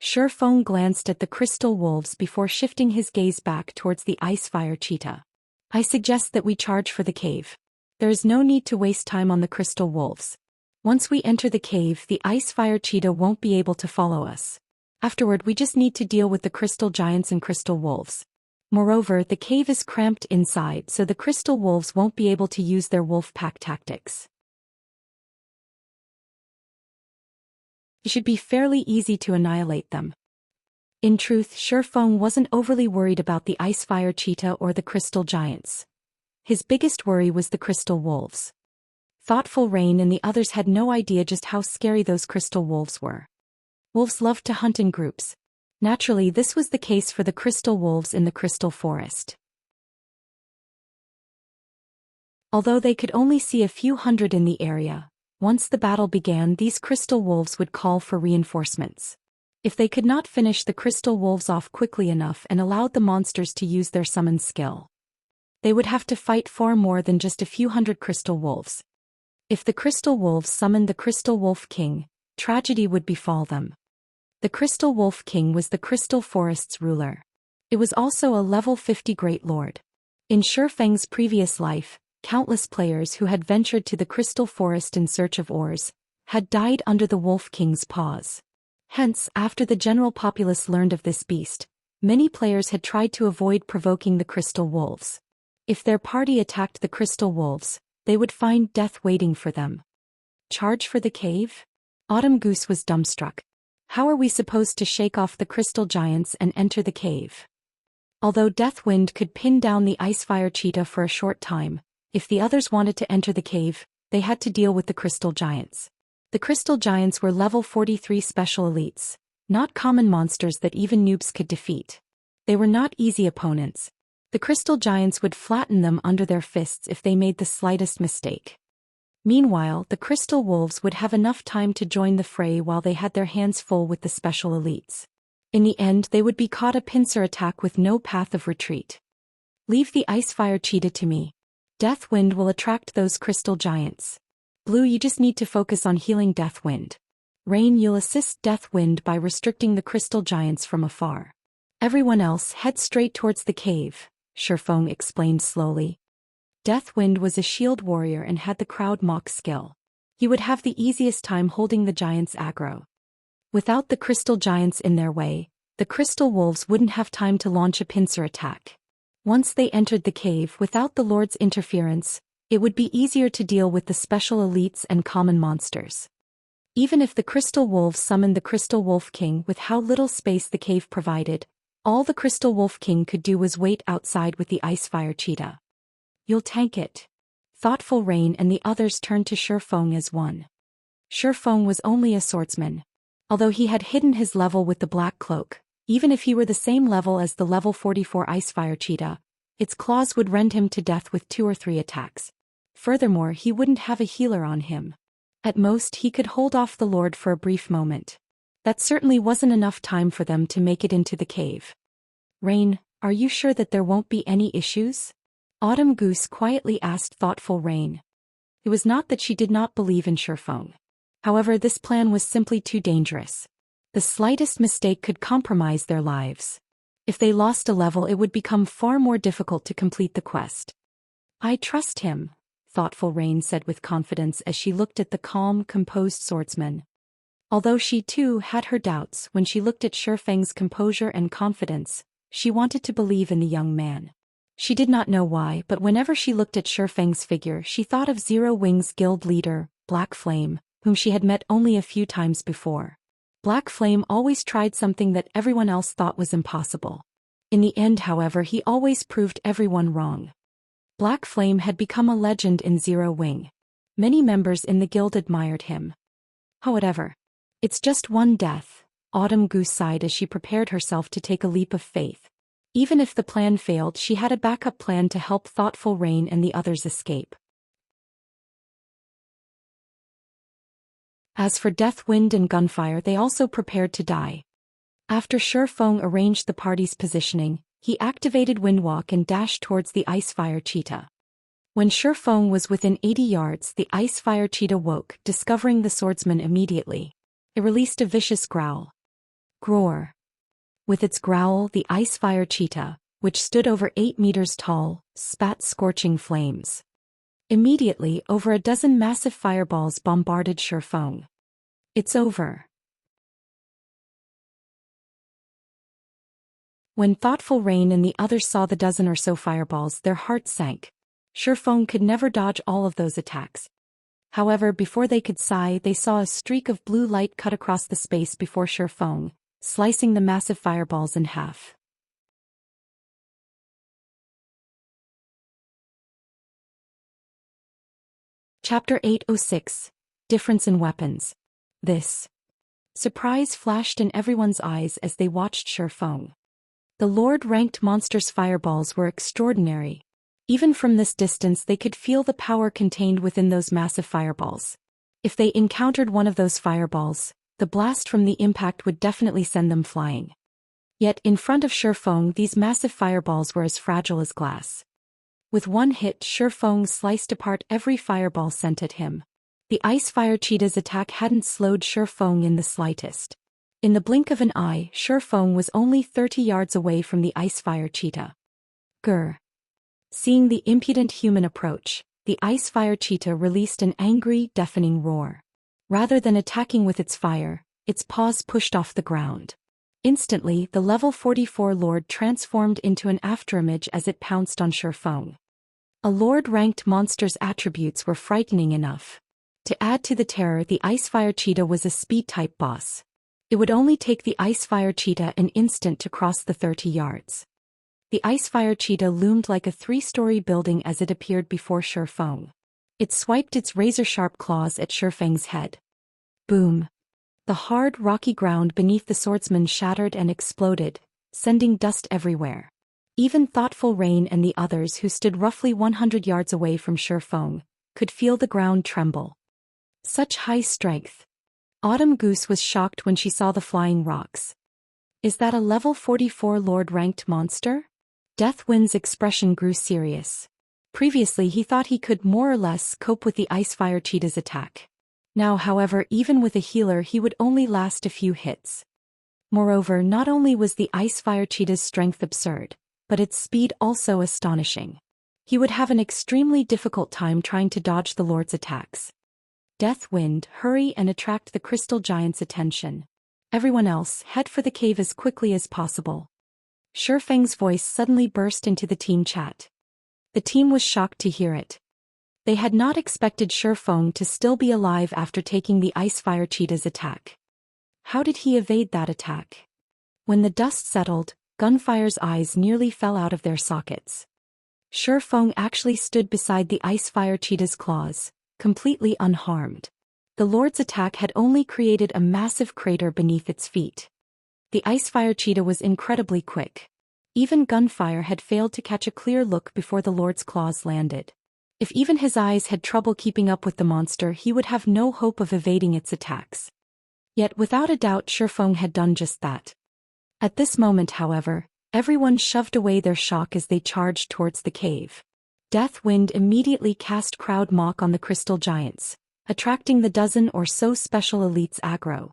Shurfeng glanced at the crystal wolves before shifting his gaze back towards the Icefire Cheetah. I suggest that we charge for the cave. There is no need to waste time on the crystal wolves. Once we enter the cave, the Icefire Cheetah won't be able to follow us. Afterward, we just need to deal with the crystal giants and crystal wolves. Moreover, the cave is cramped inside, so the crystal wolves won't be able to use their wolf pack tactics. It should be fairly easy to annihilate them. In truth, Shurfeng wasn't overly worried about the Icefire Cheetah or the crystal giants. His biggest worry was the crystal wolves. Thoughtful Rain and the others had no idea just how scary those crystal wolves were. Wolves loved to hunt in groups. Naturally, this was the case for the crystal wolves in the crystal forest. Although they could only see a few hundred in the area, once the battle began, these crystal wolves would call for reinforcements. If they could not finish the crystal wolves off quickly enough and allowed the monsters to use their summon skill, they would have to fight far more than just a few hundred crystal wolves. If the crystal wolves summoned the Crystal Wolf King, tragedy would befall them. The Crystal Wolf King was the Crystal Forest's ruler. It was also a level 50 Great Lord. In Shurfeng's previous life, countless players who had ventured to the Crystal Forest in search of ores had died under the Wolf King's paws. Hence, after the general populace learned of this beast, many players had tried to avoid provoking the Crystal Wolves. If their party attacked the Crystal Wolves, they would find death waiting for them. Charge for the cave? Autumn Goose was dumbstruck. How are we supposed to shake off the crystal giants and enter the cave? Although Deathwind could pin down the Icefire Cheetah for a short time, if the others wanted to enter the cave, they had to deal with the crystal giants. The crystal giants were level 43 special elites, not common monsters that even noobs could defeat. They were not easy opponents. The crystal giants would flatten them under their fists if they made the slightest mistake. Meanwhile, the crystal wolves would have enough time to join the fray while they had their hands full with the special elites. In the end, they would be caught a pincer attack with no path of retreat. Leave the Icefire Cheetah to me. Deathwind will attract those crystal giants. Blue, you just need to focus on healing Deathwind. Rain, you'll assist Deathwind by restricting the crystal giants from afar. Everyone else, head straight towards the cave, Shurfeng explained slowly. Death Wind was a shield warrior and had the crowd mock skill. He would have the easiest time holding the giants aggro. Without the crystal giants in their way, the crystal wolves wouldn't have time to launch a pincer attack. Once they entered the cave without the Lord's interference, it would be easier to deal with the special elites and common monsters. Even if the crystal wolves summoned the crystal wolf king with how little space the cave provided, all the crystal wolf king could do was wait outside with the ice fire cheetah. You'll tank it. Thoughtful Rain and the others turned to Shifeng as one. Shifeng was only a swordsman. Although he had hidden his level with the black cloak, even if he were the same level as the level 44 ice fire cheetah, its claws would rend him to death with 2 or 3 attacks. Furthermore, he wouldn't have a healer on him. At most, he could hold off the Lord for a brief moment. That certainly wasn't enough time for them to make it into the cave. Rain, are you sure that there won't be any issues? Autumn Goose quietly asked thoughtful Rain. It was not that she did not believe in Shifeng. However, this plan was simply too dangerous. The slightest mistake could compromise their lives. If they lost a level, it would become far more difficult to complete the quest. I trust him, thoughtful Rain said with confidence as she looked at the calm, composed swordsman. Although she too had her doubts when she looked at Shifeng's composure and confidence, she wanted to believe in the young man. She did not know why, but whenever she looked at Shifeng's figure, she thought of Zero Wings guild leader, Black Flame, whom she had met only a few times before. Black Flame always tried something that everyone else thought was impossible. In the end, however, he always proved everyone wrong. Black Flame had become a legend in Zero Wing. Many members in the guild admired him. However, it's just one death, Autumn Goose sighed as she prepared herself to take a leap of faith. Even if the plan failed, she had a backup plan to help thoughtful Rain and the others escape. As for Death Wind and Gunfire, they also prepared to die. After Shifeng arranged the party's positioning, he activated Windwalk and dashed towards the Ice Fire Cheetah. When Shifeng was within 80 yards, the Ice Fire Cheetah woke, discovering the swordsman immediately. It released a vicious growl. Groar. With its growl, the Ice Fire Cheetah, which stood over 8 meters tall, spat scorching flames. Immediately, over a dozen massive fireballs bombarded Shifeng. It's over. When thoughtful Rain and the others saw the dozen or so fireballs, their hearts sank. Shifeng could never dodge all of those attacks. However, before they could sigh, they saw a streak of blue light cut across the space before Shifeng, slicing the massive fireballs in half. Chapter 806. Difference in Weapons. This surprise flashed in everyone's eyes as they watched Shifeng. The Lord-ranked monster's fireballs were extraordinary. Even from this distance they could feel the power contained within those massive fireballs. If they encountered one of those fireballs, the blast from the impact would definitely send them flying. Yet in front of Shifeng, these massive fireballs were as fragile as glass. With one hit, Shifeng sliced apart every fireball sent at him. The Ice Fire Cheetah's attack hadn't slowed Shifeng in the slightest. In the blink of an eye, Shifeng was only 30 yards away from the Ice Fire Cheetah. Grr. Seeing the impudent human approach, the Ice Fire Cheetah released an angry, deafening roar. Rather than attacking with its fire, its paws pushed off the ground. Instantly, the level 44 Lord transformed into an afterimage as it pounced on Shifeng. A Lord-ranked monster's attributes were frightening enough. To add to the terror, the Ice Fire Cheetah was a speed-type boss. It would only take the Ice Fire Cheetah an instant to cross the 30 yards. The Ice Fire Cheetah loomed like a 3-story building as it appeared before Shifeng. It swiped its razor-sharp claws at Shifeng's head. Boom. The hard, rocky ground beneath the swordsman shattered and exploded, sending dust everywhere. Even thoughtful Rain and the others, who stood roughly 100 yards away from Shifeng, could feel the ground tremble. Such high strength. Autumn Goose was shocked when she saw the flying rocks. Is that a level 44 Lord-ranked monster? Death Wind's expression grew serious. Previously he thought he could more or less cope with the Ice Fire Cheetah's attack. Now, however, even with a healer he would only last a few hits. Moreover, not only was the Ice Fire Cheetah's strength absurd, but its speed also astonishing. He would have an extremely difficult time trying to dodge the Lord's attacks. Death Wind, hurry and attract the crystal giant's attention. Everyone else, head for the cave as quickly as possible. Shifeng's voice suddenly burst into the team chat. The team was shocked to hear it. They had not expected Shifeng to still be alive after taking the Ice-Fire Cheetah's attack. How did he evade that attack? When the dust settled, Gunfire's eyes nearly fell out of their sockets. Shifeng actually stood beside the Ice-Fire Cheetah's claws, completely unharmed. The Lord's attack had only created a massive crater beneath its feet. The Ice-Fire Cheetah was incredibly quick. Even Gunfire had failed to catch a clear look before the Lord's claws landed. If even his eyes had trouble keeping up with the monster, he would have no hope of evading its attacks. Yet without a doubt Shifeng had done just that. At this moment, however, everyone shoved away their shock as they charged towards the cave. Death Wind immediately cast Crowd Mock on the crystal giants, attracting the dozen or so special elites aggro.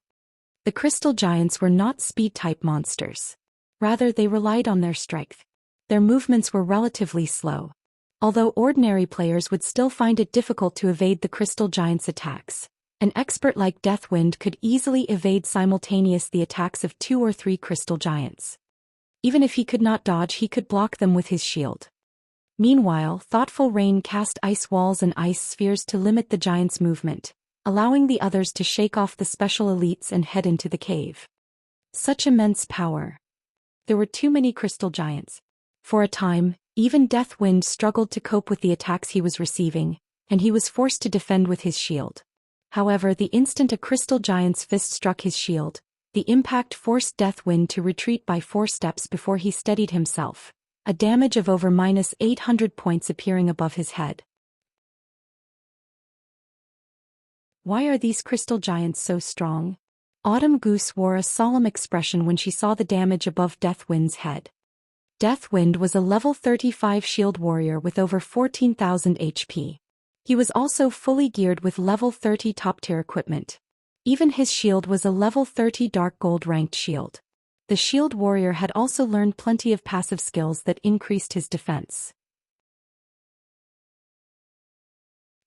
The crystal giants were not speed-type monsters. Rather, they relied on their strength. Their movements were relatively slow. Although ordinary players would still find it difficult to evade the crystal giants' attacks, an expert like Deathwind could easily evade simultaneously the attacks of 2 or 3 crystal giants. Even if he could not dodge, he could block them with his shield. Meanwhile, Thoughtful Rain cast ice walls and ice spheres to limit the giants' movement, allowing the others to shake off the special elites and head into the cave. Such immense power. There were too many crystal giants. For a time, even Deathwind struggled to cope with the attacks he was receiving, and he was forced to defend with his shield. However, the instant a crystal giant's fist struck his shield, the impact forced Deathwind to retreat by 4 steps before he steadied himself, a damage of over -800 points appearing above his head. Why are these crystal giants so strong? Autumn Goose wore a solemn expression when she saw the damage above Deathwind's head. Deathwind was a level 35 shield warrior with over 14,000 HP. He was also fully geared with level 30 top-tier equipment. Even his shield was a level 30 dark gold ranked shield. The shield warrior had also learned plenty of passive skills that increased his defense.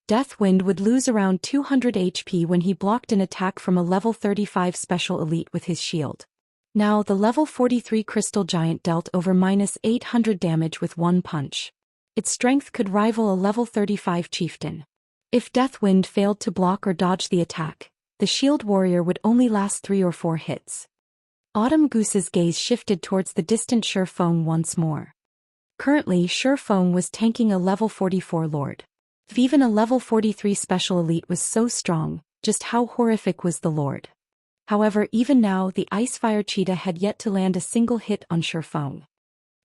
Deathwind would lose around 200 HP when he blocked an attack from a level 35 special elite with his shield. Now the level 43 crystal giant dealt over -800 damage with one punch. Its strength could rival a level 35 chieftain. If Deathwind failed to block or dodge the attack, the shield warrior would only last 3 or 4 hits. Autumn Goose's gaze shifted towards the distant Shifeng once more. Currently, Shifeng was tanking a level 44 lord. If even a level 43 special elite was so strong, just how horrific was the lord? However, even now the Ice-Fire Cheetah had yet to land a single hit on Shifeng.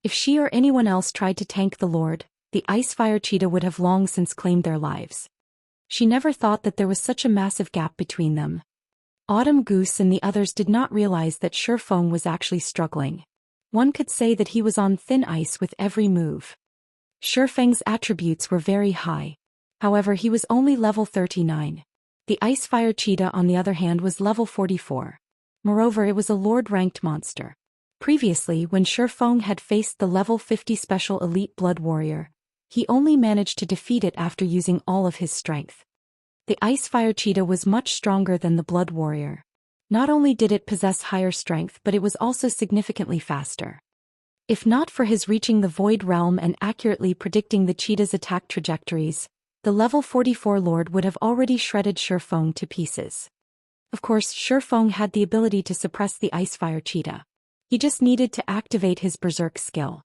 If she or anyone else tried to tank the lord, the Ice-Fire Cheetah would have long since claimed their lives. She never thought that there was such a massive gap between them. Autumn Goose and the others did not realize that Shifeng was actually struggling. One could say that he was on thin ice with every move. Shifeng's attributes were very high. However, he was only level 39. The Ice-Fire Cheetah, on the other hand, was level 44. Moreover, it was a lord-ranked monster. Previously, when Shifeng had faced the level 50 special elite blood warrior, he only managed to defeat it after using all of his strength. The Ice-Fire Cheetah was much stronger than the blood warrior. Not only did it possess higher strength, but it was also significantly faster. If not for his reaching the Void Realm and accurately predicting the cheetah's attack trajectories, the level 44 lord would have already shredded Shifeng to pieces. Of course, Shifeng had the ability to suppress the Ice-Fire Cheetah. He just needed to activate his Berserk skill.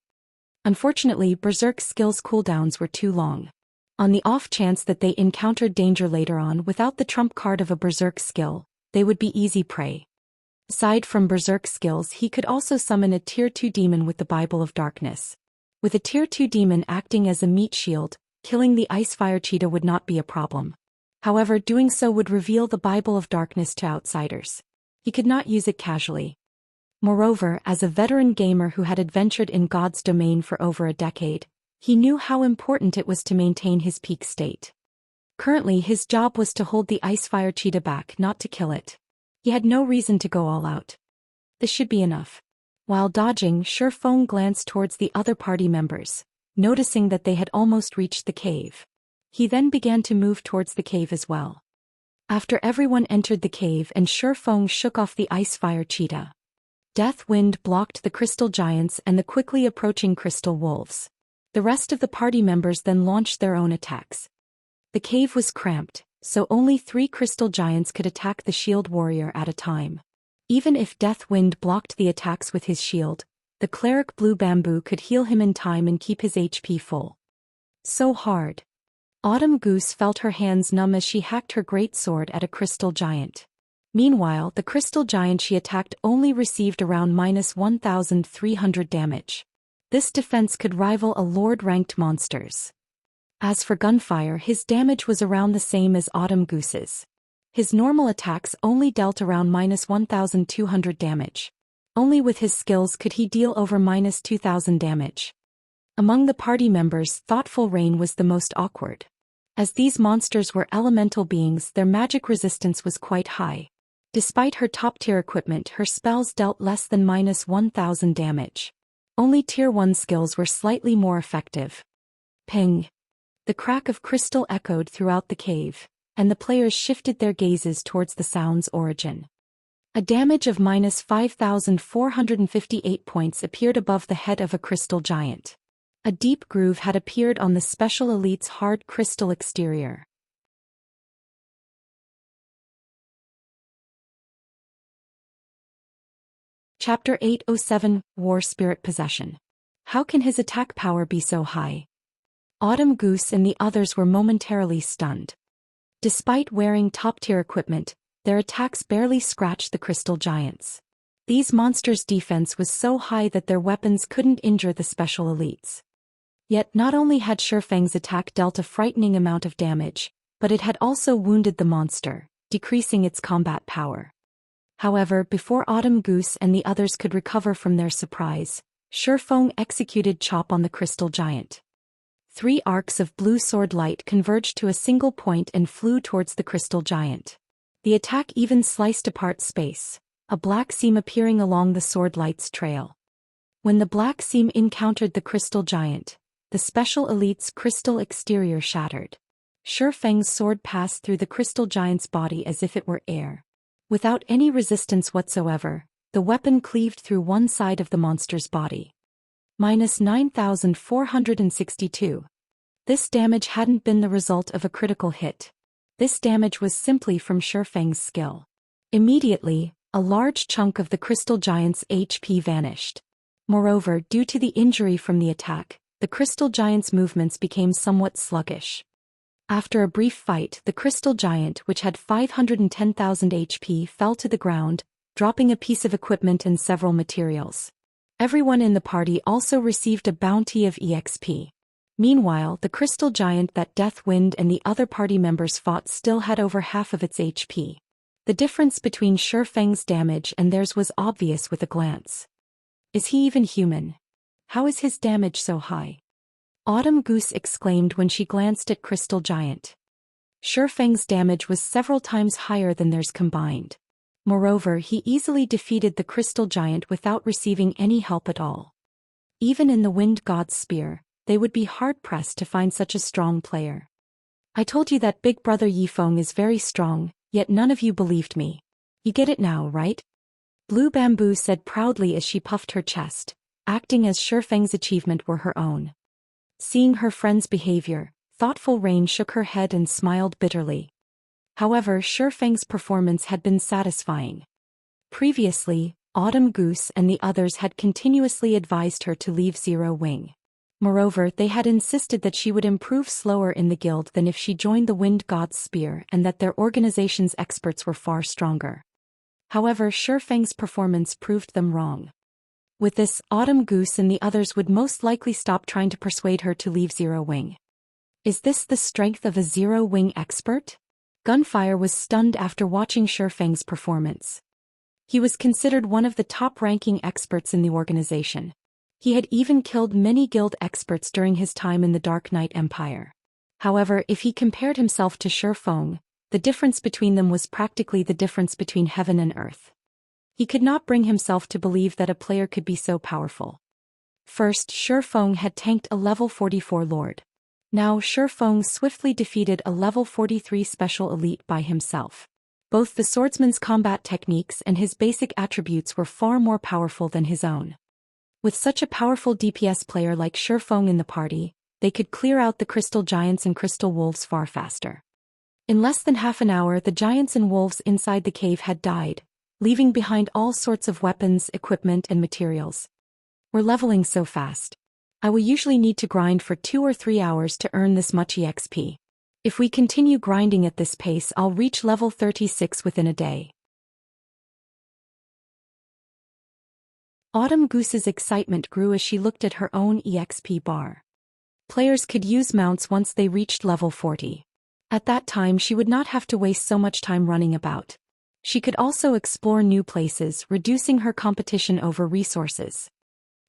Unfortunately, Berserk skill's cooldowns were too long. On the off chance that they encountered danger later on without the trump card of a Berserk skill, they would be easy prey. Aside from Berserk skills, he could also summon a Tier 2 demon with the Bible of Darkness. With a Tier 2 demon acting as a meat shield, killing the Ice-Fire Cheetah would not be a problem. However, doing so would reveal the Bible of Darkness to outsiders. He could not use it casually. Moreover, as a veteran gamer who had adventured in God's domain for over a decade, he knew how important it was to maintain his peak state. Currently, his job was to hold the Ice-Fire Cheetah back, not to kill it. He had no reason to go all out. This should be enough. While dodging, Shifeng glanced towards the other party members. noticing that they had almost reached the cave. He then began to move towards the cave as well. After everyone entered the cave and Shifeng shook off the ice fire cheetah, Death Wind blocked the crystal giants and the quickly approaching crystal wolves. The rest of the party members then launched their own attacks. The cave was cramped, so only 3 crystal giants could attack the shield warrior at a time. Even if Death Wind blocked the attacks with his shield, the cleric Blue Bamboo could heal him in time and keep his HP full. So hard. Autumn Goose felt her hands numb as she hacked her great sword at a crystal giant. Meanwhile, the crystal giant she attacked only received around -1,300 damage. This defense could rival a Lord-ranked monster's. As for Gunfire, his damage was around the same as Autumn Goose's. His normal attacks only dealt around -1,200 damage. Only with his skills could he deal over -2,000 damage. Among the party members, Thoughtful Rain was the most awkward. As these monsters were elemental beings, their magic resistance was quite high. Despite her top-tier equipment, her spells dealt less than -1,000 damage. Only Tier 1 skills were slightly more effective. Ping! The crack of crystal echoed throughout the cave, and the players shifted their gazes towards the sound's origin. A damage of -5,458 points appeared above the head of a crystal giant. A deep groove had appeared on the Special Elite's hard crystal exterior. Chapter 807, War Spirit Possession. How can his attack power be so high? Autumn Goose and the others were momentarily stunned. Despite wearing top-tier equipment, their attacks barely scratched the crystal giants. These monsters' defense was so high that their weapons couldn't injure the Special Elites. Yet not only had Shifeng's attack dealt a frightening amount of damage, but it had also wounded the monster, decreasing its combat power. However, before Autumn Goose and the others could recover from their surprise, Shifeng executed Chop on the crystal giant. 3 arcs of blue sword light converged to a single point and flew towards the crystal giant. The attack even sliced apart space, a black seam appearing along the sword light's trail. When the black seam encountered the crystal giant, the Special Elite's crystal exterior shattered. Shifeng's sword passed through the crystal giant's body as if it were air. Without any resistance whatsoever, the weapon cleaved through one side of the monster's body. -9,462. This damage hadn't been the result of a critical hit. This damage was simply from Shifeng's skill. Immediately, a large chunk of the crystal giant's HP vanished. Moreover, due to the injury from the attack, the crystal giant's movements became somewhat sluggish. After a brief fight, the crystal giant, which had 510,000 HP, fell to the ground, dropping a piece of equipment and several materials. Everyone in the party also received a bounty of EXP. Meanwhile, the crystal giant that Death Wind and the other party members fought still had over half of its HP. The difference between Shifeng's damage and theirs was obvious with a glance. Is he even human? How is his damage so high? Autumn Goose exclaimed when she glanced at Crystal Giant. Shifeng's damage was several times higher than theirs combined. Moreover, he easily defeated the Crystal Giant without receiving any help at all. Even in the Wind God's Spear, they would be hard-pressed to find such a strong player. I told you that Big Brother Yifeng is very strong, yet none of you believed me. You get it now, right? Blue Bamboo said proudly as she puffed her chest, acting as Shifeng's achievement were her own. Seeing her friend's behavior, Thoughtful Rain shook her head and smiled bitterly. However, Shifeng's performance had been satisfying. Previously, Autumn Goose and the others had continuously advised her to leave Zero Wing. Moreover, they had insisted that she would improve slower in the guild than if she joined the Wind God's Spear and that their organization's experts were far stronger. However, Shifeng's performance proved them wrong. With this, Autumn Goose and the others would most likely stop trying to persuade her to leave Zero Wing. Is this the strength of a Zero Wing expert? Gunfire was stunned after watching Shifeng's performance. He was considered one of the top-ranking experts in the organization. He had even killed many guild experts during his time in the Dark Knight Empire. However, if he compared himself to Shifeng, the difference between them was practically the difference between heaven and earth. He could not bring himself to believe that a player could be so powerful. First, Shifeng had tanked a level 44 lord. Now Shifeng swiftly defeated a level 43 special elite by himself. Both the swordsman's combat techniques and his basic attributes were far more powerful than his own. With such a powerful DPS player like Shifeng in the party, they could clear out the crystal giants and crystal wolves far faster. In less than half an hour, the giants and wolves inside the cave had died, leaving behind all sorts of weapons, equipment, and materials. We're leveling so fast. I will usually need to grind for 2 or 3 hours to earn this much EXP. If we continue grinding at this pace, I'll reach level 36 within a day. Autumn Goose's excitement grew as she looked at her own EXP bar. Players could use mounts once they reached level 40. At that time, she would not have to waste so much time running about. She could also explore new places, reducing her competition over resources.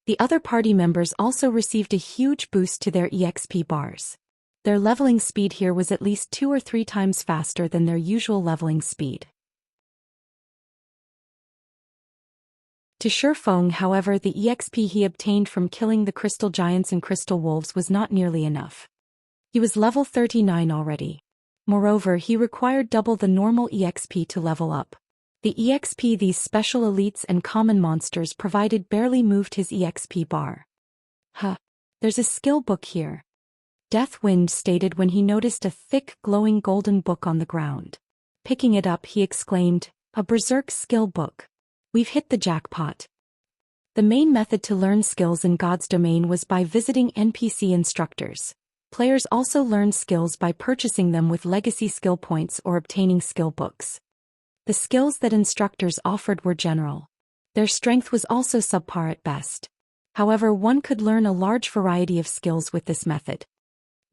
The other party members also received a huge boost to their EXP bars. Their leveling speed here was at least 2 or 3 times faster than their usual leveling speed. To Shifeng, however, the EXP he obtained from killing the crystal giants and crystal wolves was not nearly enough. He was level 39 already. Moreover, he required double the normal EXP to level up. The EXP these special elites and common monsters provided barely moved his EXP bar. There's a skill book here. Deathwind stated when he noticed a thick, glowing golden book on the ground. Picking it up, he exclaimed, "A berserk skill book. We've hit the jackpot." The main method to learn skills in God's domain was by visiting NPC instructors. Players also learned skills by purchasing them with legacy skill points or obtaining skill books. The skills that instructors offered were general. Their strength was also subpar at best. However, one could learn a large variety of skills with this method.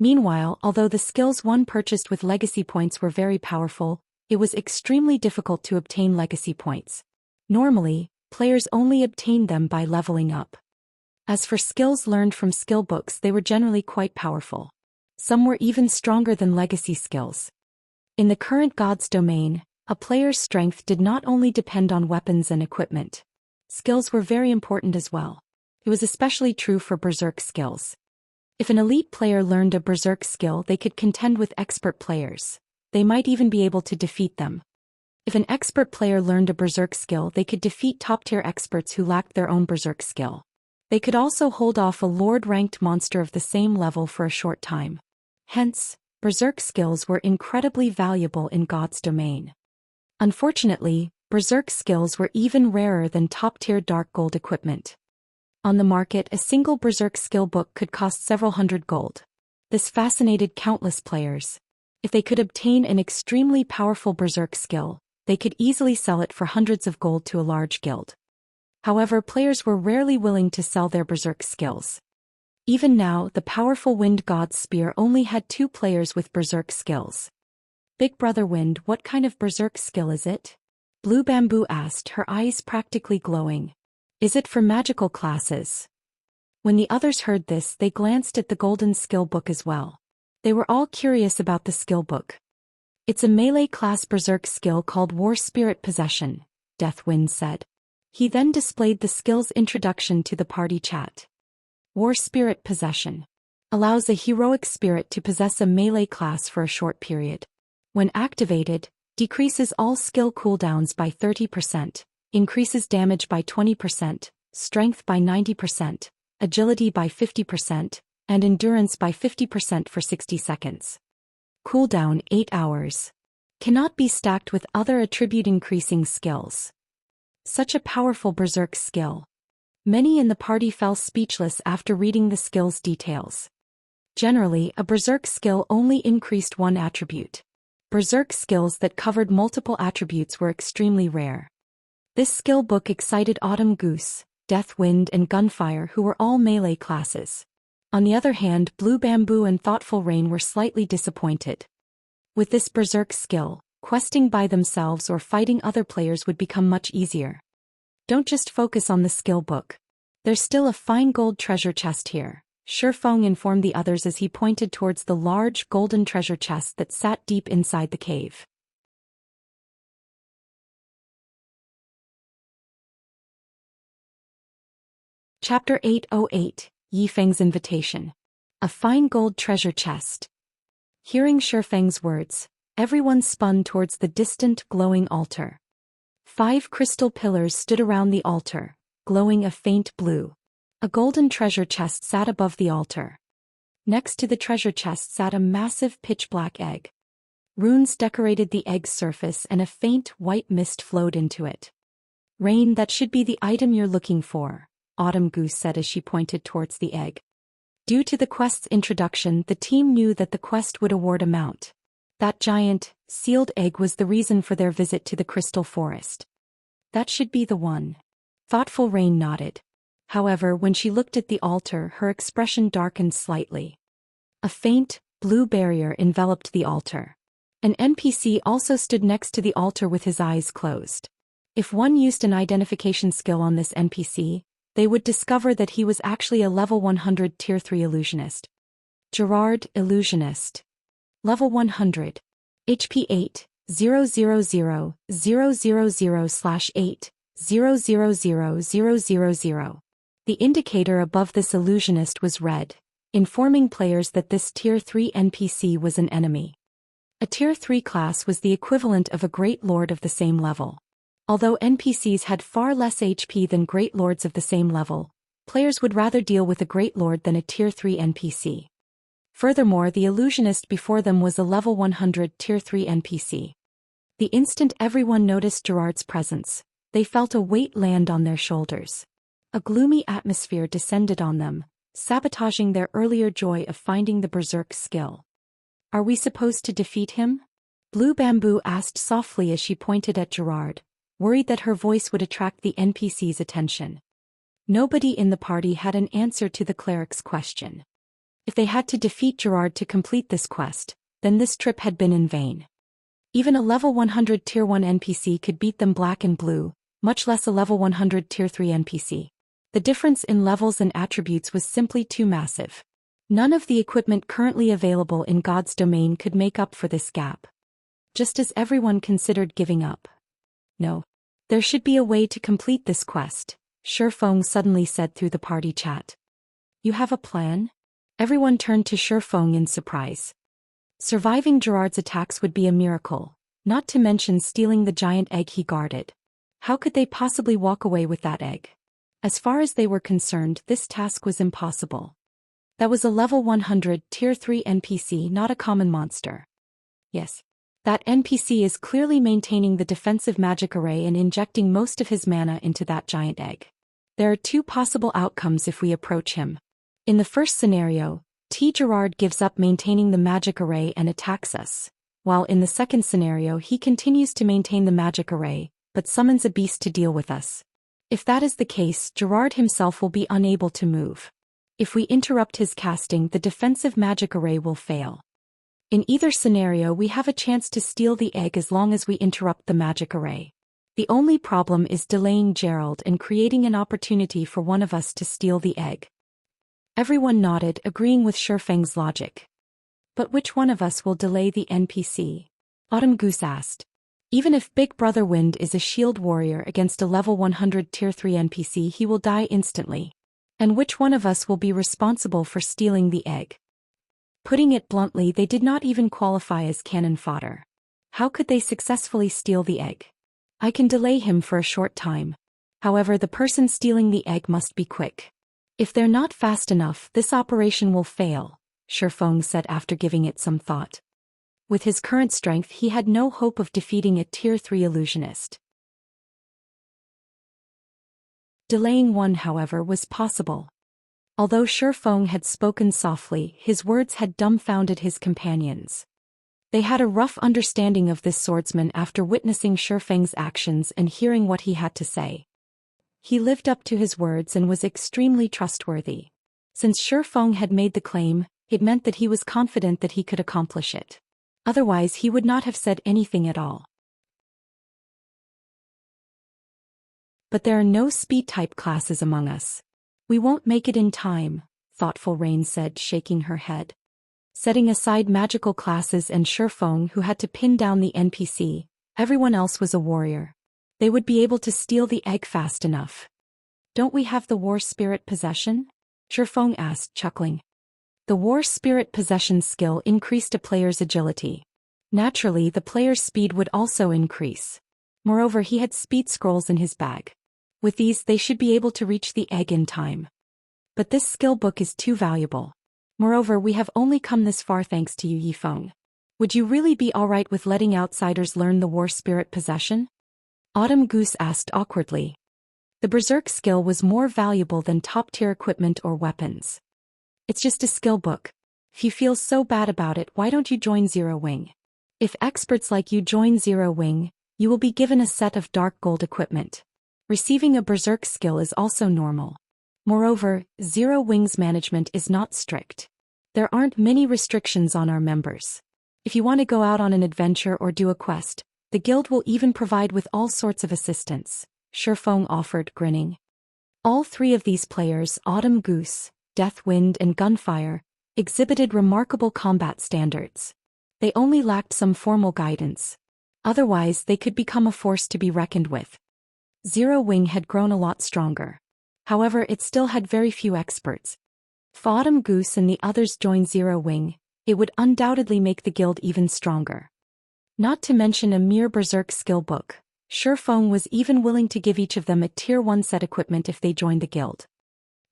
Meanwhile, although the skills one purchased with legacy points were very powerful, it was extremely difficult to obtain legacy points. Normally, players only obtained them by leveling up. As for skills learned from skill books, they were generally quite powerful. Some were even stronger than legacy skills. In the current God's domain, a player's strength did not only depend on weapons and equipment. Skills were very important as well. It was especially true for berserk skills. If an elite player learned a berserk skill, they could contend with expert players. They might even be able to defeat them. If an expert player learned a berserk skill, they could defeat top-tier experts who lacked their own berserk skill. They could also hold off a lord-ranked monster of the same level for a short time. Hence, berserk skills were incredibly valuable in God's domain. Unfortunately, berserk skills were even rarer than top-tier dark gold equipment. On the market, a single berserk skill book could cost several hundred gold. This fascinated countless players. If they could obtain an extremely powerful berserk skill, they could easily sell it for hundreds of gold to a large guild. However, players were rarely willing to sell their berserk skills. Even now, the powerful Wind God's Spear only had 2 players with berserk skills. "Big Brother Wind, what kind of berserk skill is it?" Blue Bamboo asked, her eyes practically glowing. "Is it for magical classes?" When the others heard this, they glanced at the golden skill book as well. They were all curious about the skill book. "It's a melee class berserk skill called War Spirit Possession," Deathwind said. He then displayed the skill's introduction to the party chat. War Spirit Possession allows a heroic spirit to possess a melee class for a short period. When activated, decreases all skill cooldowns by 30%, increases damage by 20%, strength by 90%, agility by 50%, and endurance by 50% for 60 seconds. Cooldown 8 hours. Cannot be stacked with other attribute-increasing skills. Such a powerful berserk skill. Many in the party fell speechless after reading the skill's details. Generally, a berserk skill only increased one attribute. Berserk skills that covered multiple attributes were extremely rare. This skill book excited Autumn Goose, Deathwind, and Gunfire, who were all melee classes. On the other hand, Blue Bamboo and Thoughtful Rain were slightly disappointed. With this berserk skill, questing by themselves or fighting other players would become much easier. Don't just focus on the skill book. There's still a fine gold treasure chest here, Shifeng informed the others as he pointed towards the large golden treasure chest that sat deep inside the cave. Chapter 808, Yifeng's Invitation. A fine gold treasure chest. Hearing Shifeng's words, everyone spun towards the distant, glowing altar. 5 crystal pillars stood around the altar, glowing a faint blue. A golden treasure chest sat above the altar. Next to the treasure chest sat a massive pitch-black egg. Runes decorated the egg's surface and a faint white mist flowed into it. "Rain, that should be the item you're looking for," Autumn Goose said as she pointed towards the egg. Due to the quest's introduction, the team knew that the quest would award a mount. That giant, sealed egg was the reason for their visit to the crystal forest. "That should be the one." Thoughtful Rain nodded. However, when she looked at the altar, her expression darkened slightly. A faint, blue barrier enveloped the altar. An NPC also stood next to the altar with his eyes closed. If one used an identification skill on this NPC, they would discover that he was actually a level 100 Tier 3 illusionist. Gerard, Illusionist. Level 100. HP 8, 000/8, 000,000. The indicator above this illusionist was red, informing players that this Tier 3 NPC was an enemy. A Tier 3 class was the equivalent of a Great Lord of the same level. Although NPCs had far less HP than Great Lords of the same level, players would rather deal with a Great Lord than a Tier 3 NPC. Furthermore, the illusionist before them was a level 100 Tier 3 NPC. The instant everyone noticed Gerard's presence, they felt a weight land on their shoulders. A gloomy atmosphere descended on them, sabotaging their earlier joy of finding the Berserk skill. "Are we supposed to defeat him?" Blue Bamboo asked softly as she pointed at Gerard, worried that her voice would attract the NPC's attention. Nobody in the party had an answer to the cleric's question. If they had to defeat Gerard to complete this quest, then this trip had been in vain. Even a level 100 Tier 1 NPC could beat them black and blue, much less a level 100 Tier 3 NPC. The difference in levels and attributes was simply too massive. None of the equipment currently available in God's domain could make up for this gap. Just as everyone considered giving up. "No. There should be a way to complete this quest," Shifeng suddenly said through the party chat. "You have a plan?" Everyone turned to Shifeng in surprise. Surviving Gerard's attacks would be a miracle, not to mention stealing the giant egg he guarded. How could they possibly walk away with that egg? As far as they were concerned, this task was impossible. That was a level 100 Tier 3 NPC, not a common monster. Yes. That NPC is clearly maintaining the defensive magic array and injecting most of his mana into that giant egg. There are 2 possible outcomes if we approach him. In the first scenario, Gerard gives up maintaining the magic array and attacks us, while in the second scenario he continues to maintain the magic array, but summons a beast to deal with us. If that is the case, Gerard himself will be unable to move. If we interrupt his casting, the defensive magic array will fail. In either scenario, we have a chance to steal the egg as long as we interrupt the magic array. The only problem is delaying Gerald and creating an opportunity for one of us to steal the egg. Everyone nodded, agreeing with Shifeng's logic. "But which one of us will delay the NPC?" Autumn Goose asked. "Even if Big Brother Wind is a shield warrior against a level 100 Tier 3 NPC, he will die instantly. And which one of us will be responsible for stealing the egg?" Putting it bluntly, they did not even qualify as cannon fodder. How could they successfully steal the egg? "I can delay him for a short time. However, the person stealing the egg must be quick. If they're not fast enough, this operation will fail," Shifeng said after giving it some thought. With his current strength, he had no hope of defeating a Tier 3 illusionist. Delaying one, however, was possible. Although Shifeng had spoken softly, his words had dumbfounded his companions. They had a rough understanding of this swordsman after witnessing Shifeng's actions and hearing what he had to say. He lived up to his words and was extremely trustworthy. Since Shifeng had made the claim, it meant that he was confident that he could accomplish it. Otherwise, he would not have said anything at all. "But there are no speed-type classes among us. We won't make it in time," Thoughtful Rain said, shaking her head. Setting aside magical classes and Shifeng, who had to pin down the NPC, everyone else was a warrior. They would be able to steal the egg fast enough. Don't we have the war spirit possession? Shifeng asked, chuckling. The war spirit possession skill increased a player's agility. Naturally, the player's speed would also increase. Moreover, he had speed scrolls in his bag. With these, they should be able to reach the egg in time. But this skill book is too valuable. Moreover, we have only come this far thanks to you, Yifeng. Would you really be alright with letting outsiders learn the war spirit possession? Autumn Goose asked awkwardly. The berserk skill was more valuable than top-tier equipment or weapons. It's just a skill book. If you feel so bad about it, why don't you join Zero Wing? If experts like you join Zero Wing, you will be given a set of dark gold equipment. Receiving a berserk skill is also normal. Moreover, Zero Wing's management is not strict. There aren't many restrictions on our members. If you want to go out on an adventure or do a quest, the guild will even provide with all sorts of assistance, Shifeng offered, grinning. All three of these players, Autumn Goose, Deathwind and Gunfire, exhibited remarkable combat standards. They only lacked some formal guidance. Otherwise, they could become a force to be reckoned with. Zero Wing had grown a lot stronger. However, it still had very few experts. If Autumn Goose and the others joined Zero Wing, it would undoubtedly make the guild even stronger. Not to mention a mere berserk skill book, Shifeng was even willing to give each of them a tier 1 set equipment if they joined the guild.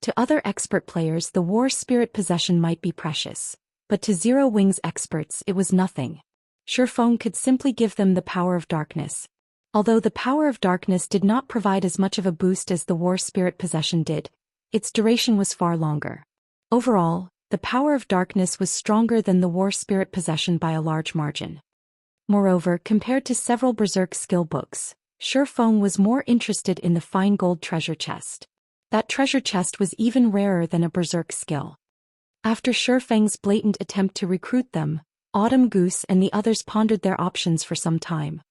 To other expert players, the war spirit possession might be precious, but to Zero Wing's experts it was nothing. Shifeng could simply give them the power of darkness. Although the power of darkness did not provide as much of a boost as the war spirit possession did, its duration was far longer. Overall, the power of darkness was stronger than the war spirit possession by a large margin. Moreover, compared to several berserk skill books, Shifeng was more interested in the fine gold treasure chest. That treasure chest was even rarer than a berserk skill. After Shifeng's blatant attempt to recruit them, Autumn Goose and the others pondered their options for some time.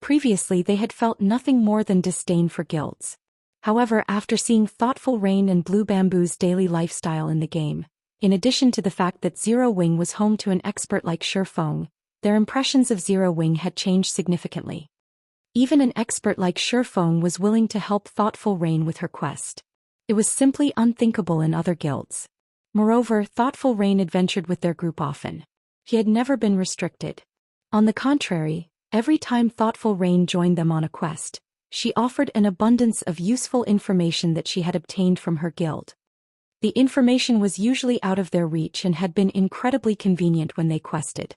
Previously they had felt nothing more than disdain for guilds. However, after seeing Thoughtful Rain and Blue Bamboo's daily lifestyle in the game, in addition to the fact that Zero Wing was home to an expert like Shifeng, their impressions of Zero Wing had changed significantly. Even an expert like Shifeng was willing to help Thoughtful Rain with her quest. It was simply unthinkable in other guilds. Moreover, Thoughtful Rain adventured with their group often. He had never been restricted. On the contrary, every time Thoughtful Rain joined them on a quest, she offered an abundance of useful information that she had obtained from her guild. The information was usually out of their reach and had been incredibly convenient when they quested.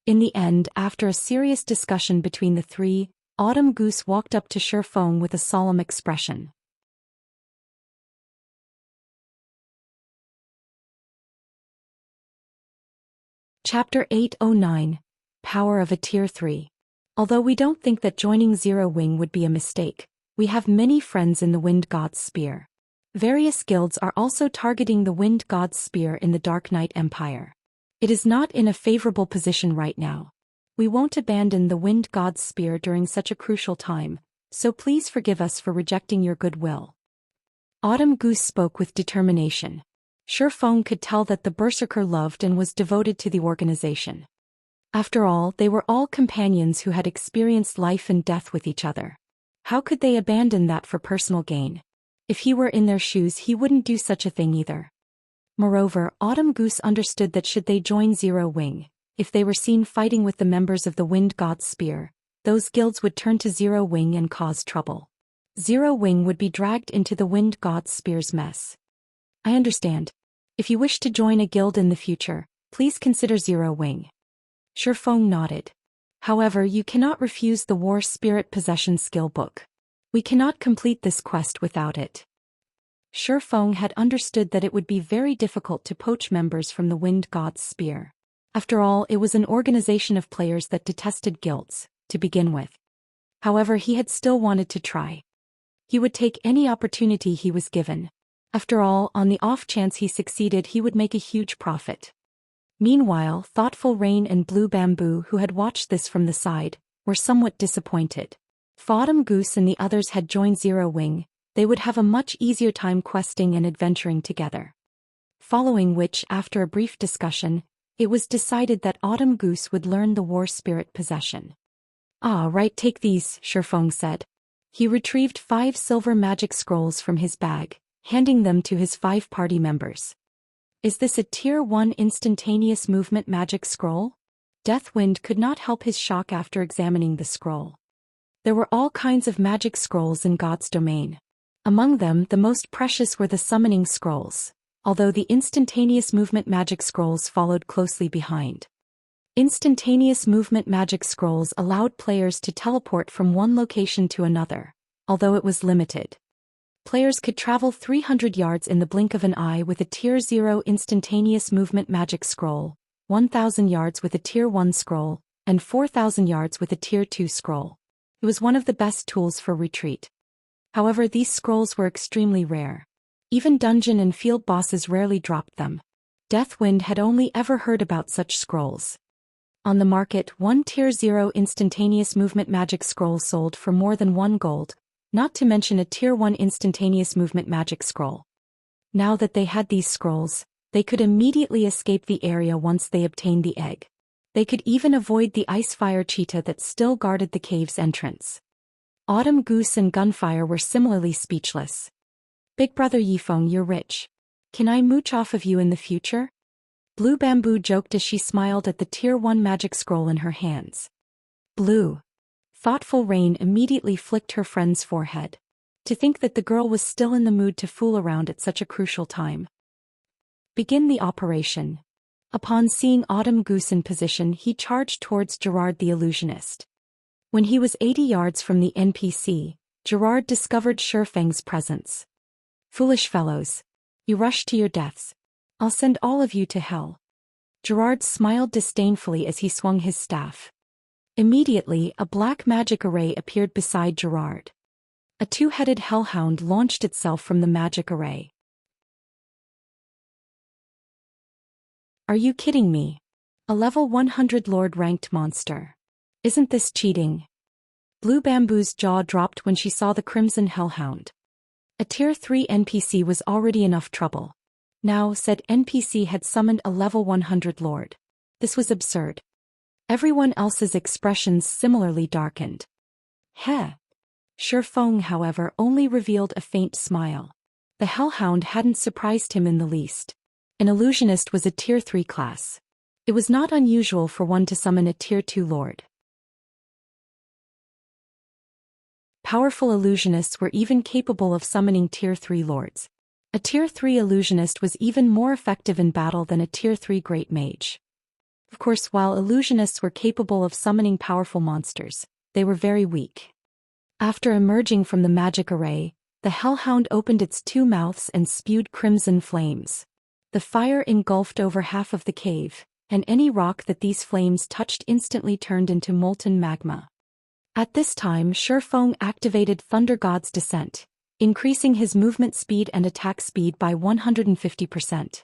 In the end, after a serious discussion between the three, Autumn Goose walked up to Shifeng with a solemn expression. Chapter 809, Power of a Tier 3. Although we don't think that joining Zero Wing would be a mistake, we have many friends in the Wind God's Spear. Various guilds are also targeting the Wind God's Spear in the Dark Knight Empire. It is not in a favorable position right now. We won't abandon the Wind God's Spear during such a crucial time, so please forgive us for rejecting your goodwill. Autumn Goose spoke with determination. Shifeng could tell that the berserker loved and was devoted to the organization. After all, they were all companions who had experienced life and death with each other. How could they abandon that for personal gain? If he were in their shoes, he wouldn't do such a thing either. Moreover, Autumn Goose understood that should they join Zero Wing, if they were seen fighting with the members of the Wind God's Spear, those guilds would turn to Zero Wing and cause trouble. Zero Wing would be dragged into the Wind God's Spear's mess. I understand. If you wish to join a guild in the future, please consider Zero Wing. Shifeng nodded. However, you cannot refuse the War Spirit Possession skill book. We cannot complete this quest without it. Shifeng had understood that it would be very difficult to poach members from the Wind God's Spear. After all, it was an organization of players that detested guilds, to begin with. However, he had still wanted to try. He would take any opportunity he was given. After all, on the off chance he succeeded, he would make a huge profit. Meanwhile, Thoughtful Rain and Blue Bamboo, who had watched this from the side, were somewhat disappointed. If Autumn Goose and the others had joined Zero Wing, they would have a much easier time questing and adventuring together. Following which, after a brief discussion, it was decided that Autumn Goose would learn the War Spirit Possession. Ah, right, take these, Shifeng said. He retrieved 5 silver magic scrolls from his bag, handing them to his 5 party members. Is this a Tier 1 instantaneous movement magic scroll? Deathwind could not help his shock after examining the scroll. There were all kinds of magic scrolls in God's domain. Among them, the most precious were the summoning scrolls, although the instantaneous movement magic scrolls followed closely behind. Instantaneous movement magic scrolls allowed players to teleport from one location to another, although it was limited. Players could travel 300 yards in the blink of an eye with a Tier 0 instantaneous movement magic scroll, 1,000 yards with a Tier 1 scroll, and 4,000 yards with a Tier 2 scroll. It was one of the best tools for retreat. However, these scrolls were extremely rare. Even dungeon and field bosses rarely dropped them. Deathwind had only ever heard about such scrolls. On the market, one Tier 0 instantaneous movement magic scroll sold for more than 1 gold, not to mention a Tier 1 instantaneous movement magic scroll. Now that they had these scrolls, they could immediately escape the area once they obtained the egg. They could even avoid the ice-fire cheetah that still guarded the cave's entrance. Autumn Goose and Gunfire were similarly speechless. Big Brother Yifeng, you're rich. Can I mooch off of you in the future? Blue Bamboo joked as she smiled at the Tier 1 magic scroll in her hands. Blue. Thoughtful Rain immediately flicked her friend's forehead. To think that the girl was still in the mood to fool around at such a crucial time. Begin the operation. Upon seeing Autumn Goose in position, he charged towards Gerard the illusionist. When he was 80 yards from the NPC, Gerard discovered Shifeng's presence. Foolish fellows. You rushed to your deaths. I'll send all of you to hell. Gerard smiled disdainfully as he swung his staff. Immediately, a black magic array appeared beside Gerard. A 2-headed hellhound launched itself from the magic array. Are you kidding me? A level 100 Lord-ranked monster. Isn't this cheating? Blue Bamboo's jaw dropped when she saw the crimson hellhound. A Tier 3 NPC was already enough trouble. Now, said NPC had summoned a level 100 Lord. This was absurd. Everyone else's expressions similarly darkened. Heh. Shifeng, however, only revealed a faint smile. The hellhound hadn't surprised him in the least. An illusionist was a Tier 3 class. It was not unusual for one to summon a Tier 2 Lord. Powerful illusionists were even capable of summoning Tier 3 Lords. A Tier 3 illusionist was even more effective in battle than a Tier 3 Great Mage. Of course, while illusionists were capable of summoning powerful monsters, they were very weak. After emerging from the magic array, the hellhound opened its 2 mouths and spewed crimson flames. The fire engulfed over half of the cave, and any rock that these flames touched instantly turned into molten magma. At this time, Shifeng activated Thunder God's Descent, increasing his movement speed and attack speed by 150%.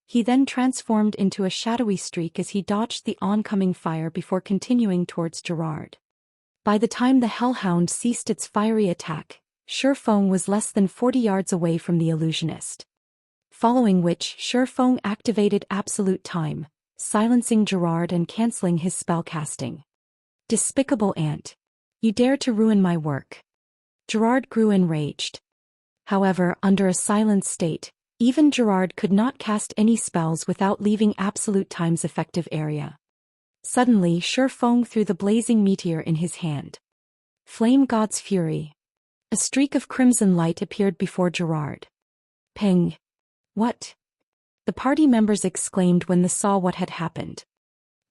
He then transformed into a shadowy streak as he dodged the oncoming fire before continuing towards Gerard. By the time the hellhound ceased its fiery attack, Shifeng was less than 40 yards away from the illusionist. Following which, Shifeng activated Absolute Time, silencing Gerard and cancelling his spell casting. Despicable ant. You dare to ruin my work. Gerard grew enraged. However, under a silent state, even Gerard could not cast any spells without leaving Absolute Time's effective area. Suddenly, Shifeng threw the blazing meteor in his hand. Flame God's Fury. A streak of crimson light appeared before Gerard. Ping. What? The party members exclaimed when they saw what had happened.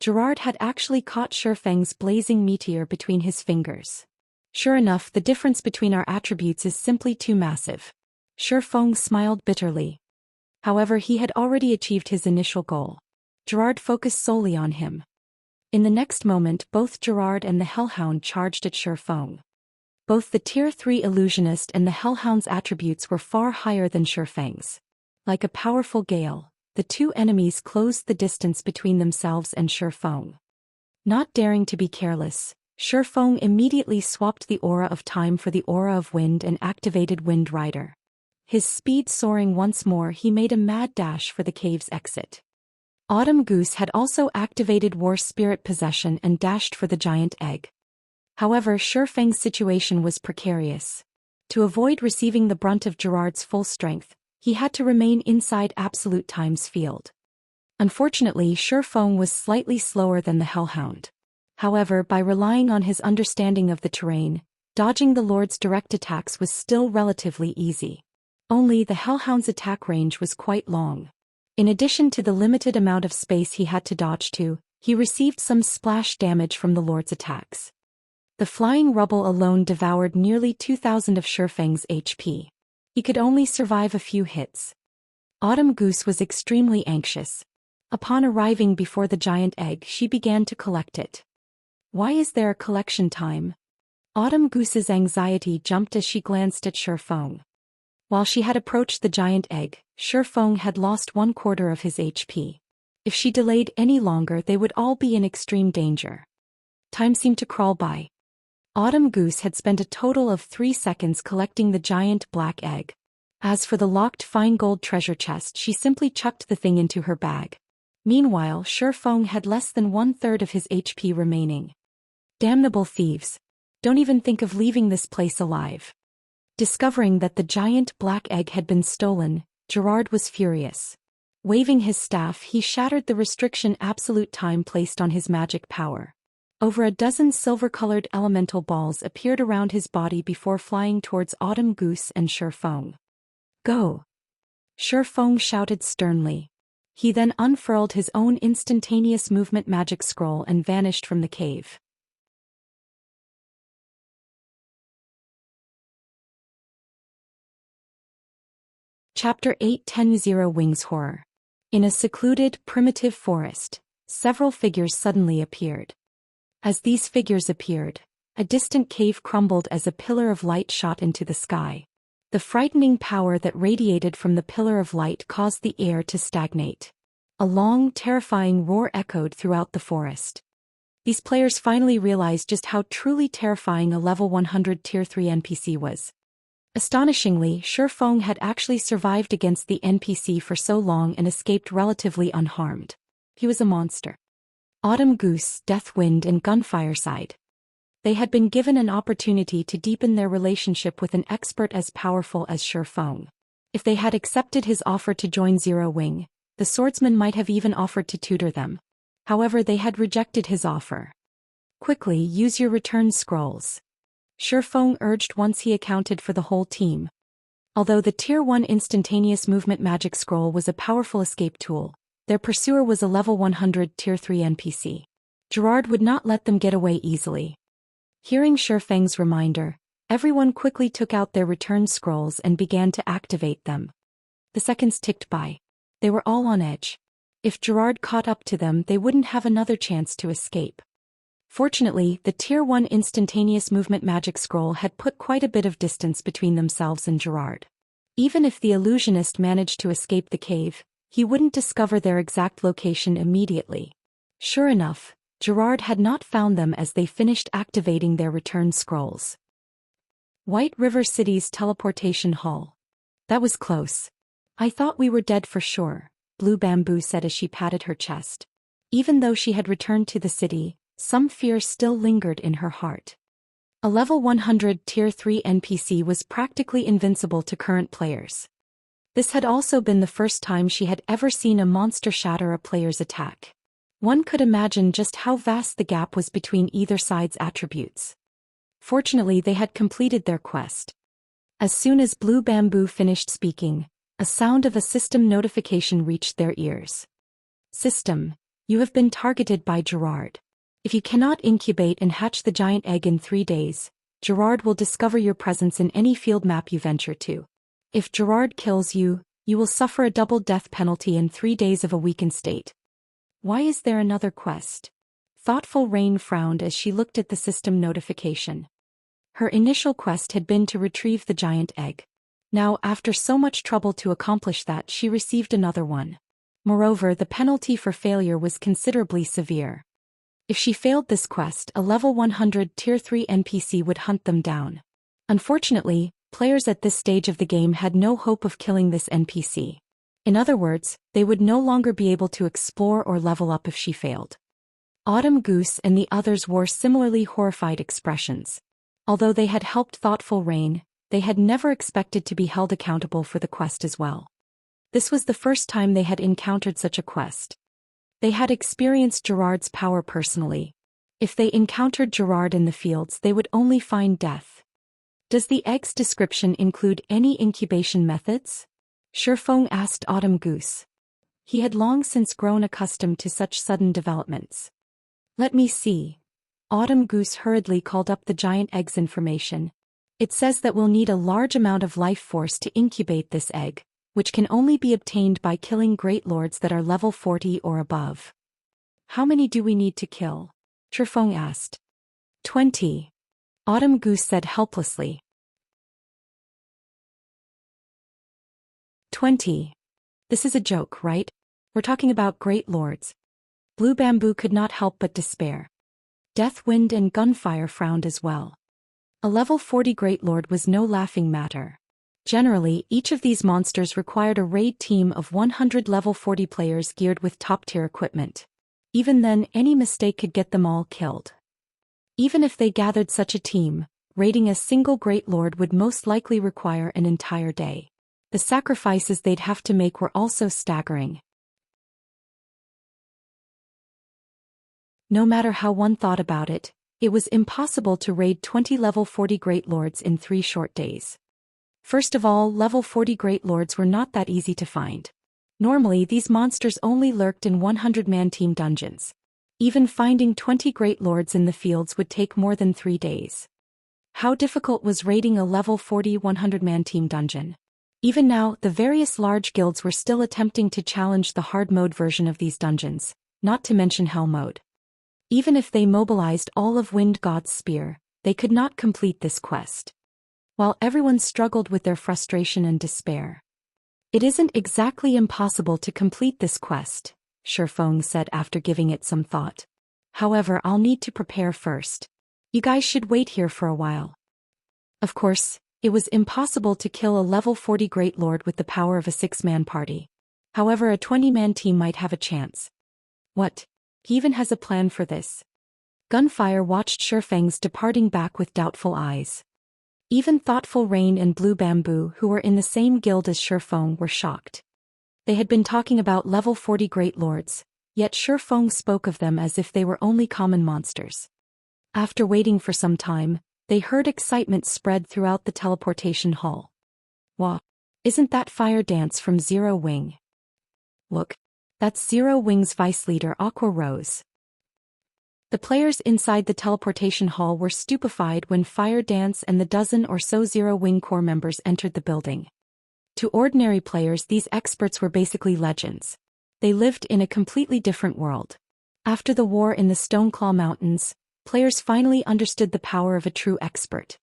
Gerard had actually caught Shifeng's blazing meteor between his fingers. Sure enough, the difference between our attributes is simply too massive. Shifeng smiled bitterly. However, he had already achieved his initial goal. Gerard focused solely on him. In the next moment, both Gerard and the hellhound charged at Shifeng. Both the Tier 3 illusionist and the hellhound's attributes were far higher than Shifeng's. Like a powerful gale, the two enemies closed the distance between themselves and Shifeng. Not daring to be careless, Shifeng immediately swapped the aura of time for the aura of wind and activated Wind Rider. His speed soaring once more, he made a mad dash for the cave's exit. Autumn Goose had also activated War Spirit Possession and dashed for the giant egg. However, Shifeng's situation was precarious. To avoid receiving the brunt of Gerard's full strength, he had to remain inside Absolute Time's field. Unfortunately, Shifeng was slightly slower than the Hellhound. However, by relying on his understanding of the terrain, dodging the Lord's direct attacks was still relatively easy. Only the Hellhound's attack range was quite long. In addition to the limited amount of space he had to dodge to, he received some splash damage from the Lord's attacks. The flying rubble alone devoured nearly 2,000 of Shifeng's HP. He could only survive a few hits. Autumn Goose was extremely anxious. Upon arriving before the giant egg, she began to collect it. Why is there a collection time? Autumn Goose's anxiety jumped as she glanced at Shifeng. While she had approached the giant egg, Shifeng had lost 1/4 of his HP. If she delayed any longer, they would all be in extreme danger. Time seemed to crawl by. Autumn Goose had spent a total of 3 seconds collecting the giant black egg. As for the locked fine gold treasure chest, she simply chucked the thing into her bag. Meanwhile, Shifeng had less than 1/3 of his HP remaining. Damnable thieves. Don't even think of leaving this place alive. Discovering that the giant black egg had been stolen, Gerard was furious. Waving his staff, he shattered the restriction Absolute Time placed on his magic power. Over a dozen silver-colored elemental balls appeared around his body before flying towards Autumn Goose and Shifeng. Go! Shifeng shouted sternly. He then unfurled his own instantaneous movement magic scroll and vanished from the cave. Chapter 8:10 Wings Horror. In a secluded, primitive forest, several figures suddenly appeared. As these figures appeared, a distant cave crumbled as a pillar of light shot into the sky. The frightening power that radiated from the pillar of light caused the air to stagnate. A long, terrifying roar echoed throughout the forest. These players finally realized just how truly terrifying a level 100 Tier 3 NPC was. Astonishingly, Shifeng had actually survived against the NPC for so long and escaped relatively unharmed. He was a monster. Autumn Goose, Deathwind and Gunfireside. They had been given an opportunity to deepen their relationship with an expert as powerful as Shifeng. If they had accepted his offer to join Zero Wing, the swordsman might have even offered to tutor them. However, they had rejected his offer. Quickly, use your return scrolls. Shifeng urged once he accounted for the whole team. Although the Tier 1 instantaneous movement magic scroll was a powerful escape tool, their pursuer was a level 100 Tier 3 NPC. Gerard would not let them get away easily. Hearing Shifeng's reminder, everyone quickly took out their return scrolls and began to activate them. The seconds ticked by. They were all on edge. If Gerard caught up to them, they wouldn't have another chance to escape. Fortunately, the Tier 1 instantaneous movement magic scroll had put quite a bit of distance between themselves and Gerard. Even if the illusionist managed to escape the cave, he wouldn't discover their exact location immediately. Sure enough, Gerard had not found them as they finished activating their return scrolls. White River City's teleportation hall. That was close. I thought we were dead for sure, Blue Bamboo said as she patted her chest. Even though she had returned to the city, some fear still lingered in her heart. A level 100 Tier 3 NPC was practically invincible to current players. This had also been the first time she had ever seen a monster shatter a player's attack. One could imagine just how vast the gap was between either side's attributes. Fortunately, they had completed their quest. As soon as Blue Bamboo finished speaking, a sound of a system notification reached their ears. System, you have been targeted by Gerard. If you cannot incubate and hatch the giant egg in 3 days, Gerard will discover your presence in any field map you venture to. If Gerard kills you, you will suffer a double death penalty and 3 days of a weakened state. Why is there another quest? Thoughtful Rain frowned as she looked at the system notification. Her initial quest had been to retrieve the giant egg. Now, after so much trouble to accomplish that, she received another one. Moreover, the penalty for failure was considerably severe. If she failed this quest, a level 100 Tier 3 NPC would hunt them down. Unfortunately, players at this stage of the game had no hope of killing this NPC. In other words, they would no longer be able to explore or level up if she failed. Autumn Goose and the others wore similarly horrified expressions. Although they had helped Thoughtful Rain, they had never expected to be held accountable for the quest as well. This was the first time they had encountered such a quest. They had experienced Gerard's power personally. If they encountered Gerard in the fields, they would only find death. Does the egg's description include any incubation methods? Shifeng asked Autumn Goose. He had long since grown accustomed to such sudden developments. Let me see. Autumn Goose hurriedly called up the giant egg's information. It says that we'll need a large amount of life force to incubate this egg, which can only be obtained by killing great lords that are level 40 or above. How many do we need to kill? Shifeng asked. 20. Autumn Goose said helplessly. 20. This is a joke, right? We're talking about great lords. Blue Bamboo could not help but despair. Deathwind and Gunfire frowned as well. A level 40 great lord was no laughing matter. Generally, each of these monsters required a raid team of 100 level 40 players geared with top-tier equipment. Even then, any mistake could get them all killed. Even if they gathered such a team, raiding a single great lord would most likely require an entire day. The sacrifices they'd have to make were also staggering. No matter how one thought about it, it was impossible to raid 20 level 40 great lords in 3 short days. First of all, level 40 great lords were not that easy to find. Normally, these monsters only lurked in 100-man team dungeons. Even finding 20 great lords in the fields would take more than 3 days. How difficult was raiding a level 40 100-man team dungeon? Even now, the various large guilds were still attempting to challenge the hard mode version of these dungeons, not to mention hell mode. Even if they mobilized all of Wind God's spear, they could not complete this quest. While everyone struggled with their frustration and despair. It isn't exactly impossible to complete this quest, Shifeng said after giving it some thought. However, I'll need to prepare first. You guys should wait here for a while. Of course, it was impossible to kill a level 40 great lord with the power of a 6-man party. However, a 20-man team might have a chance. What? He even has a plan for this. Gunfire watched Shifeng's departing back with doubtful eyes. Even Thoughtful Rain and Blue Bamboo, who were in the same guild as Shifeng, were shocked. They had been talking about level 40 great lords, yet Shifeng spoke of them as if they were only common monsters. After waiting for some time, they heard excitement spread throughout the teleportation hall. Wah! Isn't that Fire Dance from Zero Wing? Look, that's Zero Wing's vice leader Aqua Rose. The players inside the teleportation hall were stupefied when Fire Dance and the dozen or so Zero Wing core members entered the building. To ordinary players, these experts were basically legends. They lived in a completely different world. After the war in the Stoneclaw Mountains, players finally understood the power of a true expert.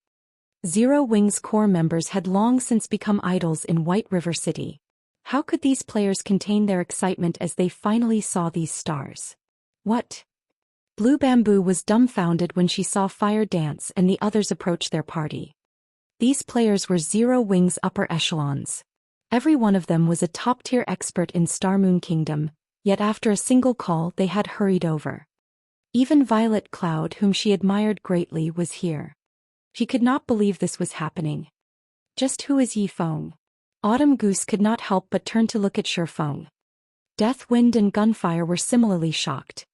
Zero Wing's core members had long since become idols in White River City. How could these players contain their excitement as they finally saw these stars? What? Blue Bamboo was dumbfounded when she saw Fire Dance and the others approach their party. These players were Zero Wing's upper echelons. Every one of them was a top-tier expert in Star Moon Kingdom, yet after a single call they had hurried over. Even Violet Cloud, whom she admired greatly, was here. She could not believe this was happening. Just who is Yifeng? Autumn Goose could not help but turn to look at Shifeng. Deathwind and Gunfire were similarly shocked.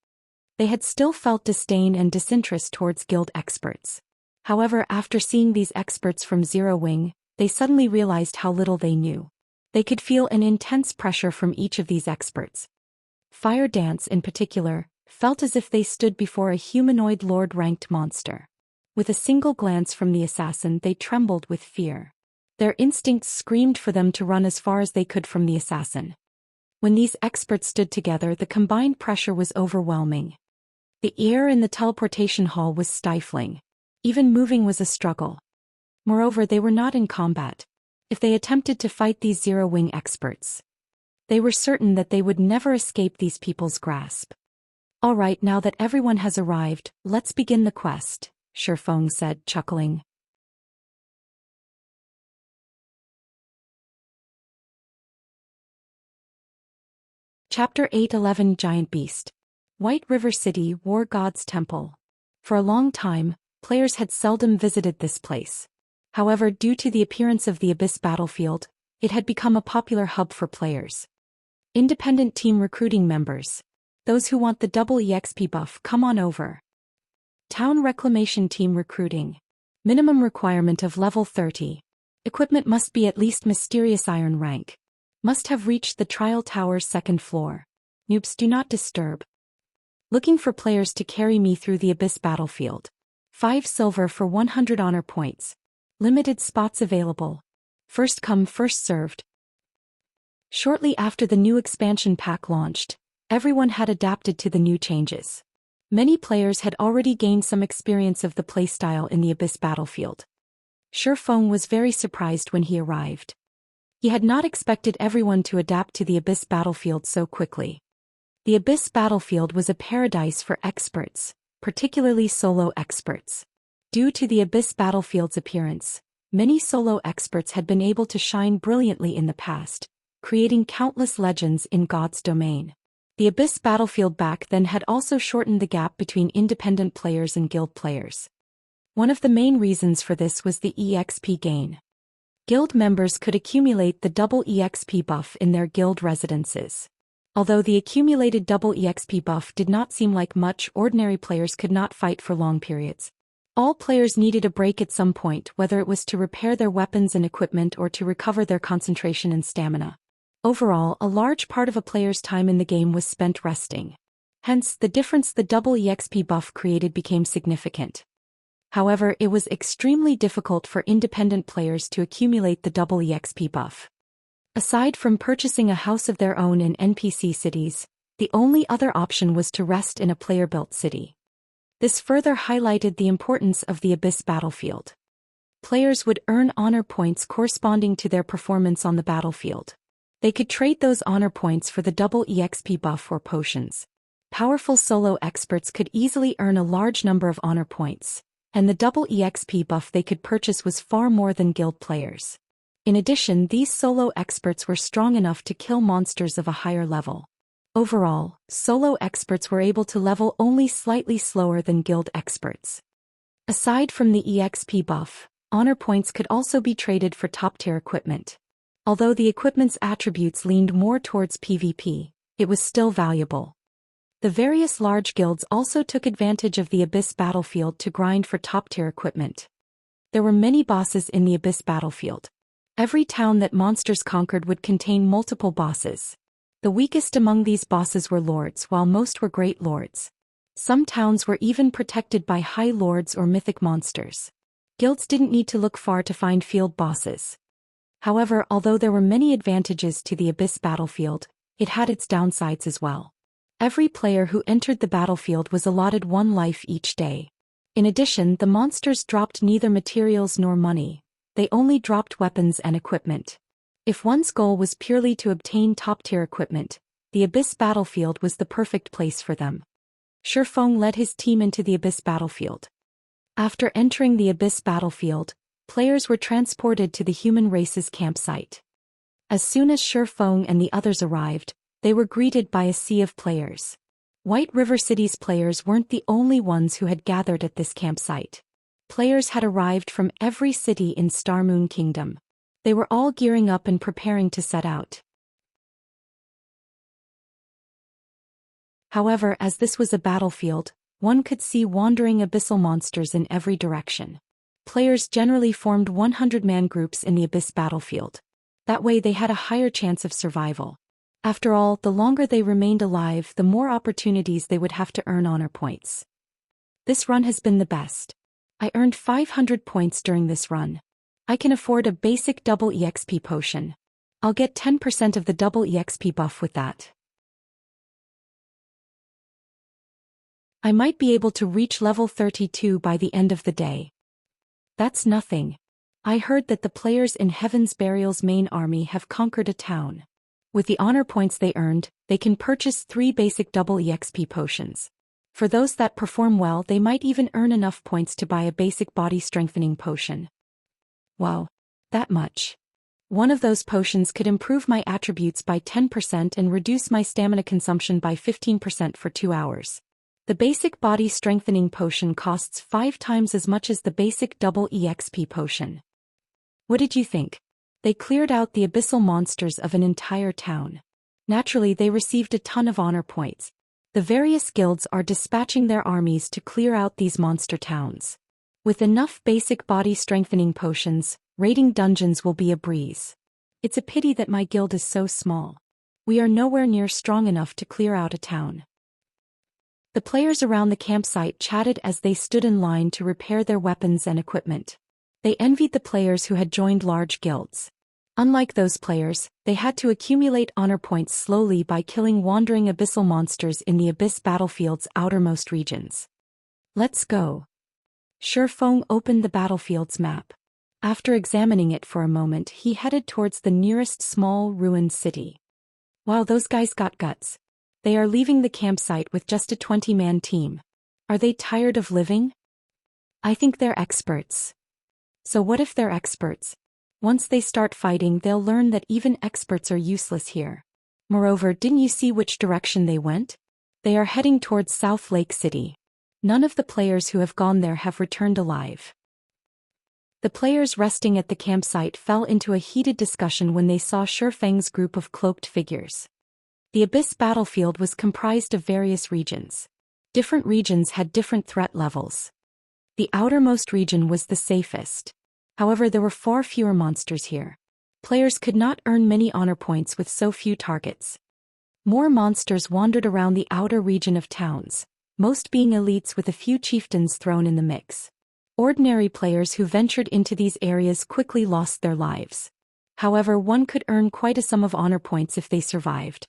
They had still felt disdain and disinterest towards guild experts. However, after seeing these experts from Zero Wing, they suddenly realized how little they knew. They could feel an intense pressure from each of these experts. Fire Dance, in particular, felt as if they stood before a humanoid lord-ranked monster. With a single glance from the assassin, they trembled with fear. Their instincts screamed for them to run as far as they could from the assassin. When these experts stood together, the combined pressure was overwhelming. The air in the teleportation hall was stifling. Even moving was a struggle. Moreover, they were not in combat. If they attempted to fight these Zero Wing experts, they were certain that they would never escape these people's grasp. All right, now that everyone has arrived, let's begin the quest, Shifeng said, chuckling. Chapter 8:11 Giant Beast. White River City, War God's Temple. For a long time, players had seldom visited this place. However, due to the appearance of the Abyss battlefield, it had become a popular hub for players. Independent team recruiting members. Those who want the double EXP buff, come on over. Town reclamation team recruiting. Minimum requirement of level 30. Equipment must be at least mysterious iron rank. Must have reached the trial tower's second floor. Noobs do not disturb. Looking for players to carry me through the Abyss battlefield. 5 silver for 100 honor points. Limited spots available. First come, first served. Shortly after the new expansion pack launched, everyone had adapted to the new changes. Many players had already gained some experience of the playstyle in the Abyss battlefield. Shifeng was very surprised when he arrived. He had not expected everyone to adapt to the Abyss battlefield so quickly. The Abyss battlefield was a paradise for experts, particularly solo experts. Due to the Abyss battlefield's appearance, many solo experts had been able to shine brilliantly in the past, creating countless legends in God's domain. The Abyss battlefield back then had also shortened the gap between independent players and guild players. One of the main reasons for this was the EXP gain. Guild members could accumulate the double EXP buff in their guild residences. Although the accumulated double EXP buff did not seem like much, ordinary players could not fight for long periods. All players needed a break at some point, whether it was to repair their weapons and equipment or to recover their concentration and stamina. Overall, a large part of a player's time in the game was spent resting. Hence, the difference the double EXP buff created became significant. However, it was extremely difficult for independent players to accumulate the double EXP buff. Aside from purchasing a house of their own in NPC cities, the only other option was to rest in a player-built city. This further highlighted the importance of the Abyss battlefield. Players would earn honor points corresponding to their performance on the battlefield. They could trade those honor points for the double EXP buff or potions. Powerful solo experts could easily earn a large number of honor points, and the double EXP buff they could purchase was far more than guild players. In addition, these solo experts were strong enough to kill monsters of a higher level. Overall, solo experts were able to level only slightly slower than guild experts. Aside from the EXP buff, honor points could also be traded for top-tier equipment. Although the equipment's attributes leaned more towards PvP, it was still valuable. The various large guilds also took advantage of the Abyss battlefield to grind for top-tier equipment. There were many bosses in the Abyss battlefield. Every town that monsters conquered would contain multiple bosses. The weakest among these bosses were lords, while most were great lords. Some towns were even protected by high lords or mythic monsters. Guilds didn't need to look far to find field bosses. However, although there were many advantages to the Abyss battlefield, it had its downsides as well. Every player who entered the battlefield was allotted 1 life each day. In addition, the monsters dropped neither materials nor money. They only dropped weapons and equipment. If one's goal was purely to obtain top-tier equipment, the Abyss battlefield was the perfect place for them. Shifeng led his team into the Abyss battlefield. After entering the Abyss battlefield, players were transported to the human race's campsite. As soon as Shifeng and the others arrived, they were greeted by a sea of players. White River City's players weren't the only ones who had gathered at this campsite. Players had arrived from every city in Star Moon Kingdom. They were all gearing up and preparing to set out. However, as this was a battlefield, one could see wandering abyssal monsters in every direction. Players generally formed 100-man groups in the Abyss battlefield. That way they had a higher chance of survival. After all, the longer they remained alive, the more opportunities they would have to earn honor points. This run has been the best. I earned 500 points during this run. I can afford a basic double EXP potion. I'll get 10% of the double EXP buff with that. I might be able to reach level 32 by the end of the day. That's nothing. I heard that the players in Heaven's Burial's main army have conquered a town. With the honor points they earned, they can purchase 3 basic double EXP potions. For those that perform well, they might even earn enough points to buy a basic body strengthening potion. Wow. That much. One of those potions could improve my attributes by 10% and reduce my stamina consumption by 15% for 2 hours. The basic body strengthening potion costs 5 times as much as the basic double EXP potion. What did you think? They cleared out the abyssal monsters of an entire town. Naturally, they received a ton of honor points. The various guilds are dispatching their armies to clear out these monster towns. With enough basic body strengthening potions, raiding dungeons will be a breeze. It's a pity that my guild is so small. We are nowhere near strong enough to clear out a town. The players around the campsite chatted as they stood in line to repair their weapons and equipment. They envied the players who had joined large guilds. Unlike those players, they had to accumulate honor points slowly by killing wandering abyssal monsters in the abyss battlefield's outermost regions. Let's go. Shifeng opened the battlefield's map. After examining it for a moment, he headed towards the nearest small ruined city. Wow, those guys got guts. They are leaving the campsite with just a 20-man team. Are they tired of living? I think they're experts. So what if they're experts? Once they start fighting, they'll learn that even experts are useless here. Moreover, didn't you see which direction they went? They are heading towards South Lake City. None of the players who have gone there have returned alive. The players resting at the campsite fell into a heated discussion when they saw Shifeng's group of cloaked figures. The abyss battlefield was comprised of various regions. Different regions had different threat levels. The outermost region was the safest. However, there were far fewer monsters here. Players could not earn many honor points with so few targets. More monsters wandered around the outer region of towns, most being elites with a few chieftains thrown in the mix. Ordinary players who ventured into these areas quickly lost their lives. However, one could earn quite a sum of honor points if they survived.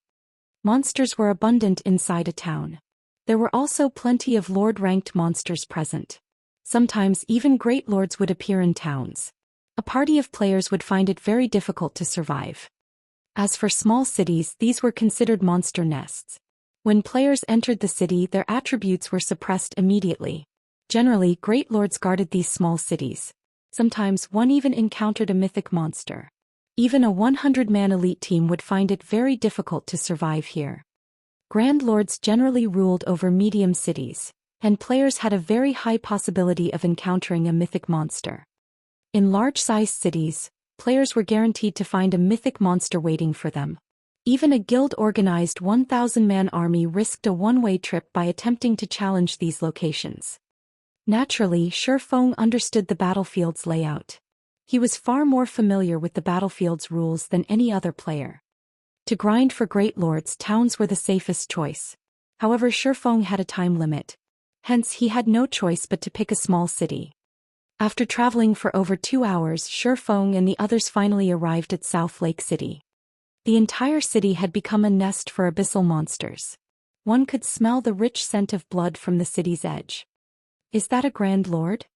Monsters were abundant inside a town. There were also plenty of lord-ranked monsters present. Sometimes even great lords would appear in towns. A party of players would find it very difficult to survive. As for small cities, these were considered monster nests. When players entered the city, their attributes were suppressed immediately. Generally, great lords guarded these small cities. Sometimes one even encountered a mythic monster. Even a 100-man elite team would find it very difficult to survive here. Grand lords generally ruled over medium cities, and players had a very high possibility of encountering a mythic monster. In large-sized cities, players were guaranteed to find a mythic monster waiting for them. Even a guild-organized 1,000-man army risked a one-way trip by attempting to challenge these locations. Naturally, Shifeng understood the battlefield's layout. He was far more familiar with the battlefield's rules than any other player. To grind for great lords, towns were the safest choice. However, Shifeng had a time limit. Hence, he had no choice but to pick a small city. After traveling for over 2 hours, Shifeng and the others finally arrived at South Lake City. The entire city had become a nest for abyssal monsters. One could smell the rich scent of blood from the city's edge. Is that a Grand Lord?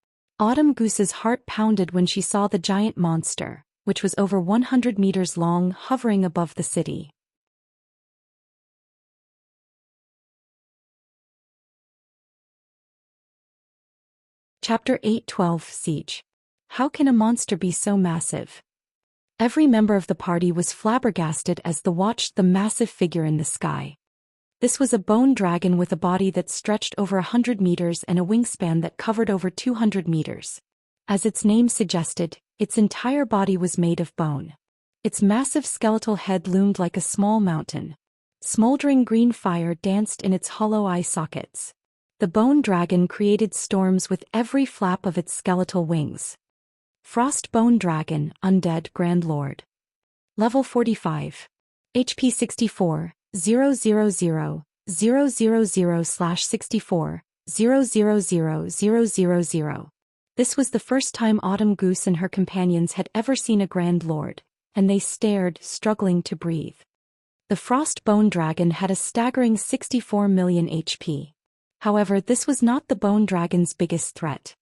Autumn Goose's heart pounded when she saw the giant monster, which was over 100 meters long, hovering above the city. Chapter 8:12 Siege. How can a monster be so massive? Every member of the party was flabbergasted as they watched the massive figure in the sky. This was a bone dragon with a body that stretched over 100 meters and a wingspan that covered over 200 meters. As its name suggested, its entire body was made of bone. Its massive skeletal head loomed like a small mountain. Smoldering green fire danced in its hollow eye sockets. The bone dragon created storms with every flap of its skeletal wings. Frost Bone Dragon, Undead Grand Lord. Level 45. HP 64, 000, 000/64, 000/000. This was the first time Autumn Goose and her companions had ever seen a Grand Lord, and they stared, struggling to breathe. The Frost Bone Dragon had a staggering 64 million HP. However, this was not the Bone Dragon's biggest threat.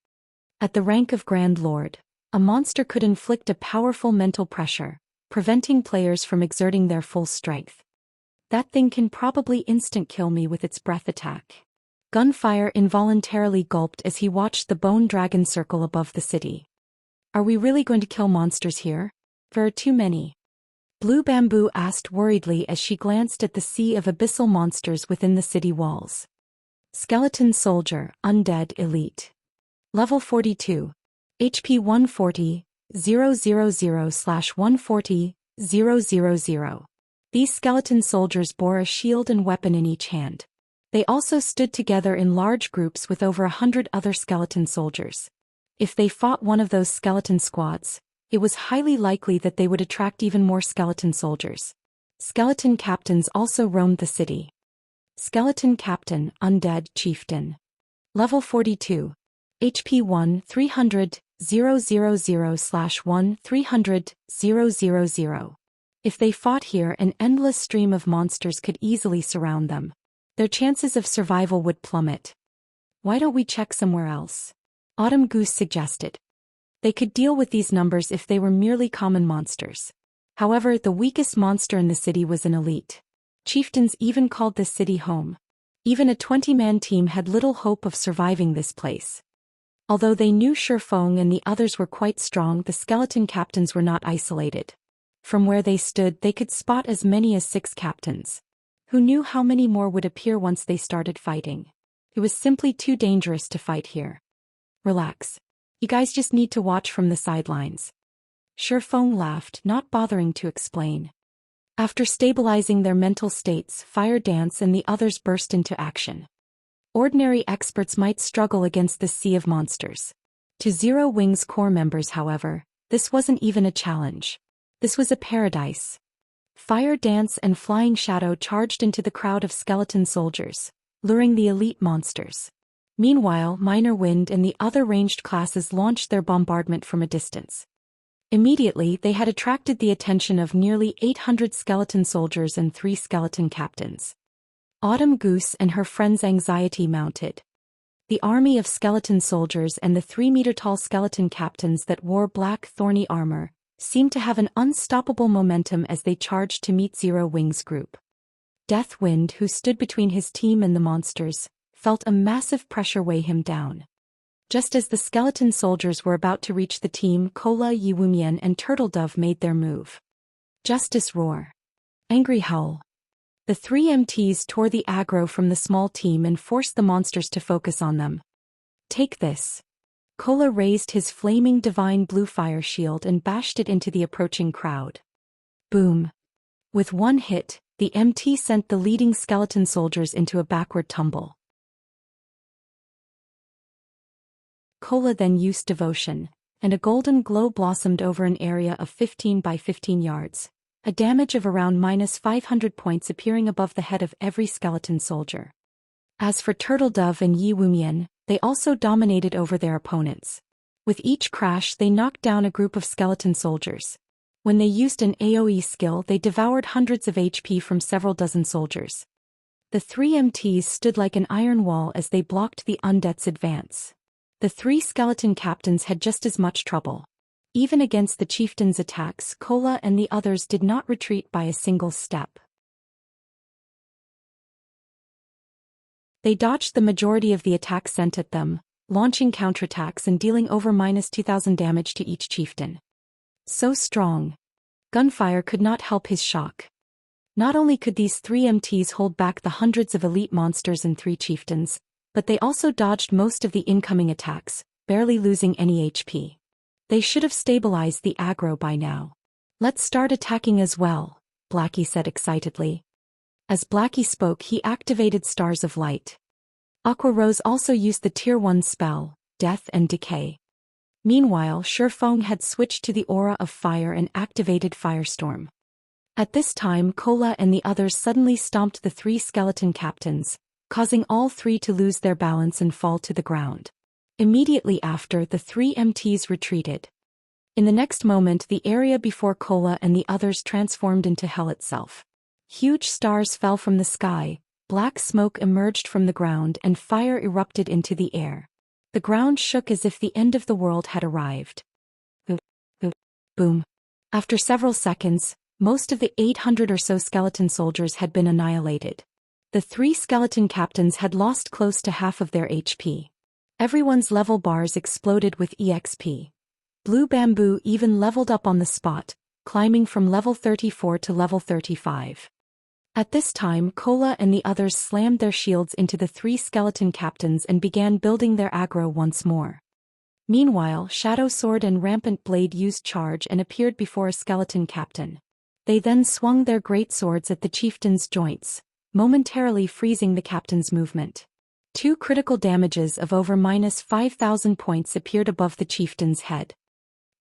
At the rank of Grand Lord, a monster could inflict a powerful mental pressure, preventing players from exerting their full strength. That thing can probably instant kill me with its breath attack. Gunfire involuntarily gulped as he watched the bone dragon circle above the city. Are we really going to kill monsters here? There are too many. Blue Bamboo asked worriedly as she glanced at the sea of abyssal monsters within the city walls. Skeleton Soldier, Undead Elite. Level 42. HP 140, 000/140, 000. These skeleton soldiers bore a shield and weapon in each hand. They also stood together in large groups with over 100 other skeleton soldiers. If they fought one of those skeleton squads, it was highly likely that they would attract even more skeleton soldiers. Skeleton captains also roamed the city. Skeleton Captain, Undead Chieftain. Level 42. HP 1 300, 000/1 300, 000. If they fought here, an endless stream of monsters could easily surround them. Their chances of survival would plummet. Why don't we check somewhere else? Autumn Goose suggested. They could deal with these numbers if they were merely common monsters. However, the weakest monster in the city was an elite. Chieftains even called this city home. Even a 20-man team had little hope of surviving this place. Although they knew Shifeng and the others were quite strong, the skeleton captains were not isolated. From where they stood, they could spot as many as 6 captains. Who knew how many more would appear once they started fighting? It was simply too dangerous to fight here. Relax. You guys just need to watch from the sidelines. Shifeng laughed, not bothering to explain. After stabilizing their mental states, Fire Dance and the others burst into action. Ordinary experts might struggle against this sea of monsters. To Zero Wing's core members, however, this wasn't even a challenge. This was a paradise. Fire Dance and Flying Shadow charged into the crowd of skeleton soldiers, luring the elite monsters. Meanwhile, Minor Wind and the other ranged classes launched their bombardment from a distance. Immediately, they had attracted the attention of nearly 800 skeleton soldiers and 3 skeleton captains. Autumn Goose and her friends' anxiety mounted. The army of skeleton soldiers and the 3-meter-tall skeleton captains that wore black thorny armor seemed to have an unstoppable momentum as they charged to meet Zero Wing's group. Deathwind, who stood between his team and the monsters, felt a massive pressure weigh him down. Just as the skeleton soldiers were about to reach the team, Cola Yiwumian and Turtledove made their move. Justice Roar. Angry Howl. The 3 MTs tore the aggro from the small team and forced the monsters to focus on them. Take this. Cola raised his flaming divine blue fire shield and bashed it into the approaching crowd. Boom. With one hit, the MT sent the leading skeleton soldiers into a backward tumble. Cola then used Devotion, and a golden glow blossomed over an area of 15 by 15 yards, a damage of around -500 points appearing above the head of every skeleton soldier. As for Turtledove and Yiwumian, they also dominated over their opponents. With each crash, they knocked down a group of skeleton soldiers. When they used an AoE skill, they devoured hundreds of HP from several dozen soldiers. The 3 MTs stood like an iron wall as they blocked the undead's advance. The 3 skeleton captains had just as much trouble. Even against the chieftain's attacks, Cola and the others did not retreat by a single step. They dodged the majority of the attacks sent at them, launching counterattacks and dealing over -2,000 damage to each chieftain. So strong. Gunfire could not help his shock. Not only could these 3 MTs hold back the hundreds of elite monsters and 3 chieftains, but they also dodged most of the incoming attacks, barely losing any HP. They should have stabilized the aggro by now. Let's start attacking as well, Blackie said excitedly. As Blackie spoke, he activated Stars of Light. Aqua Rose also used the Tier 1 spell, Death and Decay. Meanwhile, Shifeng had switched to the Aura of Fire and activated Firestorm. At this time, Cola and the others suddenly stomped the 3 skeleton captains, causing all 3 to lose their balance and fall to the ground. Immediately after, the 3 MTs retreated. In the next moment, the area before Cola and the others transformed into hell itself. Huge stars fell from the sky, black smoke emerged from the ground, and fire erupted into the air. The ground shook as if the end of the world had arrived. Boom. After several seconds, most of the 800 or so skeleton soldiers had been annihilated. The 3 skeleton captains had lost close to half of their HP. Everyone's level bars exploded with EXP. Blue Bamboo even leveled up on the spot, climbing from level 34 to level 35. At this time, Kola and the others slammed their shields into the three skeleton captains and began building their aggro once more. Meanwhile, Shadow Sword and Rampant Blade used charge and appeared before a skeleton captain. They then swung their great swords at the chieftain's joints, momentarily freezing the captain's movement. 2 critical damages of over -5,000 points appeared above the chieftain's head.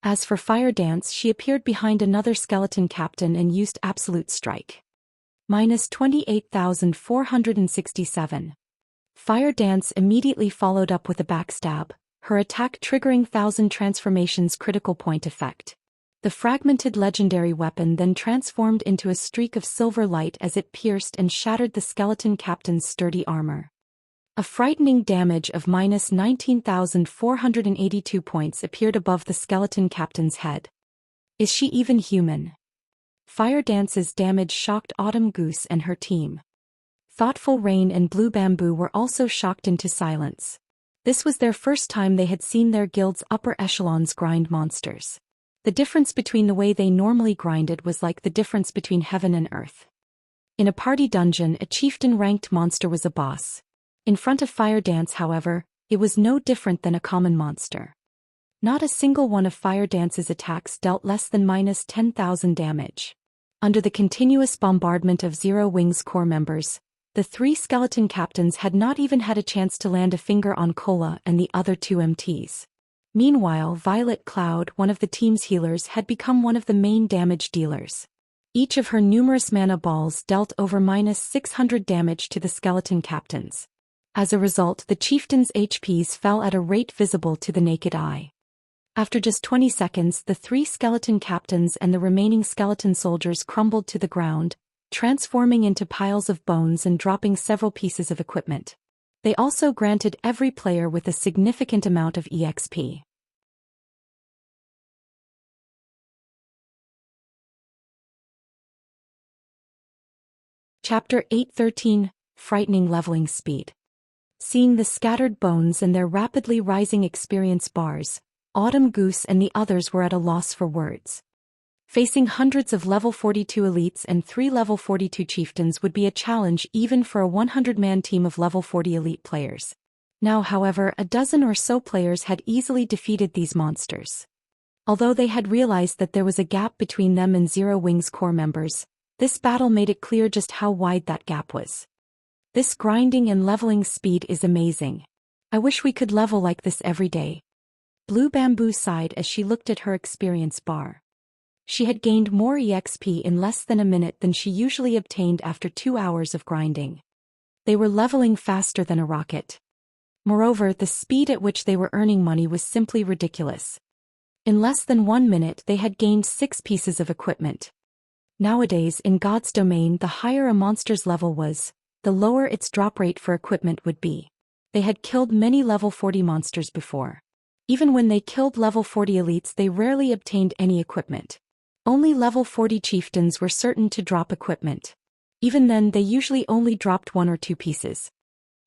As for Fire Dance, she appeared behind another skeleton captain and used Absolute Strike. -28,467. Fire Dance immediately followed up with a backstab, her attack triggering 1,000 transformations critical point effect. The fragmented legendary weapon then transformed into a streak of silver light as it pierced and shattered the skeleton captain's sturdy armor. A frightening damage of -19,482 points appeared above the skeleton captain's head. Is she even human? Fire Dance's damage shocked Autumn Goose and her team. Thoughtful Rain and Blue Bamboo were also shocked into silence. This was their first time they had seen their guild's upper echelons grind monsters. The difference between the way they normally grinded was like the difference between heaven and earth. In a party dungeon, a chieftain-ranked monster was a boss. In front of Fire Dance, however, it was no different than a common monster. Not a single one of Fire Dance's attacks dealt less than -10,000 damage. Under the continuous bombardment of Zero Wing's core members, the 3 skeleton captains had not even had a chance to land a finger on Kola and the other 2 MTs. Meanwhile, Violet Cloud, one of the team's healers, had become one of the main damage dealers. Each of her numerous mana balls dealt over -600 damage to the skeleton captains. As a result, the chieftain's HPs fell at a rate visible to the naked eye. After just 20 seconds, the 3 skeleton captains and the remaining skeleton soldiers crumbled to the ground, transforming into piles of bones and dropping several pieces of equipment. They also granted every player with a significant amount of EXP. Chapter 8:13 Frightening Leveling Speed. Seeing the scattered bones and their rapidly rising experience bars, Autumn Goose and the others were at a loss for words. Facing hundreds of level 42 elites and 3 level 42 chieftains would be a challenge even for a 100-man team of level 40 elite players. Now, however, a dozen or so players had easily defeated these monsters. Although they had realized that there was a gap between them and Zero Wing's core members, this battle made it clear just how wide that gap was. This grinding and leveling speed is amazing. I wish we could level like this every day. Blue Bamboo sighed as she looked at her experience bar. She had gained more EXP in less than a minute than she usually obtained after 2 hours of grinding. They were leveling faster than a rocket. Moreover, the speed at which they were earning money was simply ridiculous. In less than 1 minute they had gained 6 pieces of equipment. Nowadays, in God's domain, the higher a monster's level was, the lower its drop rate for equipment would be. They had killed many level 40 monsters before. Even when they killed level 40 elites, they rarely obtained any equipment. Only level 40 chieftains were certain to drop equipment. Even then, they usually only dropped 1 or 2 pieces.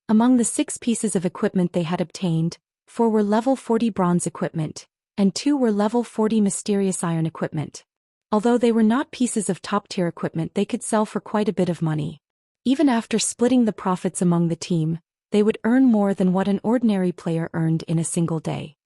Among the 6 pieces of equipment they had obtained, 4 were level 40 bronze equipment, and 2 were level 40 mysterious iron equipment. Although they were not pieces of top-tier equipment, they could sell for quite a bit of money. Even after splitting the profits among the team, they would earn more than what an ordinary player earned in a single day.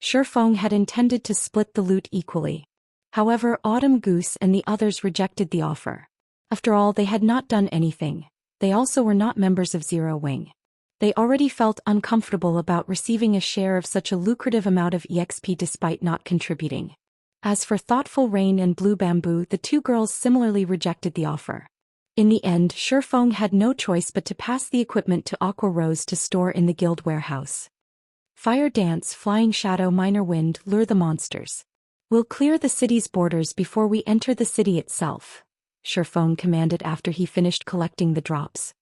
Shifeng had intended to split the loot equally. However, Autumn Goose and the others rejected the offer. After all, they had not done anything. They also were not members of Zero Wing. They already felt uncomfortable about receiving a share of such a lucrative amount of EXP despite not contributing. As for Thoughtful Rain and Blue Bamboo, the 2 girls similarly rejected the offer. In the end, Shifeng had no choice but to pass the equipment to Aqua Rose to store in the guild warehouse. Fire Dance, Flying Shadow, Minor Wind, lure the monsters. We'll clear the city's borders before we enter the city itself, Shifeng commanded after he finished collecting the drops.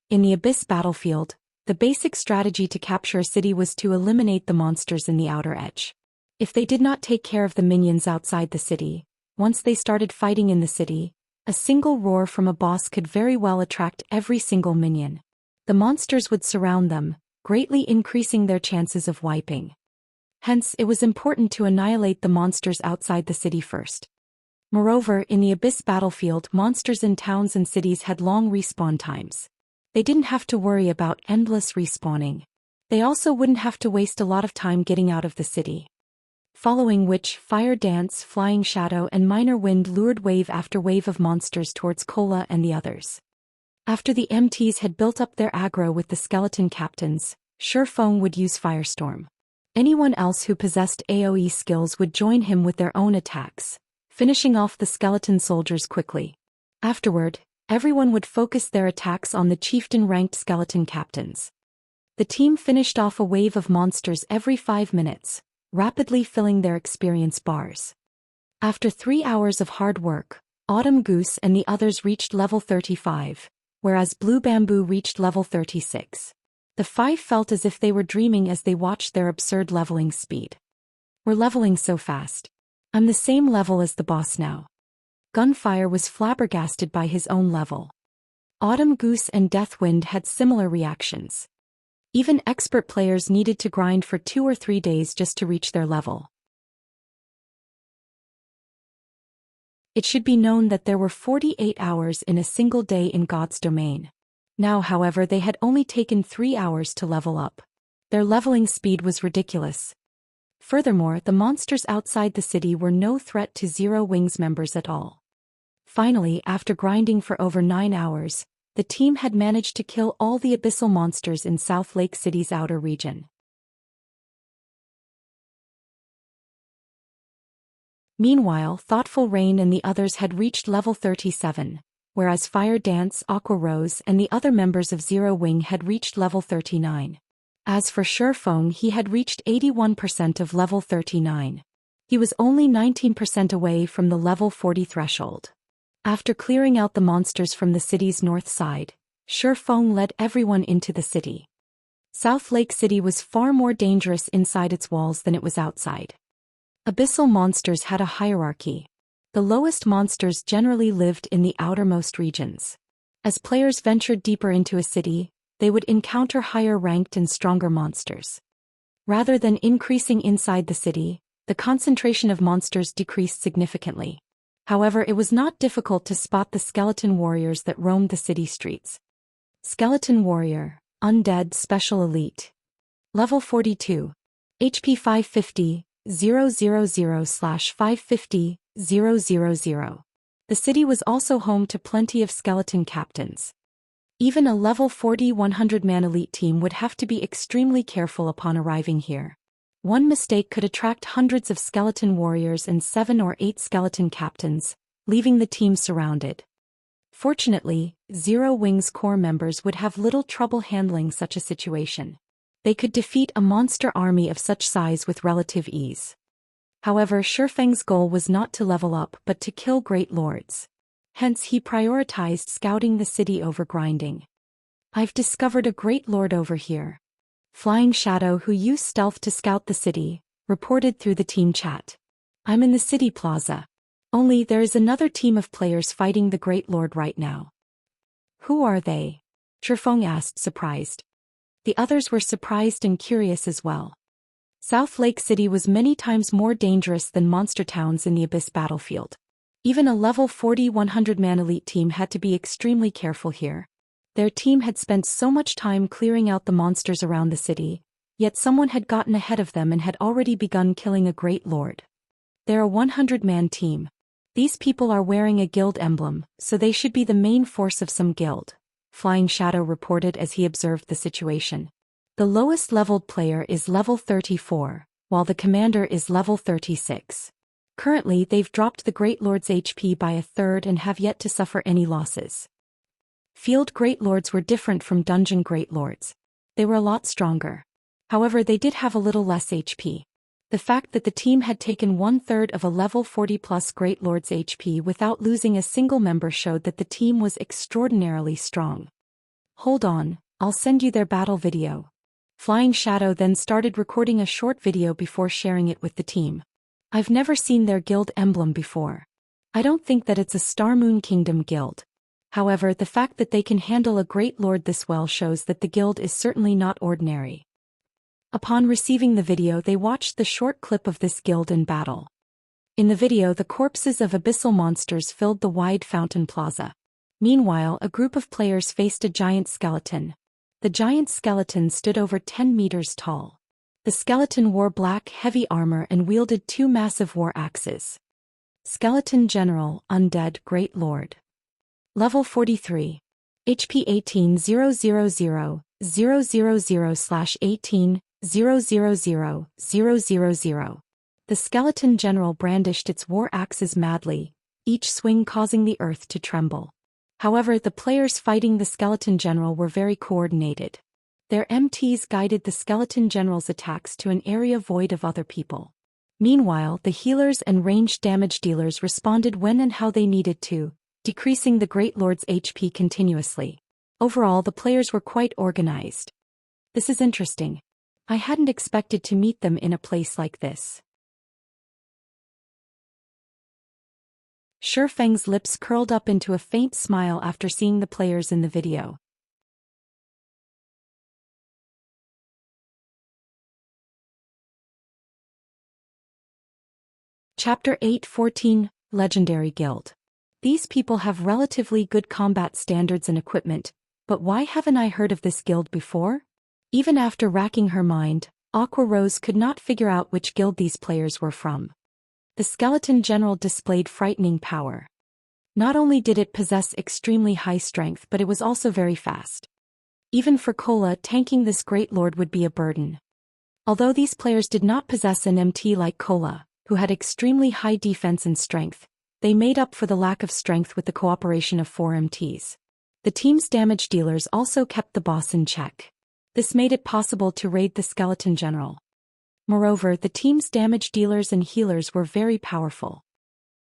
In the Abyss battlefield, the basic strategy to capture a city was to eliminate the monsters in the outer edge. If they did not take care of the minions outside the city, once they started fighting in the city, a single roar from a boss could very well attract every single minion. The monsters would surround them, greatly increasing their chances of wiping. Hence, it was important to annihilate the monsters outside the city first. Moreover, in the Abyss battlefield, monsters in towns and cities had long respawn times. They didn't have to worry about endless respawning. They also wouldn't have to waste a lot of time getting out of the city. Following which, Fire Dance, Flying Shadow and Minor Wind lured wave after wave of monsters towards Cola and the others. After the MTs had built up their aggro with the skeleton captains, Shurfeng would use Firestorm. Anyone else who possessed AoE skills would join him with their own attacks, finishing off the skeleton soldiers quickly. Afterward, everyone would focus their attacks on the chieftain-ranked skeleton captains. The team finished off a wave of monsters every 5 minutes, rapidly filling their experience bars. After 3 hours of hard work, Autumn Goose and the others reached level 35, whereas Blue Bamboo reached level 36. The 5 felt as if they were dreaming as they watched their absurd leveling speed. We're leveling so fast. I'm the same level as the boss now. Gunfire was flabbergasted by his own level. Autumn Goose and Deathwind had similar reactions. Even expert players needed to grind for 2 or 3 days just to reach their level. It should be known that there were 48 hours in a single day in God's domain. Now, however, they had only taken 3 hours to level up. Their leveling speed was ridiculous. Furthermore, the monsters outside the city were no threat to Zero Wings members at all. Finally, after grinding for over 9 hours, the team had managed to kill all the abyssal monsters in South Lake City's outer region. Meanwhile, Thoughtful Rain and the others had reached level 37, whereas Fire Dance, Aqua Rose and the other members of Zero Wing had reached level 39. As for Shurfeng, he had reached 81% of level 39. He was only 19% away from the level 40 threshold. After clearing out the monsters from the city's north side, Shurfeng led everyone into the city. South Lake City was far more dangerous inside its walls than it was outside. Abyssal monsters had a hierarchy. The lowest monsters generally lived in the outermost regions. As players ventured deeper into a city, they would encounter higher-ranked and stronger monsters. Rather than increasing inside the city, the concentration of monsters decreased significantly. However, it was not difficult to spot the skeleton warriors that roamed the city streets. Skeleton Warrior, Undead Special Elite. Level 42. HP 550, 000/550, 000. The city was also home to plenty of skeleton captains. Even a level 40 100-man elite team would have to be extremely careful upon arriving here. One mistake could attract hundreds of skeleton warriors and 7 or 8 skeleton captains, leaving the team surrounded. Fortunately, Zero Wing's core members would have little trouble handling such a situation. They could defeat a monster army of such size with relative ease. However, Shurfeng's goal was not to level up but to kill great lords. Hence he prioritized scouting the city over grinding. I've discovered a great lord over here. Flying Shadow, who used stealth to scout the city, reported through the team chat. I'm in the city plaza. Only there is another team of players fighting the Great Lord right now. Who are they? Shurfeng asked, surprised. The others were surprised and curious as well. South Lake City was many times more dangerous than monster towns in the Abyss battlefield. Even a level 40 100-man elite team had to be extremely careful here. Their team had spent so much time clearing out the monsters around the city, yet someone had gotten ahead of them and had already begun killing a great lord. They're a 100-man team. These people are wearing a guild emblem, so they should be the main force of some guild, Flying Shadow reported as he observed the situation. The lowest leveled player is level 34, while the commander is level 36. Currently, they've dropped the Great Lord's HP by 1/3 and have yet to suffer any losses. Field Great Lords were different from Dungeon Great Lords. They were a lot stronger. However, they did have a little less HP. The fact that the team had taken 1/3 of a level 40+ Great Lord's HP without losing a single member showed that the team was extraordinarily strong. Hold on, I'll send you their battle video. Flying Shadow then started recording a short video before sharing it with the team. I've never seen their guild emblem before. I don't think that it's a Star Moon Kingdom guild. However, the fact that they can handle a great lord this well shows that the guild is certainly not ordinary. Upon receiving the video, they watched the short clip of this guild in battle. In the video, the corpses of abyssal monsters filled the wide fountain plaza. Meanwhile, a group of players faced a giant skeleton. The giant skeleton stood over 10 meters tall. The skeleton wore black, heavy armor and wielded 2 massive war axes. Skeleton General, Undead Great Lord. Level 43. HP 18-000/18-000-000. The Skeleton General brandished its war axes madly, each swing causing the earth to tremble. However, the players fighting the Skeleton General were very coordinated. Their MTs guided the Skeleton General's attacks to an area void of other people. Meanwhile, the healers and ranged damage dealers responded when and how they needed to, decreasing the Great Lord's HP continuously. Overall, the players were quite organized. This is interesting. I hadn't expected to meet them in a place like this. Shifeng's lips curled up into a faint smile after seeing the players in the video. Chapter 8:14 Legendary Guild. These people have relatively good combat standards and equipment, but why haven't I heard of this guild before? Even after racking her mind, Aqua Rose could not figure out which guild these players were from. The Skeleton General displayed frightening power. Not only did it possess extremely high strength, but it was also very fast. Even for Cola, tanking this Great Lord would be a burden. Although these players did not possess an MT like Cola, who had extremely high defense and strength, they made up for the lack of strength with the cooperation of 4 MTs. The team's damage dealers also kept the boss in check. This made it possible to raid the Skeleton General. Moreover, the team's damage dealers and healers were very powerful.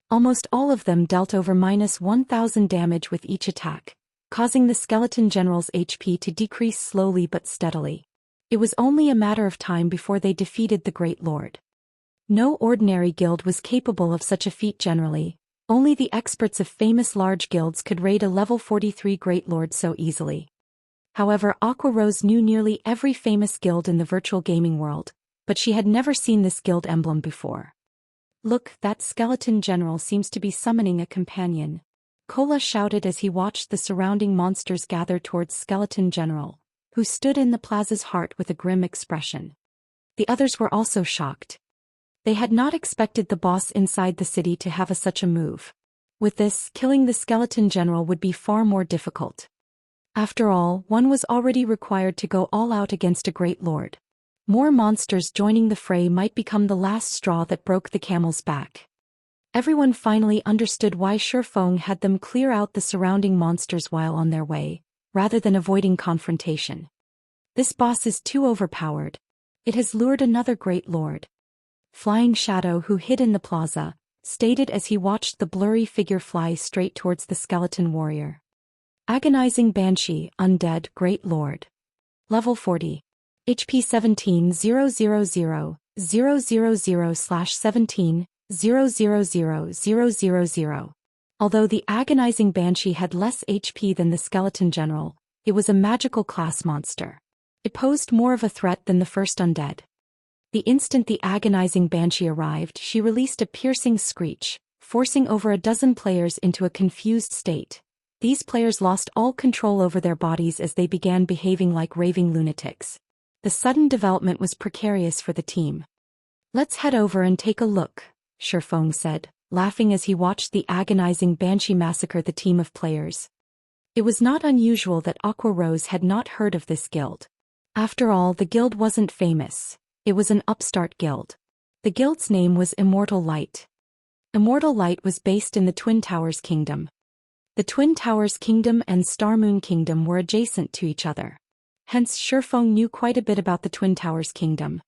Almost all of them dealt over -1000 damage with each attack, causing the Skeleton General's HP to decrease slowly but steadily. It was only a matter of time before they defeated the Great Lord. No ordinary guild was capable of such a feat generally. Only the experts of famous large guilds could raid a level 43 Great Lord so easily. However, Aqua Rose knew nearly every famous guild in the virtual gaming world, but she had never seen this guild emblem before. Look, that Skeleton General seems to be summoning a companion. Cola shouted as he watched the surrounding monsters gather towards Skeleton General, who stood in the plaza's heart with a grim expression. The others were also shocked. They had not expected the boss inside the city to have such a move. With this, killing the Skeleton General would be far more difficult. After all, one was already required to go all out against a Great Lord. More monsters joining the fray might become the last straw that broke the camel's back. Everyone finally understood why Shifeng had them clear out the surrounding monsters while on their way, rather than avoiding confrontation. This boss is too overpowered. It has lured another Great Lord. Flying Shadow, who hid in the plaza, stated as he watched the blurry figure fly straight towards the skeleton warrior. Agonizing Banshee, Undead Great Lord. Level 40. HP 17-000/17-000-000. Although the Agonizing Banshee had less HP than the Skeleton General, it was a magical class monster. It posed more of a threat than the first undead. The instant the Agonizing Banshee arrived, she released a piercing screech, forcing over a dozen players into a confused state. These players lost all control over their bodies as they began behaving like raving lunatics. The sudden development was precarious for the team. "Let's head over and take a look," Shifeng said, laughing as he watched the Agonizing Banshee massacre the team of players. It was not unusual that Aqua Rose had not heard of this guild. After all, the guild wasn't famous. It was an upstart guild. The guild's name was Immortal Light. Immortal Light was based in the Twin Towers Kingdom. The Twin Towers Kingdom and Star Moon Kingdom were adjacent to each other. Hence, Shifeng knew quite a bit about the Twin Towers Kingdom.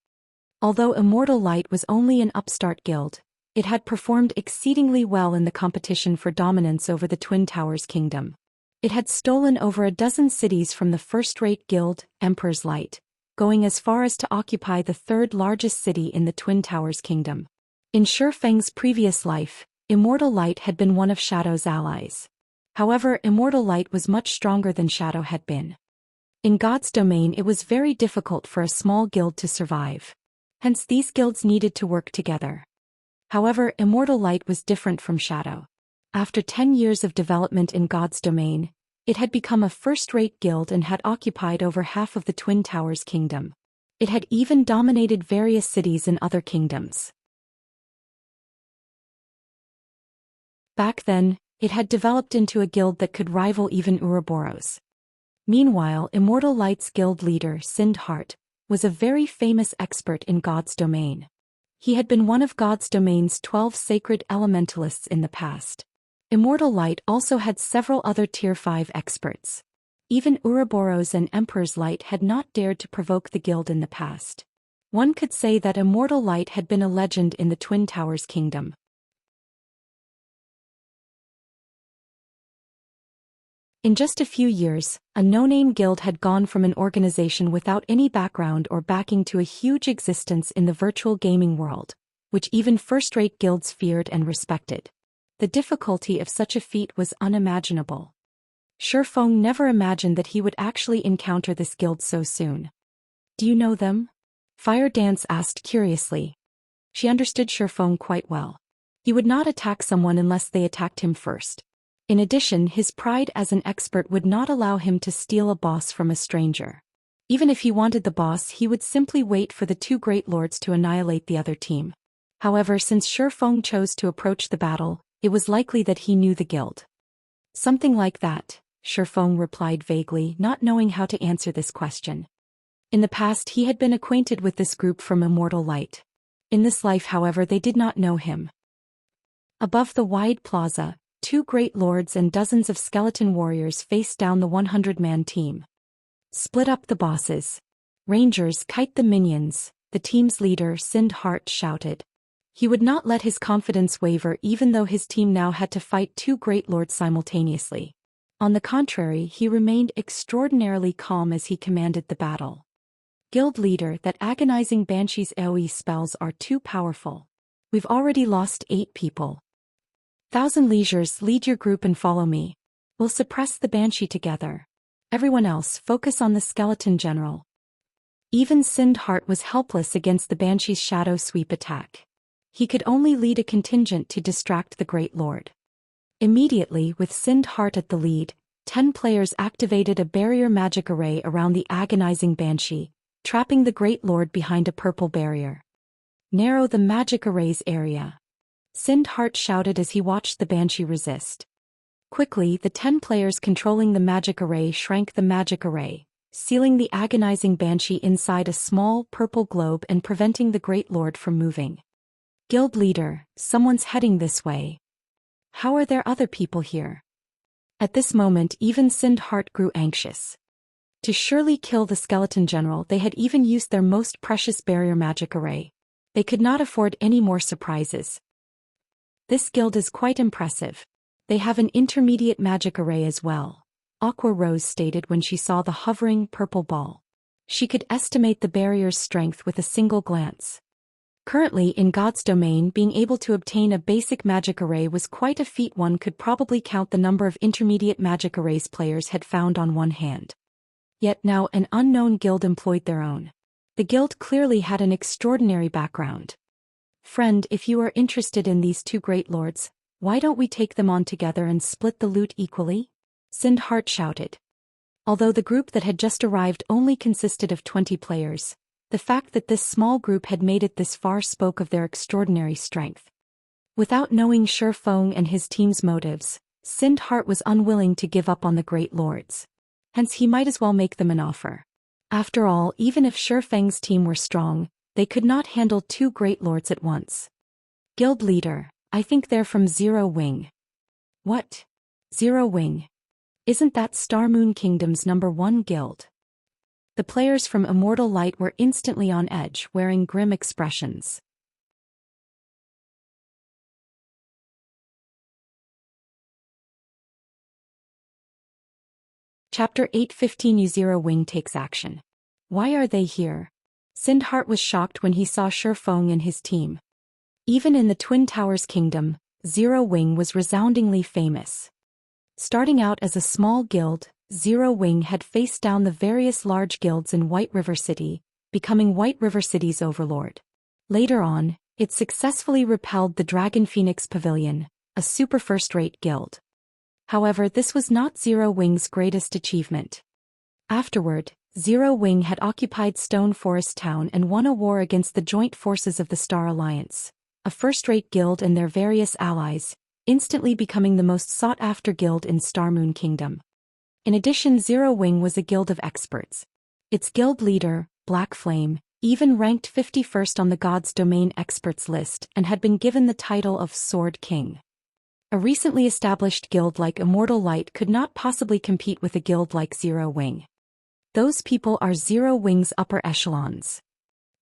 Although Immortal Light was only an upstart guild, it had performed exceedingly well in the competition for dominance over the Twin Towers Kingdom. It had stolen over a dozen cities from the first-rate guild, Emperor's Light, going as far as to occupy the third largest city in the Twin Towers Kingdom. In Shifeng's previous life, Immortal Light had been one of Shadow's allies. However, Immortal Light was much stronger than Shadow had been. In God's domain, it was very difficult for a small guild to survive. Hence, these guilds needed to work together. However, immortal light was different from shadow. After 10 years of development in God's domain, it had become a first-rate guild and had occupied over half of the Twin Towers kingdom. It had even dominated various cities in other kingdoms. Back then, it had developed into a guild that could rival even Ouroboros. Meanwhile, Immortal Light's guild leader, Sindhart, was a very famous expert in God's domain. He had been one of God's domain's 12 sacred elementalists in the past. Immortal Light also had several other Tier 5 experts. Even Ouroboros and Emperor's Light had not dared to provoke the guild in the past. One could say that Immortal Light had been a legend in the Twin Towers kingdom. In just a few years, a no-name guild had gone from an organization without any background or backing to a huge existence in the virtual gaming world, which even first-rate guilds feared and respected. The difficulty of such a feat was unimaginable. Shifeng never imagined that he would actually encounter this guild so soon. "Do you know them?" Fire Dance asked curiously. She understood Shifeng quite well. He would not attack someone unless they attacked him first. In addition, his pride as an expert would not allow him to steal a boss from a stranger. Even if he wanted the boss, he would simply wait for the two great lords to annihilate the other team. However, since Shifeng chose to approach the battle, it was likely that he knew the guild. "Something like that," Shifeng replied vaguely, not knowing how to answer this question. In the past, he had been acquainted with this group from Immortal Light. In this life, however, they did not know him. Above the wide plaza, two great lords and dozens of skeleton warriors faced down the 100-man team. "Split up the bosses. Rangers, kite the minions," the team's leader, Sindhart, shouted. He would not let his confidence waver even though his team now had to fight two great lords simultaneously. On the contrary, he remained extraordinarily calm as he commanded the battle. "Guild leader, that agonizing Banshee's AoE spells are too powerful. We've already lost 8 people. Thousand Leisures, lead your group and follow me. We'll suppress the Banshee together. Everyone else, focus on the skeleton general." Even Sindhart was helpless against the Banshee's shadow sweep attack. He could only lead a contingent to distract the Great Lord. Immediately, with Sindhart at the lead, 10 players activated a barrier magic array around the agonizing Banshee, trapping the Great Lord behind a purple barrier. "Narrow the magic array's area," Sindhart shouted as he watched the Banshee resist. Quickly, the 10 players controlling the magic array shrank the magic array, sealing the agonizing Banshee inside a small, purple globe and preventing the Great Lord from moving. "Guild leader, someone's heading this way. How are there other people here?" At this moment, even Sindhart grew anxious. To surely kill the skeleton general, they had even used their most precious barrier magic array. They could not afford any more surprises. "This guild is quite impressive. They have an intermediate magic array as well," Aqua Rose stated when she saw the hovering purple ball. She could estimate the barrier's strength with a single glance. Currently, in God's domain, being able to obtain a basic magic array was quite a feat. One could probably count the number of intermediate magic arrays players had found on one hand. Yet now an unknown guild employed their own. The guild clearly had an extraordinary background. "Friend, if you are interested in these two great lords, why don't we take them on together and split the loot equally?" Sindhart shouted. Although the group that had just arrived only consisted of 20 players, the fact that this small group had made it this far spoke of their extraordinary strength. Without knowing Shifeng and his team's motives, Sindhart was unwilling to give up on the great lords. Hence he might as well make them an offer. After all, even if Shifeng's team were strong, they could not handle two great lords at once. "Guild leader, I think they're from Zero Wing." "What? Zero Wing? Isn't that Star Moon Kingdom's #1 guild?" The players from Immortal Light were instantly on edge, wearing grim expressions. Chapter 8:15 Zero Wing takes action. Why are they here? Sindhart was shocked when he saw Shifeng and his team. Even in the Twin Towers Kingdom, Zero Wing was resoundingly famous. Starting out as a small guild, Zero Wing had faced down the various large guilds in White River City, becoming White River City's overlord. Later on, It successfully repelled the Dragon Phoenix Pavilion, a super first-rate guild. However, this was not Zero Wing's greatest achievement. Afterward, Zero Wing had occupied Stone Forest Town and won a war against the joint forces of the Star Alliance, a first-rate guild and their various allies, instantly becoming the most sought-after guild in Star Moon Kingdom. In addition, Zero Wing was a guild of experts. Its guild leader, Black Flame, even ranked 51st on the God's Domain experts list and had been given the title of Sword King. A recently established guild like Immortal Light could not possibly compete with a guild like Zero Wing. Those people are Zero Wing's upper echelons.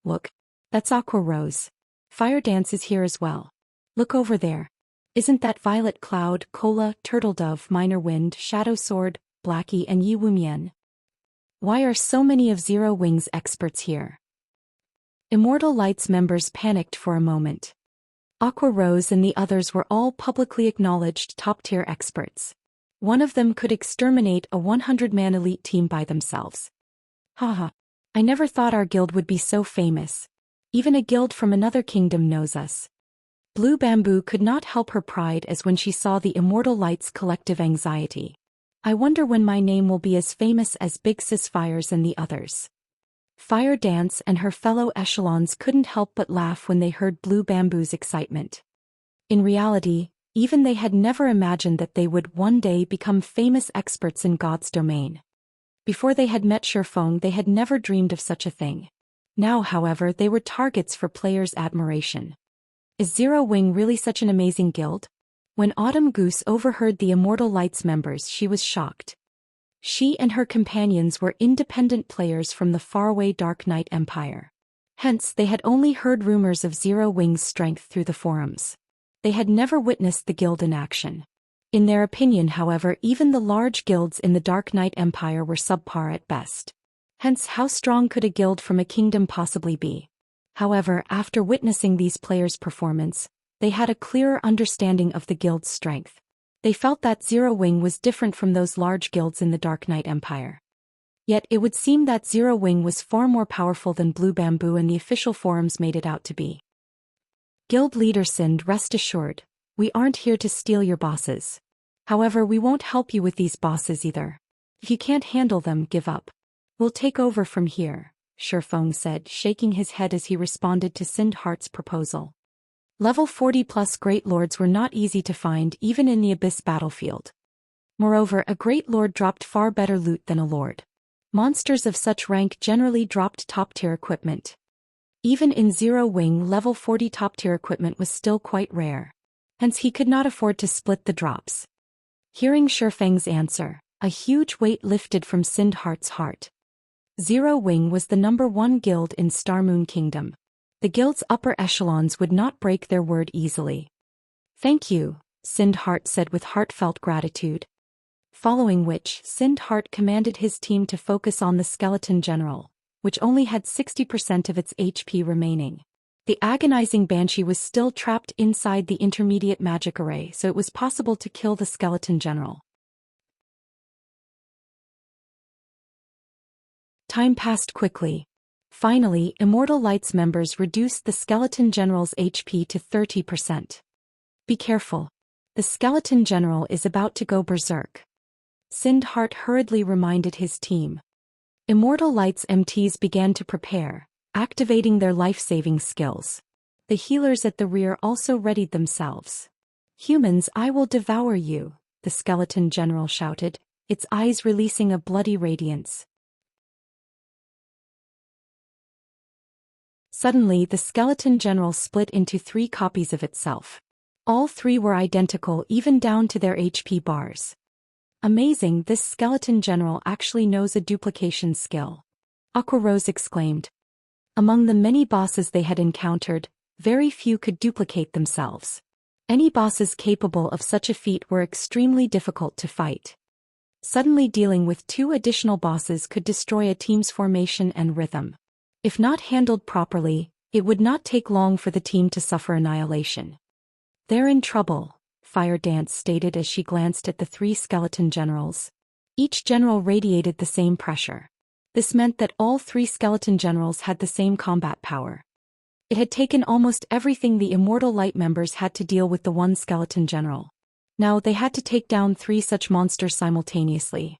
Look, that's Aqua Rose. Fire Dance is here as well. Look over there. Isn't that Violet Cloud, Cola, Turtledove, Minor Wind, Shadow Sword, Blackie and Yi Wumian? Why are so many of Zero Wing's experts here? Immortal Light's members panicked for a moment. Aqua Rose and the others were all publicly acknowledged top-tier experts. One of them could exterminate a 100-man elite team by themselves. Haha. I never thought our guild would be so famous. Even a guild from another kingdom knows us. Blue Bamboo could not help her pride as when she saw the Immortal Light's collective anxiety. I wonder when my name will be as famous as Big Sis Fires and the others. Fire Dance and her fellow echelons couldn't help but laugh when they heard Blue Bamboo's excitement. In reality, even they had never imagined that they would one day become famous experts in God's domain. Before they had met Shifeng, they had never dreamed of such a thing. Now, however, they were targets for players' admiration. Is Zero Wing really such an amazing guild? When Autumn Goose overheard the Immortal Light's members, she was shocked. She and her companions were independent players from the faraway Dark Knight Empire. Hence, they had only heard rumors of Zero Wing's strength through the forums. They had never witnessed the guild in action. In their opinion, however, even the large guilds in the Dark Knight Empire were subpar at best. Hence, how strong could a guild from a kingdom possibly be? However, after witnessing these players' performance, they had a clearer understanding of the guild's strength. They felt that Zero Wing was different from those large guilds in the Dark Knight Empire. Yet it would seem that Zero Wing was far more powerful than Blue Bamboo and the official forums made it out to be. Guild leader Sind, rest assured, we aren't here to steal your bosses. However, we won't help you with these bosses either. If you can't handle them, give up. We'll take over from here, Shifeng said, shaking his head as he responded to Sindhart's proposal. Level 40+ Great Lords were not easy to find even in the Abyss battlefield. Moreover, a Great Lord dropped far better loot than a Lord. Monsters of such rank generally dropped top-tier equipment. Even in Zero Wing, level 40 top-tier equipment was still quite rare. Hence he could not afford to split the drops. Hearing Shifeng's answer, a huge weight lifted from Sindhart's heart. Zero Wing was the #1 guild in Star Moon Kingdom. The guild's upper echelons would not break their word easily. Thank you, Sindhart said with heartfelt gratitude. Following which, Sindhart commanded his team to focus on the Skeleton General, which only had 60% of its HP remaining. The agonizing Banshee was still trapped inside the intermediate magic array, so it was possible to kill the Skeleton General. Time passed quickly. Finally, Immortal Light's members reduced the Skeleton General's HP to 30%. Be careful. The Skeleton General is about to go berserk. Sindhart hurriedly reminded his team. Immortal Light's MTs began to prepare, activating their life-saving skills. The healers at the rear also readied themselves. Humans, I will devour you, the Skeleton General shouted, its eyes releasing a bloody radiance. Suddenly, the Skeleton General split into 3 copies of itself. All 3 were identical, even down to their HP bars. Amazing, this Skeleton General actually knows a duplication skill. Aqua Rose exclaimed. Among the many bosses they had encountered, very few could duplicate themselves. Any bosses capable of such a feat were extremely difficult to fight. Suddenly dealing with 2 additional bosses could destroy a team's formation and rhythm. If not handled properly, it would not take long for the team to suffer annihilation. They're in trouble, Fire Dance stated as she glanced at the 3 Skeleton Generals. Each general radiated the same pressure. This meant that all 3 Skeleton Generals had the same combat power. It had taken almost everything the Immortal Light members had to deal with the one skeleton general. Now they had to take down 3 such monsters simultaneously.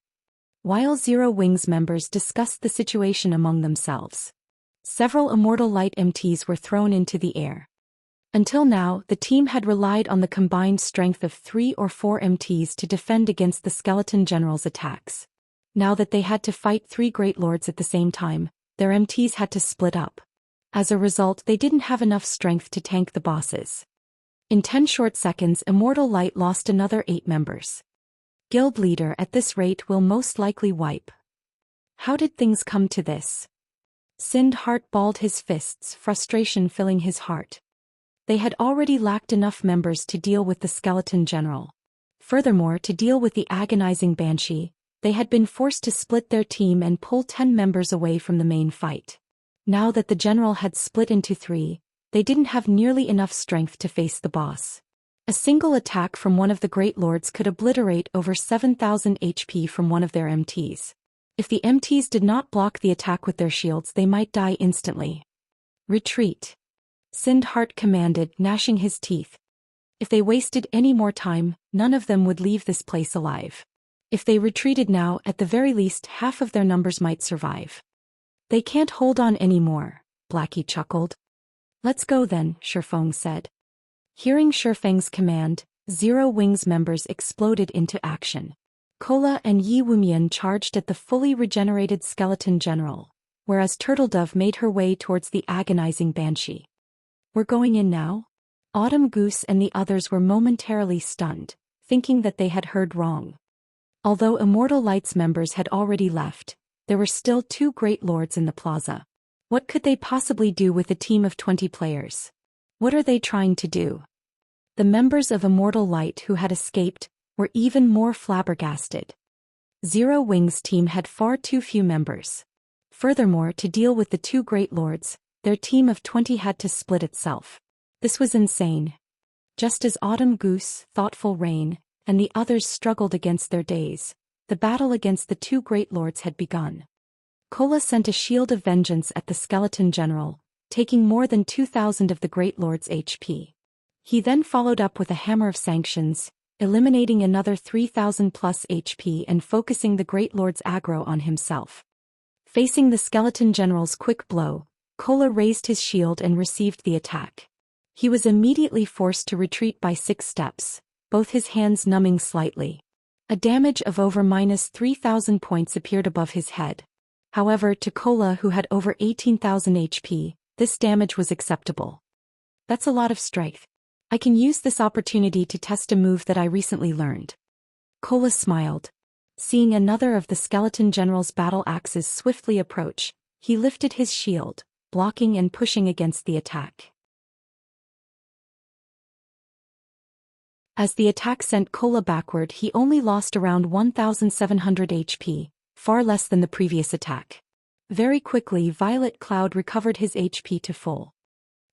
While Zero Wings members discussed the situation among themselves, several Immortal Light MTs were thrown into the air. Until now, the team had relied on the combined strength of 3 or 4 MTs to defend against the skeleton general's attacks. Now that they had to fight 3 Great Lords at the same time, their MTs had to split up. As a result, they didn't have enough strength to tank the bosses. In 10 short seconds, Immortal Light lost another 8 members. Guild leader, at this rate will most likely wipe. How did things come to this? Sind Heart balled his fists, frustration filling his heart. They had already lacked enough members to deal with the skeleton general. Furthermore, to deal with the agonizing Banshee, they had been forced to split their team and pull 10 members away from the main fight. Now that the general had split into 3, they didn't have nearly enough strength to face the boss. A single attack from one of the Great Lords could obliterate over 7,000 HP from one of their MTs. If the MTs did not block the attack with their shields, they might die instantly. Retreat. Sind Heart commanded, gnashing his teeth. If they wasted any more time, none of them would leave this place alive. If they retreated now, at the very least half of their numbers might survive. They can't hold on anymore, Blackie chuckled. Let's go then, Shifeng said. Hearing Shifeng's command, Zero Wings members exploded into action. Kola and Yi Wumian charged at the fully regenerated skeleton general, whereas Turtledove made her way towards the agonizing Banshee. We're going in now? Autumn Goose and the others were momentarily stunned, thinking that they had heard wrong. Although Immortal Light's members had already left, there were still 2 Great Lords in the plaza. What could they possibly do with a team of 20 players? What are they trying to do? The members of Immortal Light who had escaped were even more flabbergasted. Zero Wings' team had far too few members. Furthermore, to deal with the 2 Great Lords, their team of 20 had to split itself. This was insane. Just as Autumn Goose, Thoughtful Rain, and the others struggled against their days, the battle against the 2 Great Lords had begun. Kola sent a shield of vengeance at the skeleton general, taking more than 2,000 of the Great Lord's HP. He then followed up with a hammer of sanctions, eliminating another 3,000 plus HP and focusing the Great Lord's aggro on himself. Facing the skeleton general's quick blow, Kola raised his shield and received the attack. He was immediately forced to retreat by 6 steps, both his hands numbing slightly. A damage of over -3,000 points appeared above his head. However, to Kola, who had over 18,000 HP, this damage was acceptable. That's a lot of strength. I can use this opportunity to test a move that I recently learned. Kola smiled. Seeing another of the skeleton general's battle axes swiftly approach, he lifted his shield, blocking and pushing against the attack. As the attack sent Kola backward, he only lost around 1,700 HP, far less than the previous attack. Very quickly, Violet Cloud recovered his HP to full.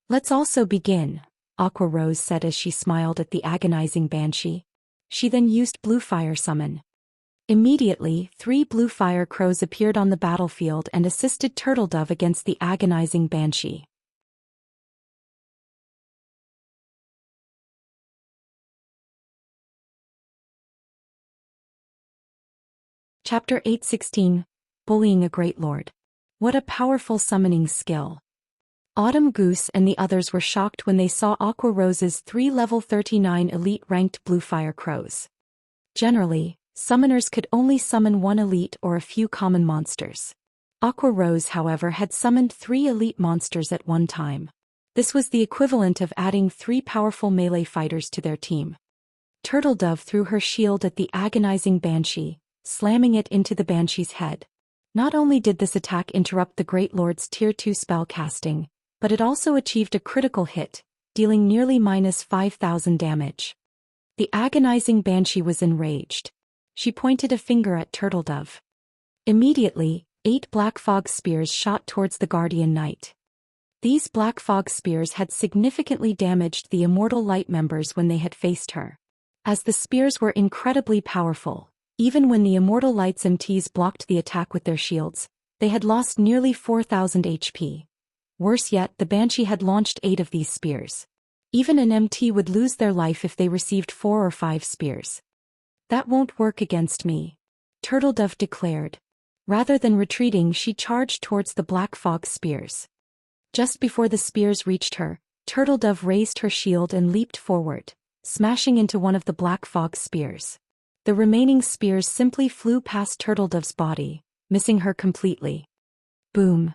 Let's also begin, Aqua Rose said as she smiled at the agonizing Banshee. She then used Blue Fire Summon. Immediately, 3 Blue Fire Crows appeared on the battlefield and assisted Turtledove against the agonizing Banshee. Chapter 816, Bullying a Great Lord. What a powerful summoning skill. Autumn Goose and the others were shocked when they saw Aqua Rose's 3 level 39 elite-ranked Blue Fire Crows. Generally, summoners could only summon 1 elite or a few common monsters. Aqua Rose, however, had summoned 3 elite monsters at one time. This was the equivalent of adding 3 powerful melee fighters to their team. Turtledove threw her shield at the agonizing Banshee, slamming it into the Banshee's head. Not only did this attack interrupt the Great Lord's Tier 2 spell casting, but it also achieved a critical hit, dealing nearly -5,000 damage. The agonizing Banshee was enraged. She pointed a finger at Turtledove. Immediately, 8 Black Fog Spears shot towards the Guardian Knight. These Black Fog Spears had significantly damaged the Immortal Light members when they had faced her. As the spears were incredibly powerful, even when the Immortal Light's MTs blocked the attack with their shields, they had lost nearly 4,000 HP. Worse yet, the Banshee had launched 8 of these spears. Even an MT would lose their life if they received 4 or 5 spears. That won't work against me, Turtledove declared. Rather than retreating, she charged towards the Black Fog spears. Just before the spears reached her, Turtledove raised her shield and leaped forward, smashing into one of the Black Fog spears. The remaining spears simply flew past Turtledove's body, missing her completely. Boom.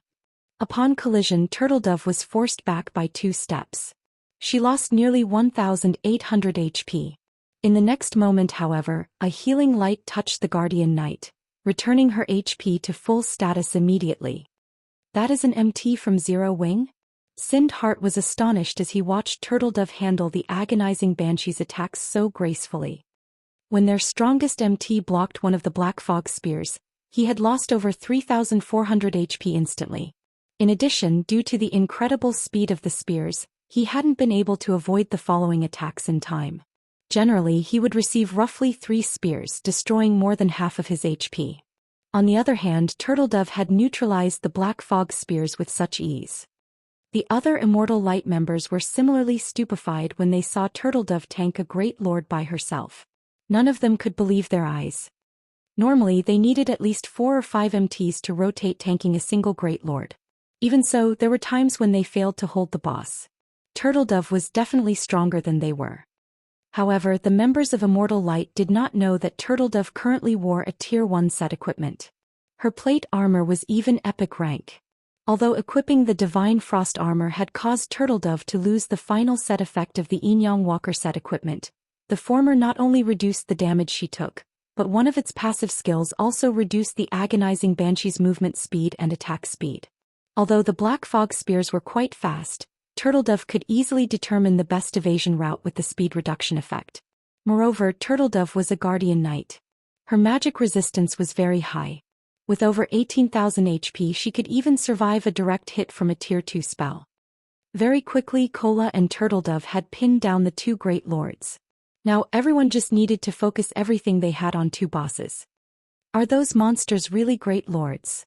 Upon collision, Turtledove was forced back by 2 steps. She lost nearly 1,800 HP. In the next moment, however, a healing light touched the Guardian Knight, returning her HP to full status immediately. That is an MT from Zero Wing? Sindhart was astonished as he watched Turtledove handle the agonizing Banshee's attacks so gracefully. When their strongest MT blocked one of the Black Fog spears, he had lost over 3,400 HP instantly. In addition, due to the incredible speed of the spears, he hadn't been able to avoid the following attacks in time. Generally, he would receive roughly 3 spears, destroying more than half of his HP. On the other hand, Turtledove had neutralized the Black Fog spears with such ease. The other Immortal Light members were similarly stupefied when they saw Turtledove tank a Great Lord by herself. None of them could believe their eyes. Normally, they needed at least 4 or 5 MTs to rotate tanking a single Great Lord. Even so, there were times when they failed to hold the boss. Turtledove was definitely stronger than they were. However, the members of Immortal Light did not know that Turtledove currently wore a Tier 1 set equipment. Her plate armor was even epic rank. Although equipping the Divine Frost armor had caused Turtledove to lose the final set effect of the Yin-Yang Walker set equipment, the former not only reduced the damage she took, but one of its passive skills also reduced the agonizing Banshee's movement speed and attack speed. Although the Black Fog spears were quite fast, Turtledove could easily determine the best evasion route with the speed reduction effect. Moreover, Turtledove was a Guardian Knight. Her magic resistance was very high. With over 18,000 HP, she could even survive a direct hit from a Tier 2 spell. Very quickly, Cola and Turtledove had pinned down the 2 Great Lords. Now everyone just needed to focus everything they had on 2 bosses. Are those monsters really Great Lords?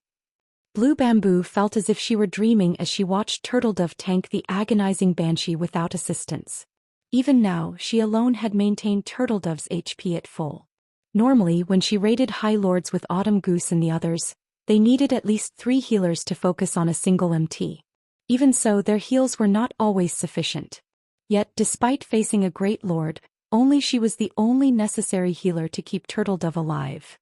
Blue Bamboo felt as if she were dreaming as she watched Turtledove tank the agonizing Banshee without assistance. Even now, she alone had maintained Turtledove's HP at full. Normally, when she raided High Lords with Autumn Goose and the others, they needed at least 3 healers to focus on a single MT. Even so, their heals were not always sufficient. Yet, despite facing a Great Lord, only she was the only necessary healer to keep Turtledove alive.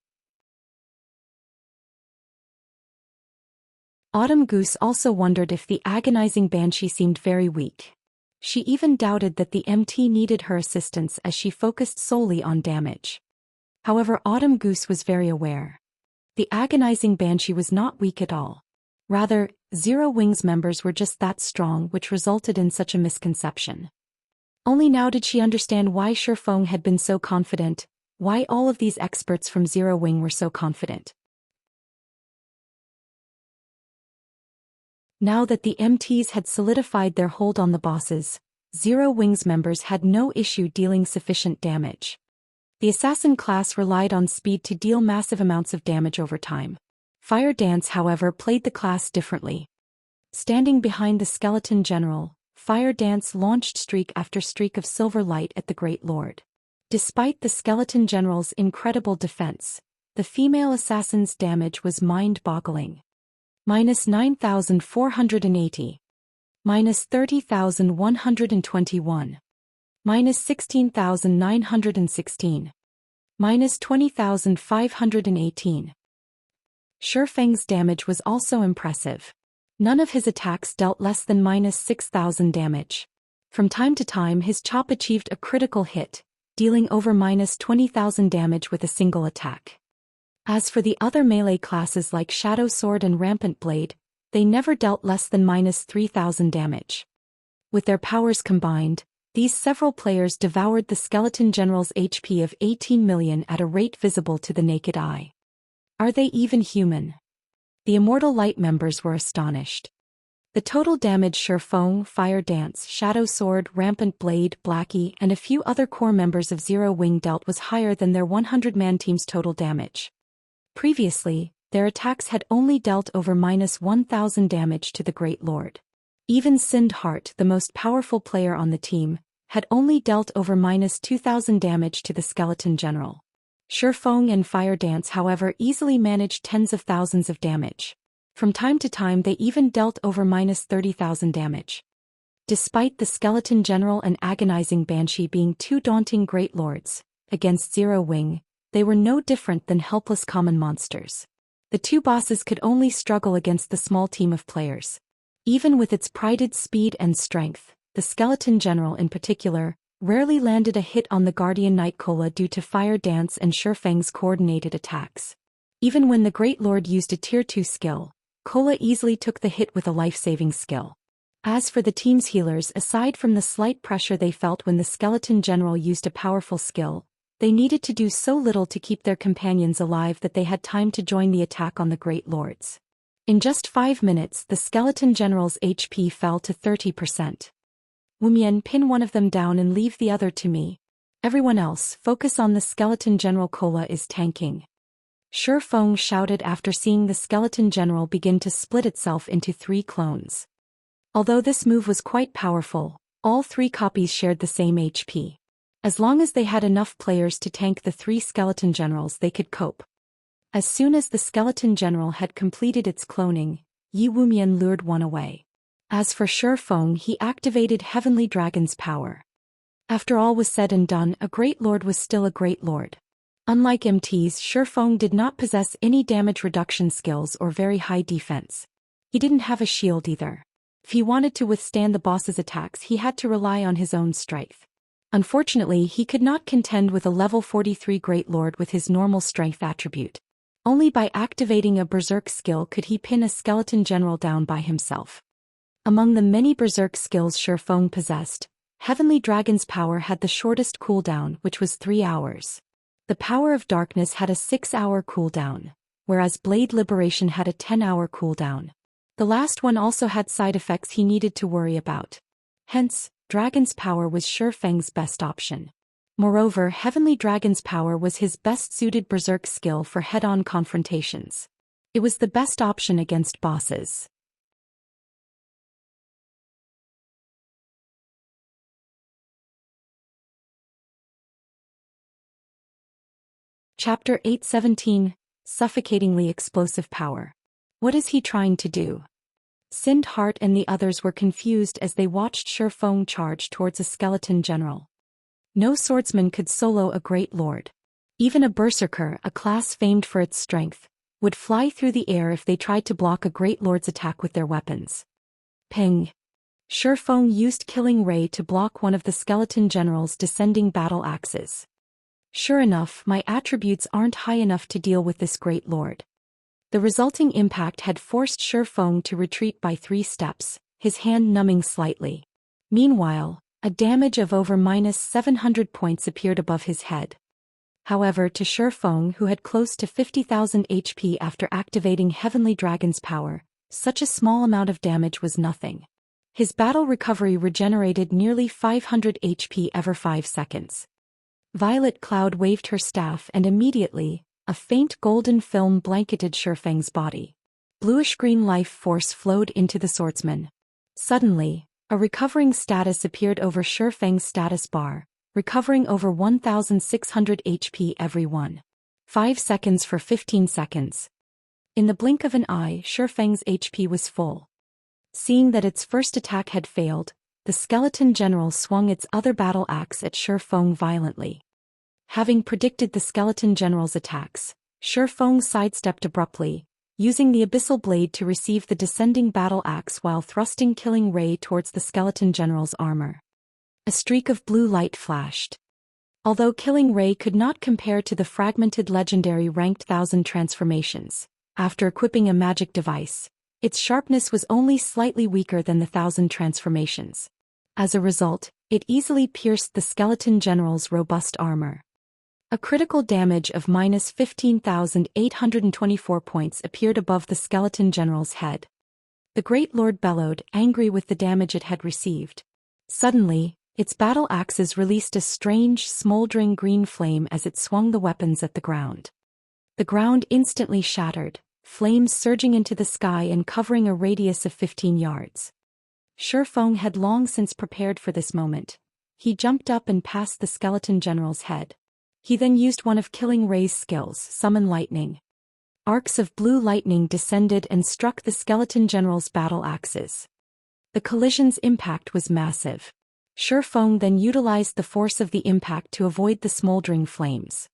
Autumn Goose also wondered if the agonizing Banshee seemed very weak. She even doubted that the MT needed her assistance as she focused solely on damage. However, Autumn Goose was very aware. The agonizing Banshee was not weak at all. Rather, Zero Wings members were just that strong, which resulted in such a misconception. Only now did she understand why Shifeng had been so confident, why all of these experts from Zero Wing were so confident. Now that the MTs had solidified their hold on the bosses, Zero Wings members had no issue dealing sufficient damage. The assassin class relied on speed to deal massive amounts of damage over time. Fire Dance, however, played the class differently. Standing behind the skeleton general, Fire Dance launched streak after streak of silver light at the Great Lord. Despite the skeleton general's incredible defense, the female assassin's damage was mind-boggling. Minus 9,480. Minus 30,121. Minus 16,916. Minus 20,518. Shifeng's damage was also impressive. None of his attacks dealt less than minus 6,000 damage. From time to time, his chop achieved a critical hit, dealing over minus 20,000 damage with a single attack. As for the other melee classes like Shadow Sword and Rampant Blade, they never dealt less than minus 3,000 damage. With their powers combined, these several players devoured the Skeleton General's HP of 18 million at a rate visible to the naked eye. Are they even human? The Immortal Light members were astonished. The total damage Shifeng, Fire Dance, Shadow Sword, Rampant Blade, Blackie, and a few other core members of Zero Wing dealt was higher than their 100-man team's total damage. Previously, their attacks had only dealt over minus 1,000 damage to the Great Lord. Even Sind Heart, the most powerful player on the team, had only dealt over -2,000 damage to the skeleton general. Shifeng and Fire Dance, however, easily managed tens of thousands of damage. From time to time they even dealt over -30,000 damage. Despite the skeleton general and agonizing Banshee being two daunting great lords, against Zero Wing, they were no different than helpless common monsters. The two bosses could only struggle against the small team of players. Even with its prided speed and strength, the skeleton general in particular rarely landed a hit on the Guardian Knight Cola due to Fire Dance and Shifeng's coordinated attacks. Even when the Great Lord used a Tier 2 skill, Cola easily took the hit with a life-saving skill. As for the team's healers, aside from the slight pressure they felt when the skeleton general used a powerful skill, they needed to do so little to keep their companions alive that they had time to join the attack on the Great Lords. In just 5 minutes, the skeleton general's HP fell to 30%. Wumian, pin one of them down and leave the other to me. Everyone else, focus on the skeleton general. Cola is tanking. Shifeng shouted after seeing the skeleton general begin to split itself into 3 clones. Although this move was quite powerful, all 3 copies shared the same HP. As long as they had enough players to tank the 3 skeleton generals, they could cope. As soon as the skeleton general had completed its cloning, Yi Wumian lured one away. As for Shifeng, he activated Heavenly Dragon's power. After all was said and done, a Great Lord was still a Great Lord. Unlike MT's, Shifeng did not possess any damage reduction skills or very high defense. He didn't have a shield either. If he wanted to withstand the boss's attacks, he had to rely on his own strength. Unfortunately, he could not contend with a level 43 Great Lord with his normal strength attribute. Only by activating a Berserk skill could he pin a skeleton general down by himself. Among the many Berserk skills Shifeng possessed, Heavenly Dragon's power had the shortest cooldown, which was 3 hours. The Power of Darkness had a 6-hour cooldown, whereas Blade Liberation had a 10-hour cooldown. The last one also had side effects he needed to worry about. Hence, Dragon's power was Shifeng's best option. Moreover, Heavenly Dragon's power was his best-suited Berserk skill for head-on confrontations. It was the best option against bosses. Chapter 817, Suffocatingly Explosive Power. What is he trying to do? Sind Heart and the others were confused as they watched Shifeng charge towards a skeleton general. No swordsman could solo a Great Lord. Even a Berserker, a class famed for its strength, would fly through the air if they tried to block a Great Lord's attack with their weapons. Ping! Shifeng used Killing Ray to block one of the skeleton general's descending battle axes. Sure enough, my attributes aren't high enough to deal with this Great Lord. The resulting impact had forced Shifeng to retreat by 3 steps, his hand numbing slightly. Meanwhile, a damage of over -700 points appeared above his head. However, to Shifeng, who had close to 50,000 HP after activating Heavenly Dragon's power, such a small amount of damage was nothing. His battle recovery regenerated nearly 500 HP every 5 seconds. Violet Cloud waved her staff and immediately, a faint golden film blanketed Shifeng's body. Bluish-green life force flowed into the swordsman. Suddenly, a recovering status appeared over Shifeng's status bar, recovering over 1,600 HP every 5 seconds for 15 seconds. In the blink of an eye, Shifeng's HP was full. Seeing that its first attack had failed, the skeleton general swung its other battle axe at Shifeng violently. Having predicted the skeleton general's attacks, Shifeng sidestepped abruptly, using the abyssal blade to receive the descending battle axe while thrusting Killing Ray towards the skeleton general's armor. A streak of blue light flashed. Although Killing Ray could not compare to the fragmented legendary ranked 1000 transformations, after equipping a magic device, its sharpness was only slightly weaker than the 1000 transformations. As a result, it easily pierced the skeleton general's robust armor. A critical damage of -15,824 points appeared above the skeleton general's head. The Great Lord bellowed, angry with the damage it had received. Suddenly, its battle axes released a strange, smoldering green flame as it swung the weapons at the ground. The ground instantly shattered, flames surging into the sky and covering a radius of 15 yards. Feng had long since prepared for this moment. He jumped up and passed the skeleton general's head. He then used one of Killing Ray's skills, Summon Lightning. Arcs of blue lightning descended and struck the skeleton general's battle axes. The collision's impact was massive. Feng then utilized the force of the impact to avoid the smoldering flames.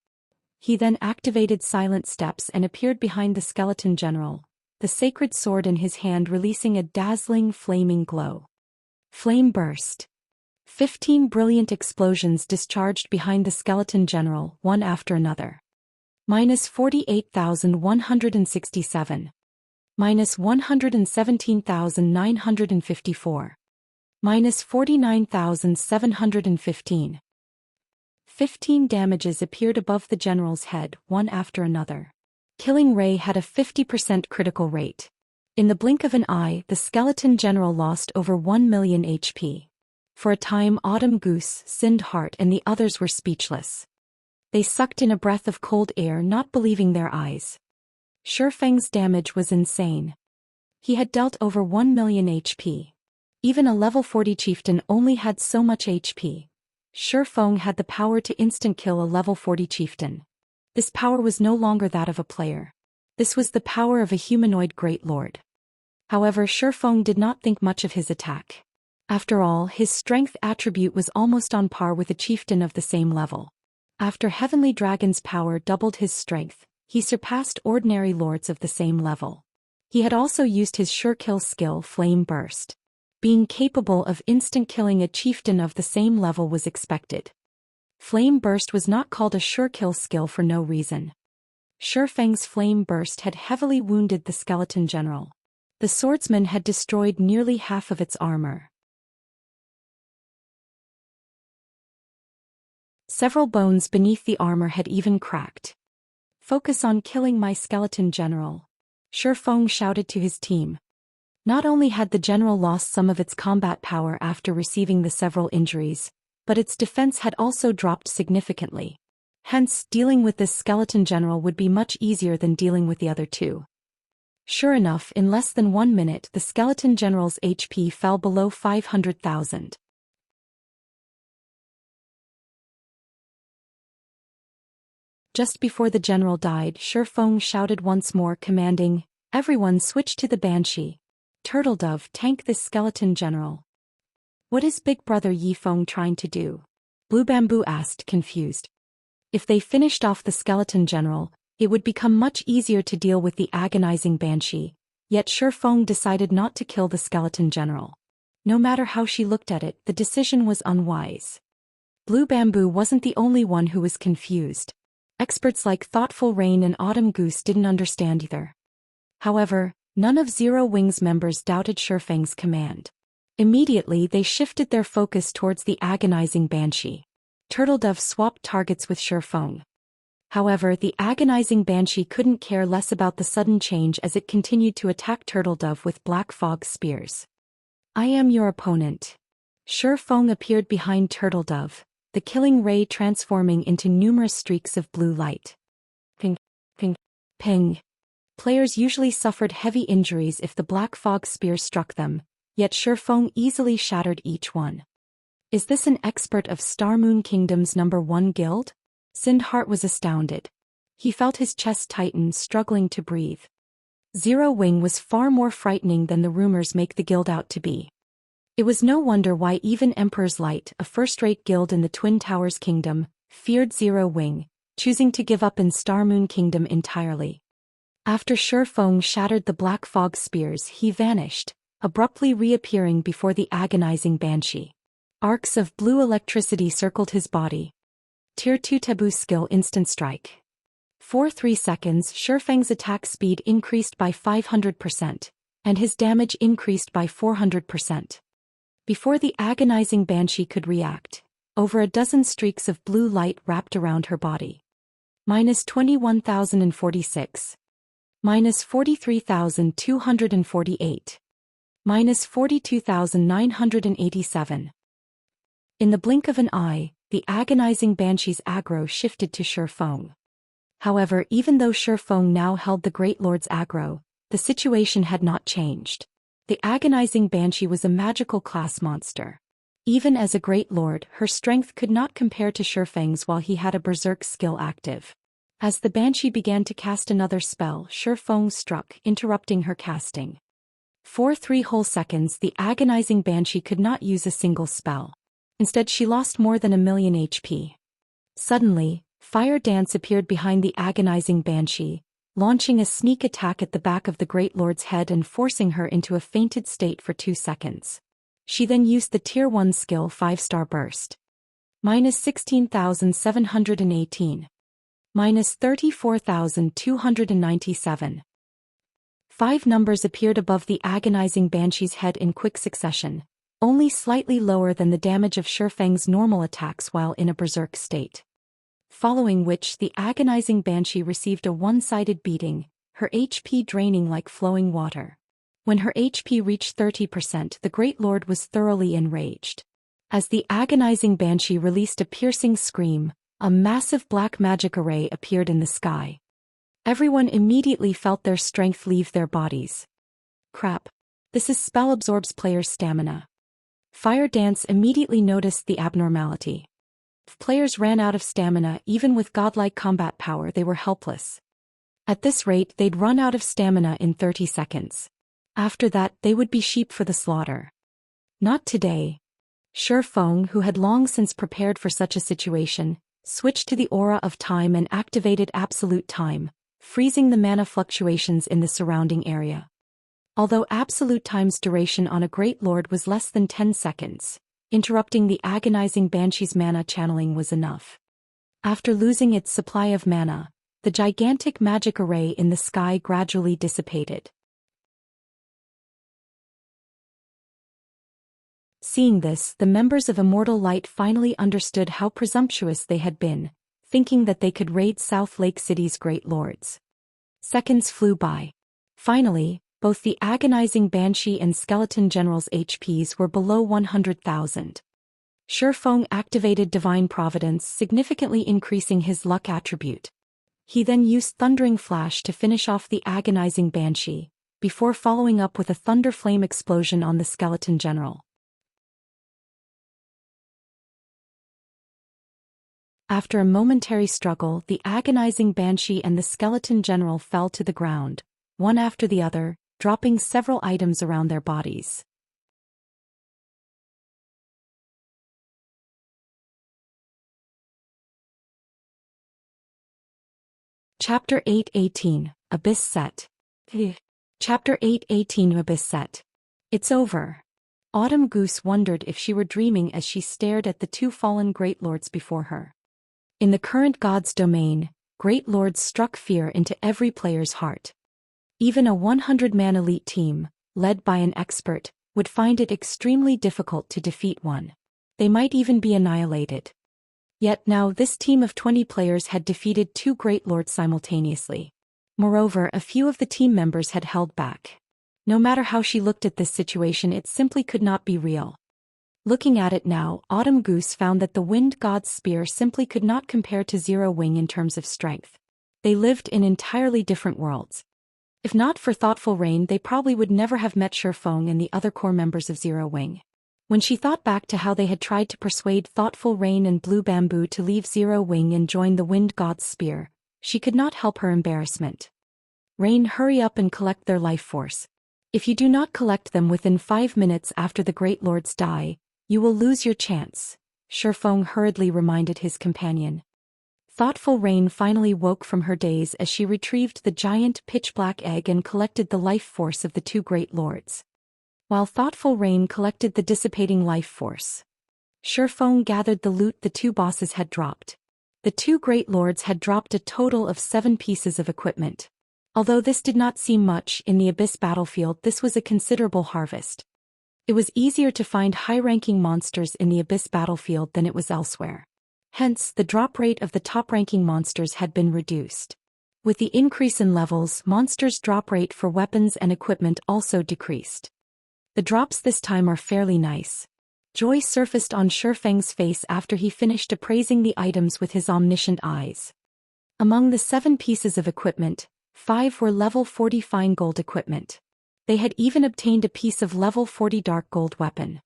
He then activated Silent Steps and appeared behind the skeleton general, the sacred sword in his hand releasing a dazzling flaming glow. Flame burst. 15 brilliant explosions discharged behind the skeleton general, one after another. -48,167. -117,954. -49,715. 15 damages appeared above the general's head, one after another. Killing Ray had a 50% critical rate. In the blink of an eye, the skeleton general lost over 1 million HP. For a time, Autumn Goose, Sind Heart, and the others were speechless. They sucked in a breath of cold air, not believing their eyes. Feng's damage was insane. He had dealt over 1 million HP. Even a level 40 chieftain only had so much HP. Feng had the power to instant kill a level 40 chieftain. This power was no longer that of a player. This was the power of a humanoid great lord. However, Feng did not think much of his attack. After all, his strength attribute was almost on par with a chieftain of the same level. After Heavenly Dragon's power doubled his strength, he surpassed ordinary lords of the same level. He had also used his sure kill skill, Flame Burst. Being capable of instant killing a chieftain of the same level was expected. Flame Burst was not called a sure kill skill for no reason. Feng's Flame Burst had heavily wounded the skeleton general. The swordsman had destroyed nearly half of its armor. Several bones beneath the armor had even cracked. "Focus on killing my skeleton general," Feng shouted to his team. Not only had the general lost some of its combat power after receiving the several injuries, but its defense had also dropped significantly. Hence, dealing with this skeleton general would be much easier than dealing with the other two. Sure enough, in less than 1 minute, the skeleton general's HP fell below 500,000. Just before the general died, Feng shouted once more, commanding, "Everyone switch to the Banshee. Turtle Dove, tank this skeleton general." "What is Big Brother Yifeng trying to do?" Blue Bamboo asked, confused. If they finished off the skeleton general, it would become much easier to deal with the agonizing Banshee, yet Feng decided not to kill the skeleton general. No matter how she looked at it, the decision was unwise. Blue Bamboo wasn't the only one who was confused. Experts like Thoughtful Rain and Autumn Goose didn't understand either. However, none of Zero Wing's members doubted Feng's command. Immediately they shifted their focus towards the agonizing Banshee. Turtle Dove swapped targets with Feng. However, the agonizing Banshee couldn't care less about the sudden change as it continued to attack Turtle Dove with black fog spears. "I am your opponent." Feng appeared behind Turtle Dove, the killing ray transforming into numerous streaks of blue light. Ping, ping, ping. Players usually suffered heavy injuries if the black fog spear struck them, yet Feng easily shattered each one. Is this an expert of Star Moon Kingdom's #1 guild? Sind Heart was astounded. He felt his chest tighten, struggling to breathe. Zero Wing was far more frightening than the rumors make the guild out to be. It was no wonder why even Emperor's Light, a first-rate guild in the Twin Towers Kingdom, feared Zero Wing, choosing to give up in Star Moon Kingdom entirely. After Feng shattered the black fog spears, he vanished, abruptly reappearing before the agonizing Banshee. Arcs of blue electricity circled his body. Tier 2 Taboo Skill Instant Strike. For 3 seconds, Feng's attack speed increased by 500%, and his damage increased by 400%. Before the agonizing Banshee could react, over a dozen streaks of blue light wrapped around her body. -21,046. -43,248. -42,987. In the blink of an eye, the agonizing Banshee's aggro shifted to Feng. However, even though Feng now held the Great Lord's aggro, the situation had not changed. The agonizing banshee was a magical class monster. Even as a great lord, her strength could not compare to Shifeng's while he had a berserk skill active. As the banshee began to cast another spell, Shifeng struck, interrupting her casting. For 3 whole seconds, the agonizing banshee could not use a single spell. Instead, she lost more than 1,000,000 HP. Suddenly, Fire Dance appeared behind the agonizing banshee, launching a sneak attack at the back of the Great Lord's head and forcing her into a fainted state for 2 seconds. She then used the Tier 1 skill 5-star burst. -16,718. -34,297. 5 numbers appeared above the agonizing banshee's head in quick succession, only slightly lower than the damage of Shifeng's normal attacks while in a berserk state. Following which the agonizing banshee received a one-sided beating, her HP draining like flowing water. When her HP reached 30%, the Great Lord was thoroughly enraged. As the agonizing banshee released a piercing scream, a massive black magic array appeared in the sky. Everyone immediately felt their strength leave their bodies. Crap. This spell absorbs players' stamina. Fire Dance immediately noticed the abnormality. If players ran out of stamina, even with godlike combat power, they were helpless. At this rate, they'd run out of stamina in 30 seconds. After that, they would be sheep for the slaughter. Not today. Shifeng, who had long since prepared for such a situation, switched to the aura of time and activated absolute time, freezing the mana fluctuations in the surrounding area. Although absolute time's duration on a Great Lord was less than 10 seconds, interrupting the agonizing banshee's mana channeling was enough. After losing its supply of mana, the gigantic magic array in the sky gradually dissipated. Seeing this, the members of Immortal Light finally understood how presumptuous they had been, thinking that they could raid South Lake City's Great Lords. Seconds flew by. Finally, both the agonizing Banshee and Skeleton General's HPs were below 100,000. Shifeng activated Divine Providence, significantly increasing his luck attribute. He then used Thundering Flash to finish off the agonizing Banshee, before following up with a Thunder Flame explosion on the Skeleton General. After a momentary struggle, the agonizing Banshee and the Skeleton General fell to the ground, one after the other, dropping several items around their bodies. Chapter 8:18, Abyss Set. Chapter 8:18 Abyss Set. It's over. Autumn Goose wondered if she were dreaming as she stared at the 2 fallen Great Lords before her. In the current God's domain, Great Lords struck fear into every player's heart. Even a 100-man elite team, led by an expert, would find it extremely difficult to defeat one. They might even be annihilated. Yet now this team of 20 players had defeated 2 Great Lords simultaneously. Moreover, a few of the team members had held back. No matter how she looked at this situation, it simply could not be real. Looking at it now, Autumn Goose found that the Wind God's spear simply could not compare to Zero Wing in terms of strength. They lived in entirely different worlds. If not for Thoughtful Rain, they probably would never have met Shifeng and the other core members of Zero Wing. When she thought back to how they had tried to persuade Thoughtful Rain and Blue Bamboo to leave Zero Wing and join the Wind God's spear, she could not help her embarrassment. Rain, hurry up and collect their life force. If you do not collect them within 5 minutes after the Great Lords die, you will lose your chance, Shifeng hurriedly reminded his companion. Thoughtful Rain finally woke from her daze as she retrieved the giant pitch-black egg and collected the life force of the 2 Great Lords. While Thoughtful Rain collected the dissipating life force, Shifeng gathered the loot the 2 bosses had dropped. The 2 Great Lords had dropped a total of 7 pieces of equipment. Although this did not seem much in the Abyss battlefield, this was a considerable harvest. It was easier to find high-ranking monsters in the Abyss battlefield than it was elsewhere. Hence, the drop rate of the top-ranking monsters had been reduced. With the increase in levels, monsters' drop rate for weapons and equipment also decreased. The drops this time are fairly nice. Joy surfaced on Shifeng's face after he finished appraising the items with his omniscient eyes. Among the 7 pieces of equipment, 5 were level 40 fine gold equipment. They had even obtained a piece of level 40 dark gold weapon.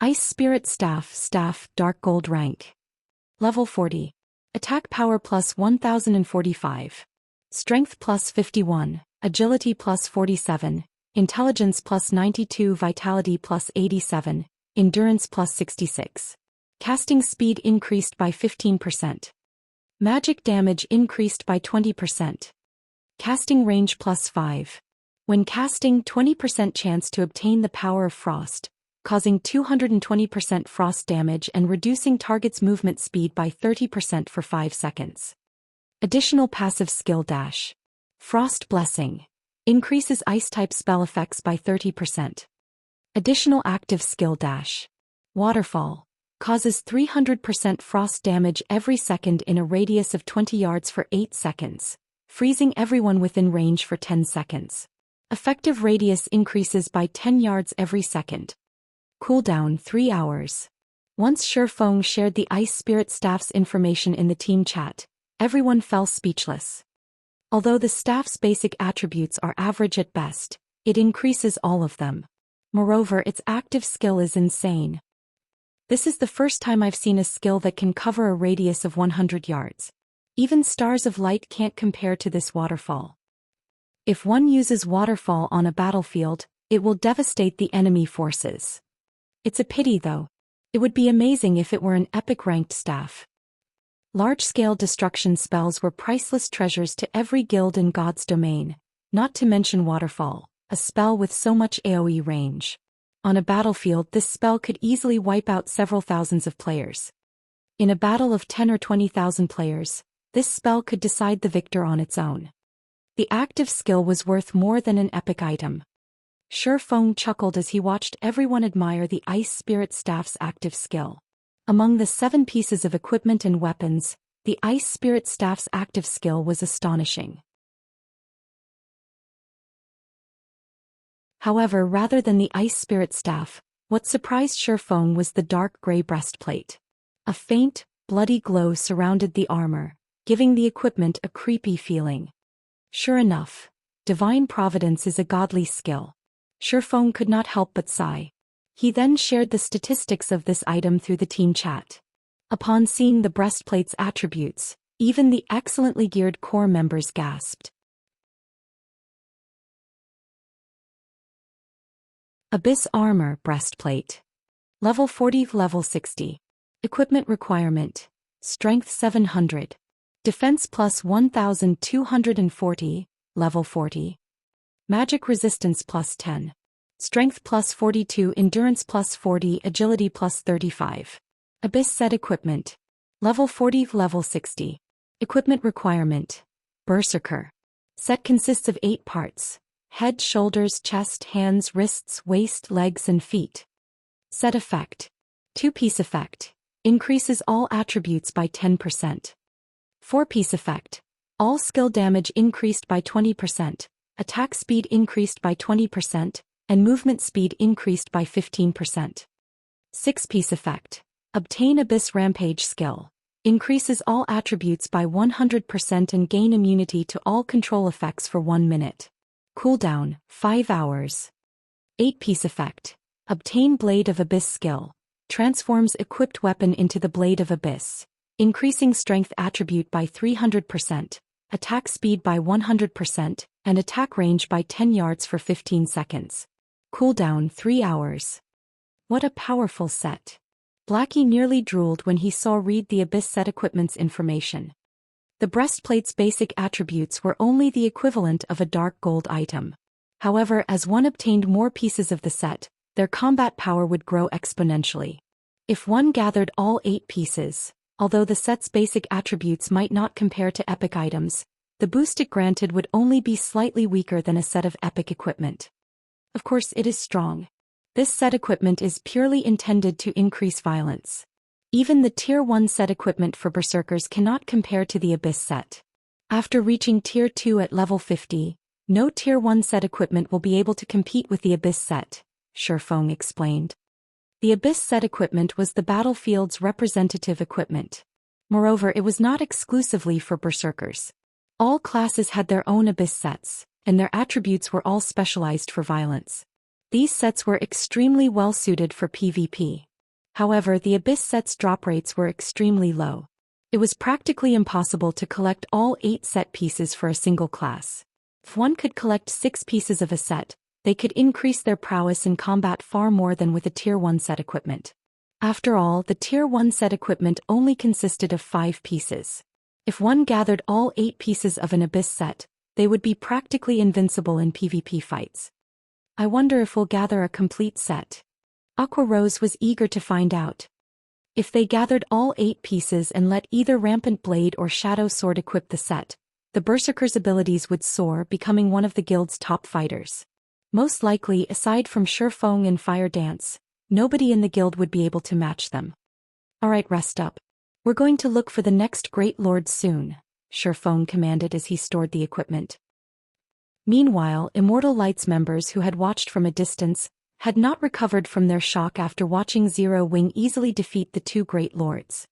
Ice Spirit Staff, dark gold rank. Level 40. Attack power plus 1045. Strength plus 51, agility plus 47, intelligence plus 92, vitality plus 87, endurance plus 66. Casting speed increased by 15%. Magic damage increased by 20%. Casting range plus 5. When casting, 20% chance to obtain the power of frost, causing 220% frost damage and reducing target's movement speed by 30% for 5 seconds. Additional passive skill dash. Frost Blessing. Increases ice-type spell effects by 30%. Additional active skill dash. Waterfall. Causes 300% frost damage every second in a radius of 20 yards for 8 seconds, freezing everyone within range for 10 seconds. Effective radius increases by 10 yards every second. Cooldown 3 hours. Once Shifeng shared the Ice Spirit Staff's information in the team chat, everyone fell speechless. Although the staff's basic attributes are average at best, it increases all of them. Moreover, its active skill is insane. This is the first time I've seen a skill that can cover a radius of 100 yards. Even Stars of Light can't compare to this waterfall. If one uses waterfall on a battlefield, it will devastate the enemy forces. It's a pity though. It would be amazing if it were an epic-ranked staff. Large-scale destruction spells were priceless treasures to every guild in God's domain, not to mention waterfall, a spell with so much AoE range. On a battlefield, this spell could easily wipe out several thousands of players. In a battle of 10 or 20,000 players, this spell could decide the victor on its own. The active skill was worth more than an epic item. Shifeng chuckled as he watched everyone admire the Ice Spirit Staff's active skill. Among the 7 pieces of equipment and weapons, the Ice Spirit Staff's active skill was astonishing. However, rather than the Ice Spirit Staff, what surprised Shifeng was the dark gray breastplate. A faint, bloody glow surrounded the armor, giving the equipment a creepy feeling. Sure enough, divine providence is a godly skill. Shifeng could not help but sigh. He then shared the statistics of this item through the team chat. Upon seeing the breastplate's attributes, even the excellently geared core members gasped. Abyss Armor Breastplate. Level 40, Level 60. Equipment requirement. Strength 700. Defense plus 1240, Level 40. Magic resistance plus 10. Strength plus 42, endurance plus 40, agility plus 35. Abyss set equipment. Level 40, Level 60. Equipment requirement. Berserker. Set consists of 8 parts. Head, shoulders, chest, hands, wrists, waist, legs and feet. Set effect. 2-piece effect. Increases all attributes by 10%. 4-piece effect. All skill damage increased by 20%, attack speed increased by 20%, and movement speed increased by 15%. 6-piece effect. Obtain Abyss Rampage skill. Increases all attributes by 100% and gain immunity to all control effects for 1 minute. Cooldown, 5 hours. 8-piece effect. Obtain Blade of Abyss skill. Transforms equipped weapon into the Blade of Abyss. Increasing strength attribute by 300%, attack speed by 100%, and attack range by 10 yards for 15 seconds. Cooldown 3 hours. What a powerful set. Blackie nearly drooled when he saw read the Abyss set equipment's information. The breastplate's basic attributes were only the equivalent of a dark gold item. However, as one obtained more pieces of the set, their combat power would grow exponentially. If one gathered all 8 pieces, although the set's basic attributes might not compare to epic items, the boost it granted would only be slightly weaker than a set of epic equipment. Of course, it is strong. This set equipment is purely intended to increase violence. Even the Tier 1 set equipment for Berserkers cannot compare to the Abyss set. After reaching Tier 2 at level 50, no Tier 1 set equipment will be able to compete with the Abyss set, Shifeng explained. The Abyss set equipment was the battlefield's representative equipment. Moreover, it was not exclusively for Berserkers. All classes had their own Abyss sets, and their attributes were all specialized for violence. These sets were extremely well suited for PvP. However, the Abyss set's drop rates were extremely low. It was practically impossible to collect all 8 set pieces for a single class. If one could collect 6 pieces of a set, they could increase their prowess in combat far more than with a Tier 1 set equipment. After all, the Tier 1 set equipment only consisted of 5 pieces. If one gathered all 8 pieces of an Abyss set, they would be practically invincible in PvP fights. I wonder if we'll gather a complete set. Aqua Rose was eager to find out. If they gathered all 8 pieces and let either Rampant Blade or Shadow Sword equip the set, the Berserker's abilities would soar, becoming one of the guild's top fighters. Most likely, aside from Shifeng and Fire Dance, nobody in the guild would be able to match them. Alright, rest up. We're going to look for the next Great Lord soon, Shifeng commanded as he stored the equipment. Meanwhile, Immortal Light's members who had watched from a distance had not recovered from their shock after watching Zero Wing easily defeat the 2 Great Lords.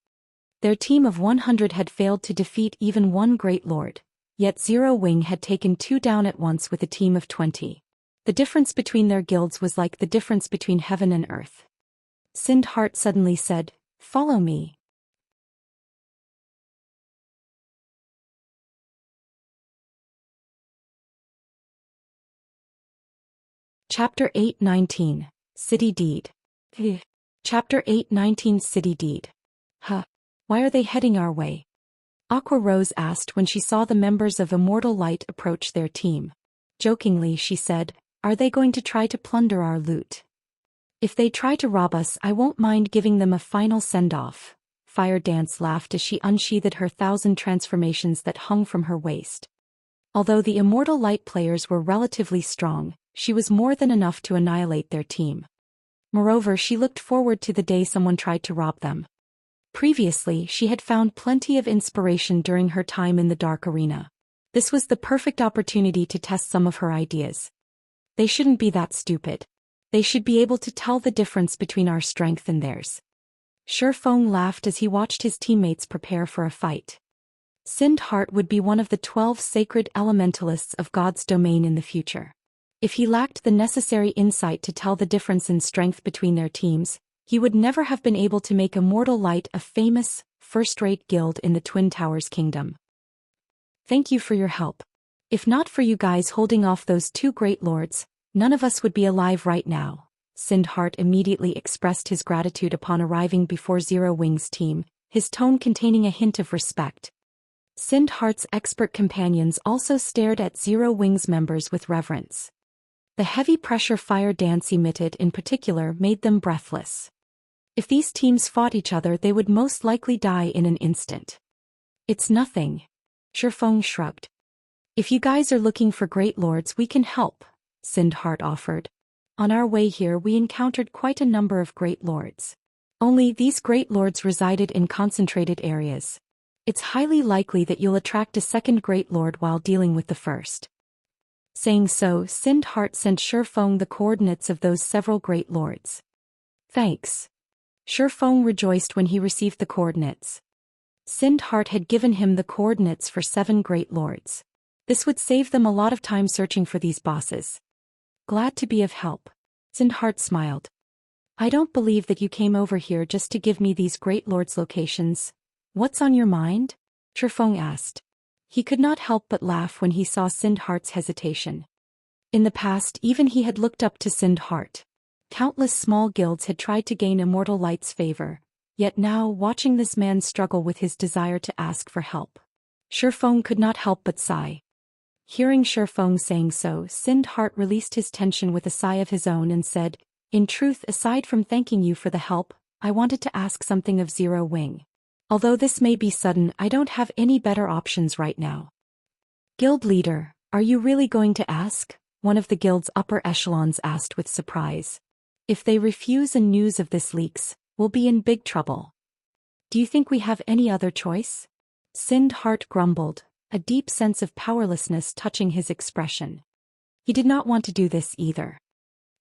Their team of 100 had failed to defeat even 1 Great Lord, yet Zero Wing had taken 2 down at once with a team of 20. The difference between their guilds was like the difference between heaven and earth. Sindheart suddenly said, "Follow me." Chapter 8:19, City Deed. Chapter 8:19, City Deed. Why are they heading our way? Aqua Rose asked when she saw the members of Immortal Light approach their team. Jokingly, she said, "Are they going to try to plunder our loot? If they try to rob us, I won't mind giving them a final send-off." Fire Dance laughed as she unsheathed her 1,000 transformations that hung from her waist. Although the Immortal Light players were relatively strong, she was more than enough to annihilate their team. Moreover, she looked forward to the day someone tried to rob them. Previously, she had found plenty of inspiration during her time in the Dark Arena. This was the perfect opportunity to test some of her ideas. They shouldn't be that stupid. They should be able to tell the difference between our strength and theirs. Shifeng laughed as he watched his teammates prepare for a fight. Sindheart would be one of the 12 sacred elementalists of God's domain in the future. If he lacked the necessary insight to tell the difference in strength between their teams, he would never have been able to make Immortal Light a famous, first-rate guild in the Twin Towers Kingdom. Thank you for your help. If not for you guys holding off those 2 Great Lords, none of us would be alive right now. Sindheart immediately expressed his gratitude upon arriving before Zero Wing's team, his tone containing a hint of respect. Sindheart's expert companions also stared at Zero Wing's members with reverence. The heavy pressure Fire Dance emitted in particular made them breathless. If these teams fought each other, they would most likely die in an instant. It's nothing. Shifeng shrugged. If you guys are looking for Great Lords, we can help, Sindheart offered. On our way here we encountered quite a number of Great Lords. Only these Great Lords resided in concentrated areas. It's highly likely that you'll attract a second Great Lord while dealing with the first. Saying so, Sindheart sent Shifeng the coordinates of those several Great Lords. Thanks. Shifeng rejoiced when he received the coordinates. Sindheart had given him the coordinates for 7 Great Lords. This would save them a lot of time searching for these bosses. Glad to be of help. Sindheart smiled. I don't believe that you came over here just to give me these Great Lords' locations. What's on your mind? Shifeng asked. He could not help but laugh when he saw Sindheart's hesitation. In the past, even he had looked up to Sindheart. Countless small guilds had tried to gain Immortal Light's favor, yet now, watching this man struggle with his desire to ask for help, Shifeng could not help but sigh. Hearing Shifeng saying so, Sindheart released his tension with a sigh of his own and said, "In truth, aside from thanking you for the help, I wanted to ask something of Zero Wing. Although this may be sudden, I don't have any better options right now." Guild leader, are you really going to ask? One of the guild's upper echelons asked with surprise. If they refuse and news of this leaks, we'll be in big trouble. Do you think we have any other choice? Sindheart grumbled, a deep sense of powerlessness touching his expression. He did not want to do this either.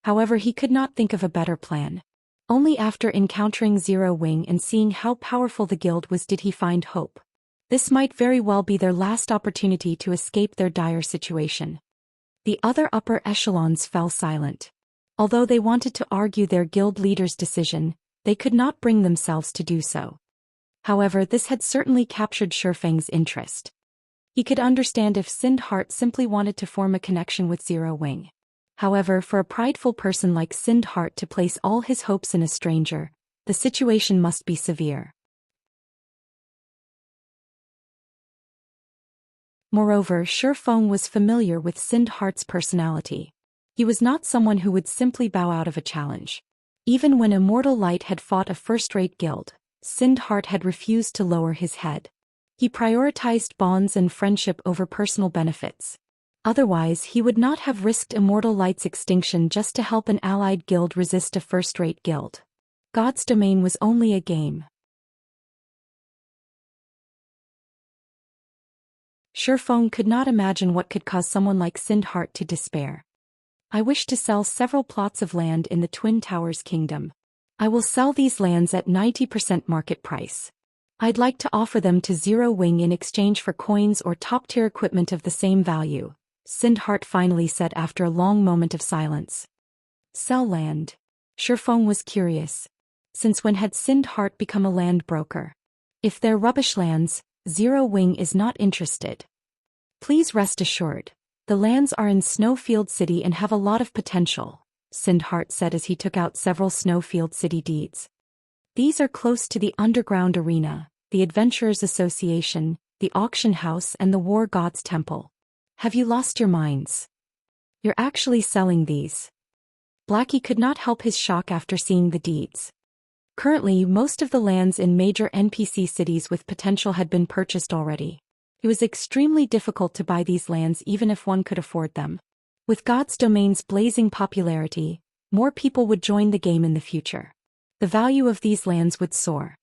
However, he could not think of a better plan. Only after encountering Zero Wing and seeing how powerful the guild was did he find hope. This might very well be their last opportunity to escape their dire situation. The other upper echelons fell silent. Although they wanted to argue their guild leader's decision, they could not bring themselves to do so. However, this had certainly captured Shifeng's interest. He could understand if Sindhart simply wanted to form a connection with Zero Wing. However, for a prideful person like Sindhart to place all his hopes in a stranger, the situation must be severe. Moreover, Shifeng was familiar with Sindhart's personality. He was not someone who would simply bow out of a challenge. Even when Immortal Light had fought a first-rate guild, Sindhart had refused to lower his head. He prioritized bonds and friendship over personal benefits. Otherwise, he would not have risked Immortal Light's extinction just to help an allied guild resist a first-rate guild. God's domain was only a game. Shifeng could not imagine what could cause someone like Sindhart to despair. I wish to sell several plots of land in the Twin Towers Kingdom. I will sell these lands at 90% market price. I'd like to offer them to Zero Wing in exchange for coins or top-tier equipment of the same value, Sindhart finally said after a long moment of silence. Sell land. Shifeng was curious. Since when had Sindhart become a land broker? If they're rubbish lands, Zero Wing is not interested. Please rest assured. The lands are in Snowfield City and have a lot of potential, Sindhart said as he took out several Snowfield City deeds. These are close to the underground arena, the Adventurers Association, the auction house and the War God's Temple. Have you lost your minds? You're actually selling these. Blackie could not help his shock after seeing the deeds. Currently, most of the lands in major NPC cities with potential had been purchased already. It was extremely difficult to buy these lands even if one could afford them. With God's Domain's blazing popularity, more people would join the game in the future. The value of these lands would soar.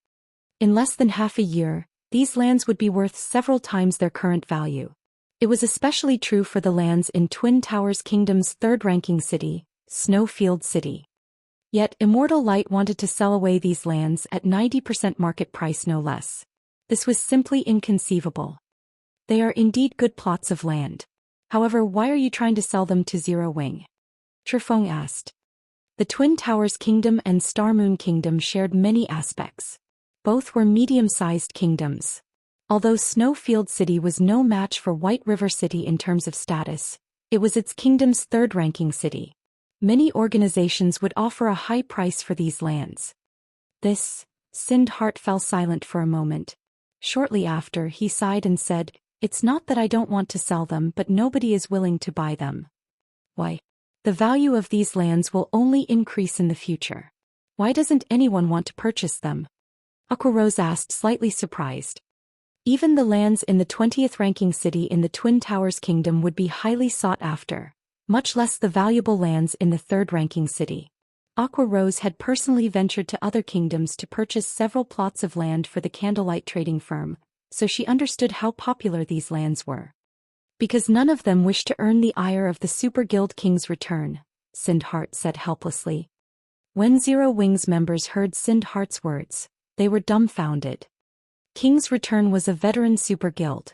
In less than half a year, these lands would be worth several times their current value. It was especially true for the lands in Twin Towers Kingdom's third-ranking city, Snowfield City. Yet Immortal Light wanted to sell away these lands at 90% market price no less. This was simply inconceivable. They are indeed good plots of land. However, why are you trying to sell them to Zero Wing? Shifeng asked. The Twin Towers Kingdom and Star Moon Kingdom shared many aspects. Both were medium-sized kingdoms. Although Snowfield City was no match for White River City in terms of status, it was its kingdom's third-ranking city. Many organizations would offer a high price for these lands. Sindhart fell silent for a moment. Shortly after, he sighed and said, "It's not that I don't want to sell them, but nobody is willing to buy them." Why? The value of these lands will only increase in the future. Why doesn't anyone want to purchase them? Aquarose asked, slightly surprised. Even the lands in the 20th ranking city in the Twin Towers Kingdom would be highly sought after, much less the valuable lands in the third ranking city. Aquarose had personally ventured to other kingdoms to purchase several plots of land for the Candlelight trading firm, so she understood how popular these lands were. Because none of them wished to earn the ire of the Super Guild King's return, Sindhart said helplessly. When Zero Wing's members heard Sindhart's words, they were dumbfounded. King's Return was a veteran super guild.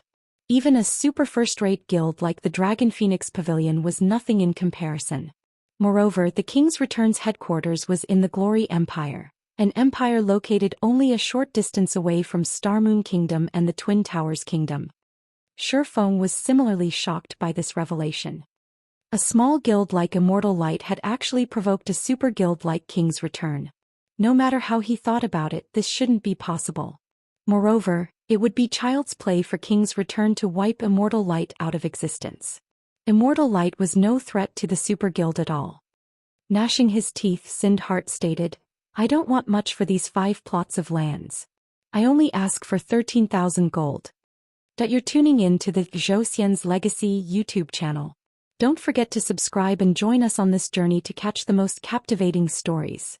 Even a super first-rate guild like the Dragon Phoenix Pavilion was nothing in comparison. Moreover, the King's Return's headquarters was in the Glory Empire, an empire located only a short distance away from Star Moon Kingdom and the Twin Towers Kingdom. Shifeng was similarly shocked by this revelation. A small guild like Immortal Light had actually provoked a super guild like King's Return. No matter how he thought about it, this shouldn't be possible. Moreover, it would be child's play for King's Return to wipe Immortal Light out of existence. Immortal Light was no threat to the Super Guild at all. Gnashing his teeth, Sindhart stated, "I don't want much for these 5 plots of lands. I only ask for 13,000 gold. You're tuning in to the Zhou Xian's Legacy YouTube channel. Don't forget to subscribe and join us on this journey to catch the most captivating stories.